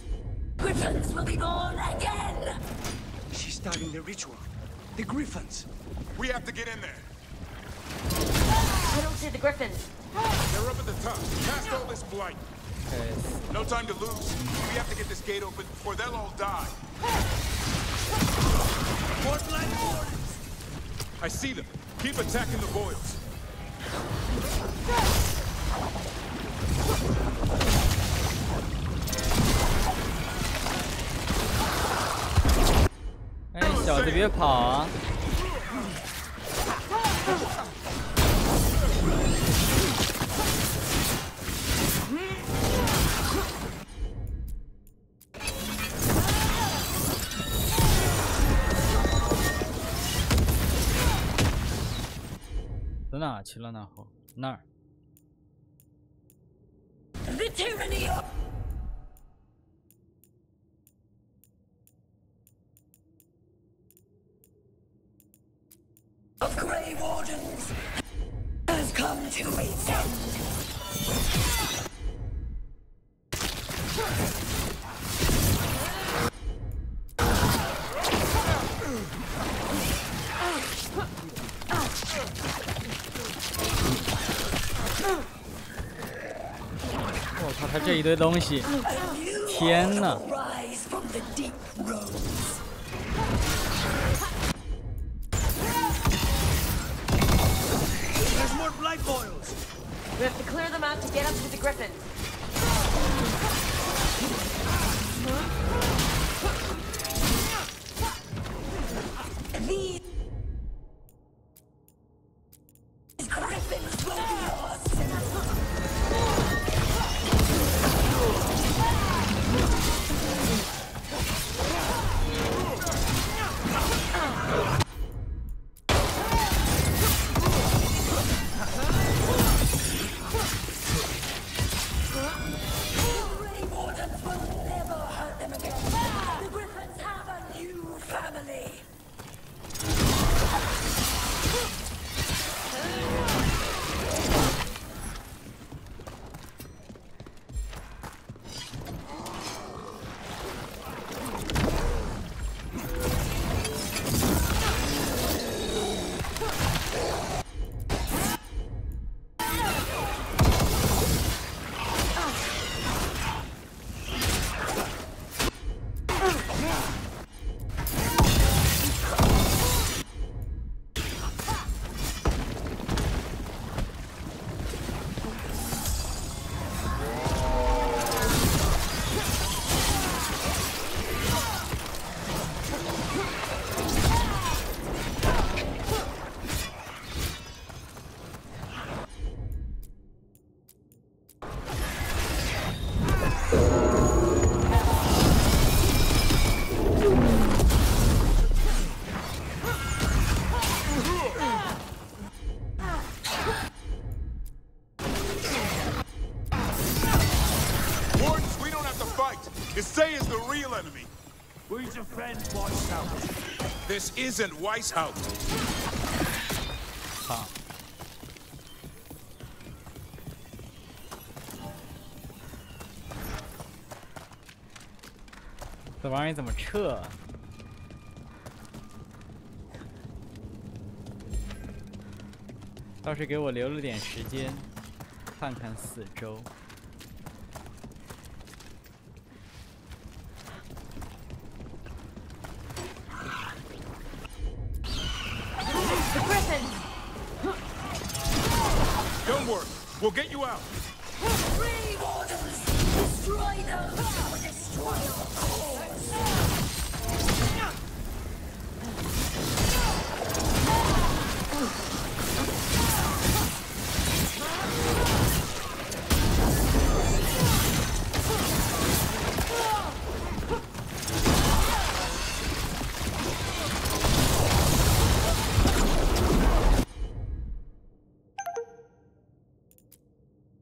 griffins will be born again. She's starting the ritual. The griffins. We have to get in there. I don't see the griffins. They're up at the top, past all this blight. Okay. No time to lose. We have to get this gate open before they'll all die. More blight wardens. I see them. Keep attacking the boils. 哎，小子别跑啊！走哪去了？那后那儿。The tyranny of Grey Wardens has come to its end.我靠，他这一堆东西，天哪！ Rise from the deep roads. There's more blight boils. We have to clear them out to get up to the griffins. This isn't Weishaupt. 好。这玩意儿怎么撤？倒是给我留了点时间，看看四周。 Don't worry, we'll get you out. Free Wardens! Destroy them! Destroy the cause!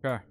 Sure.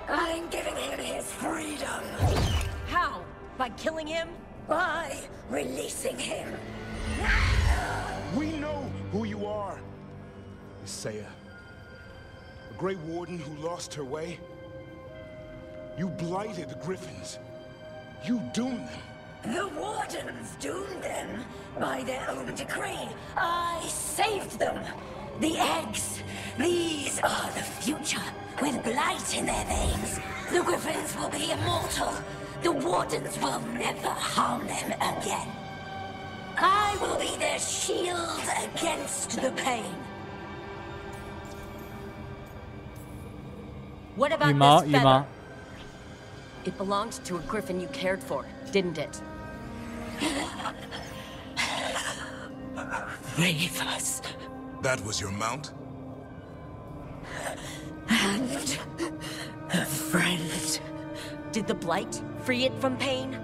I'm giving him his freedom. How? By killing him? By releasing him. We know who you are, Isaiah. A Grey Warden who lost her way. You blighted the Griffins. You doomed them. The Wardens doomed them by their own decree. I saved them. The eggs. These are the future. With blight in their veins, the Griffins will be immortal. The Wardens will never harm them again. I will be their shield against the pain. What about this feather? It belonged to a Griffin you cared for, didn't it? Reavers. That was your mount? And a friend. Did the blight free it from pain?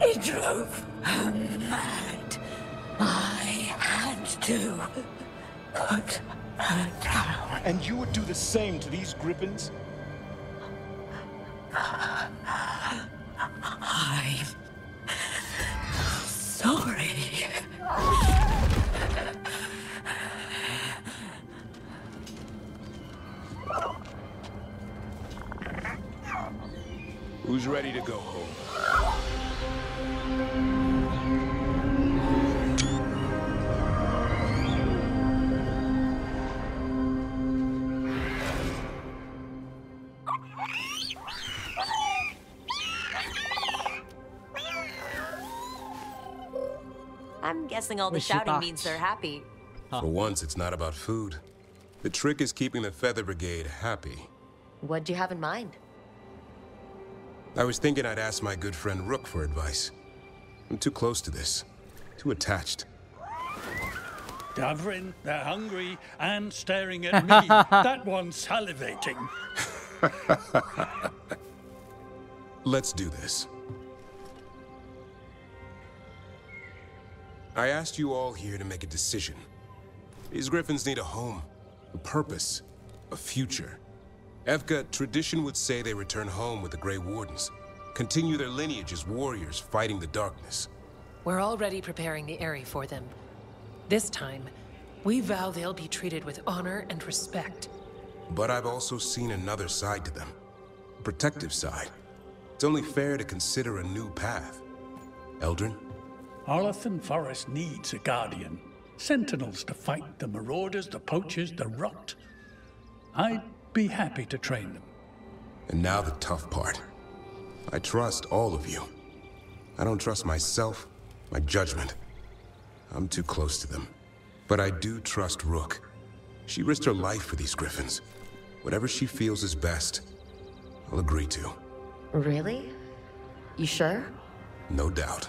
It drove her mad. I had to put her down. And you would do the same to these Griffins? I'm sorry. Who's ready to go home? I'm guessing all the shouting means they're happy. For once, it's not about food. The trick is keeping the Feather Brigade happy. What'd you have in mind? I was thinking I'd ask my good friend Rook for advice. I'm too close to this. Too attached. Davrin, they're hungry and staring at me. That one's salivating. Let's do this. I asked you all here to make a decision. These Griffins need a home, a purpose, a future. Evka, tradition would say they return home with the Grey Wardens. Continue their lineage as warriors fighting the darkness. We're already preparing the Eyrie for them. This time, we vow they'll be treated with honor and respect. But I've also seen another side to them. A protective side. It's only fair to consider a new path. Eldrin? Arlathan Forest needs a guardian. Sentinels to fight the marauders, the poachers, the rot. I'd be happy to train them. And now the tough part. I trust all of you. I don't trust myself, my judgment. I'm too close to them. But I do trust Rook. She risked her life for these griffins. Whatever she feels is best, I'll agree to. Really? You sure? No doubt.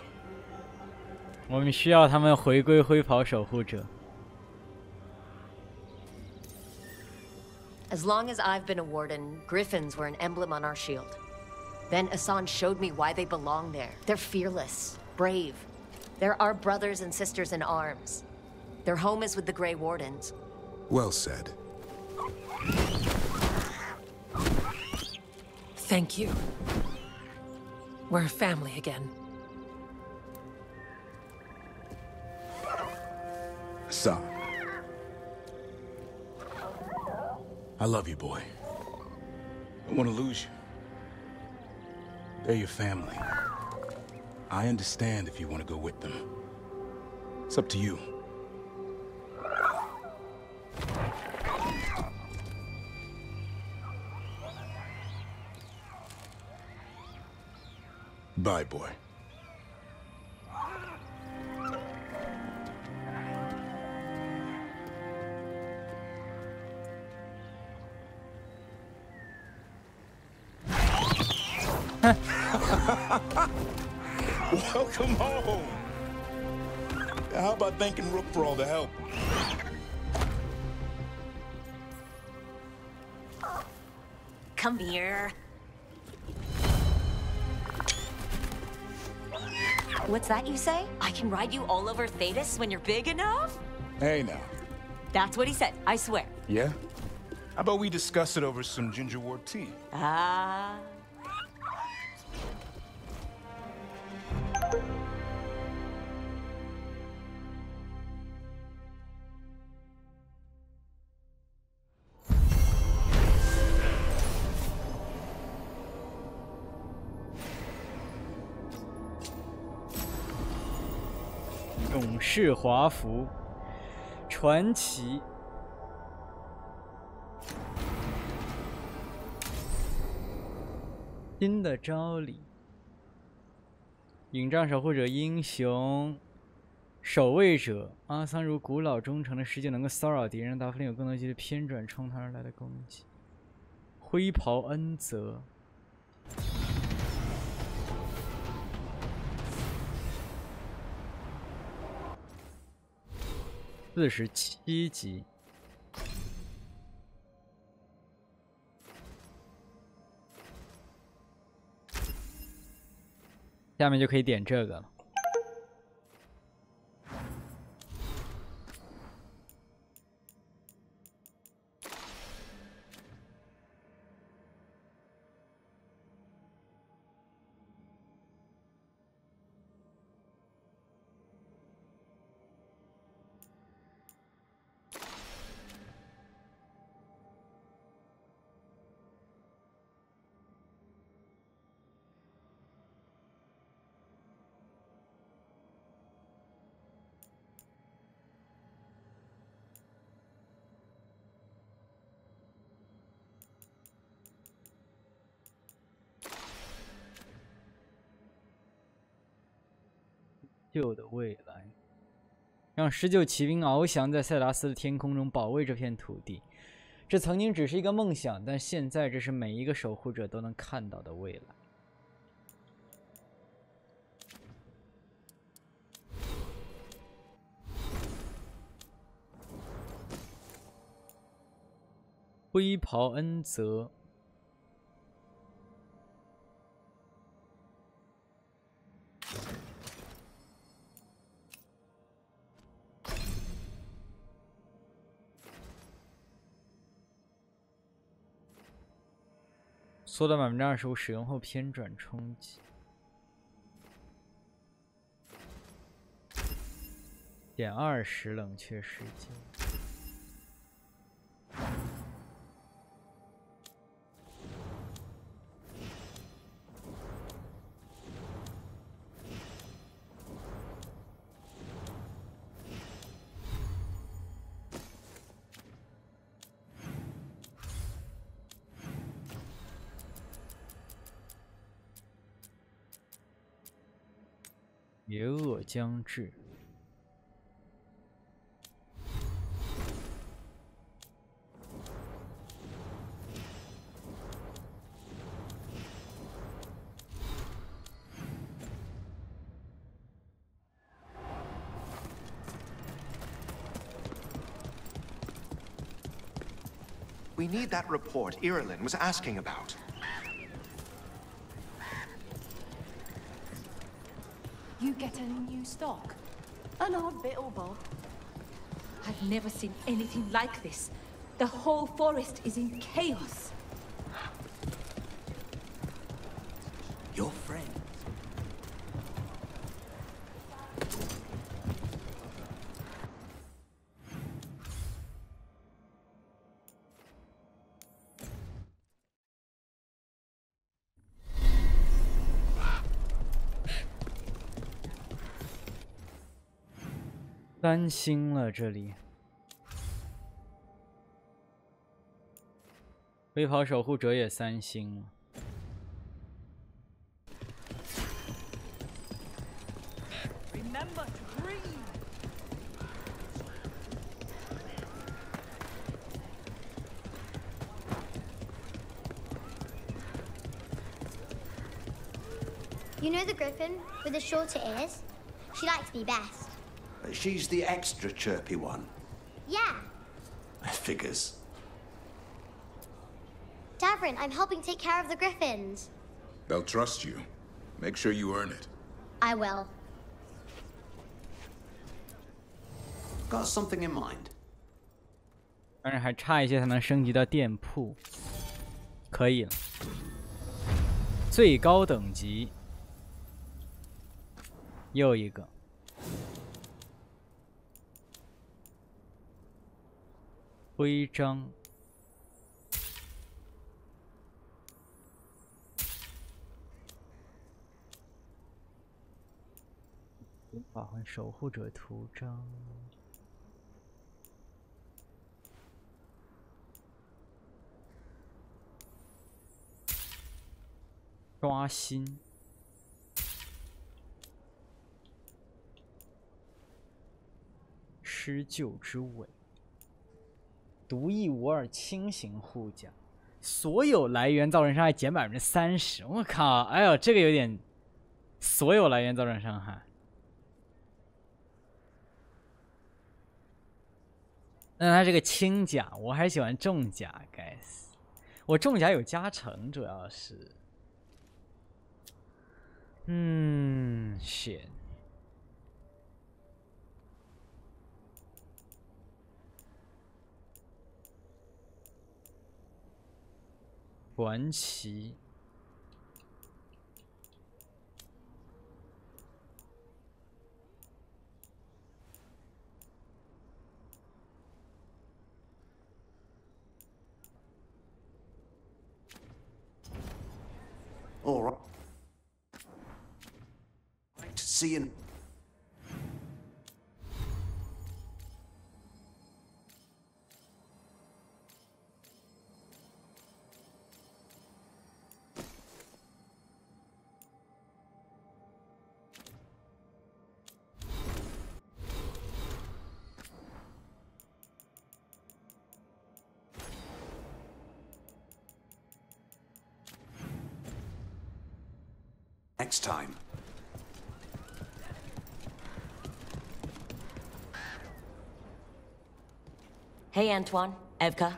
我们需要他们回归灰袍守护者。As long as I've been a warden, griffins were an emblem on our shield. Then Asan showed me why they belong there. They're fearless, brave. They're our brothers and sisters in arms. Their home is with the Grey Wardens. Well said. Thank you. We're family again. Son. I love you, boy. I don't want to lose you. They're your family. I understand if you want to go with them. It's up to you. Bye, boy. Welcome home. How about thanking Rook for all the help? Come here. What's that you say? I can ride you all over Thetis when you're big enough? Hey, now. That's what he said, I swear. Yeah? How about we discuss it over some gingerwort tea? Ah.勇士华服，传奇。新的招礼，影障守护者英雄，守卫者阿桑如古老忠诚的施救能够骚扰敌人，让达芙琳有更多机会偏转冲他而来的攻击。灰袍恩泽。47级，下面就可以点这个了。旧的未来，让施救骑兵翱翔在塞达斯的天空中，保卫这片土地。这曾经只是一个梦想，但现在这是每一个守护者都能看到的未来。灰袍恩泽。缩短25%，使用后偏转冲击。减20冷却时间。邪恶将至。We need that report Irilyn was asking about. You get any new stock? An odd bit or bob? I've never seen anything like this. The whole forest is in chaos. Your friend. 3星了，这里。飞跑守护者也3星了。Remember to breathe. You know the griffin with the shorter ears? She likes me best. She's the extra chirpy one. Yeah. Figures. Davrin, I'm helping take care of the griffins. They'll trust you. Make sure you earn it. I will. Got something in mind? 但是还差一些才能升级到店铺。可以了。最高等级。又一个。徽章。法环守护者图章。刷新。施救之尾。独一无二轻型护甲，所有来源造成伤害减30%。我靠！哎呦，这个有点，所有来源造成伤害。那它这个轻甲，我还喜欢重甲，该死！我重甲有加成，主要是，shit。传奇。All right. See you. Next time. Hey, Antoine, Evka.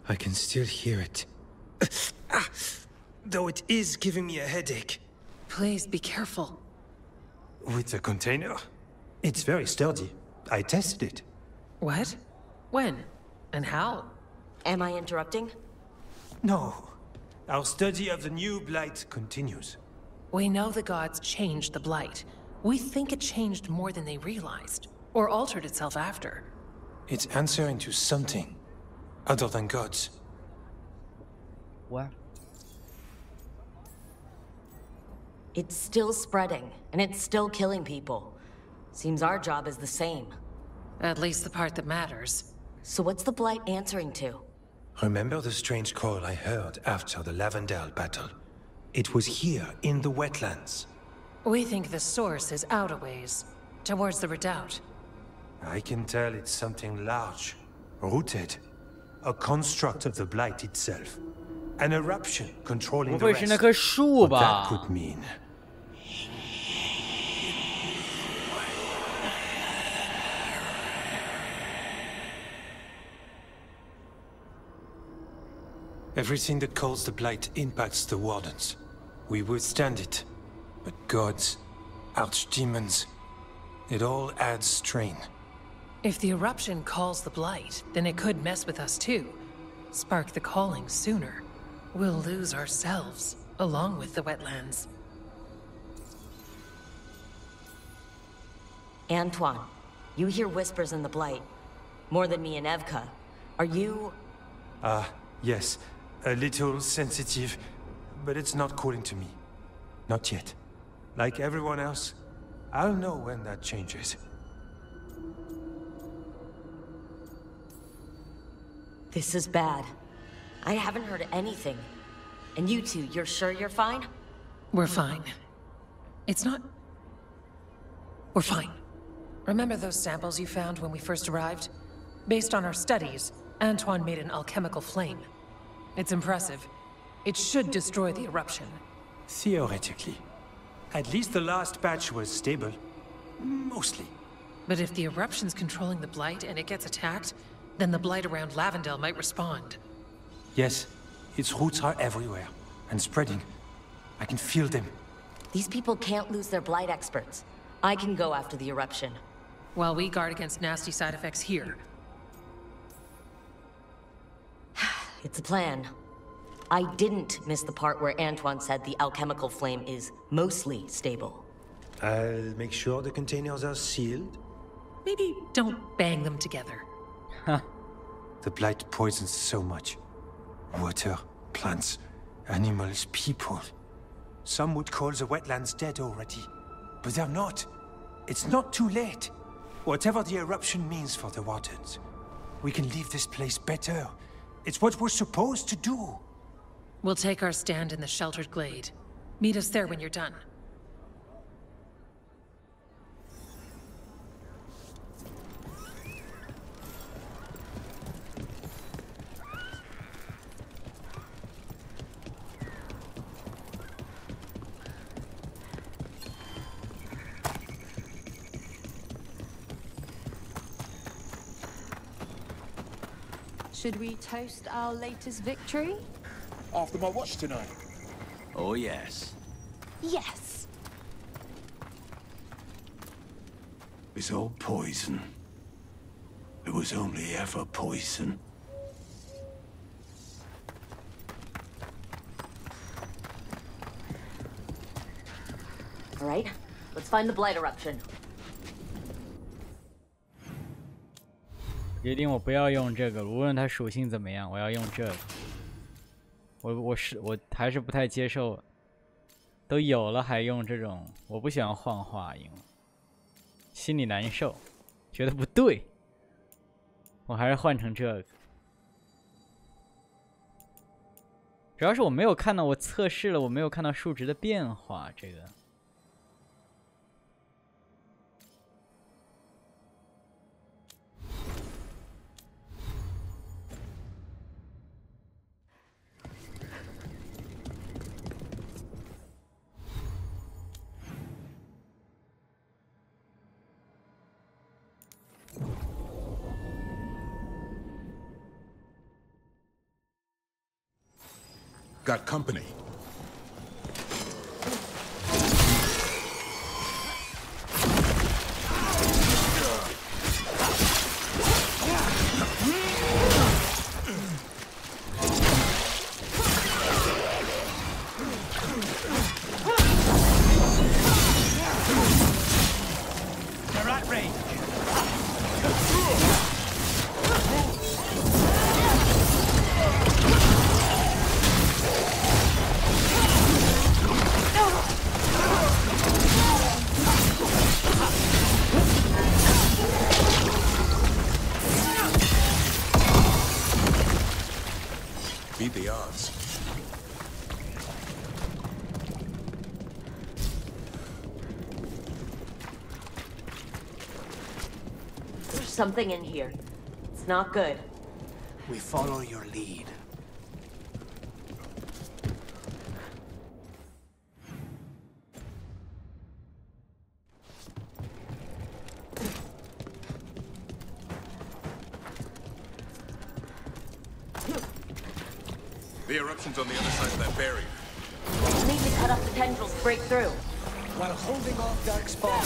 I can still hear it. Though it is giving me a headache. Please be careful. With the container? It's very sturdy. I tested it. What? When? And how? Am I interrupting? No. Our study of the new blight continues. We know the gods changed the blight. We think it changed more than they realized, or altered itself after. It's answering to something other than gods. What? It's still spreading, and it's still killing people. Seems our job is the same. At least the part that matters. So what's the blight answering to? Remember the strange call I heard after the Lavendale battle? It was here, in the wetlands. We think the source is out a ways, towards the redoubt. I can tell it's something large, rooted. A construct of the blight itself. An eruption controlling the rest. What that could mean. Everything that calls the blight impacts the Wardens. We withstand it. But gods, archdemons, it all adds strain. If the eruption calls the blight, then it could mess with us too. Spark the calling sooner. We'll lose ourselves, along with the wetlands. Antoine, you hear whispers in the blight. More than me and Evka. Are you... Yes. A little sensitive, but it's not calling to me. Not yet. Like everyone else, I'll know when that changes. This is bad. I haven't heard anything. And you two, you're sure you're fine? We're fine. It's not... We're fine. Remember those samples you found when we first arrived? Based on our studies, Antoine made an alchemical flame. It's impressive. It should destroy the eruption. Theoretically. At least the last batch was stable. Mostly. But if the eruption's controlling the blight and it gets attacked, then the blight around Lavendale might respond. Yes. Its roots are everywhere. And spreading. I can feel them. These people can't lose their blight experts. I can go after the eruption. While we guard against nasty side effects here. It's a plan. I didn't miss the part where Antoine said the alchemical flame is mostly stable. I'll make sure the containers are sealed. Maybe don't bang them together. The blight poisons so much. Water, plants, animals, people. Some would call the wetlands dead already. But they're not. It's not too late. Whatever the eruption means for the Wardens, we can leave this place better. It's what we're supposed to do. We'll take our stand in the sheltered glade. Meet us there when you're done. Should we toast our latest victory? After my watch tonight? Oh, yes. Yes. It's all poison. It was only ever poison. All right, let's find the blight eruption. 决定我不要用这个，无论它属性怎么样，我要用这个。我还是不太接受，都有了还用这种，我不喜欢幻化，因为心里难受，觉得不对。我还是换成这个。主要是我没有看到，我测试了，我没有看到数值的变化，这个。Got company. Beat the odds. There's something in here. It's not good. We follow your lead. The eruption's on the other side of that barrier. We need to cut off the tendrils to break through. While holding off dark spawn.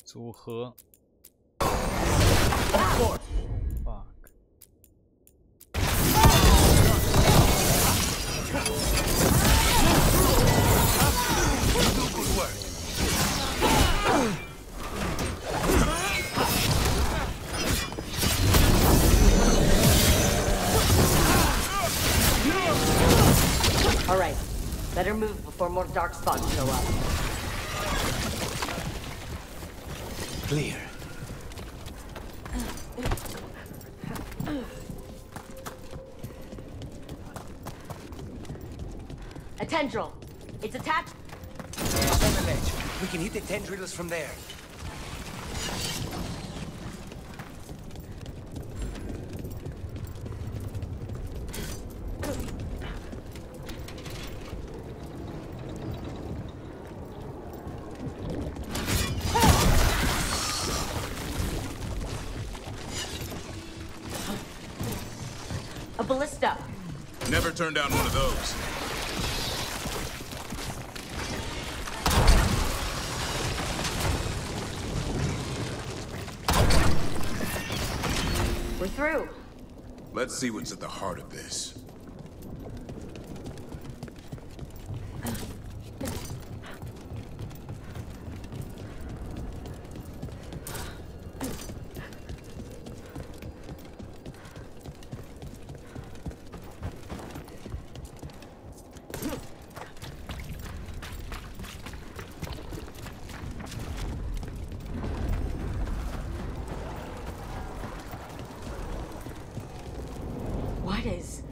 组合。All right, better move before more dark spots show up. Clear. A tendril. It's attached. We can hit the tendrils from there. A ballista. Never turn down one of those. We're through. Let's see what's at the heart of this.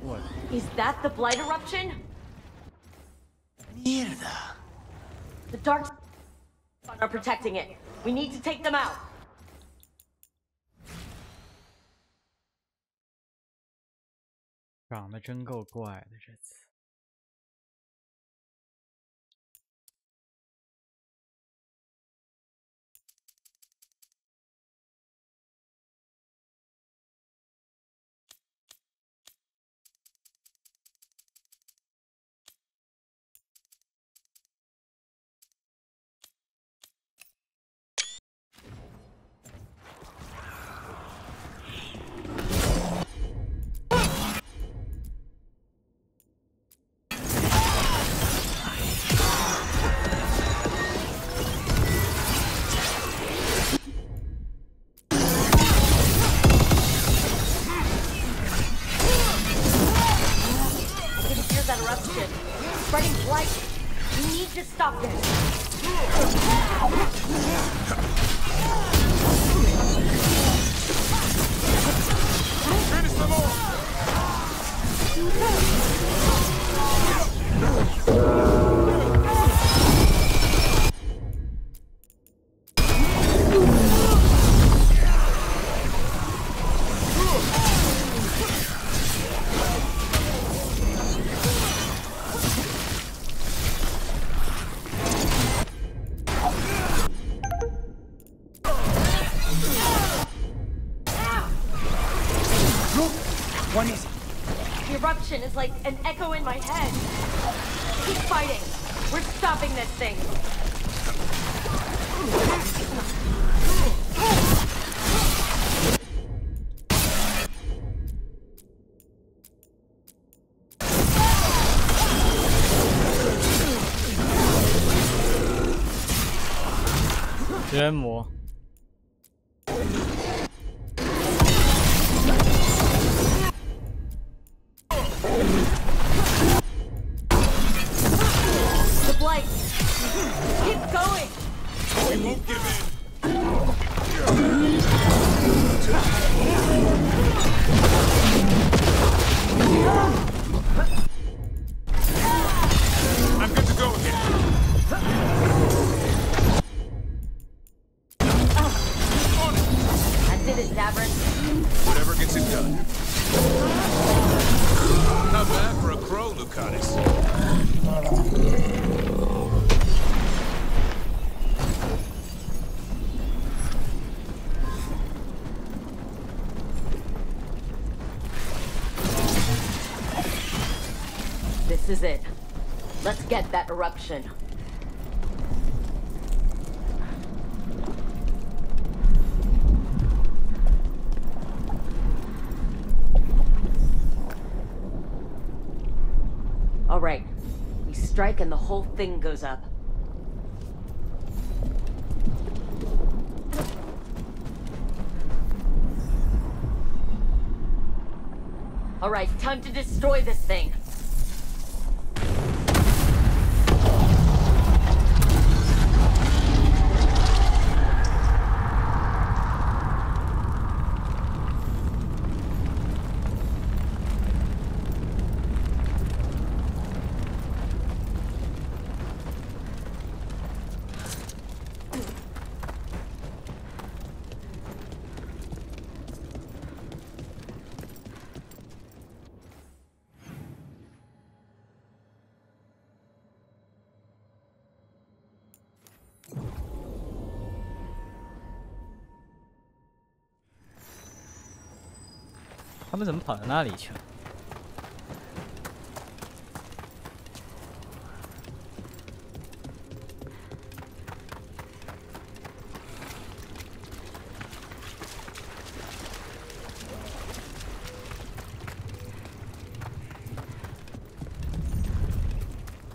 What? Is that the blight eruption? Mierda. The dark are protecting it. We need to take them out. 长得真够怪的这次。Spreading blight. We need to stop this. Finish them all. What is it? The eruption is like an echo in my head. Keep fighting. We're stopping this thing.人魔。 Keep going! We won't give in! I'm good to go again. That did it, Davern. Whatever gets it done. Not bad for a crow, Lucanis. This is it. Let's get that eruption. All right. We strike and the whole thing goes up. All right, time to destroy this thing.他们怎么跑到那里去了？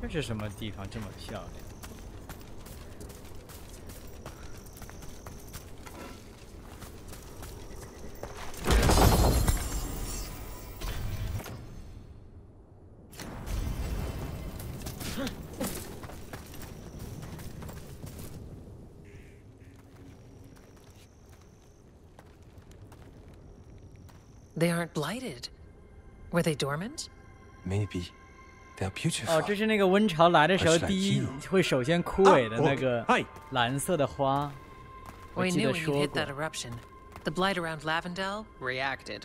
这是什么地方这么漂亮？ They aren't blighted. Were they dormant? Maybe. They're beautiful. 哦，这是那个温潮来的时候，第一会首先枯萎的那个蓝色的花。我 We 记 knew 得 when you 说 hit 过 that。eruption, the blight around Lavendel reacted.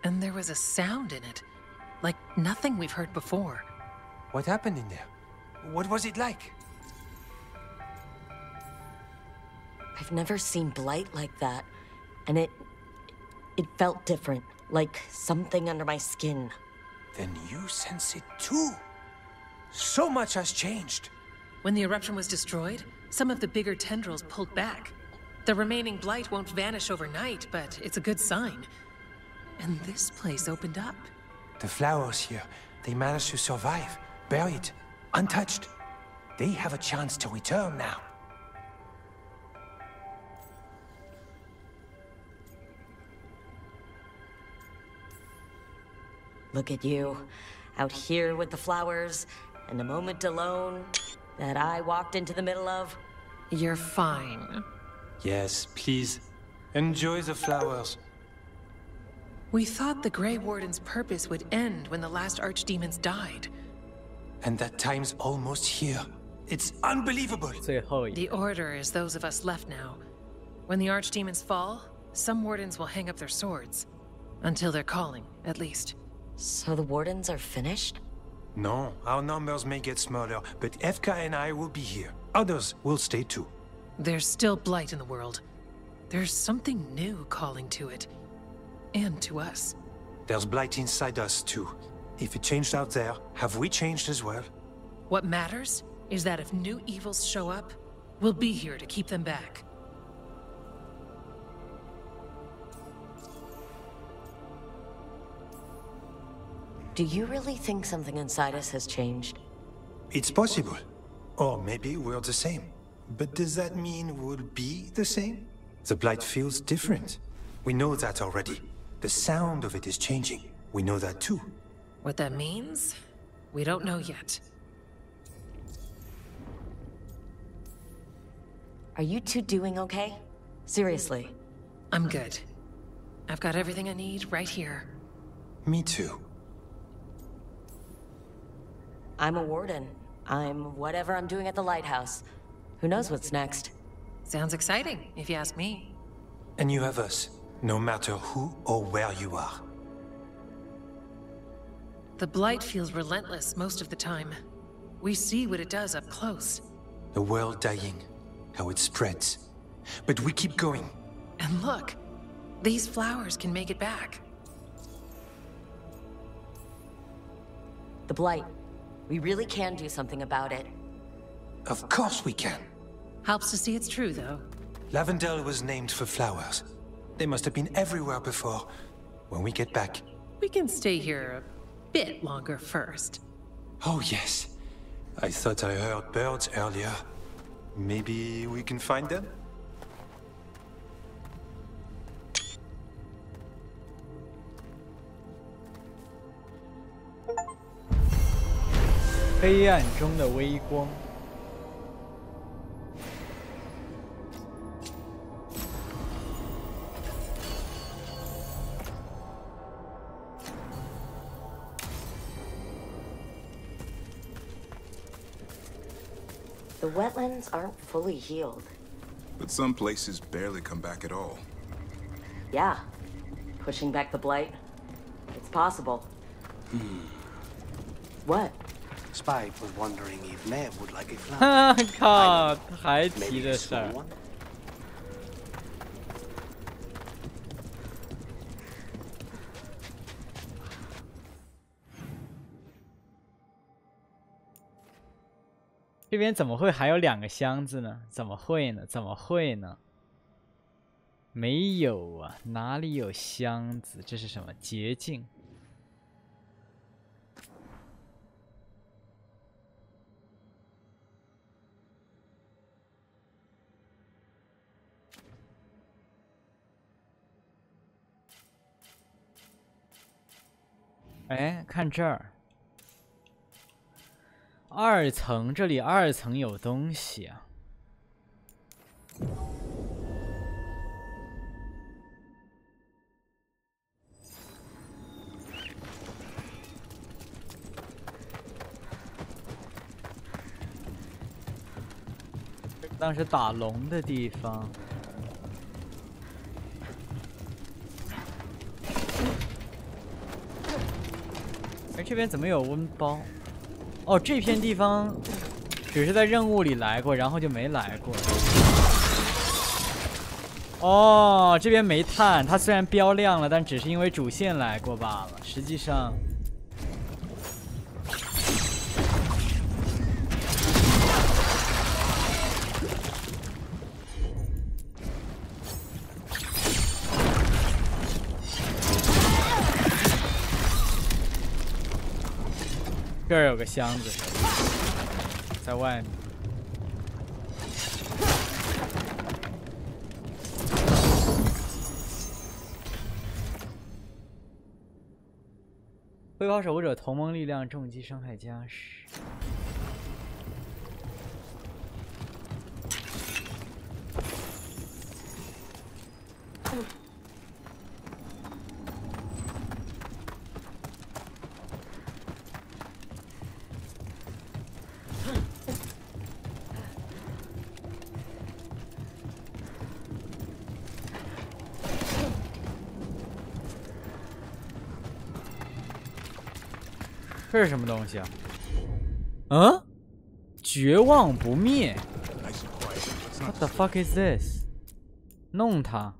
And there was a sound in it, like nothing we've heard before. What happened in there? What was it like? I've never seen blight like that, and it felt different, like something under my skin. Then you sense it too. So much has changed. When the eruption was destroyed, some of the bigger tendrils pulled back. The remaining blight won't vanish overnight, but it's a good sign. And this place opened up. The flowers here, they managed to survive, buried, untouched. They have a chance to return now. Look at you, out here with the flowers, and a moment alone that I walked into the middle of. You're fine. Yes, please. Enjoy the flowers. We thought the Grey Warden's purpose would end when the last archdemons died. And that time's almost here. It's unbelievable. The Order is those of us left now. When the archdemons fall, some wardens will hang up their swords. Until they're calling, at least. So the Wardens are finished? No, our numbers may get smaller, but Efka and I will be here. Others will stay too. There's still blight in the world. There's something new calling to it. And to us. There's blight inside us too. If it changed out there, have we changed as well? What matters is that if new evils show up, we'll be here to keep them back. Do you really think something inside us has changed? It's possible. Or maybe we're the same. But does that mean we'll be the same? The blight feels different. We know that already. The sound of it is changing. We know that too. What that means? We don't know yet. Are you two doing okay? Seriously. I'm good. I've got everything I need right here. Me too. I'm a warden. I'm whatever I'm doing at the lighthouse. Who knows what's next? Sounds exciting, if you ask me. And you have us, no matter who or where you are. The Blight feels relentless most of the time. We see what it does up close. The world dying, how it spreads. But we keep going. And look, these flowers can make it back. The Blight. We really can do something about it. Of course we can. Helps to see it's true, though. Lavendel was named for flowers. They must have been everywhere before. When we get back... We can stay here a bit longer first. Oh, yes. I thought I heard birds earlier. Maybe we can find them? 黑暗中的微光。The wetlands aren't fully healed. But some places barely come back at all. Yeah. Pushing back the Blight. It's possible. What? Spike was wondering if Ned would like a flower. 靠，还提这事儿。这边怎么会还有2个箱子呢？怎么会呢？怎么会呢？没有啊，哪里有箱子？这是什么捷径？ 哎，看这儿，2层，这里2层有东西啊。当时打龙的地方。 哎，这边怎么有温包？哦，这片地方只是在任务里来过，然后就没来过。哦，这边没炭，它虽然标亮了，但只是因为主线来过罢了。实际上，这儿有个箱子，在外面。挥抛守护者同盟力量重击伤害加10。这是什么东西啊？嗯？绝望不灭 ？What the fuck is this？ 弄它！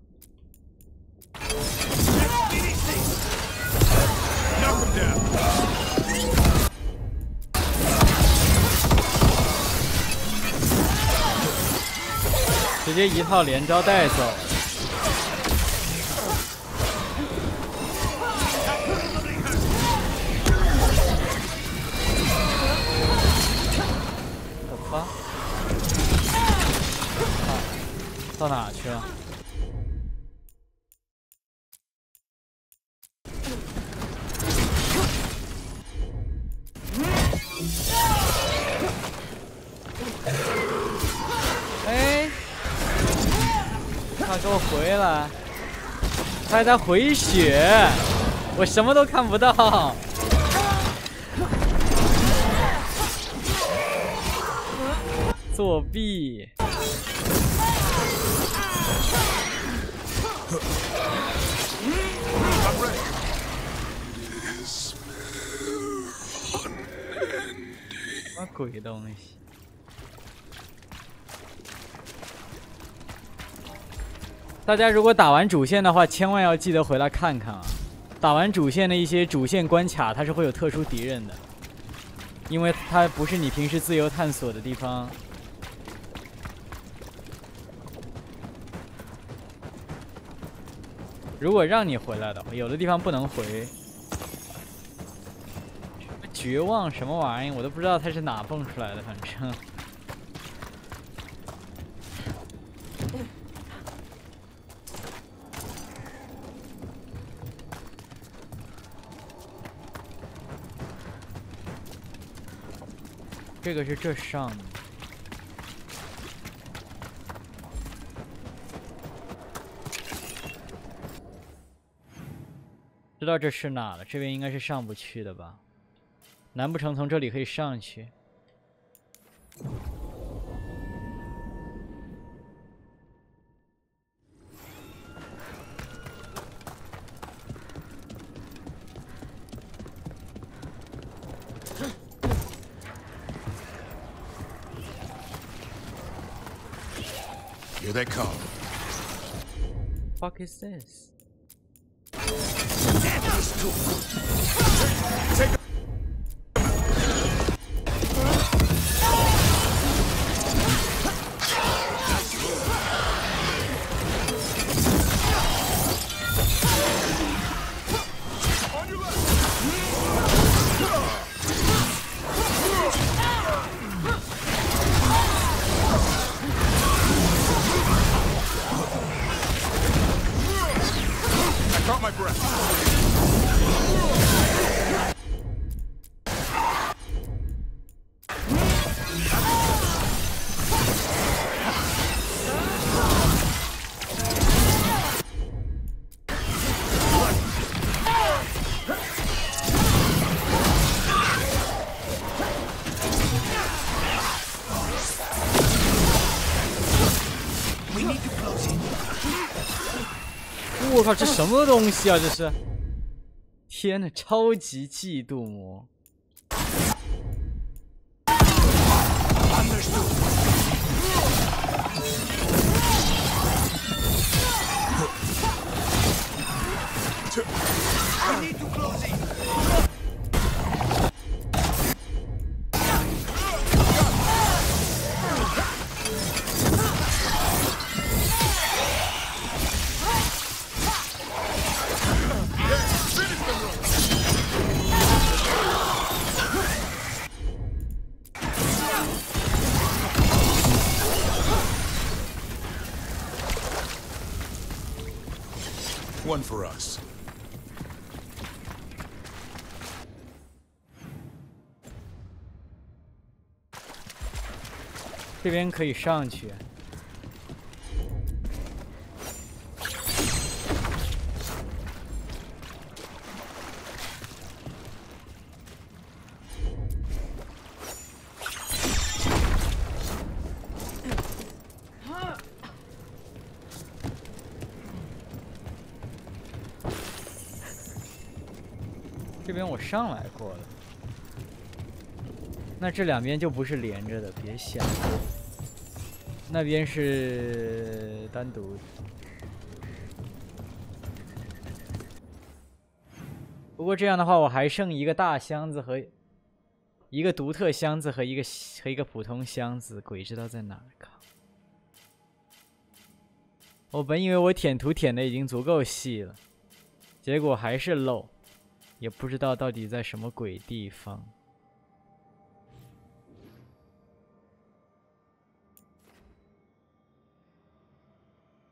直接一套连招带走。 到哪去了？哎，快给我回来！他还在回血，我什么都看不到。作弊！什么鬼东西？大家如果打完主线的话，千万要记得回来看看啊！打完主线的一些主线关卡，它是会有特殊敌人的，因为它不是你平时自由探索的地方。如果让你回来的话，有的地方不能回。绝望什么玩意，我都不知道它是哪蹦出来的，反正。这个是这上的。知道这是哪了？这边应该是上不去的吧？难不成从这里可以上去？ Here they come. Fuck is this? We need to close it. 我靠，这什么东西啊？这是！天呐，超级嫉妒魔！One for us. 这边可以上去。这边我上来过了，那这两边就不是连着的，别想。那边是单独的。不过这样的话，我还剩一个大箱子和一个独特箱子和一个普通箱子，鬼知道在哪儿。靠！我本以为我舔图舔的已经足够细了，结果还是漏。 也不知道到底在什么鬼地方。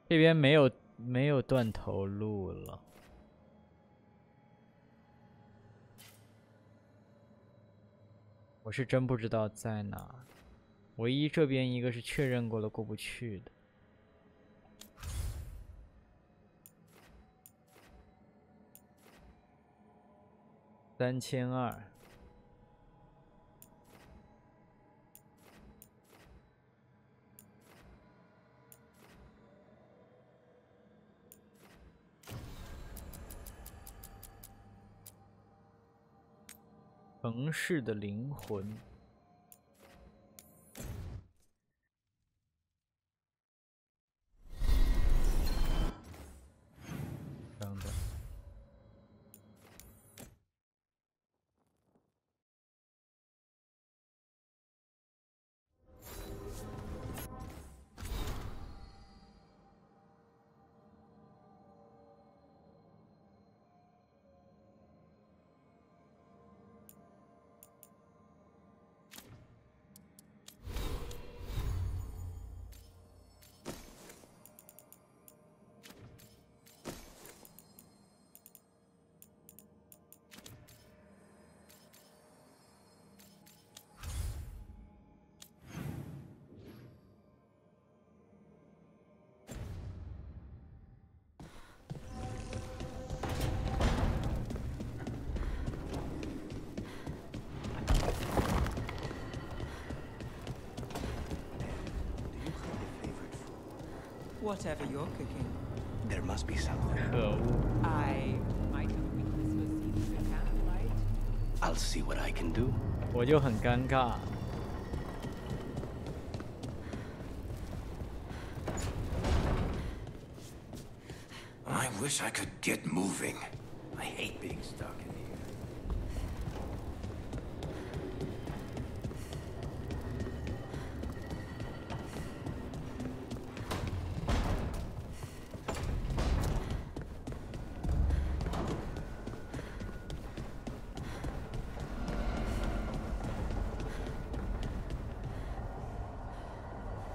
这边没有断头路了。我是真不知道在哪。唯一这边一个是确认过了过不去的。3200。城市的灵魂。等等。Whatever you're cooking. There must be something. I might have a weakness for seafood candlelight. I'll see what I can do. 我就很尴尬。I wish I could get moving. I hate being stuck in here.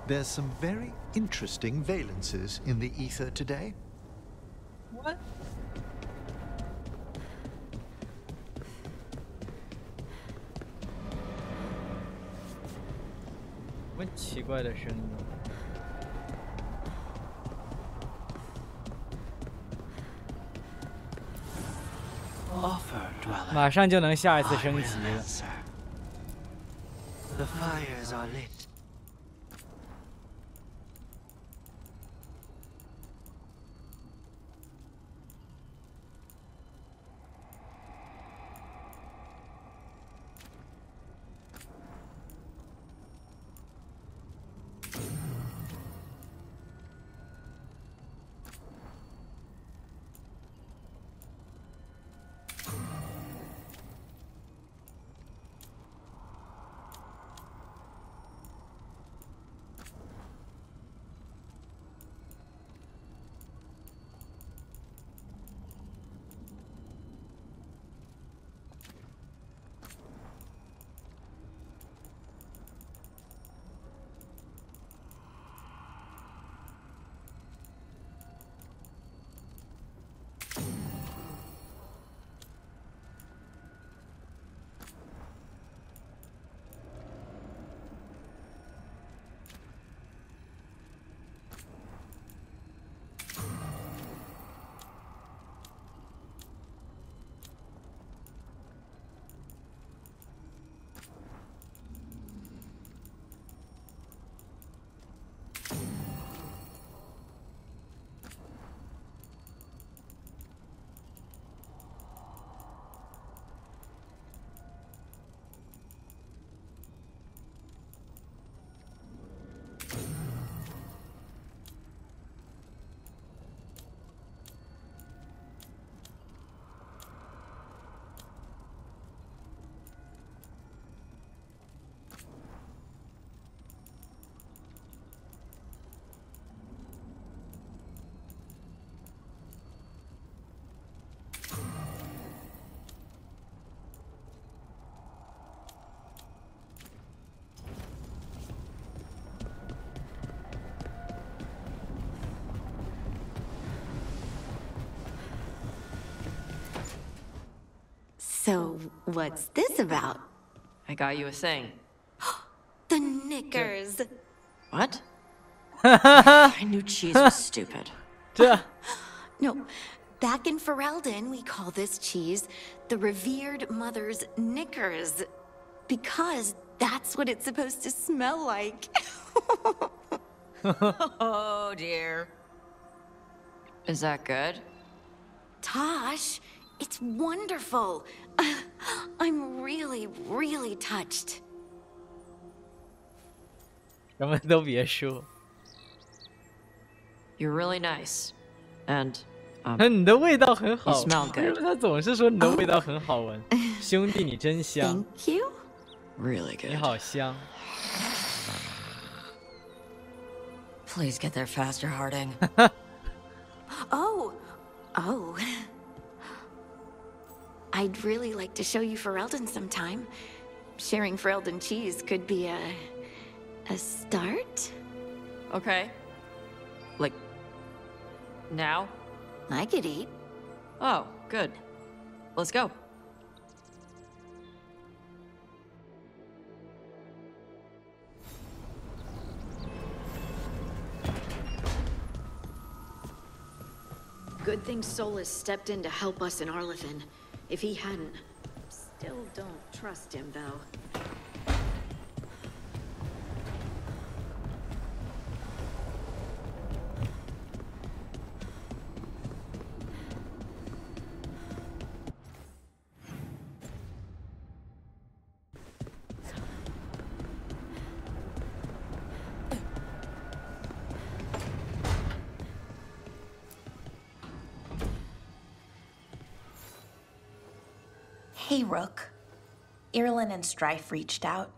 There's some very interesting valences in the ether today. What? 什么奇怪的声音？马上就能下一次升级了。The fires are lit. So, what's this about? I got you a thing. The knickers. What? I knew cheese was stupid. No, Back in Ferelden, we call this cheese the revered mother's knickers. Because that's what it's supposed to smell like. Oh, dear. Is that good? Tosh, it's wonderful. I'm really, really touched. 什么都别说。 You're really nice, and 你的味道很好。 You smell good. 他总是说你的味道很好闻。兄弟，你真香。 Thank you. Really good. 你好香。 Please get there faster, Harding. Oh. I'd really like to show you Ferelden sometime. Sharing Ferelden cheese could be a start. Okay. Like, now? I could eat. Oh, good. Let's go. Good thing Solus stepped in to help us in Arlethan. If he hadn't... Still don't trust him, though. Hey, Rook. Irulan and Strife reached out.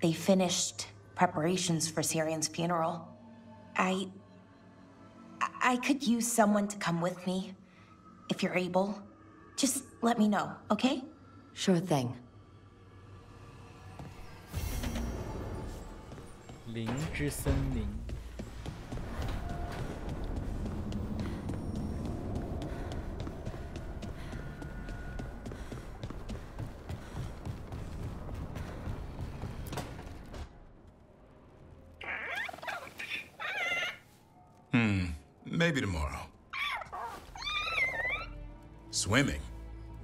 They finished preparations for Syrian's funeral. I could use someone to come with me, if you're able. Just let me know, okay? Sure thing. 灵之森林。 Maybe tomorrow. Swimming?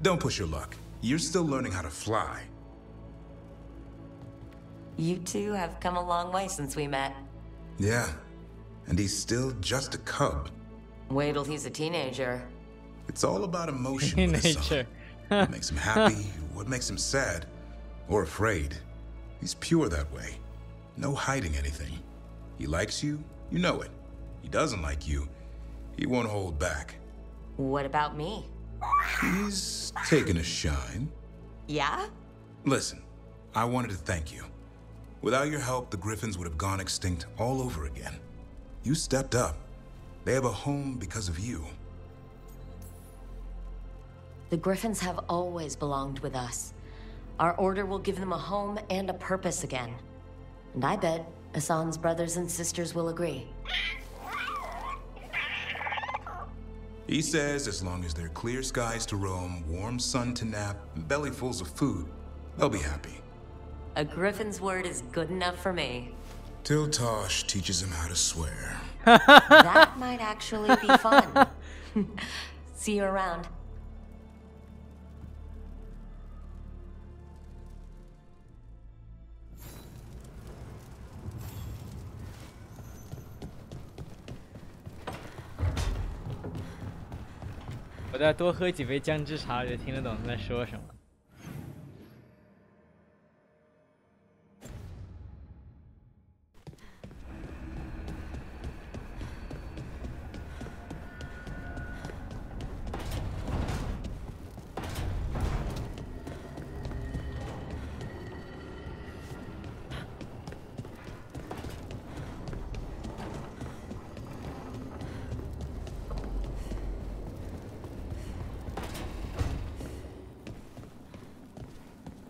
Don't push your luck. You're still learning how to fly. You two have come a long way since we met. Yeah, and he's still just a cub. Wait till he's a teenager. It's all about emotion with his son. What makes him happy, what makes him sad, or afraid. He's pure that way. No hiding anything. He likes you, you know it. He doesn't like you, he won't hold back. What about me? He's taken a shine. Yeah? Listen, I wanted to thank you. Without your help, the Griffins would have gone extinct all over again. You stepped up. They have a home because of you. The Griffins have always belonged with us. Our order will give them a home and a purpose again. And I bet Hassan's brothers and sisters will agree. He says as long as there are clear skies to roam, warm sun to nap, and bellyfuls of food, they'll be happy. A Griffin's word is good enough for me. Till Tosh teaches him how to swear. That might actually be fun. See you around. "我再多喝几杯姜汁茶，就听得懂他在说什么。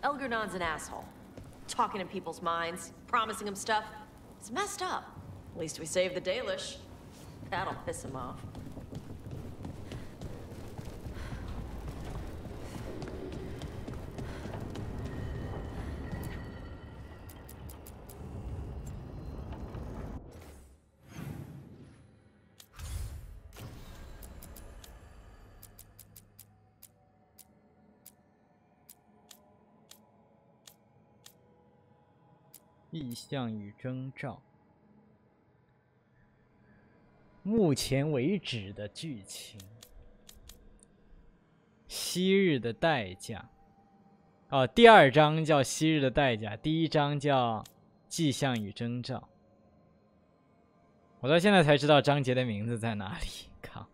Elgernon's an asshole. Talking in people's minds, promising them stuff. It's messed up. At least we saved the Dalish. That'll piss him off. 意象与征兆。目前为止的剧情。昔日的代价。哦，第2章叫昔日的代价，第1章叫迹象与征兆。我到现在才知道章节的名字在哪里。靠！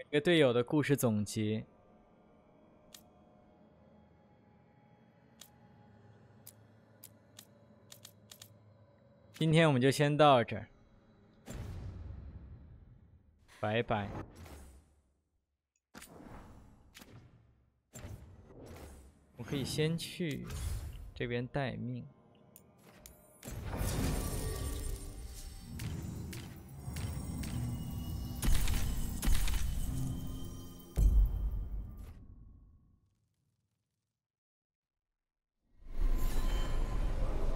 一个队友的故事总结。今天我们就先到这儿，拜拜。我可以先去这边待命。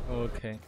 OK。